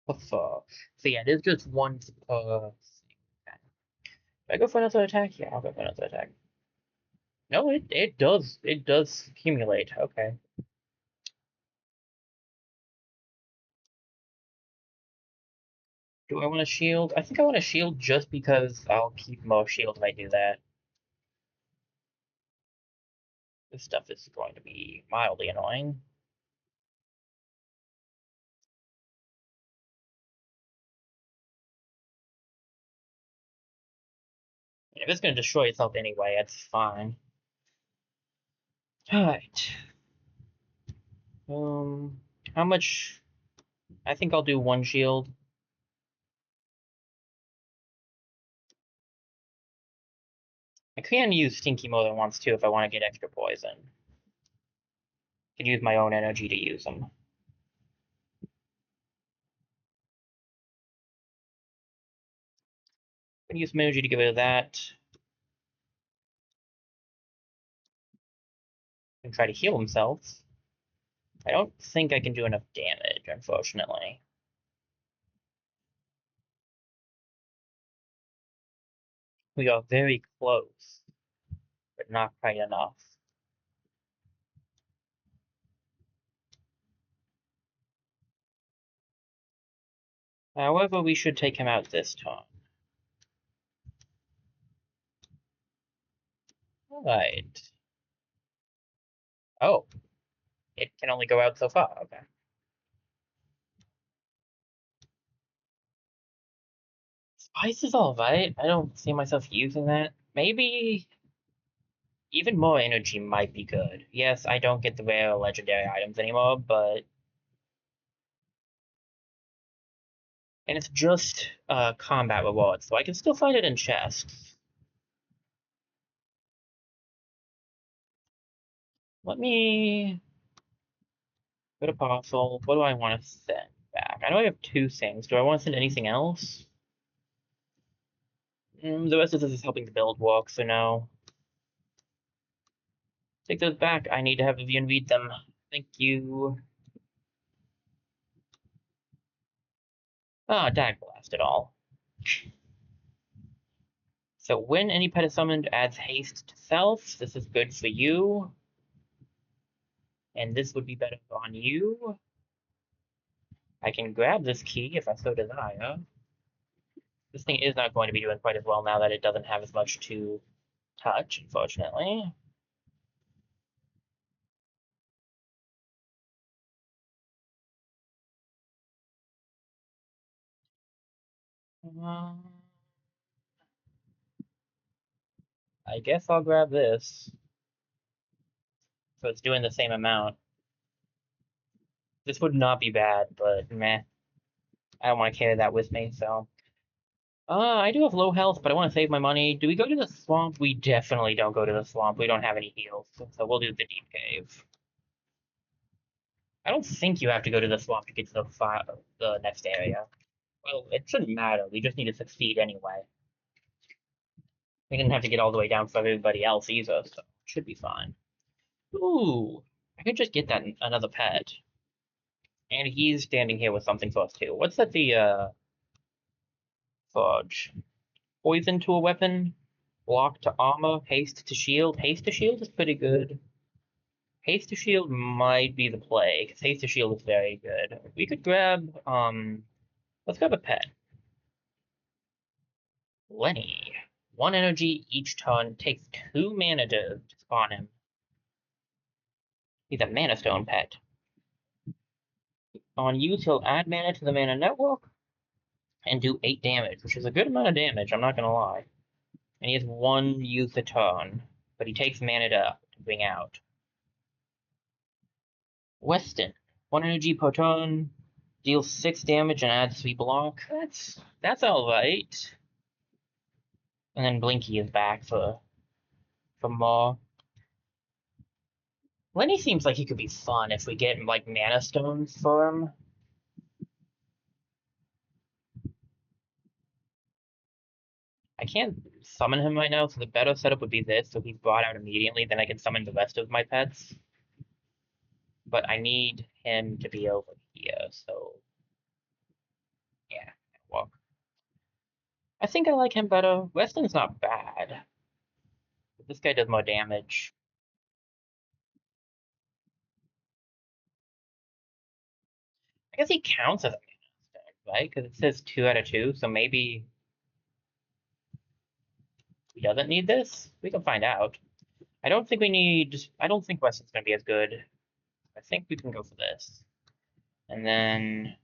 What the fuck? So yeah, there's just one thing. Do I go for another attack? Yeah, I'll go for another attack. No, it does accumulate. Okay. Do I want a shield? I think I want a shield just because I'll keep more shield if I do that. This stuff is going to be mildly annoying. If it's going to destroy itself anyway, it's fine. Alright. How much? I think I'll do 1 shield. I can use Stinky more than once too if I want to get extra poison. I can use my own energy to use them. I can use some energy to get rid of that. And try to heal themselves. I don't think I can do enough damage, unfortunately. We are very close, but not quite enough. However, we should take him out this time. Alright. Oh. It can only go out so far. Okay. Spice is alright. I don't see myself using that. Maybe even more energy might be good. Yes, I don't get the rare legendary items anymore, but... And it's just combat rewards, so I can still find it in chests. Let me go to parcel. What do I want to send back? I know I have 2 things. Do I want to send anything else? The rest of this is helping the build work, so no. Take those back. I need to have Vivian read them. Thank you. Ah, Dag Blast it all. So when any pet is summoned adds haste to self, this is good for you. And this would be better on you. I can grab this key if I so desire. This thing is not going to be doing quite as well now that it doesn't have as much to touch, unfortunately. Um, I guess I'll grab this. So it's doing the same amount. This would not be bad, but meh. I don't want to carry that with me, so. I do have low health, but I want to save my money. Do we go to the swamp? We definitely don't go to the swamp. We don't have any heals, so we'll do the deep cave. I don't think you have to go to the swamp to get to the next area. Well, it shouldn't matter. We just need to succeed anyway. We didn't have to get all the way down for everybody else either, so it should be fine. Ooh, I could just get that another pet. And he's standing here with something for us too. What's that? The fudge. Poison to a weapon, block to armor, haste to shield. Haste to shield is pretty good. Haste to shield might be the play, because haste to shield is very good. We could grab let's grab a pet. Lenny. 1 energy each turn, takes 2 mana to spawn him. He's a mana stone pet. On use, he'll add mana to the mana network and do 8 damage, which is a good amount of damage, I'm not gonna lie. And he has 1 use a turn, but he takes mana to bring out. Weston, 1 energy per turn, deals 6 damage and adds 3 block. That's alright. And then Blinky is back for more. Lenny seems like he could be fun if we get like mana stones for him. I can't summon him right now, so the better setup would be this, so he's brought out immediately, then I can summon the rest of my pets. But I need him to be over here, so yeah, well. I think I like him better. Weston's not bad. But this guy does more damage. I guess he counts as a mana stone, right? Because it says 2 out of 2, so maybe he doesn't need this? We can find out. I don't think Weston's gonna be as good. I think we can go for this. And then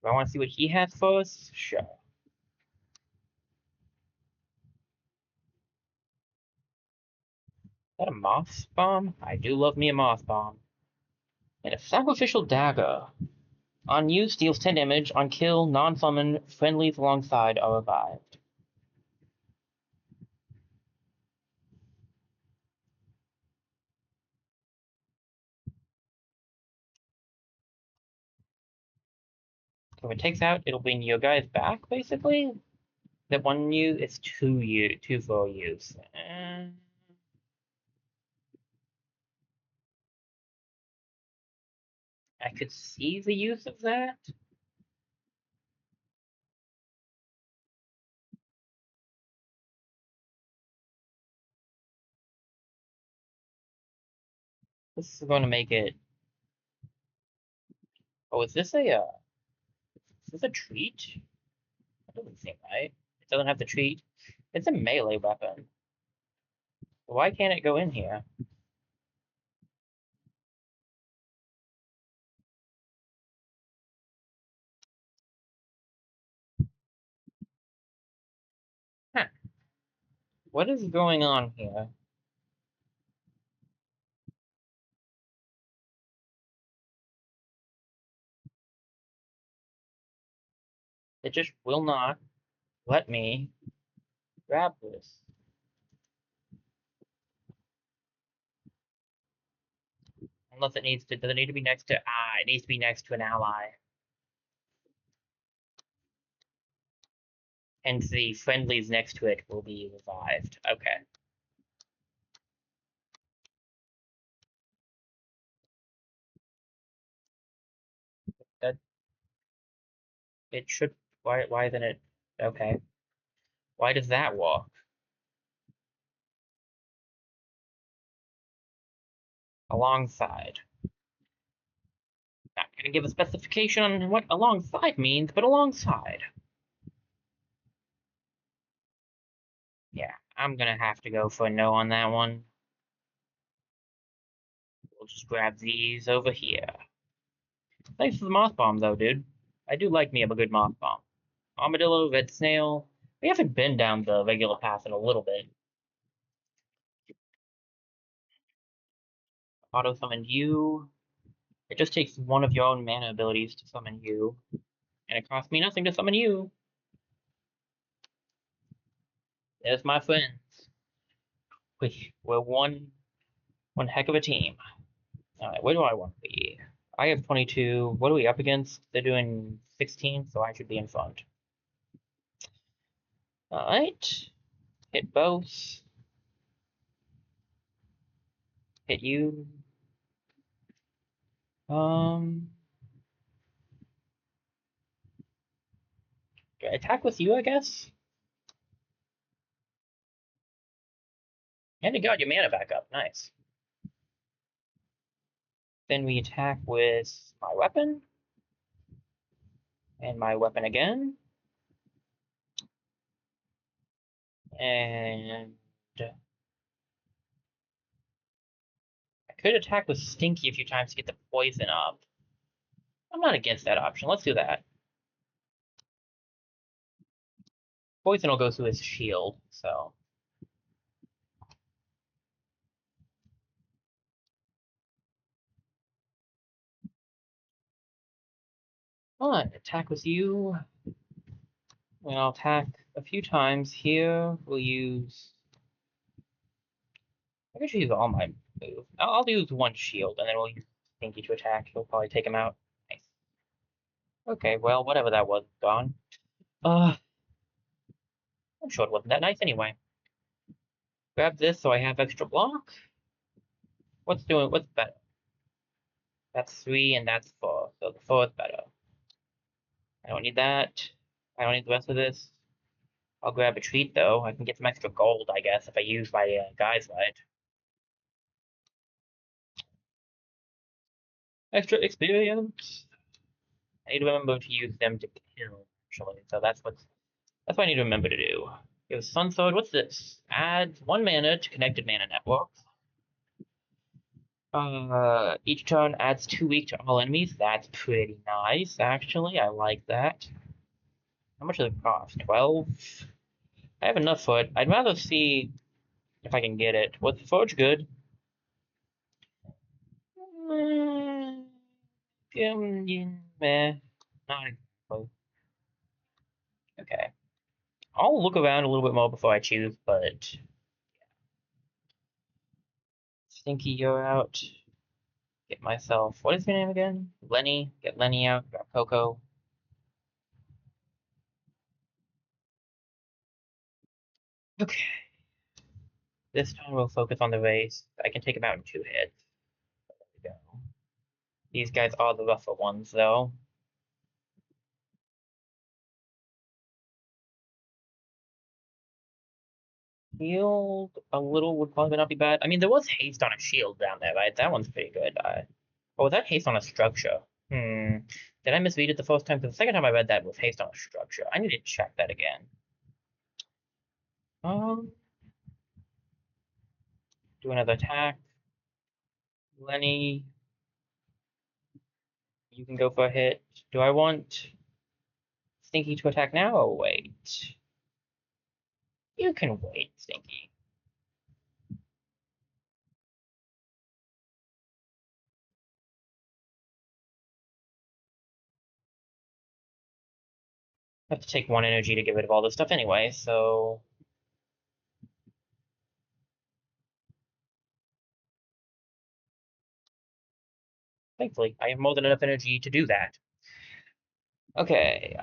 do I want to see what he has for us? Sure. Is that a moth bomb? I do love me a moth bomb. And a sacrificial dagger. On use, deals 10 damage. On kill, non-summon, friendlies alongside are revived. So if it takes out, it'll bring your guys back, basically. That one use, it's 2 for use. I could see the use of that. This is going to make it. Oh, is this a treat? That doesn't seem right. It doesn't have the treat. It's a melee weapon. Why can't it go in here? Huh. What is going on here? It just will not let me grab this. Unless it needs to, does it need to be next to, it needs to be next to an ally. And the friendlies next to it will be revived. Okay. That, it should, why isn't it, okay. Why does that work? Alongside. Not gonna give a specification on what alongside means, but alongside. Yeah, I'm gonna have to go for a no on that one. We'll just grab these over here. Thanks for the moth bomb, though, dude. I do like me a good moth bomb. Armadillo, red snail. We haven't been down the regular path in a little bit. Auto summon you. It just takes one of your own mana abilities to summon you. And it costs me nothing to summon you. There's my friends. We're one heck of a team. Alright, where do I want to be? I have 22. What are we up against? They're doing 16, so I should be in front. Alright. Hit both. Hit you. Do I attack with you, I guess? And you got your mana back up. Nice. Then we attack with my weapon. And my weapon again. And I could attack with Stinky a few times to get the poison up. I'm not against that option. Let's do that. Poison will go through his shield, so. Alright, attack with you. And I'll attack a few times here. We'll use. I guess use all my moves. I'll use one shield, and then we'll use Stinky to attack. He'll probably take him out. Nice. Okay, well, whatever that was, gone. I'm sure it wasn't that nice anyway. Grab this so I have extra block. What's better? That's 3 and that's 4, so the 4 is better. I don't need that. I don't need the rest of this. I'll grab a treat though. I can get some extra gold, I guess, if I use my guys right. Extra experience. I need to remember to use them to kill, actually. So that's what I need to remember to do. Give Sun Sword. What's this? Adds 1 mana to connected mana networks. Each turn adds 2 weak to all enemies. That's pretty nice, actually. I like that. How much does it cost? 12? I have enough for it. I'd rather see if I can get it. Was the Forge good? Meh. Not exactly. Okay. I'll look around a little bit more before I choose, but Stinky, you're out. Get myself. What is your name again? Lenny. Get Lenny out. Grab Coco. Okay. This time we'll focus on the race. I can take him out in 2 hits. There we go. These guys are the rougher ones, though. Healed a little would probably not be bad. I mean, there was haste on a shield down there, right? That one's pretty good. Oh, was that haste on a structure? Did I misread it the first time? Because the second time I read that was haste on a structure. I need to check that again. Do another attack. Lenny, you can go for a hit. Do I want Stinky to attack now or wait? You can wait, Stinky. I have to take 1 energy to get rid of all this stuff anyway, so. Thankfully, I have more than enough energy to do that. Okay,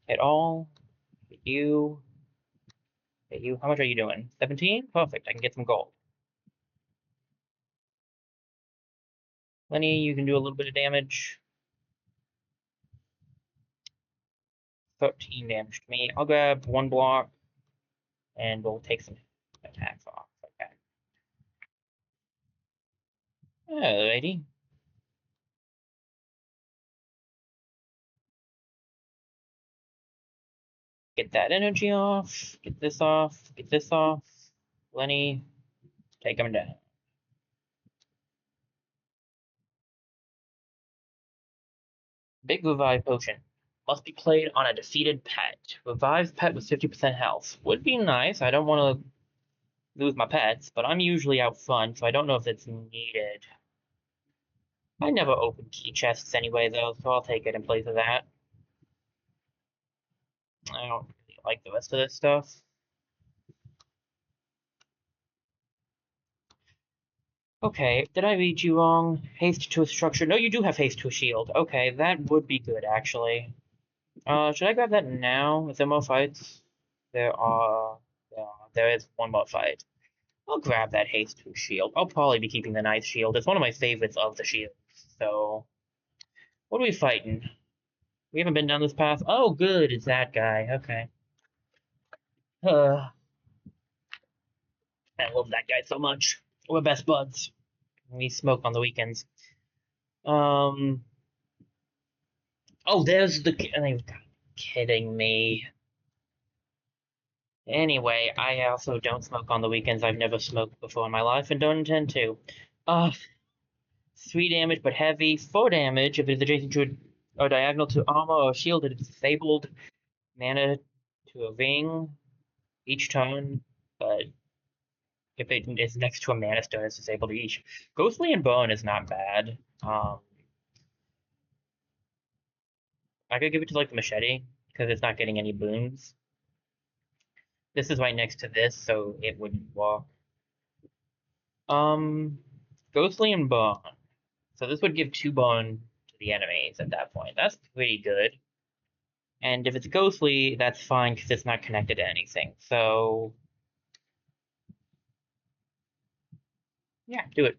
hit all. Hit you. Hit you. How much are you doing? 17? Perfect. I can get some gold. Lenny, you can do a little bit of damage. 13 damage to me. I'll grab 1 block, and we'll take some attacks off. Okay. Alrighty. Get that energy off. Get this off. Get this off. Lenny, take him down. Big Revive Potion. Must be played on a defeated pet. Revive pet with 50% health. Would be nice. I don't want to lose my pets, but I'm usually out front, so I don't know if it's needed. I never open key chests anyway, though, so I'll take it in place of that. I don't really like the rest of this stuff. Okay, did I read you wrong? Haste to a structure. No, you do have haste to a shield. Okay, that would be good, actually. Should I grab that now? Is there more fights? There are. There is one more fight. I'll grab that haste to a shield. I'll probably be keeping the nice shield. It's one of my favorites of the shields. So, what are we fighting? We haven't been down this path. Oh, good, it's that guy. Okay. Uh, I love that guy so much. We're best buds. We smoke on the weekends. Um. Oh, there's the. Are you kidding me? Anyway, I also don't smoke on the weekends. I've never smoked before in my life and don't intend to. Uh, 3 damage but heavy. 4 damage if it is adjacent to or diagonal to armor or shield. It is disabled. Mana to a ring each turn, but if it is next to a mana stone, it's disabled each. Ghostly and Bone is not bad. I could give it to like the machete because it's not getting any boons. This is right next to this, so it wouldn't walk. Um, Ghostly and Bone. So this would give 2 bone to the enemies at that point. That's pretty good. And if it's ghostly, that's fine because it's not connected to anything. So, yeah, do it.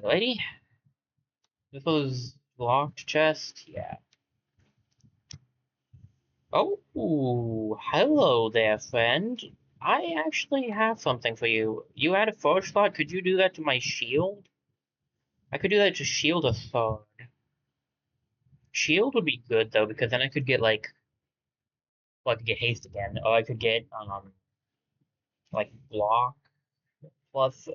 Lady? This was locked chest? Yeah. Oh, hello there, friend. I actually have something for you. You had a forge slot. Could you do that to my shield? I could do that to shield a sword. Shield would be good though, because then I could get like, well, I could get haste again, or I could get like block plus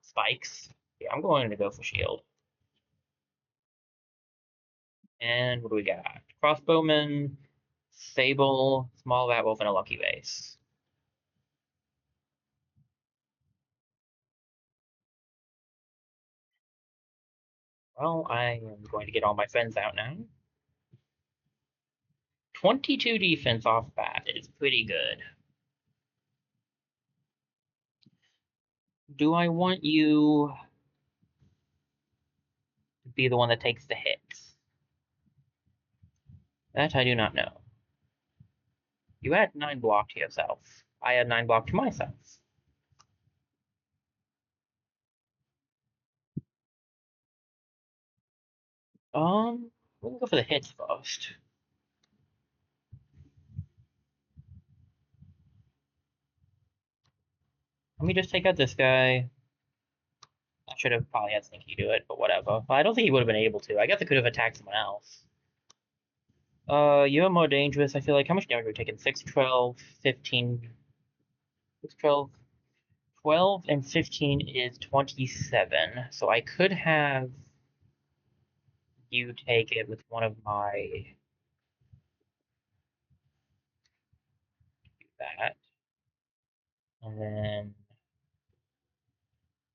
spikes. Yeah, I'm going to go for shield. And what do we got? Crossbowman, Sable, Small Rat Wolf, and a Lucky Base. Well, I am going to get all my friends out now. 22 defense off bat is pretty good. Do I want you to be the one that takes the hits? That I do not know. You add 9 block to yourself. I add 9 block to myself. We can go for the hits first. Let me just take out this guy. I should have probably had Stinky do it, but whatever. I don't think he would have been able to. I guess I could have attacked someone else. You're more dangerous. I feel like how much damage are we taking? 6, 12, 15. 6, 12. 12 and 15 is 27. So I could have you take it with one of my. Do that. And then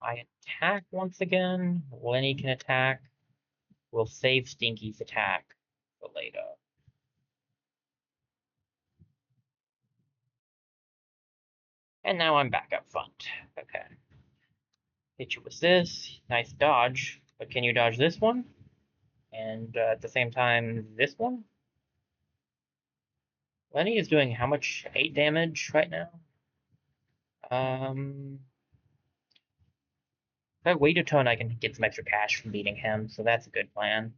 I attack once again. Lenny can attack. We'll save Stinky's attack for later. And now I'm back up front. Okay. Hit you with this. Nice dodge. But can you dodge this one? And at the same time, this one? Lenny is doing how much? 8 damage right now? If I wait a turn, I can get some extra cash from beating him, so that's a good plan.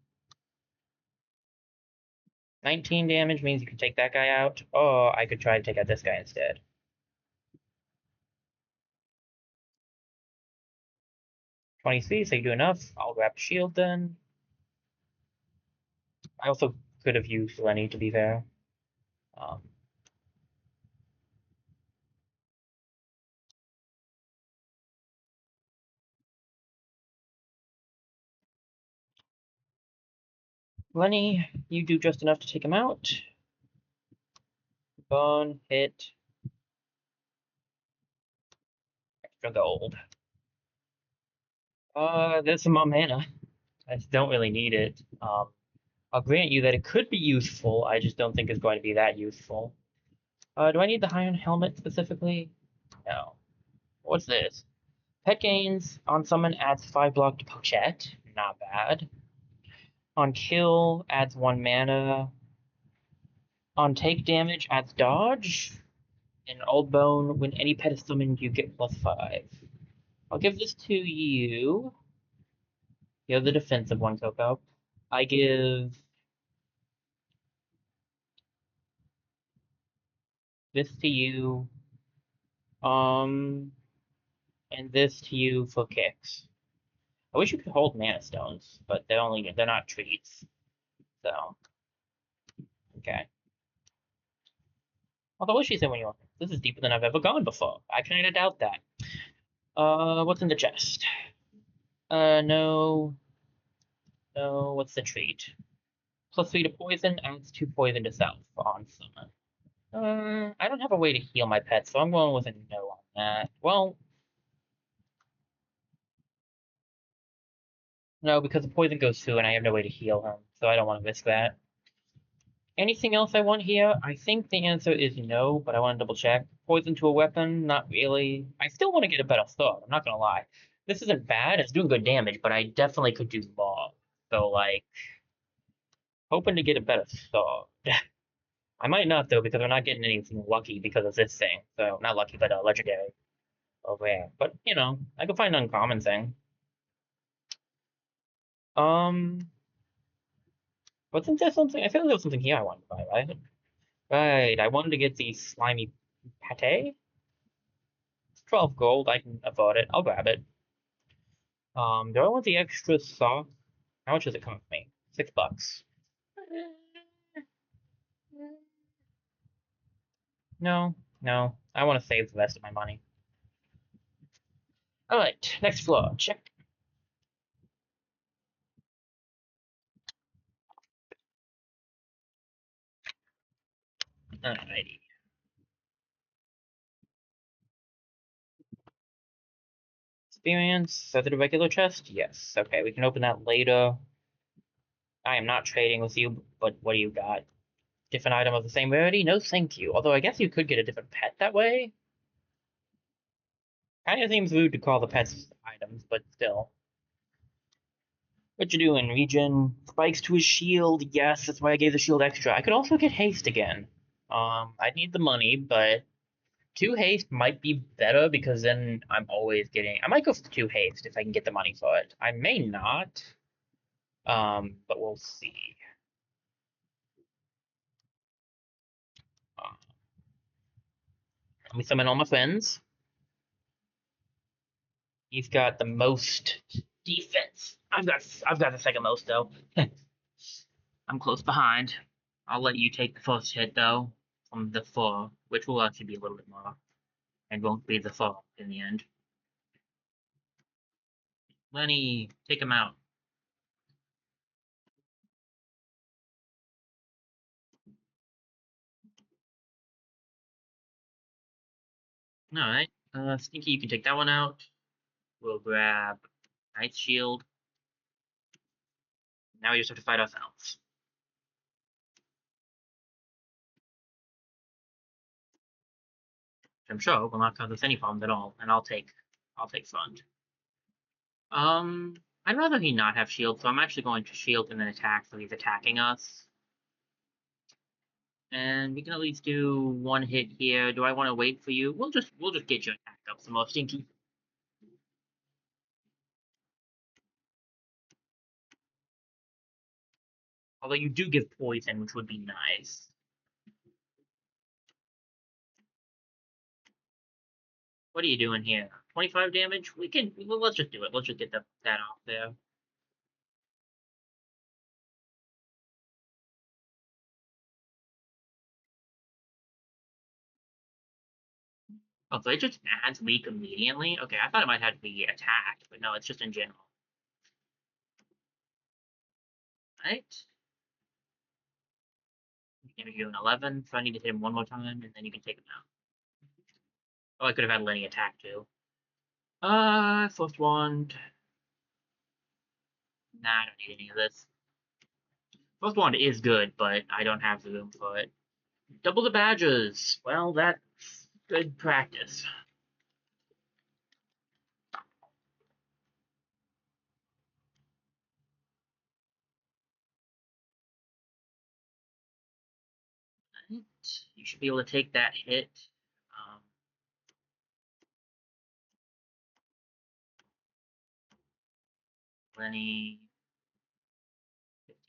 19 damage means you can take that guy out, or I could try to take out this guy instead. 23, so you do enough. I'll grab the shield then. I also could have used Lenny, to be fair. Um, Lenny, you do just enough to take him out. Burn, hit, extra gold. There's some more mana. I just don't really need it. I'll grant you that it could be useful. I just don't think it's going to be that useful. Do I need the Iron Helmet specifically? No. What's this? Pet gains on summon adds 5 block to Pochette. Not bad. On kill adds 1 mana. On take damage adds dodge. In Old Bone, when any pet is summoned, you get +5. I'll give this to you. You're the defensive one, Coco. I give this to you. Um, and this to you for kicks. I wish you could hold mana stones, but they're not treats. So okay. Although what she said when you this is deeper than I've ever gone before. I kind of doubt that. What's in the chest? No, no. What's the treat? +3 to poison adds 2 poison to self on summon. I don't have a way to heal my pet, so I'm going with a no on that. Well, no, because the poison goes through and I have no way to heal him, so I don't want to risk that. Anything else I want here? I think the answer is no, but I want to double check. Poison to a weapon? Not really. I still want to get a better sword, I'm not gonna lie. This isn't bad, it's doing good damage, but I definitely could do more. So, like, hoping to get a better sword. I might not, though, because I'm not getting anything lucky because of this thing. So, not lucky, but legendary. Oh, yeah. But, you know, I could find an uncommon thing. Um, wasn't there something? I feel like there was something here I wanted to buy, right? Right, I wanted to get the slimy pate. 12 gold, I can afford it. I'll grab it. Do I want the extra sock? How much does it cost me? $6. No, no. I want to save the rest of my money. Alright, next floor. Check. Alrighty. Experience. Is that the regular chest? Yes. Okay, we can open that later. I am not trading with you, but what do you got? Different item of the same rarity? No, thank you. Although I guess you could get a different pet that way. Kind of seems rude to call the pets items, but still. What you doing, Regen? Spikes to his shield. Yes, that's why I gave the shield extra. I could also get haste again. I need the money, but 2 haste might be better because then I'm always getting. I might go for 2 haste if I can get the money for it. I may not. But we'll see. Let me summon all my friends. He's got the most defense. I've got the second most though. I'm close behind. I'll let you take the first hit though from the 4, which will actually be a little bit more, and won't be the 4 in the end. Lenny, take him out. All right. Stinky, you can take that one out. We'll grab Knight's Shield. Now we just have to fight ourselves. I'm sure will not cause us any problems at all, and I'll take front. I'd rather he not have shield, so I'm actually going to shield and then attack, so he's attacking us. And we can at least do 1 hit here. Do I want to wait for you? We'll just get your attack up some more, Stinky. Although you do give poison, which would be nice. What are you doing here? 25 damage? Let's just do it. Let's just get that off there. Oh, so it just adds weak immediately? Okay, I thought it might have to be attacked, but no, it's just in general. Right? Give you an 11, so I need to hit him one more time, and then you can take him out. Oh, I could have had Lenny attack too. First wand. Nah, I don't need any of this. First wand is good, but I don't have the room for it. Double the badges. Well, that's good practice. Right. You should be able to take that hit. Um, Lenny,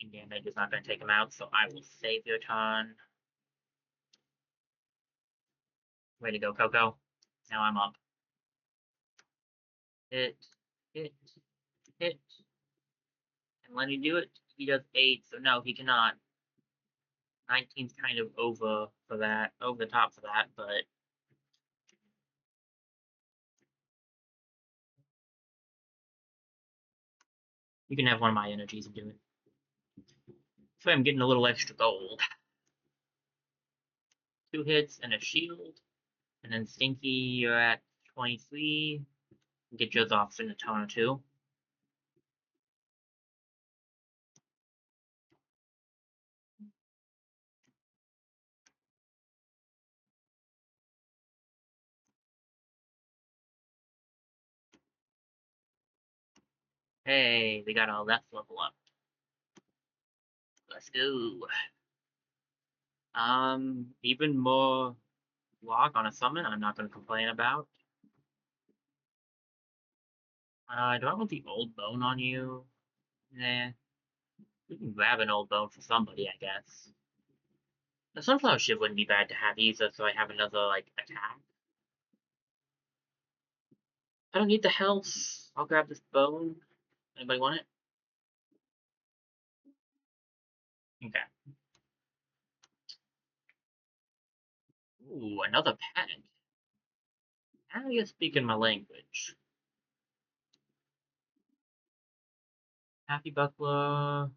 15 damage is not going to take him out, so I will save your turn. Way to go, Coco. Now I'm up. Hit, hit, hit. And Lenny do it? He does 8, so no, he cannot. 19's kind of over for that, over the top for that, but you can have one of my energies and do it. So I'm getting a little extra gold. 2 hits and a shield. And then Stinky, you're at 23. Get yours off in a turn or two. Hey, we got our left level up. Let's go. Even more lock on a summon, I'm not going to complain about. Do I want the old bone on you? Nah. We can grab an old bone for somebody, I guess. The sunflower shiv wouldn't be bad to have either, so I have another, like, attack. I don't need the health. I'll grab this bone. Anybody want it? Okay. Ooh, another pet. Now you're speaking my language. Happy Buckler.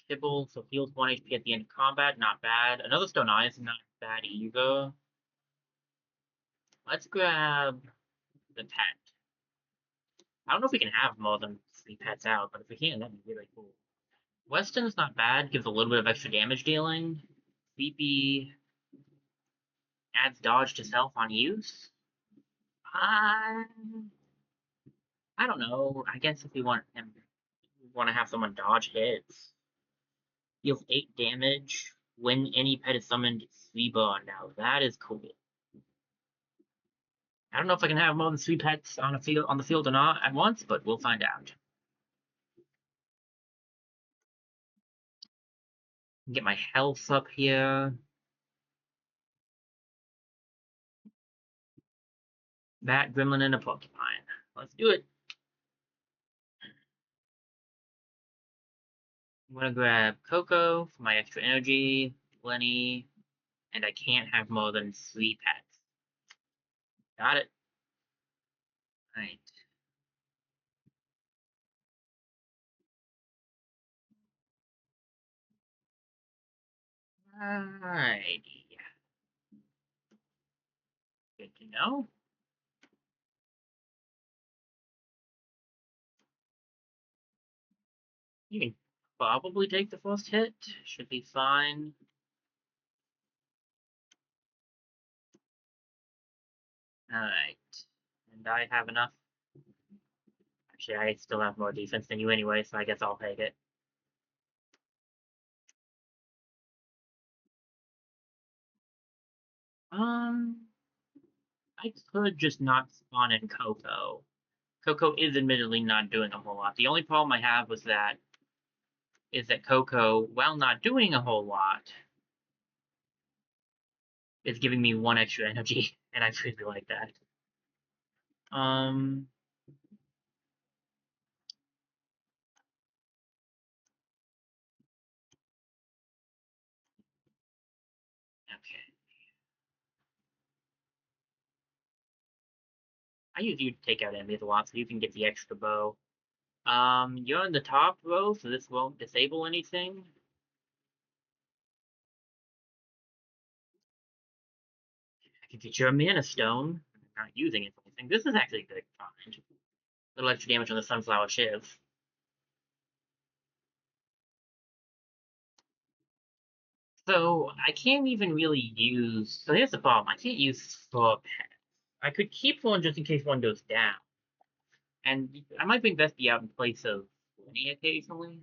Kibble, so heals 1 HP at the end of combat. Not bad. Another Stone Eye is not bad either. Let's grab the pet. I don't know if we can have more than 3 pets out, but if we can, that'd be really cool. Weston's not bad. Gives a little bit of extra damage dealing. Sleepy adds dodge to self on use. I I don't know. I guess if we want him, we want to have someone dodge hits. Deals 8 damage when any pet is summoned. Sleeper. Now that is cool. I don't know if I can have more than 3 pets on the field or not at once, but we'll find out. Get my health up here. Bat, Gremlin, and a Porcupine. Let's do it. I'm gonna grab Coco for my extra energy, Lenny, and I can't have more than 3 pets. Got it. Alright. Alrighty. Good to know. You can probably take the first hit. Should be fine. Alright. And I have enough. Actually, I still have more defense than you anyway, so I guess I'll take it. I could just not spawn in Coco. Coco is admittedly not doing a whole lot. The only problem I have is that Coco, while not doing a whole lot, is giving me 1 extra energy, and I really like that. Um, okay. I use you to take out enemies a lot, so you can get the extra bow. You're in the top row, so this won't disable anything. I can get your mana stone. I'm not using it for anything. This is actually a good find. Little extra damage on the sunflower shiv. So I can't even really use. So here's the problem. I can't use for pets. I could keep one just in case one goes down, and I might bring Vespi out in place of Lenny occasionally.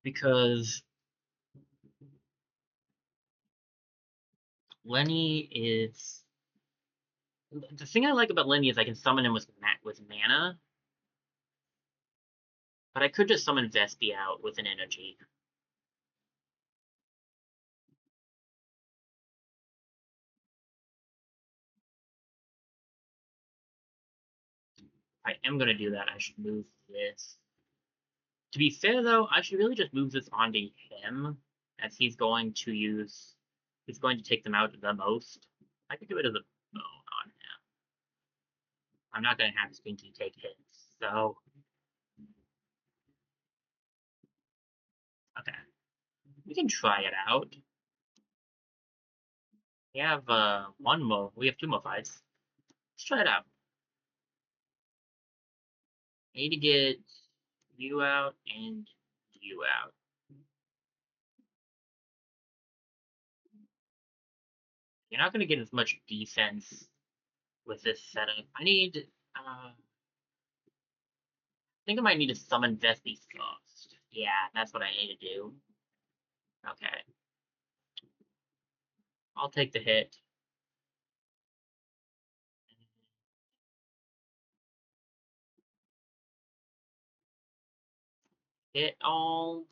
Because Lenny is the thing I like about Lenny is I can summon him with mana, but I could just summon Vespi out with an energy. If I am gonna do that, I should move this. To be fair though, I should really just move this onto him, as he's going to take them out the most. I could get rid of the bone on him. I'm not gonna have Stinky take hits, so okay. We can try it out. We have we have 2 more fights. Let's try it out. I need to get you out and you out. You're not gonna get as much defense with this setup. I think I might need to summon Vespi first. Yeah, that's what I need to do. Okay. I'll take the hit. Hit all.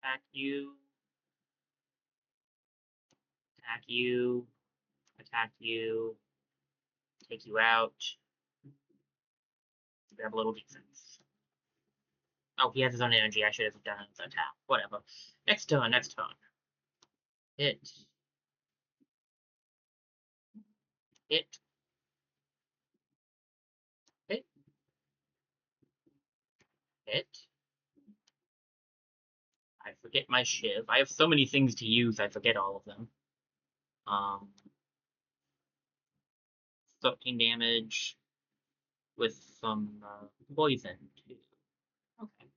Attack you. Attack you. Attack you. Take you out. Grab a little defense. Oh, he has his own energy. I should have done his attack. Whatever. Next turn, next turn. Hit. Hit. Hit. Hit. I forget my shiv. I have so many things to use, I forget all of them. 13 damage with some poison too. Okay.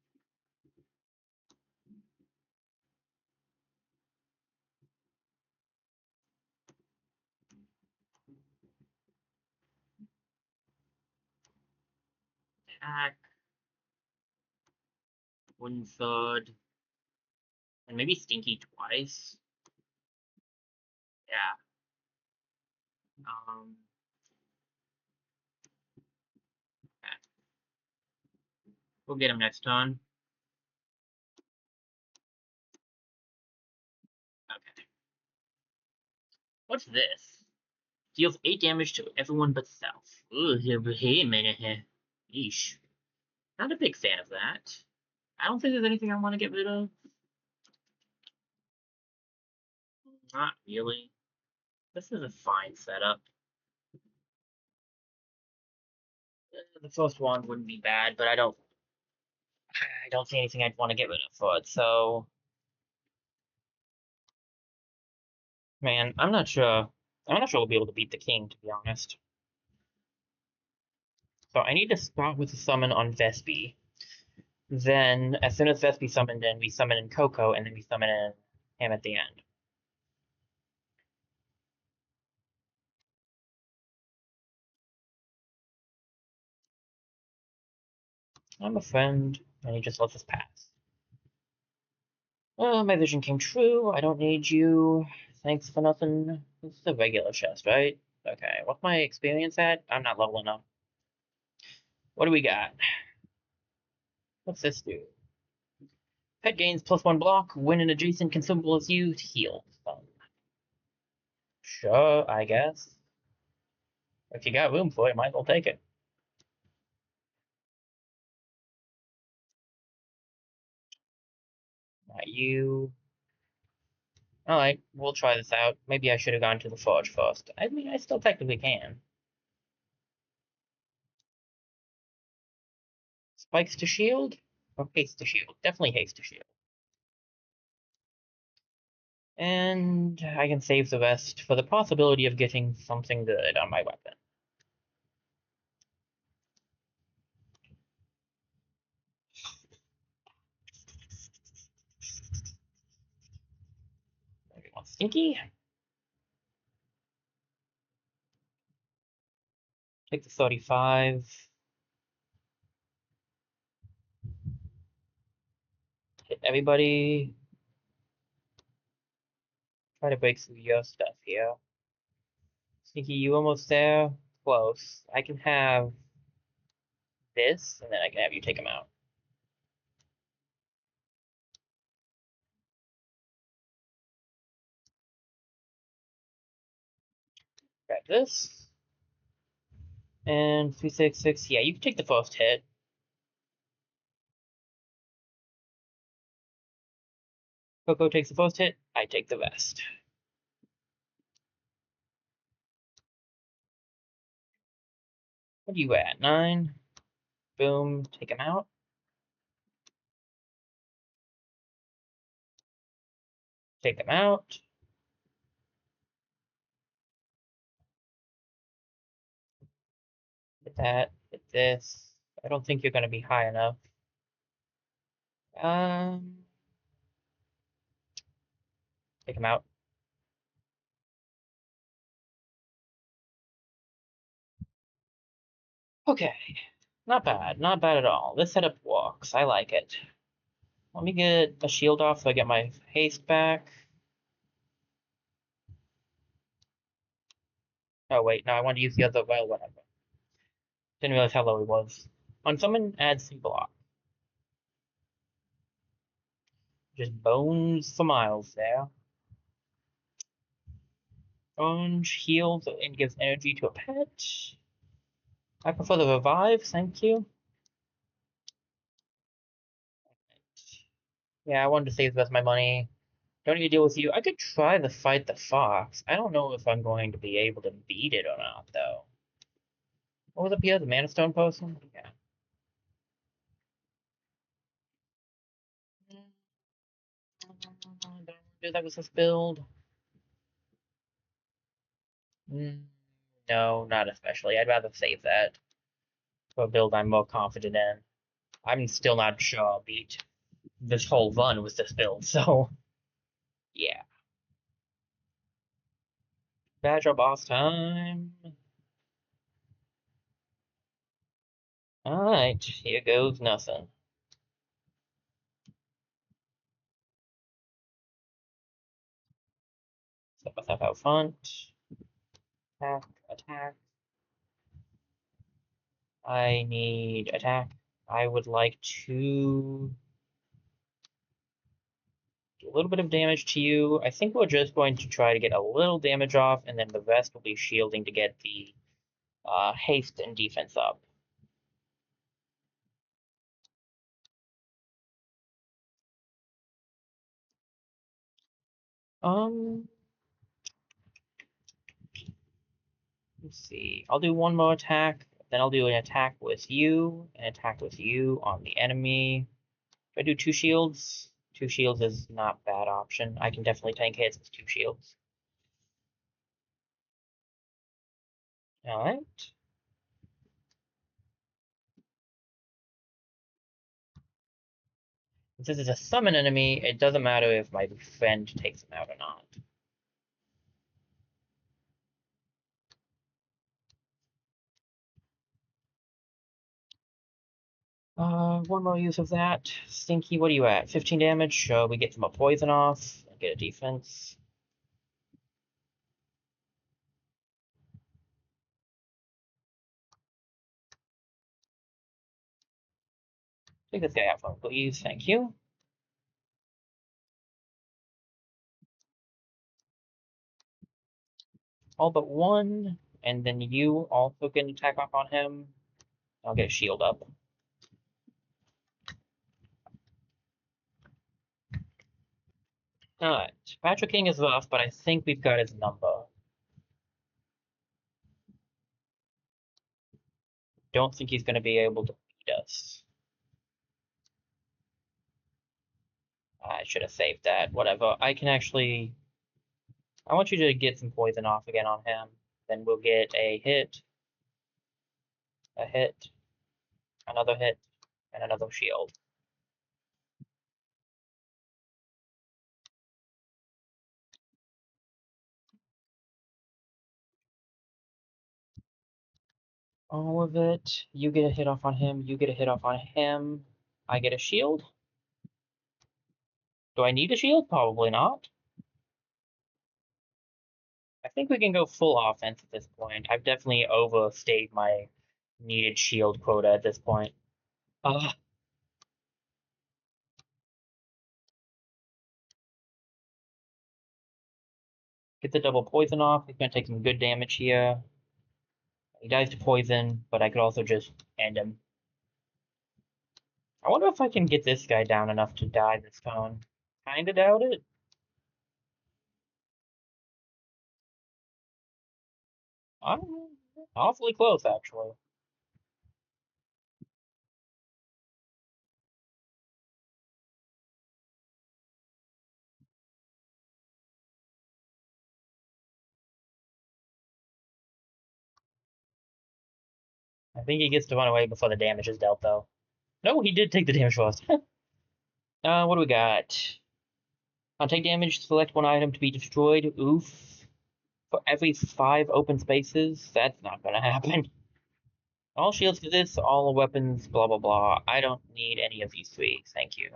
Attack. 1/3. And maybe Stinky twice. Yeah. Okay. We'll get him next turn. Okay. What's this? Deals 8 damage to everyone but self. Ooh, hey, man. Yeesh. Not a big fan of that. I don't think there's anything I want to get rid of. Not really. This is a fine setup. The first one wouldn't be bad, but I don't see anything I'd want to get rid of for it. So, man, I'm not sure. I'm not sure we'll be able to beat the king, to be honest. So I need to start with a summon on Vespi. Then, as soon as Vespi summoned in, we summon in Coco, and then we summon in him at the end. I'm a friend, and he just lets us pass. Oh, my vision came true. I don't need you. Thanks for nothing. This is a regular chest, right? Okay, what's my experience at? I'm not leveling up. What do we got? What's this do? Pet gains +1 block. When an adjacent consumable is used, heal. Sure, I guess. If you got room for it, might as well take it. Not you. Alright, we'll try this out. Maybe I should have gone to the forge first. I mean, I still technically can. Spikes to shield? Or haste to shield? Definitely haste to shield. And I can save the rest for the possibility of getting something good on my weapon. Maybe one stinky. Take the 35. Hit everybody. Try to break through your stuff here. Stinky, you almost there? Close. I can have this, and then I can have you take him out. Grab this. And 366. Yeah, you can take the first hit. Coco takes the first hit. I take the rest. What are you at? 9. Boom. Take him out. Take them out. Hit that. Hit this. I don't think you're going to be high enough. Take him out. Okay. Not bad. Not bad at all. This setup works. I like it. Let me get a shield off so I get my haste back. Oh, wait. No, I want to use the other. Well, whatever. Didn't realize how low it was. On someone, add C block. Just bones for miles there. Orange heals and gives energy to a pet. I prefer the revive, thank you. Yeah, I wanted to save the rest of my money. Don't need to deal with you. I could try to fight the fox. I don't know if I'm going to be able to beat it or not, though. What was up here? The Mana Stone potion? Yeah. Don't do that with this build. No, not especially. I'd rather save that for a build I'm more confident in. I'm still not sure I'll beat this whole run with this build, so yeah. Badger boss time. Alright, here goes nothing. Set myself out front. Attack, attack. I need attack. I would like to do a little bit of damage to you. I think we're just going to try to get a little damage off, and then the rest will be shielding to get the haste and defense up. Let's see. I'll do one more attack, then I'll do an attack with you, an attack with you on the enemy. If I do 2 shields, 2 shields is not a bad option. I can definitely tank hits with 2 shields. Alright. Since this is a summon enemy, it doesn't matter if my friend takes him out or not. One more use of that. Stinky, what are you at? 15 damage. We get some more poison off. Get a defense. Take this guy out for me, please. Thank you. All but one. And then you also get an attack off on him. I'll get a shield up. Alright, Patrick King is off, but I think we've got his number. Don't think he's going to be able to beat us. I should have saved that. Whatever. I can actually. I want you to get some poison off again on him. Then we'll get a hit, another hit, and another shield. All of it. You get a hit off on him. You get a hit off on him. I get a shield. Do I need a shield? Probably not. I think we can go full offense at this point. I've definitely overstayed my needed shield quota at this point. Uh, get the double poison off. He's gonna take some good damage here. He dies to poison, but I could also just end him. I wonder if I can get this guy down enough to die this time. Kinda doubt it. I'm awfully close, actually. I think he gets to run away before the damage is dealt, though. No, he did take the damage first. What do we got? On take damage, select one item to be destroyed. Oof. For every 5 open spaces? That's not gonna happen. All shields for this, all weapons, blah blah blah. I don't need any of these three, thank you.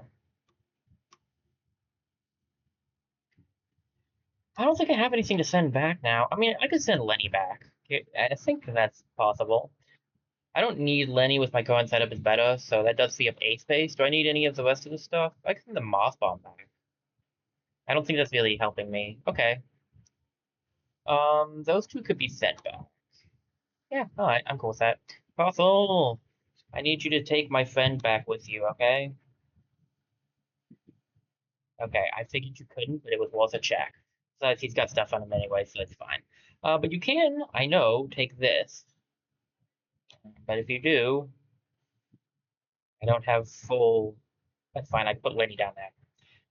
I don't think I have anything to send back now. I mean, I could send Lenny back. I think that's possible. I don't need Lenny with my current setup is better, so that does free up A space. Do I need any of the rest of the stuff? I can send the Moth Bomb back. I don't think that's really helping me. Okay. Those two could be sent back. Yeah, alright, I'm cool with that. Fossil! I need you to take my friend back with you, okay? Okay, I figured you couldn't, but it was worth a check. Besides, he's got stuff on him anyway, so it's fine. But you can, I know, take this. But if you do, I don't have full. That's fine, I put Lenny down there.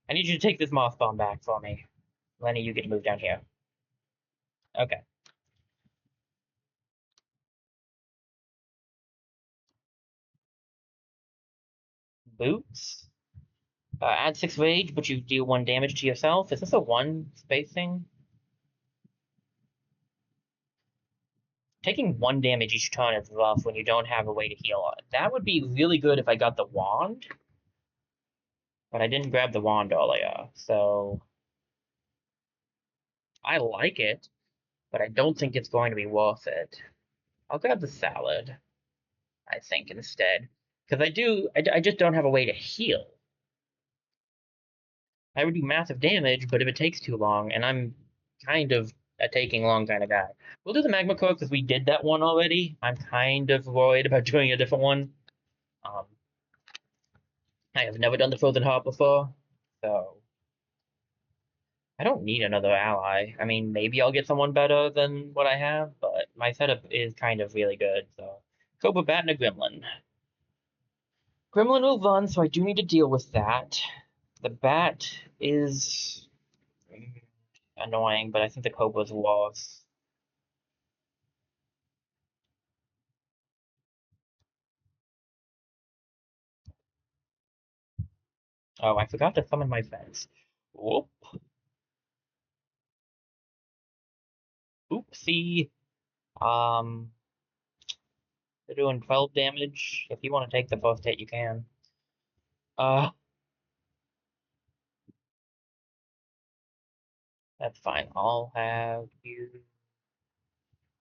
I need you to take this moth bomb back for me. Lenny, you get to move down here. Okay. Boots. Add 6 rage, but you deal 1 damage to yourself. Is this a 1 spacing? Taking 1 damage each turn is rough when you don't have a way to heal it. That would be really good if I got the wand. But I didn't grab the wand earlier, so I like it, but I don't think it's going to be worth it. I'll grab the salad, I think, instead. Because I just don't have a way to heal. I would do massive damage, but if it takes too long, and I'm kind of a taking long kind of guy. We'll do the magma core because we did that one already. I'm kind of worried about doing a different one. Um, I have never done the frozen heart before, so I don't need another ally. I mean, maybe I'll get someone better than what I have, but my setup is kind of really good, so. Cobra Bat and a Gremlin. Gremlin will run, so I do need to deal with that. The Bat is annoying, but I think the Cobra's worse. Oh, I forgot to summon my friends. Whoop. Oopsie. Um, they're doing 12 damage. If you want to take the first hit, you can. Uh, that's fine. I'll have you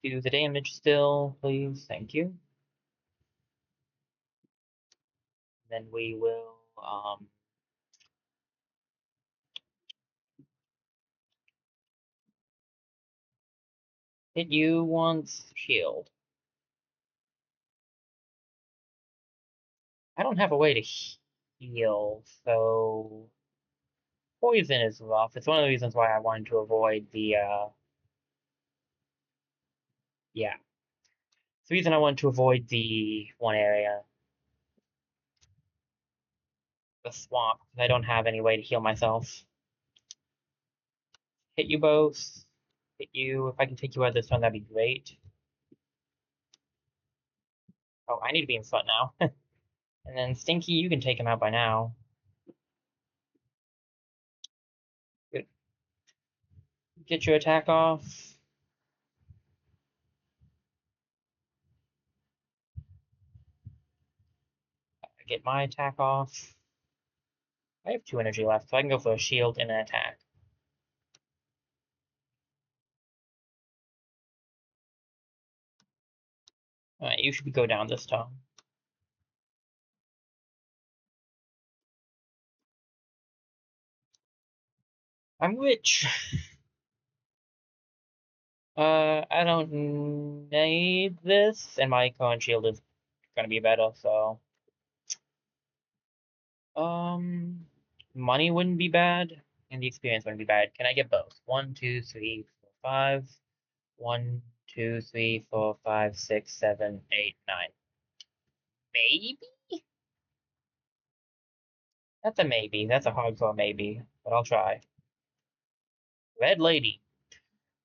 do the damage still, please. Thank you. Then we will, hit you once, shield. I don't have a way to heal, so Poison is rough. It's one of the reasons why I wanted to avoid the, yeah. It's the reason I wanted to avoid the one area, the swamp, 'cause I don't have any way to heal myself. Hit you both. Hit you. If I can take you out this one, that'd be great. Oh, I need to be in front now. And then Stinky, you can take him out by now. Good. Get your attack off. Get my attack off. I have 2 energy left, so I can go for a shield and an attack. Alright, you should go down this time. I'm rich. I don't need this, and my current shield is gonna be better, so. Money wouldn't be bad, and the experience wouldn't be bad. Can I get both? 1, 2, 3, 4, 5. 1, 2, 3, 4, 5, 6, 7, 8, 9. Maybe? That's a maybe. That's a hardcore maybe, but I'll try. Red Lady.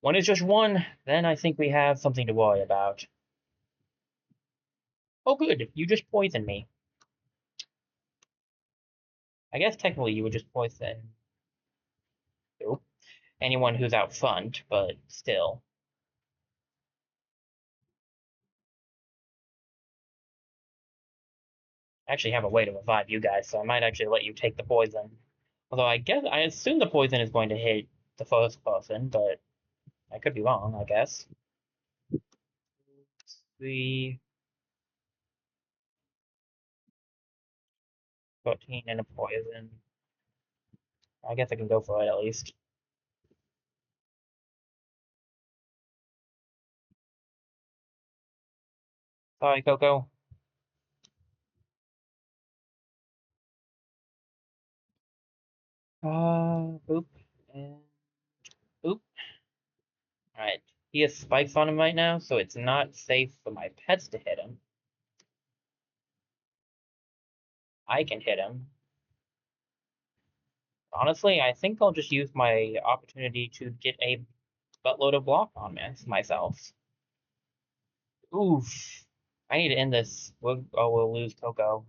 One is just one, then I think we have something to worry about. Oh, good. You just poisoned me. I guess technically you would just poison anyone who's out front, but still. I actually have a way to revive you guys, so I might actually let you take the poison. Although I assume the poison is going to hit the first person, but I could be wrong, I guess. 3, 14, and a poison. I guess I can go for it at least. Sorry, Coco. Boop. And boop. Alright. He has spikes on him right now, so it's not safe for my pets to hit him. I can hit him. Honestly, I think I'll just use my opportunity to get a buttload of block on myself. Oof. I need to end this. We'll lose Coco.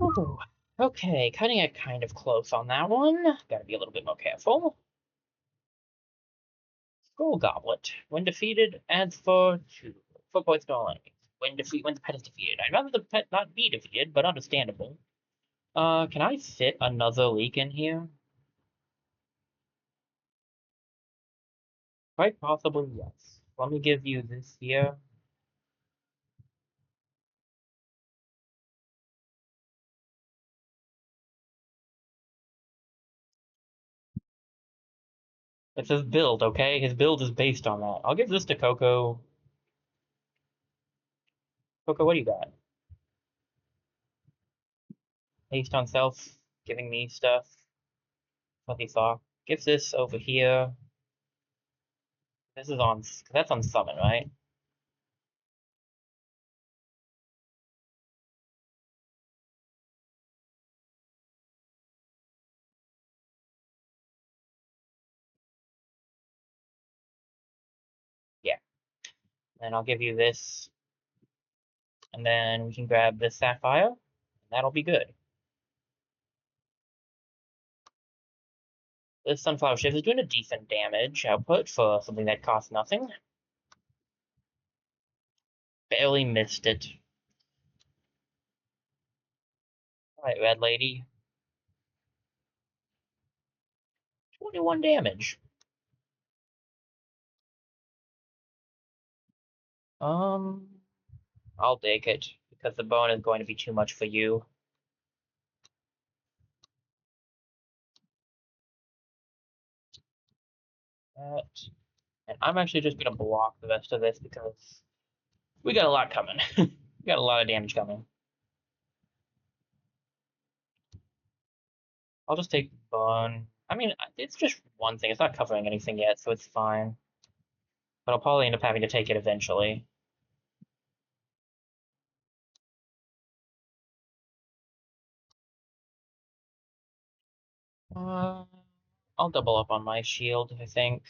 Ooh. Okay, cutting it kind of close on that one. Gotta be a little bit more careful. Skull Goblet. When defeated, adds 4 points to all enemies. When the pet is defeated. I'd rather the pet not be defeated, but understandable. Can I fit another leak in here? Quite possibly, yes. Let me give you this here. It's his build, okay? His build is based on that. I'll give this to Coco. Coco, what do you got? Based on self, giving me stuff. What he saw. Give this over here. This is on. That's on summon, right? Yeah. And I'll give you this. And then we can grab this sapphire. And that'll be good. This sunflower shift is doing a decent damage output for something that costs nothing. Barely missed it. Alright, Red Lady. 21 damage. I'll take it. because the bone is going to be too much for you. That. And I'm actually just going to block the rest of this because we got a lot coming. We got a lot of damage coming. I'll just take bone. I mean, it's just one thing. It's not covering anything yet, so it's fine. But I'll probably end up having to take it eventually. I'll double up on my shield, I think.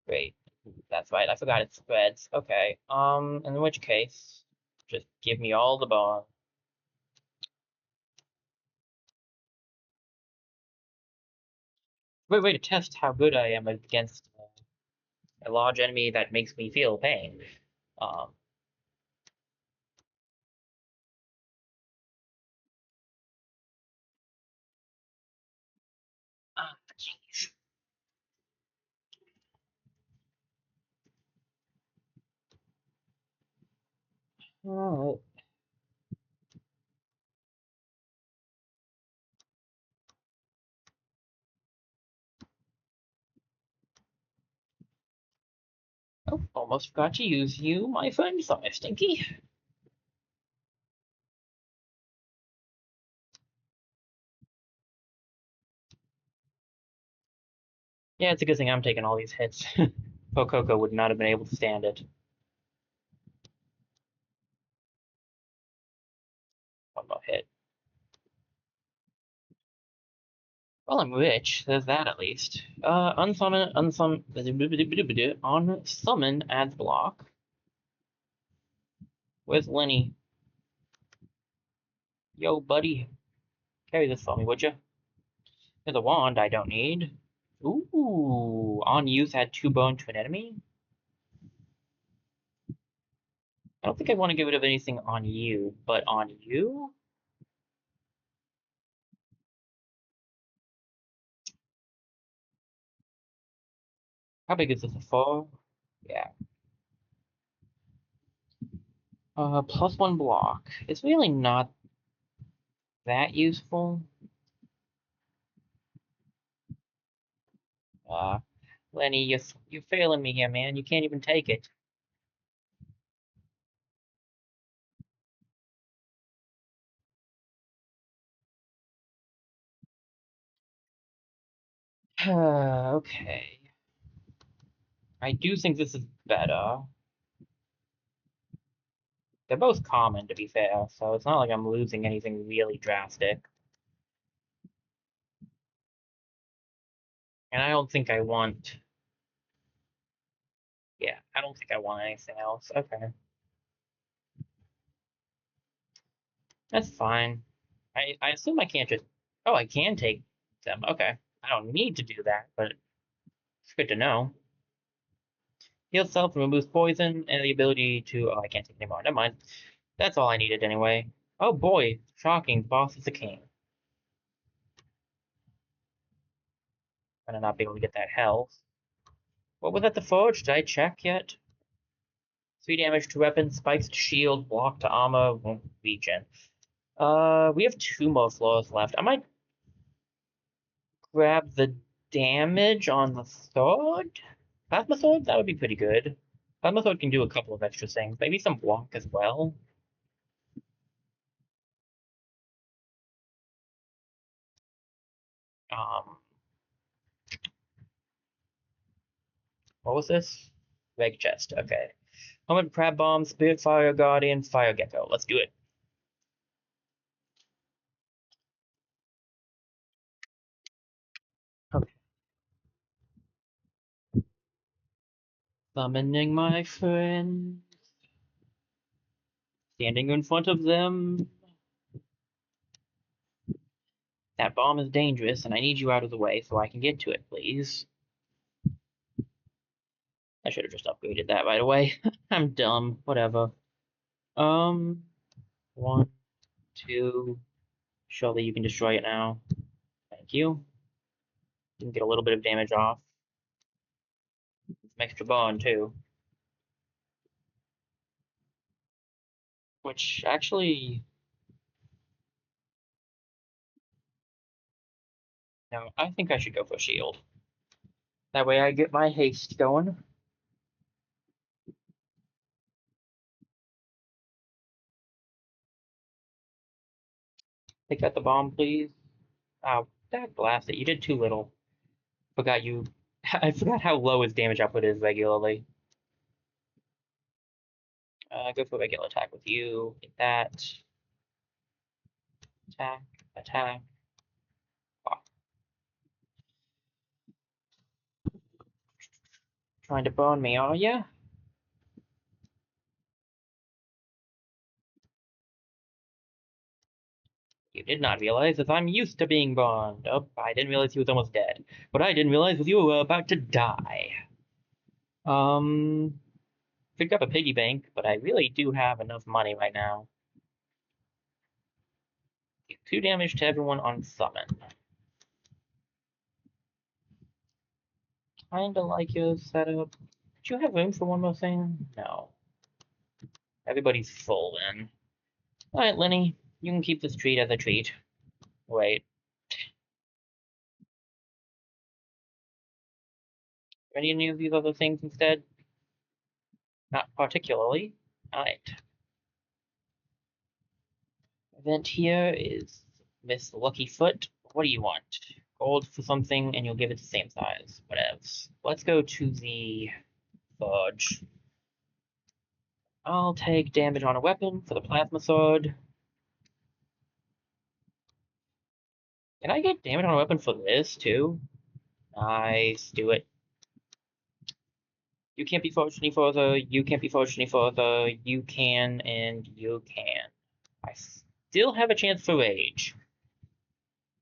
Great. That's right, I forgot it spreads. Okay, in which case, just give me all the bone. Great way to test how good I am against a large enemy that makes me feel pain. Um, jeez. Alright. Oh, almost forgot to use you, my friend. Sorry, Stinky. Yeah, it's a good thing I'm taking all these hits. Poor Coco would not have been able to stand it. One more hit. Well, I'm rich. There's that at least. Unsummon adds block. Where's Lenny? Yo, buddy. Carry this for me, would you? There's a wand I don't need. Ooh, on use add 2 bone to an enemy? I don't think I want to get rid of anything on you, but on you? How big is this? A 4? Yeah. +1 block. It's really not that useful. Uh, Lenny, you're failing me here, man. You can't even take it. Okay. I do think this is better. They're both common, to be fair, so it's not like I'm losing anything really drastic. And I don't think I want... Yeah, I don't think I want anything else. Okay. That's fine. I assume I can't just... Oh, I can take them. Okay. I don't need to do that, but it's good to know. Heal self, removes poison, and the ability to... Oh, I can't take anymore. Never mind. That's all I needed anyway. Oh boy, shocking. Boss is the king. Gonna not be able to get that health. What was at the forge? Did I check yet? 3 damage to weapon, spikes to shield, block to armor, won't regen. We have 2 more floors left. I might grab the damage on the sword. Plasma sword? That would be pretty good. Plasma sword can do a couple of extra things. Maybe some block as well. Um, what was this? Reg chest. Okay. Helmet, crab bomb, spirit fire guardian, fire gecko. Let's do it. Okay. Summoning my friend. Standing in front of them. That bomb is dangerous, and I need you out of the way so I can get to it, please. should have just upgraded that right away. I'm dumb. Whatever. 1, 2. Surely you can destroy it now. Thank you. You can get a little bit of damage off. Some extra bond too. Which actually, no, I think I should go for shield. That way I get my haste going. Take out the bomb, please. Oh, that blasted. You did too little. Forgot you. I forgot how low his damage output is regularly. Go for a regular attack with you. Get that. Attack. Attack. Oh, trying to burn me, are ya? You did not realize that I'm used to being burned. Oh, I didn't realize he was almost dead. What I didn't realize was you were about to die. Picked up a piggy bank, but I really do have enough money right now. 2 damage to everyone on summon. Kinda like your setup. Do you have room for one more thing? No. Everybody's full then. Alright, Lenny, you can keep this treat as a treat. Wait. Any of these other things instead? Not particularly. Alright. Event here is Miss Lucky Foot. What do you want? Gold for something, and you'll give it the same size. Whatevs. Let's go to the Fudge. I'll take damage on a weapon for the Plasma Sword. Can I get damage on a weapon for this, too? Nice. Do it. You can't be forged any further. You can't be forged any further. You can, and you can. I still have a chance for Rage.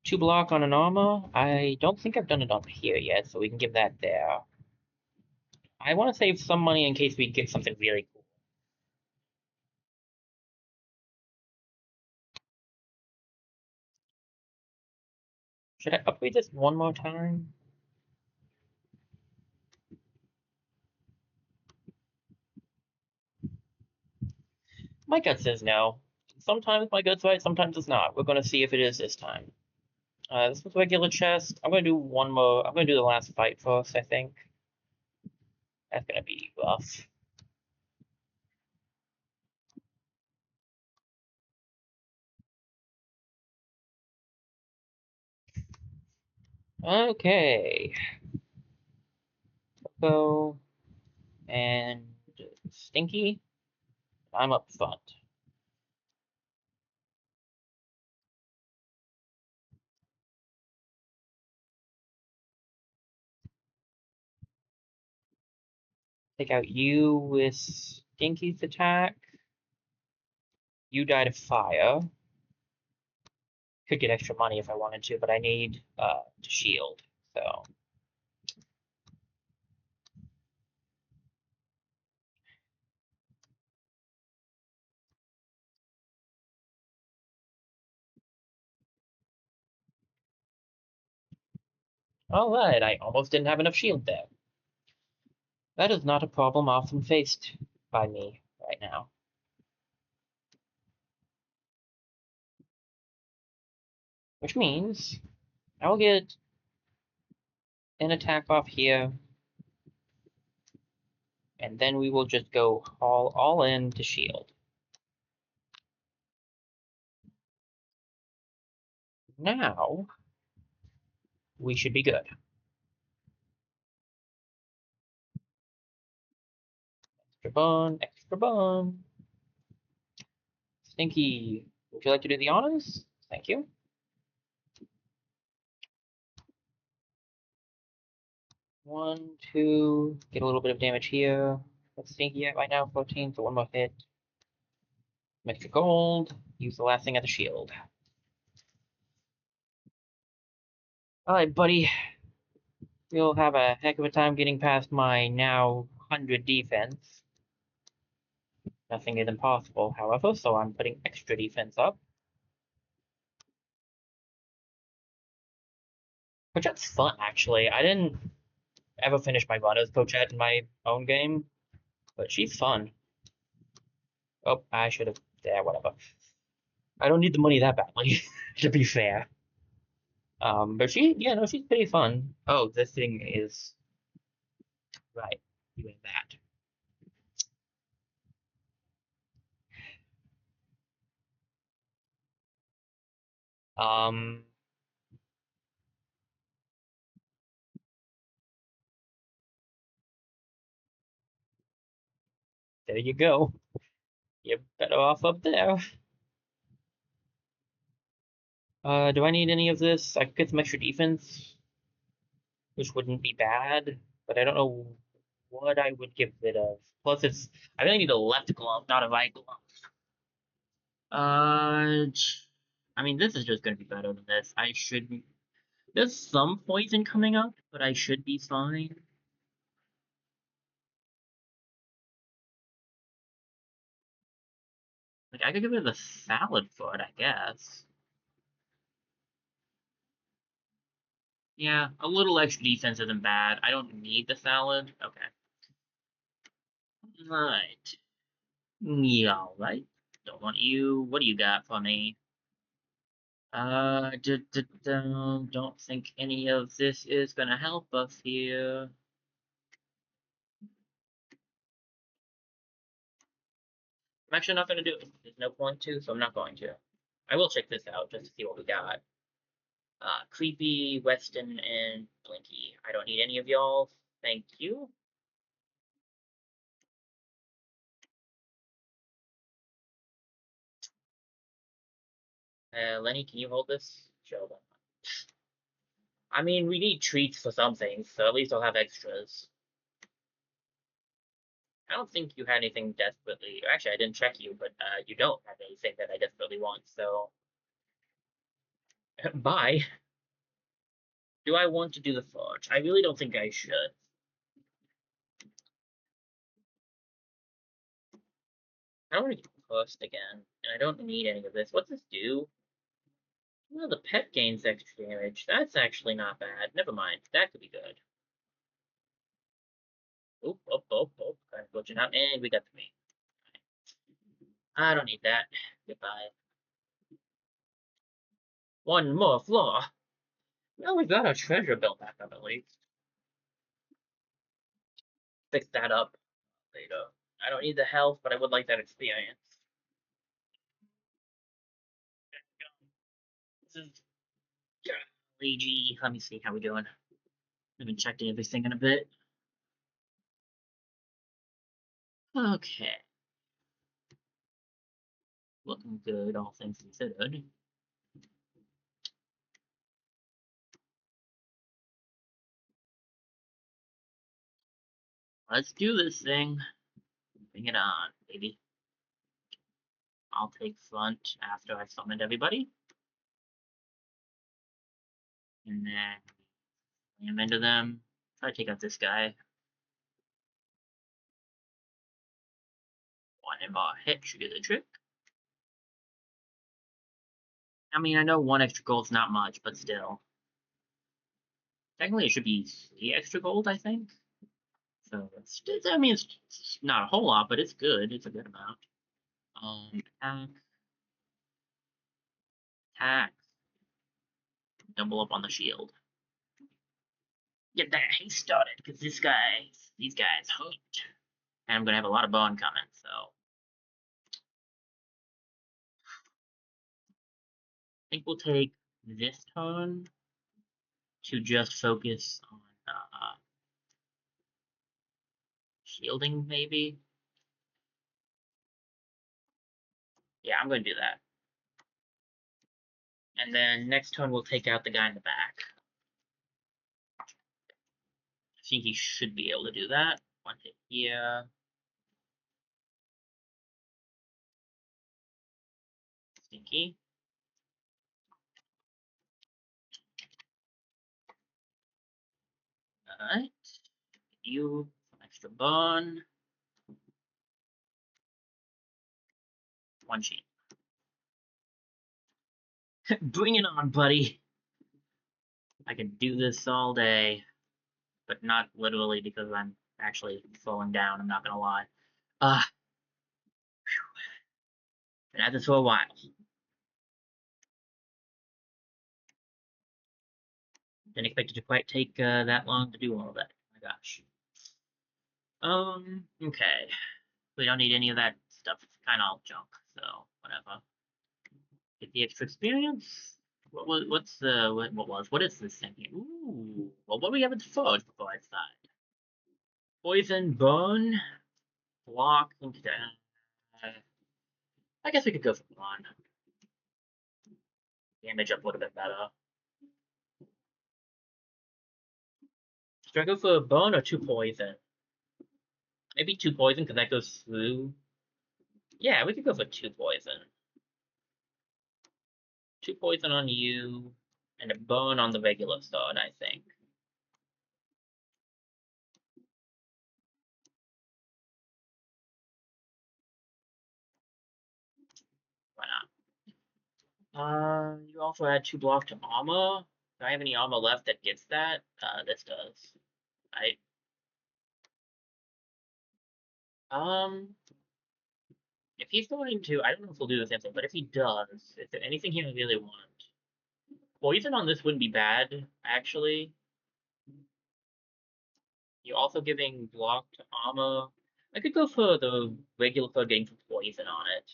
2 block on an armor. I don't think I've done it on here yet, so we can give that there. I want to save some money in case we get something really cool. Should I upgrade this one more time? My gut says no. Sometimes my gut's right, sometimes it's not. We're going to see if it is this time. This was regular chest. I'm going to do one more. I'm going to do the last fight first, I think. That's going to be rough. Okay. Coco and Stinky. I'm up front. Take out you with Stinky's attack. You died of fire. Could get extra money if I wanted to, but I need to shield. So. Alright, I almost didn't have enough shield there. That is not a problem often faced by me right now. Which means I will get an attack off here, and then we will just go all in to shield. Now, we should be good. Extra bone, extra bone. Stinky, would you like to do the honors? Thank you. One, two, get a little bit of damage here. What's Stinky at right now? 14, so one more hit. Extra gold. Use the last thing at the shield. Alright, buddy. You'll have a heck of a time getting past my now 100 defense. Nothing is impossible, however, so I'm putting extra defense up. Cochette's fun, actually. I didn't ever finish my run as Cochette in my own game, but she's fun. Oh, I should have. Yeah, whatever. I don't need the money that badly, to be fair. But yeah, no, she's pretty fun. Oh, this thing is right. You have that. Um, there you go. You're better off up there. Do I need any of this? I could get some extra defense, which wouldn't be bad, but I don't know what I would get rid of. Plus, I really need a left glove, not a right glove. I mean, this is just gonna be better than this. I should. There's some poison coming up, but I should be fine. Like, I could give it a salad for it, I guess. Yeah, a little extra defense isn't bad. I don't need the salad. Okay. Right. Yeah, alright. Don't want you. What do you got for me? Don't think any of this is gonna help us here. I'm actually not gonna do it. There's no point to, so I'm not going to. I will check this out just to see what we got. Creepy, Weston, and Blinky. I don't need any of y'all. Thank you. Lenny, can you hold this? Show them. I mean, we need treats for some things, so at least I'll have extras. I don't think you had anything desperately. Actually, I didn't check you, but you don't have anything that I desperately want, so. Bye. Do I want to do the forge? I really don't think I should. I don't want to get cursed again, and I don't need any of this. What's this do? Well, the pet gains extra damage. That's actually not bad. Never mind. That could be good. Oop, oop, oop, oop. Kind of glitching out, and we got the meat. I don't need that. Goodbye. One more floor. Well, we got our treasure built back up at least. Fix that up later. I don't need the health, but I would like that experience. This is golly gee. Let me see how we doing. I haven't checked everything in a bit. Okay. Looking good, all things considered. Let's do this thing. Bring it on, baby. I'll take front after I've summoned everybody. And then slam into them. Try to take out this guy. One more hit should do the trick. I mean, I know one extra gold's not much, but still. Technically, it should be 3 extra gold, I think. So, I mean, it's not a whole lot, but it's good. It's a good amount. Attack. Attack. Double up on the shield. Get that haste started, because these guys hooked. And I'm going to have a lot of bone coming, so. I think we'll take this turn to just focus on shielding, maybe. Yeah, I'm going to do that. And then next turn we'll take out the guy in the back. I think he should be able to do that. One hit here. Stinky. Alright. You Extra burn. 1 sheet. Bring it on, buddy. I can do this all day, but not literally because I'm actually slowing down, I'm not gonna lie. Uh, been at this for a while. Didn't expect it to quite take that long to do all that. Oh my gosh. Okay. We don't need any of that stuff. It's kind of all junk, so whatever. Get the extra experience. What is this thing here? Ooh, well, what do we have in forge before I start? Poison, burn, block, I guess we could go for one. Damage up a little bit better. Should I go for burn or 2 poison? Maybe 2 poison, because that goes through. Yeah, we could go for 2 poison. 2 poison on you, and a burn on the regular sword, I think. Why not? You also add 2 block to armor. Do I have any armor left that gets that? This does. I if he's going to, I don't know if he'll do the same thing, but if he does, is there anything he would really want? Poison on this wouldn't be bad, actually. You're also giving block to armor. I could go for the regular code getting some poison on it.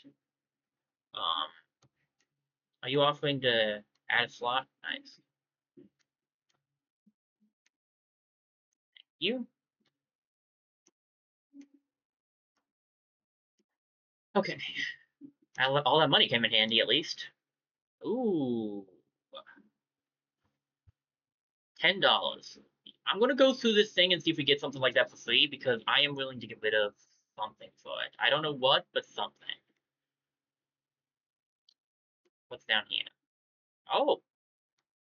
Um, are you offering to add a slot? Nice. You? Okay. All that money came in handy, at least. Ooh. $10. I'm gonna go through this thing and see if we get something like that for free, because I am willing to get rid of something for it. I don't know what, but something. What's down here? Oh,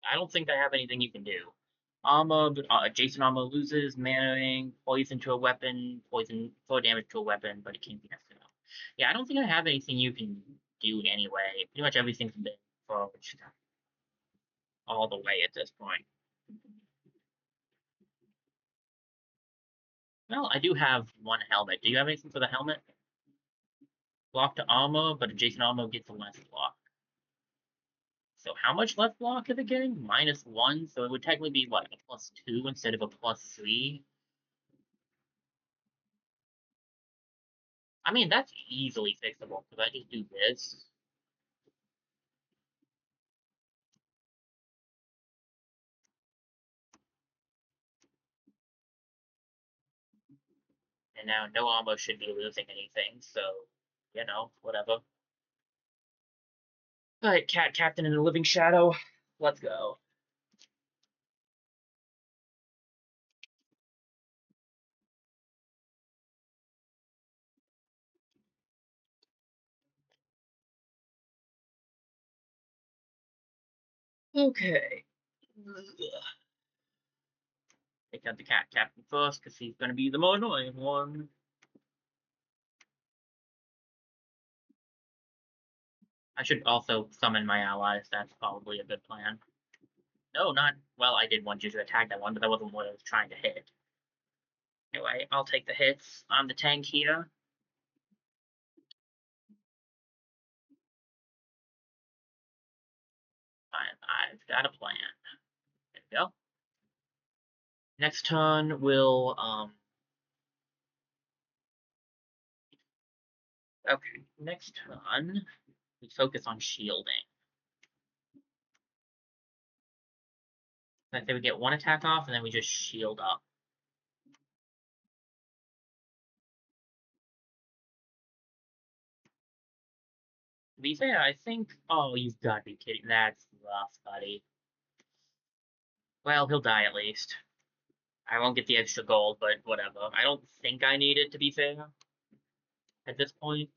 I don't think I have anything you can do. Armor, adjacent armor loses, manaing, poison to a weapon, poison for damage to a weapon, but it can't be necessary. Yeah, I don't think I have anything you can do anyway. Pretty much everything's been forged all the way at this point. Well, I do have one helmet. Do you have anything for the helmet? Block to armor, but adjacent armor gets a less block. So how much left block is it getting? -1, so it would technically be, what, a +2 instead of a +3? I mean, that's easily fixable, because I just do this. And now no ammo should be losing anything, so, you know, whatever. Alright, Captain in the Living Shadow, let's go. Okay. Take out the Captain first, because he's going to be the more annoying one. I should also summon my allies, that's probably a good plan. No, not, well, I did want you to attack that one, but that wasn't what I was trying to hit. Anyway, I'll take the hits. I'm the tank here. I've got a plan. There we go. Next turn, we'll, okay, next turn, we focus on shielding. I say we get 1 attack off, and then we just shield up. To be fair, I think... Oh, you've got to be kidding. That's rough, buddy. Well, he'll die at least. I won't get the extra gold, but whatever. I don't think I need it, to be fair, at this point.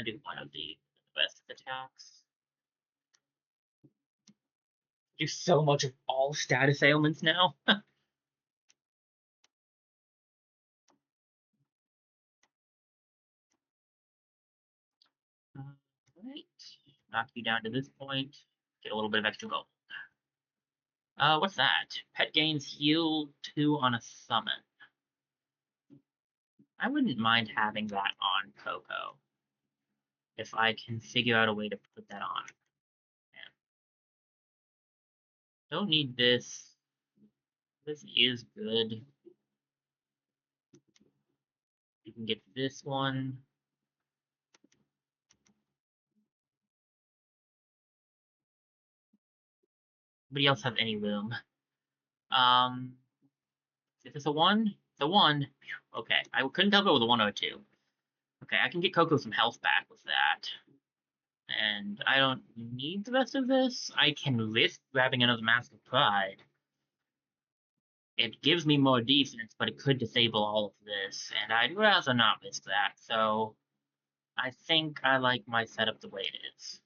Do one of the best attacks. Do so much of all status ailments now. Right. Knock you down to this point. Get a little bit of extra gold. What's that? Pet gains heal 2 on a summon. I wouldn't mind having that on Coco. If I can figure out a way to put that on. Man. Don't need this. This is good. You can get this one. Nobody else have any room. Is this a 1? It's a 1. Okay, I couldn't tell if it was a 1 or a 2. Okay, I can get Coco some health back with that. And I don't need the rest of this. I can risk grabbing another Mask of Pride. It gives me more defense, but it could disable all of this, and I'd rather not risk that, so I think I like my setup the way it is.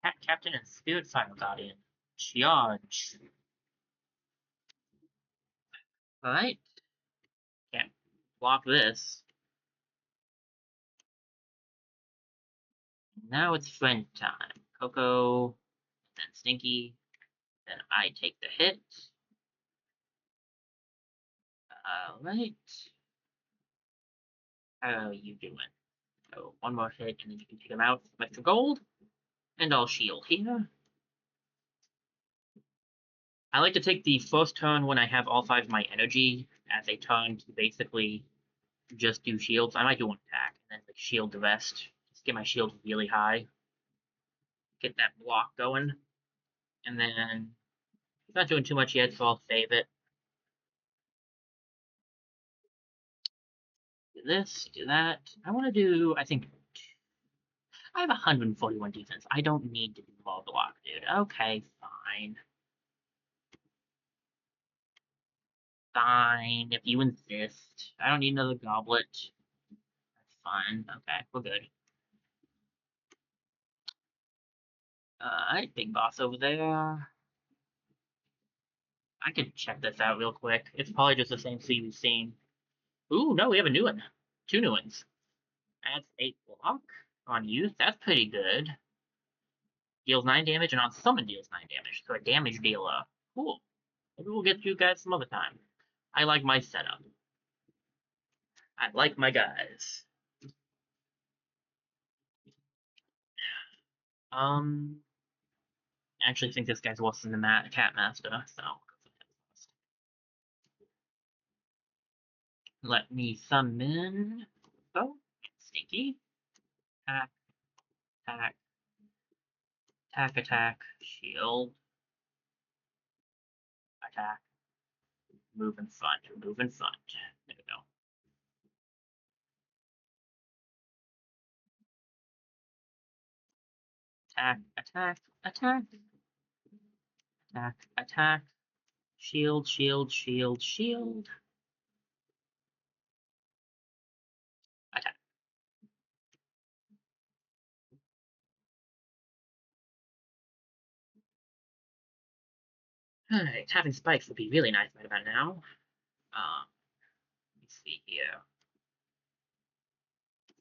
Cat Captain and Spirit Final Guardian. Charge. Alright. Can't block this. Now it's friend time. Coco, then Stinky, then I take the hit. Alright. How are you doing? So, one more hit, and then you can take him out with extra gold. And I'll shield here. I like to take the first turn when I have all 5 of my energy as a turn to basically just do shields. I might do one attack and then like shield the rest. Just get my shield really high. Get that block going. And then it's not doing too much yet, so I'll save it. Do this, do that. I want to do, I think, I have 141 defense. I don't need to do ball block, dude. Okay, fine. Fine, if you insist. I don't need another goblet. That's fine. Okay, we're good. Alright, big boss over there. I can check this out real quick. It's probably just the same suit we've seen. Ooh, no, we have a new one. 2 new ones. Adds 8 block on youth. That's pretty good. Deals 9 damage, and on summon deals 9 damage. So a damage dealer. Cool. Maybe we'll get you guys some other time. I like my setup. I like my guys. I actually think this guy's worse than the Cat Master, so. Let me summon. Oh, Stinky. Attack, attack, attack, attack, shield, attack, move in front, move in front. There we go. Attack, attack, attack, attack, attack, shield, shield, shield, shield, attack. Alright, having spikes would be really nice right about now. Let me see here.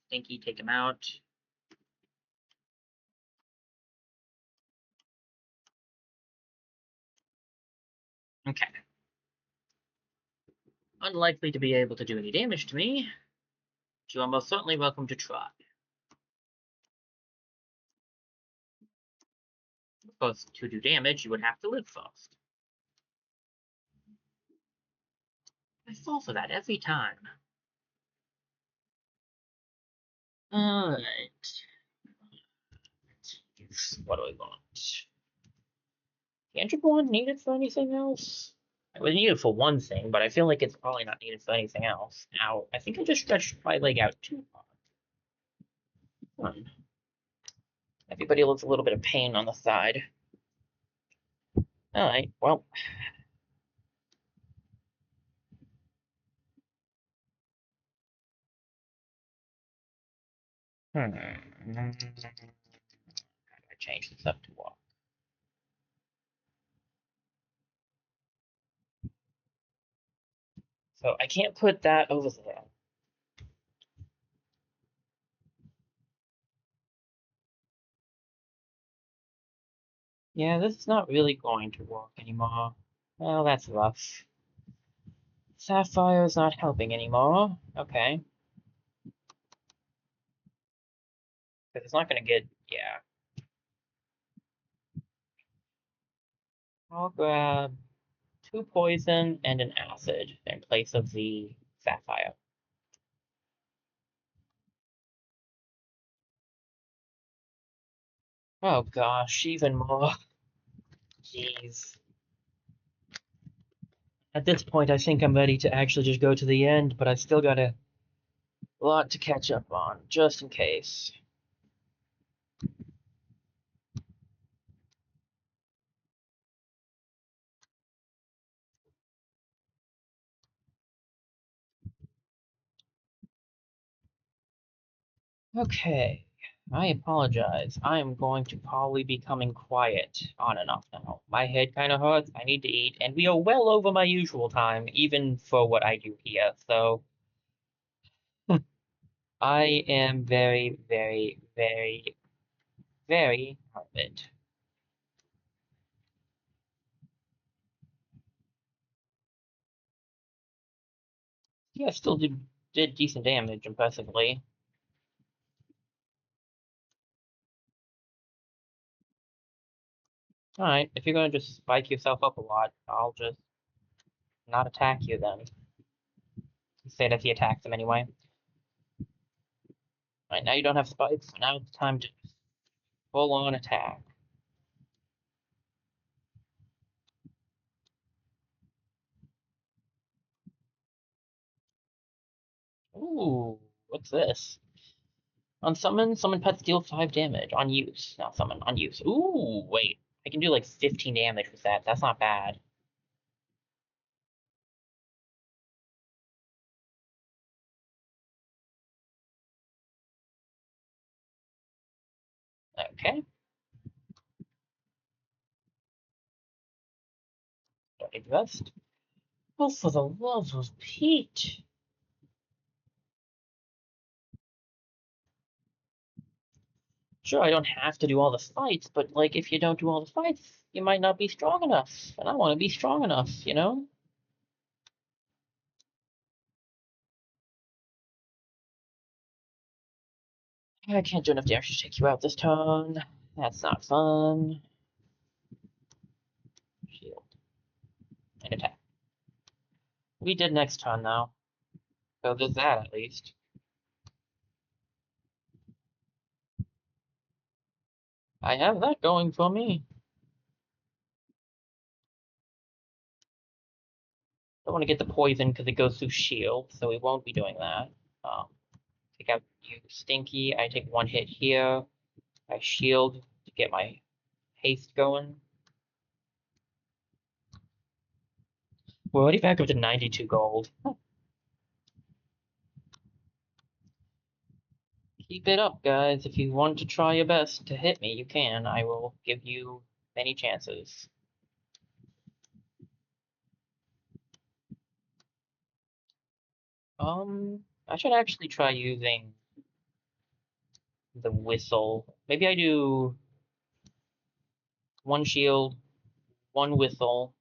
Stinky, take him out. Okay. Unlikely to be able to do any damage to me, but you are most certainly welcome to try. Of course, to do damage, you would have to live first. I fall for that every time. Alright. What do I want? Tangible one needed for anything else? It was needed for one thing, but I feel like it's probably not needed for anything else. Now, I think I just stretched my leg out too far. Everybody looks a little bit of pain on the side. Alright, well. I change this up to walk. So I can't put that over there. Yeah, this is not really going to work anymore. Well, that's rough. Sapphire's not helping anymore. Okay. Because it's not going to get... Yeah. I'll grab 2 poison and an acid in place of the Sapphire. Oh gosh, even more. Jeez. At this point, I think I'm ready to actually just go to the end, but I've still got a lot to catch up on, just in case. Okay, I apologize. I am going to probably be coming quiet on and off now. My head kind of hurts, I need to eat, and we are well over my usual time, even for what I do here, so I am very, very, very, very hurt. Yeah, still did decent damage, impressively. Alright, if you're gonna just spike yourself up a lot, I'll just not attack you then. Say that he attacks him anyway. Alright, now you don't have spikes, so now it's time to full on attack. Ooh, what's this? On summon pets deal 5 damage. On use. Not summon, on use. Ooh, wait. I can do like 15 damage with that. That's not bad. Okay. Starting rest. Oh, for the love of Pete. Sure, I don't have to do all the fights, but like if you don't do all the fights, you might not be strong enough. And I want to be strong enough, you know? I can't do enough damage to take you out this turn. That's not fun. Shield. And attack. We did next turn, though. So there's that, at least. I have that going for me. Don't want to get the poison because it goes through shield, so we won't be doing that. Take out you, Stinky. I take 1 hit here. I shield to get my haste going. We're already back up to 92 gold. Keep it up, guys. If you want to try your best to hit me, you can. I will give you many chances. I should actually try using the whistle. Maybe I do 1 shield, 1 whistle.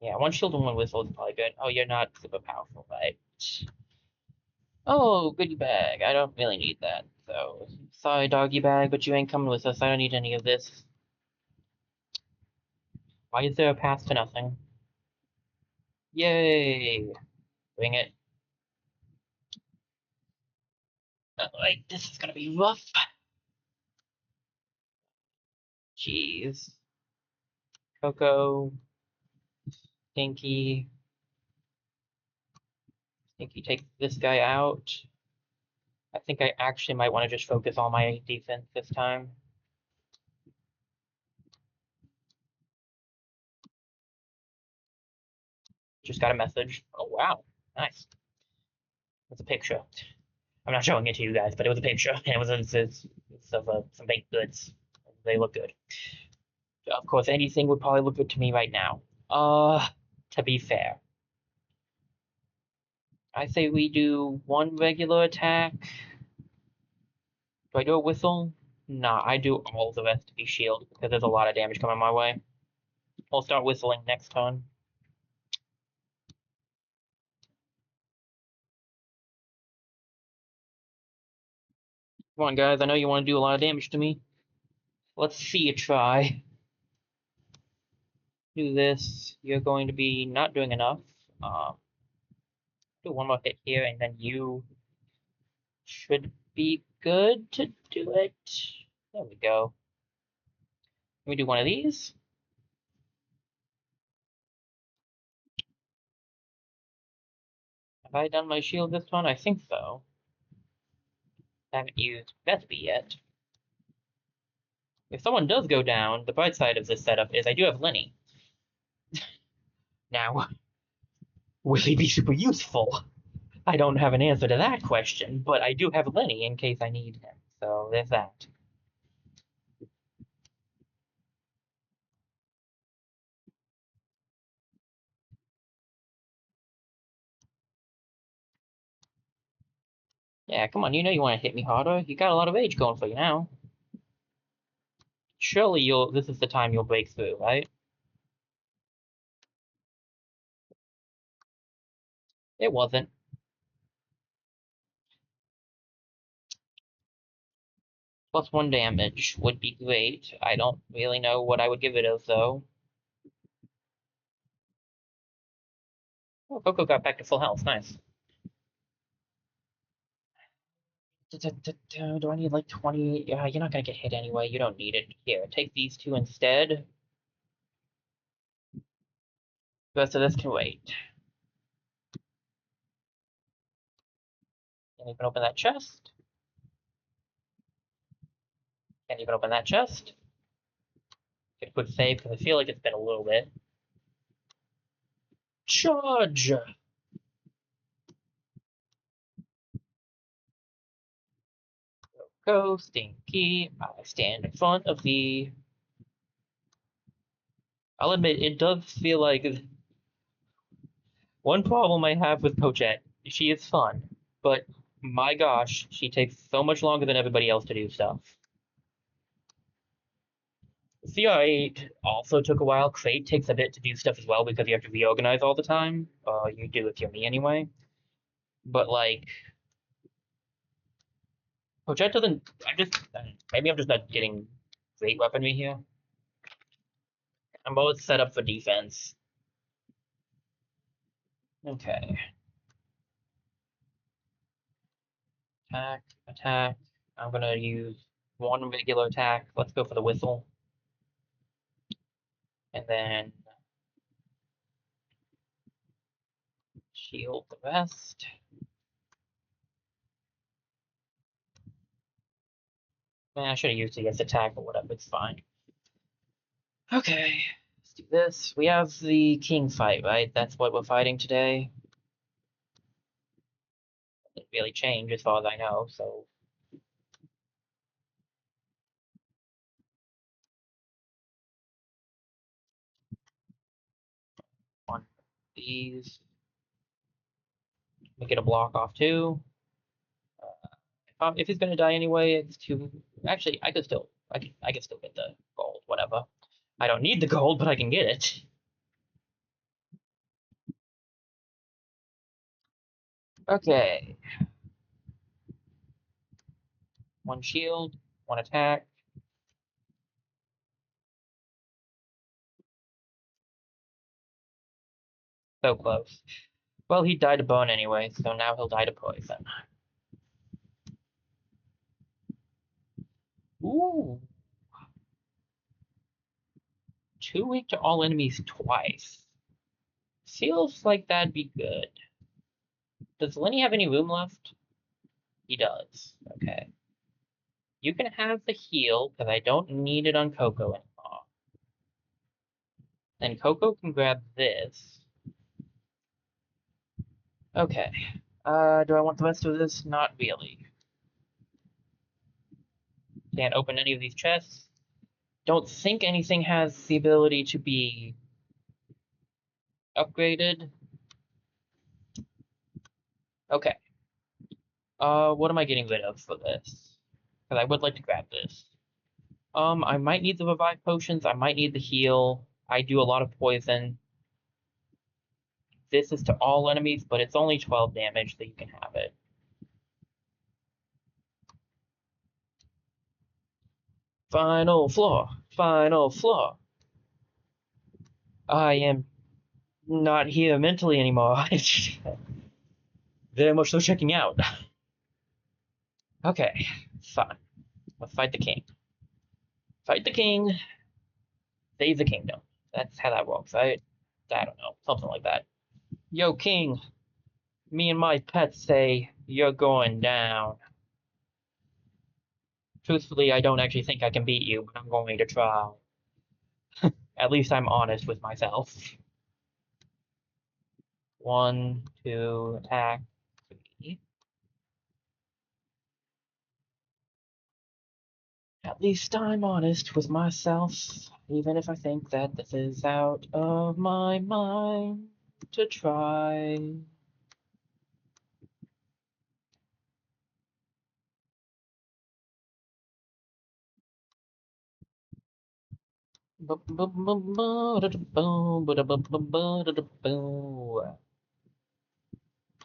Yeah, 1 shield and 1 whistle is probably good. Oh, you're not super powerful, right? Oh, goodie bag. I don't really need that, so sorry, doggy bag, but you ain't coming with us. I don't need any of this. Why is there a path to nothing? Yay! Bring it. Alright, this is gonna be rough. Jeez. Coco. Stinky. Stinky takes this guy out. I think I actually might want to just focus on my defense this time. Just got a message. Oh, wow. Nice. That's a picture. I'm not showing it to you guys, but it was a picture, and it was of some baked goods. They look good. Of course, anything would probably look good to me right now. To be fair, I say we do one regular attack. Do I do a whistle? Nah, I do all the rest to be shield, because there's a lot of damage coming my way. I'll start whistling next turn. Come on, guys, I know you want to do a lot of damage to me. Let's see you try. Do this. You're going to be not doing enough. Do one more hit here, and then you should be good to do it. There we go. Let me do one of these. Have I done my shield this one? I think so. I haven't used Vespi yet. If someone does go down, the bright side of this setup is I do have Lenny. Now, will he be super useful? I don't have an answer to that question, but I do have Lenny in case I need him. So there's that. Yeah, come on, you know you want to hit me harder. You got a lot of rage going for you now. Surely this is the time you'll break through, right? It wasn't. +1 damage would be great. I don't really know what I would give it as, though. Oh, Coco got back to full health. Nice. Do I need like 20? Yeah, you're not gonna get hit anyway. You don't need it. Here, take these two instead. The rest of this can wait. Can't even open that chest. Can't even open that chest. Get a quick save because I feel like it's been a little bit. Charge! Go, Stinky. I stand in front of thee. I'll admit, it does feel like one problem I have with Pochette. She is fun, but my gosh, she takes so much longer than everybody else to do stuff. CR8 also took a while. Crate takes a bit to do stuff as well because you have to reorganize all the time. You do if you're me anyway. But like, Pochette doesn't. Maybe I'm just not getting great weaponry here. I'm both set up for defense. Okay. Attack, attack. I'm gonna use one regular attack. Let's go for the whistle. And then shield the rest. Man, I should have used it against attack, but whatever, it's fine. Okay, let's do this. We have the king fight, right? That's what we're fighting today. It didn't really change as far as I know, so. One of these. We get a block off too. If he's gonna die anyway, it's too. Actually, I could still get the gold, whatever. I don't need the gold, but I can get it. Okay. One shield, one attack. So close. Well, he died to bone anyway, so now he'll die to poison. Ooh. 2 weak to all enemies twice. Feels like that'd be good. Does Lenny have any room left? He does. Okay. You can have the heal, because I don't need it on Coco anymore. Then Coco can grab this. Okay. Do I want the rest of this? Not really. Can't open any of these chests. Don't think anything has the ability to be upgraded. Okay. What am I getting rid of for this? Because I would like to grab this. I might need the revive potions. I might need the heal. I do a lot of poison. This is to all enemies, but it's only 12 damage, so you can have it. Final floor. Final floor. I am not here mentally anymore. Very much so checking out. Okay, fine. Let's fight the king. Fight the king. Save the kingdom. That's how that works, right? I don't know. Something like that. Yo, king. Me and my pets say you're going down. Truthfully, I don't actually think I can beat you, but I'm going to try. At least I'm honest with myself. 1, 2, attack, 3. At least I'm honest with myself, even if I think that this is out of my mind to try.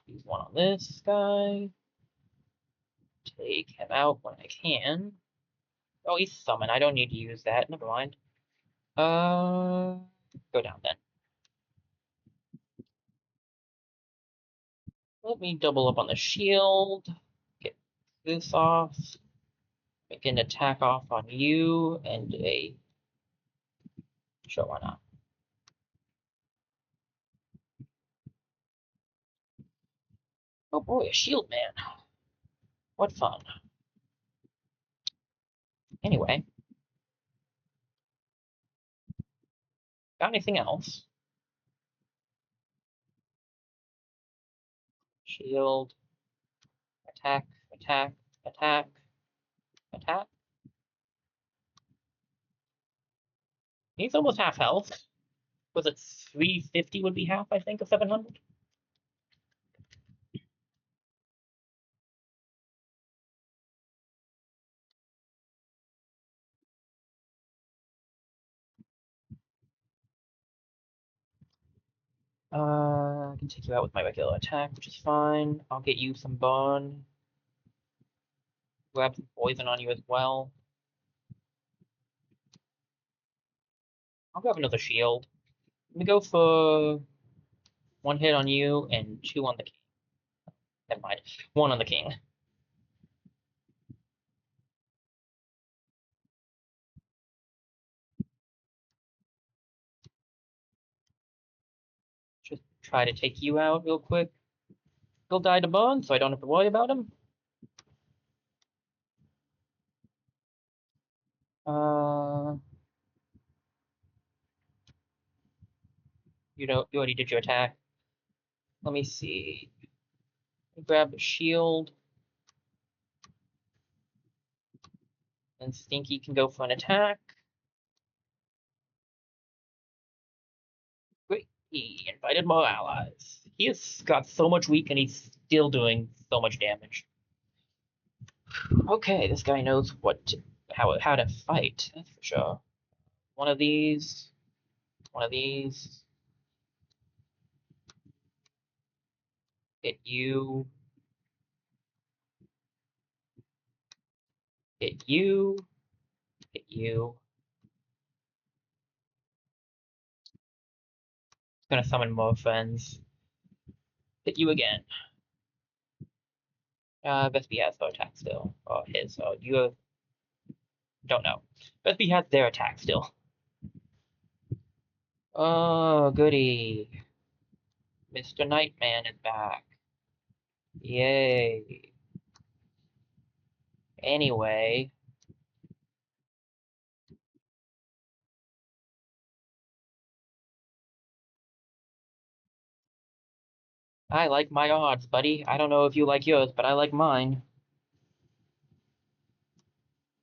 Use one on this guy. Take him out when I can. Oh, he's summoned. I don't need to use that. Never mind. Go down then. Let me double up on the shield. Get this off. Make an attack off on you and a. Sure, why not? Oh boy, a shield man. What fun. Anyway, got anything else? Shield. Attack. Attack. Attack. Attack. He's almost half health. Was it 350 would be half, I think, of 700? I can take you out with my regular attack, which is fine. I'll get you some burn. Grab some poison on you as well. I'll grab another shield. Let me go for 1 hit on you and 2 on the king. Never mind. 1 on the king. Just try to take you out real quick. He'll die to burn, so I don't have to worry about him. You already did your attack. Let me see. Grab a shield. And Stinky can go for an attack. Great. He invited more allies. He has got so much weak and he's still doing so much damage. Okay, this guy knows how to fight, that's for sure. One of these. One of these. Hit you. Hit you. Hit you. Gonna summon more friends. Hit you again. Vespi has their attack still. Or his, so you don't know. Vespi has their attack still. Oh, goody. Mr. Nightman is back. Yay. Anyway. I like my odds, buddy. I don't know if you like yours, but I like mine.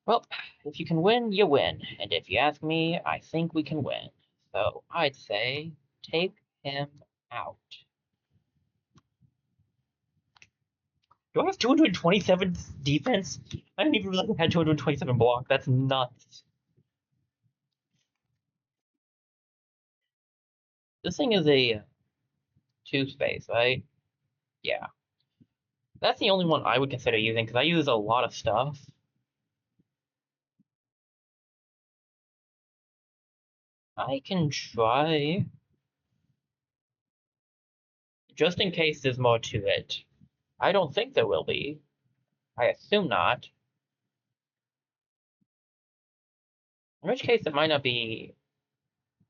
Well, if you can win, you win. And if you ask me, I think we can win. So I'd say take him out. Do I have 227 defense? I didn't even realize I had 227 block. That's nuts. This thing is a 2-space, right? Yeah. That's the only one I would consider using because I use a lot of stuff. I can try. Just in case there's more to it. I don't think there will be. I assume not. In which case, it might not be.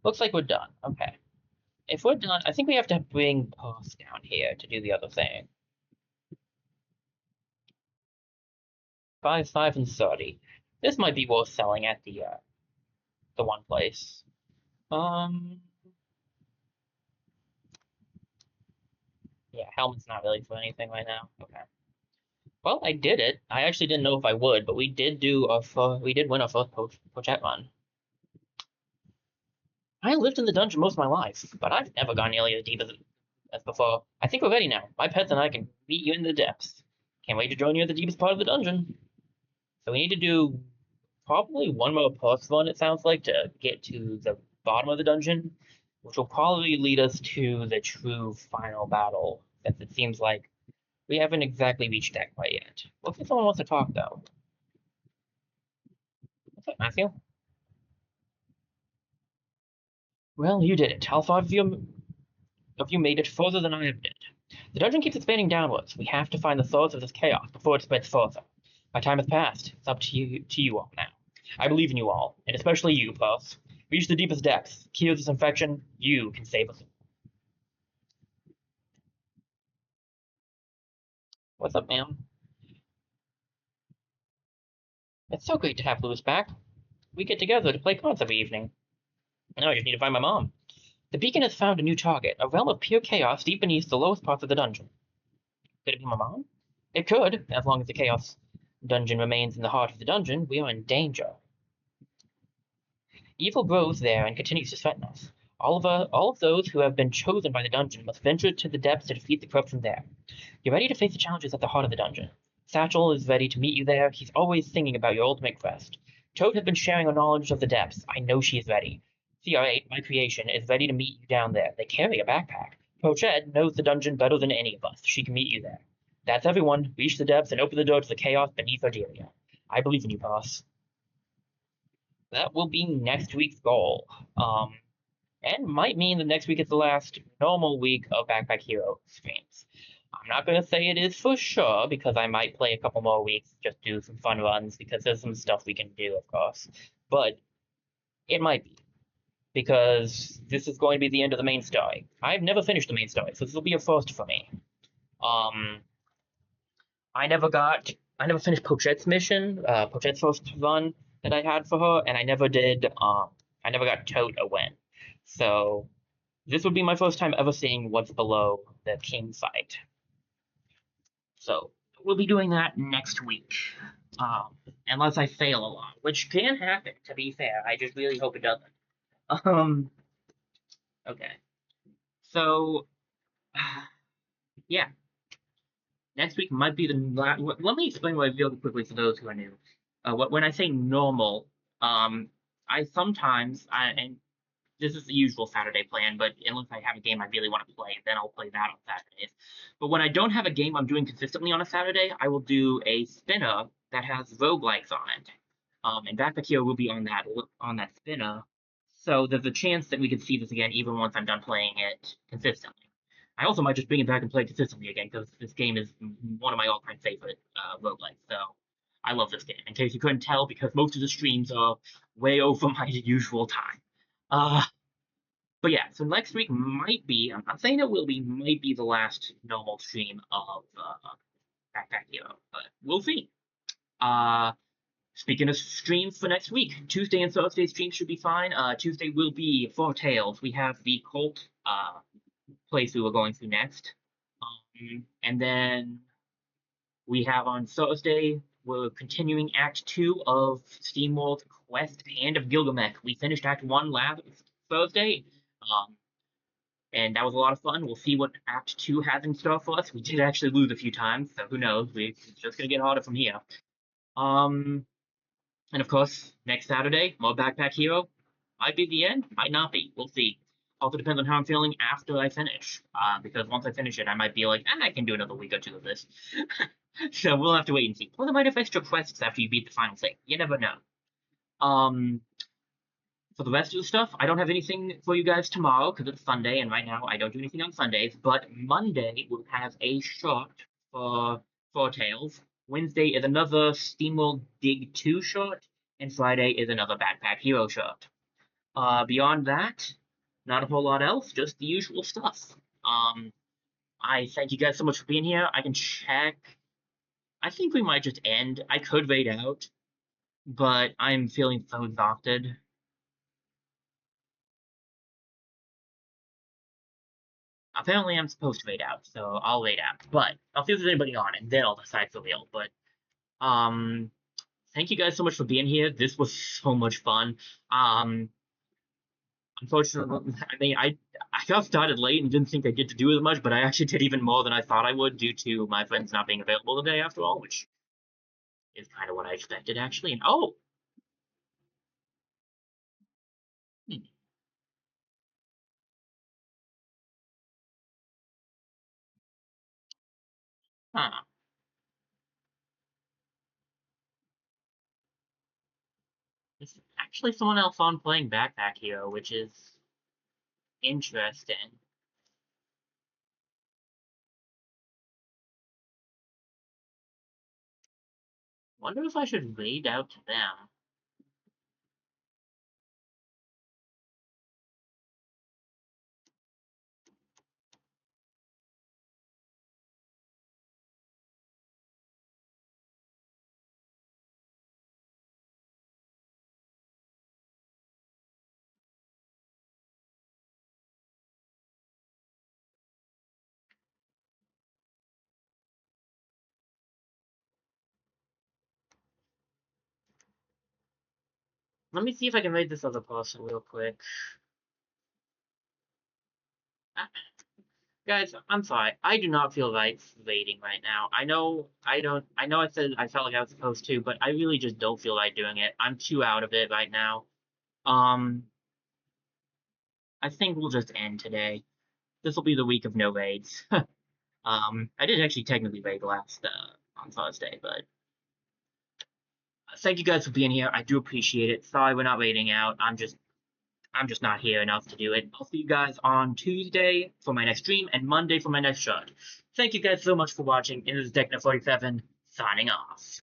Looks like we're done. Okay. If we're done, I think we have to bring Pass down here to do the other thing. 5, 5, and 30. This might be worth selling at the one place. Yeah, helmet's not really for anything right now. Okay. Well, I did it. I actually didn't know if I would, but we did win our first Pochette run. I lived in the dungeon most of my life, but I've never gone nearly as deep as before. I think we're ready now. My pets and I can meet you in the depths. Can't wait to join you at the deepest part of the dungeon. So we need to do probably one more plus run, it sounds like, to get to the bottom of the dungeon, which will probably lead us to the true final battle, since it seems like we haven't exactly reached that quite yet. Looks like someone wants to talk, though. What's up, Matthew? Well, you did it. All 5 of you made it further than I have did. The dungeon keeps expanding downwards. We have to find the source of this chaos before it spreads further. My time has passed. It's up to you all now. I believe in you all, and especially you, Puss. Reach the deepest depths. Cure this infection. You can save us. What's up, ma'am? It's so great to have Louis back. We get together to play cards every evening. Now I just need to find my mom. The beacon has found a new target, a realm of pure chaos deep beneath the lowest parts of the dungeon. Could it be my mom? It could, as long as the chaos dungeon remains in the heart of the dungeon, we are in danger. Evil grows there and continues to threaten us. All of those who have been chosen by the dungeon must venture to the depths to defeat the corruption there. You're ready to face the challenges at the heart of the dungeon. Satchel is ready to meet you there. He's always thinking about your ultimate quest. Toad has been sharing her knowledge of the depths. I know she is ready. CR8, my creation, is ready to meet you down there. They carry a backpack. Pochette knows the dungeon better than any of us. She can meet you there. That's everyone. Reach the depths and open the door to the chaos beneath Ardelia. I believe in you, boss. That will be next week's goal. And might mean that next week is the last normal week of Backpack Hero streams. I'm not going to say it is for sure, because I might play a couple more weeks, just do some fun runs, because there's some stuff we can do, of course. But it might be, because this is going to be the end of the main story. I've never finished the main story, so this will be a first for me. I never finished Pochette's mission, Pochette's first run that I had for her, and I never got Toad a win. So this would be my first time ever seeing what's below the king fight. So we'll be doing that next week, unless I fail a lot, which can happen, to be fair. I just really hope it doesn't. Okay. So, yeah. Next week might be the last. Let me explain what I feel quickly for those who are new. When I say normal, I sometimes, and this is the usual Saturday plan, but unless I have a game I really want to play, then I'll play that on Saturdays. But when I don't have a game I'm doing consistently on a Saturday, I will do a spinner that has roguelikes on it. And Backpack Hero will be on that spinner, so there's a chance that we could see this again even once I'm done playing it consistently. I also might just bring it back and play it consistently again, because this game is one of my all-time favorite roguelikes, so I love this game, in case you couldn't tell, because most of the streams are way over my usual time. But yeah, so next week might be, I'm not saying it will be, might be the last normal stream of Backpack Hero, but we'll see. Speaking of streams for next week, Tuesday and Thursday streams should be fine. Tuesday will be Four Tales. We have the cult place we were going through next. And then we have on Thursday, we're continuing Act 2 of SteamWorld's Quest Hand of Gilgamesh. We finished Act 1 last Thursday, um, and that was a lot of fun. We'll see what Act 2 has in store for us. We did actually lose a few times, so who knows? It's just going to get harder from here. Um, and of course, next Saturday, more Backpack Hero. Might be the end, might not be. We'll see. Also depends on how I'm feeling after I finish. Because once I finish it, I might be like, I can do another week or two of this. So we'll have to wait and see. Plus, I might have extra quests after you beat the final thing. You never know. Um, for the rest of the stuff, I don't have anything for you guys tomorrow because it's Sunday, and right now I don't do anything on Sundays. But Monday we'll have a short for Tales. Wednesday is another SteamWorld Dig 2 short, and Friday is another Backpack Hero short. Beyond that, not a whole lot else, just the usual stuff. I thank you guys so much for being here. I can check. I think we might just end. I could wait out, but I'm feeling so exhausted. Apparently, I'm supposed to wait out, so I'll wait out. But I'll see if there's anybody on, and then I'll decide for real. But um, thank you guys so much for being here. This was so much fun. Um, Unfortunately, I mean, I got started late and didn't think I'd get to do as much, but I actually did even more than I thought I would due to my friends not being available today after all, which is kind of what I expected actually. And oh, hmm, huh. There's actually someone else on playing Backpack Hero, which is interesting. Wonder if I should raid out to them. Let me see if I can raid this other person real quick. Ah, guys, I'm sorry. I do not feel right raiding right now. I know I don't. I know I said I felt like I was supposed to, but I really just don't feel like doing it. I'm too out of it right now. Um, I think we'll just end today. This will be the week of no raids. I did actually technically raid last on Thursday, but thank you guys for being here. I do appreciate it. Sorry we're not raiding out. I'm just not here enough to do it. I'll see you guys on Tuesday for my next stream and Monday for my next shot. Thank you guys so much for watching. It is Deckner47 signing off.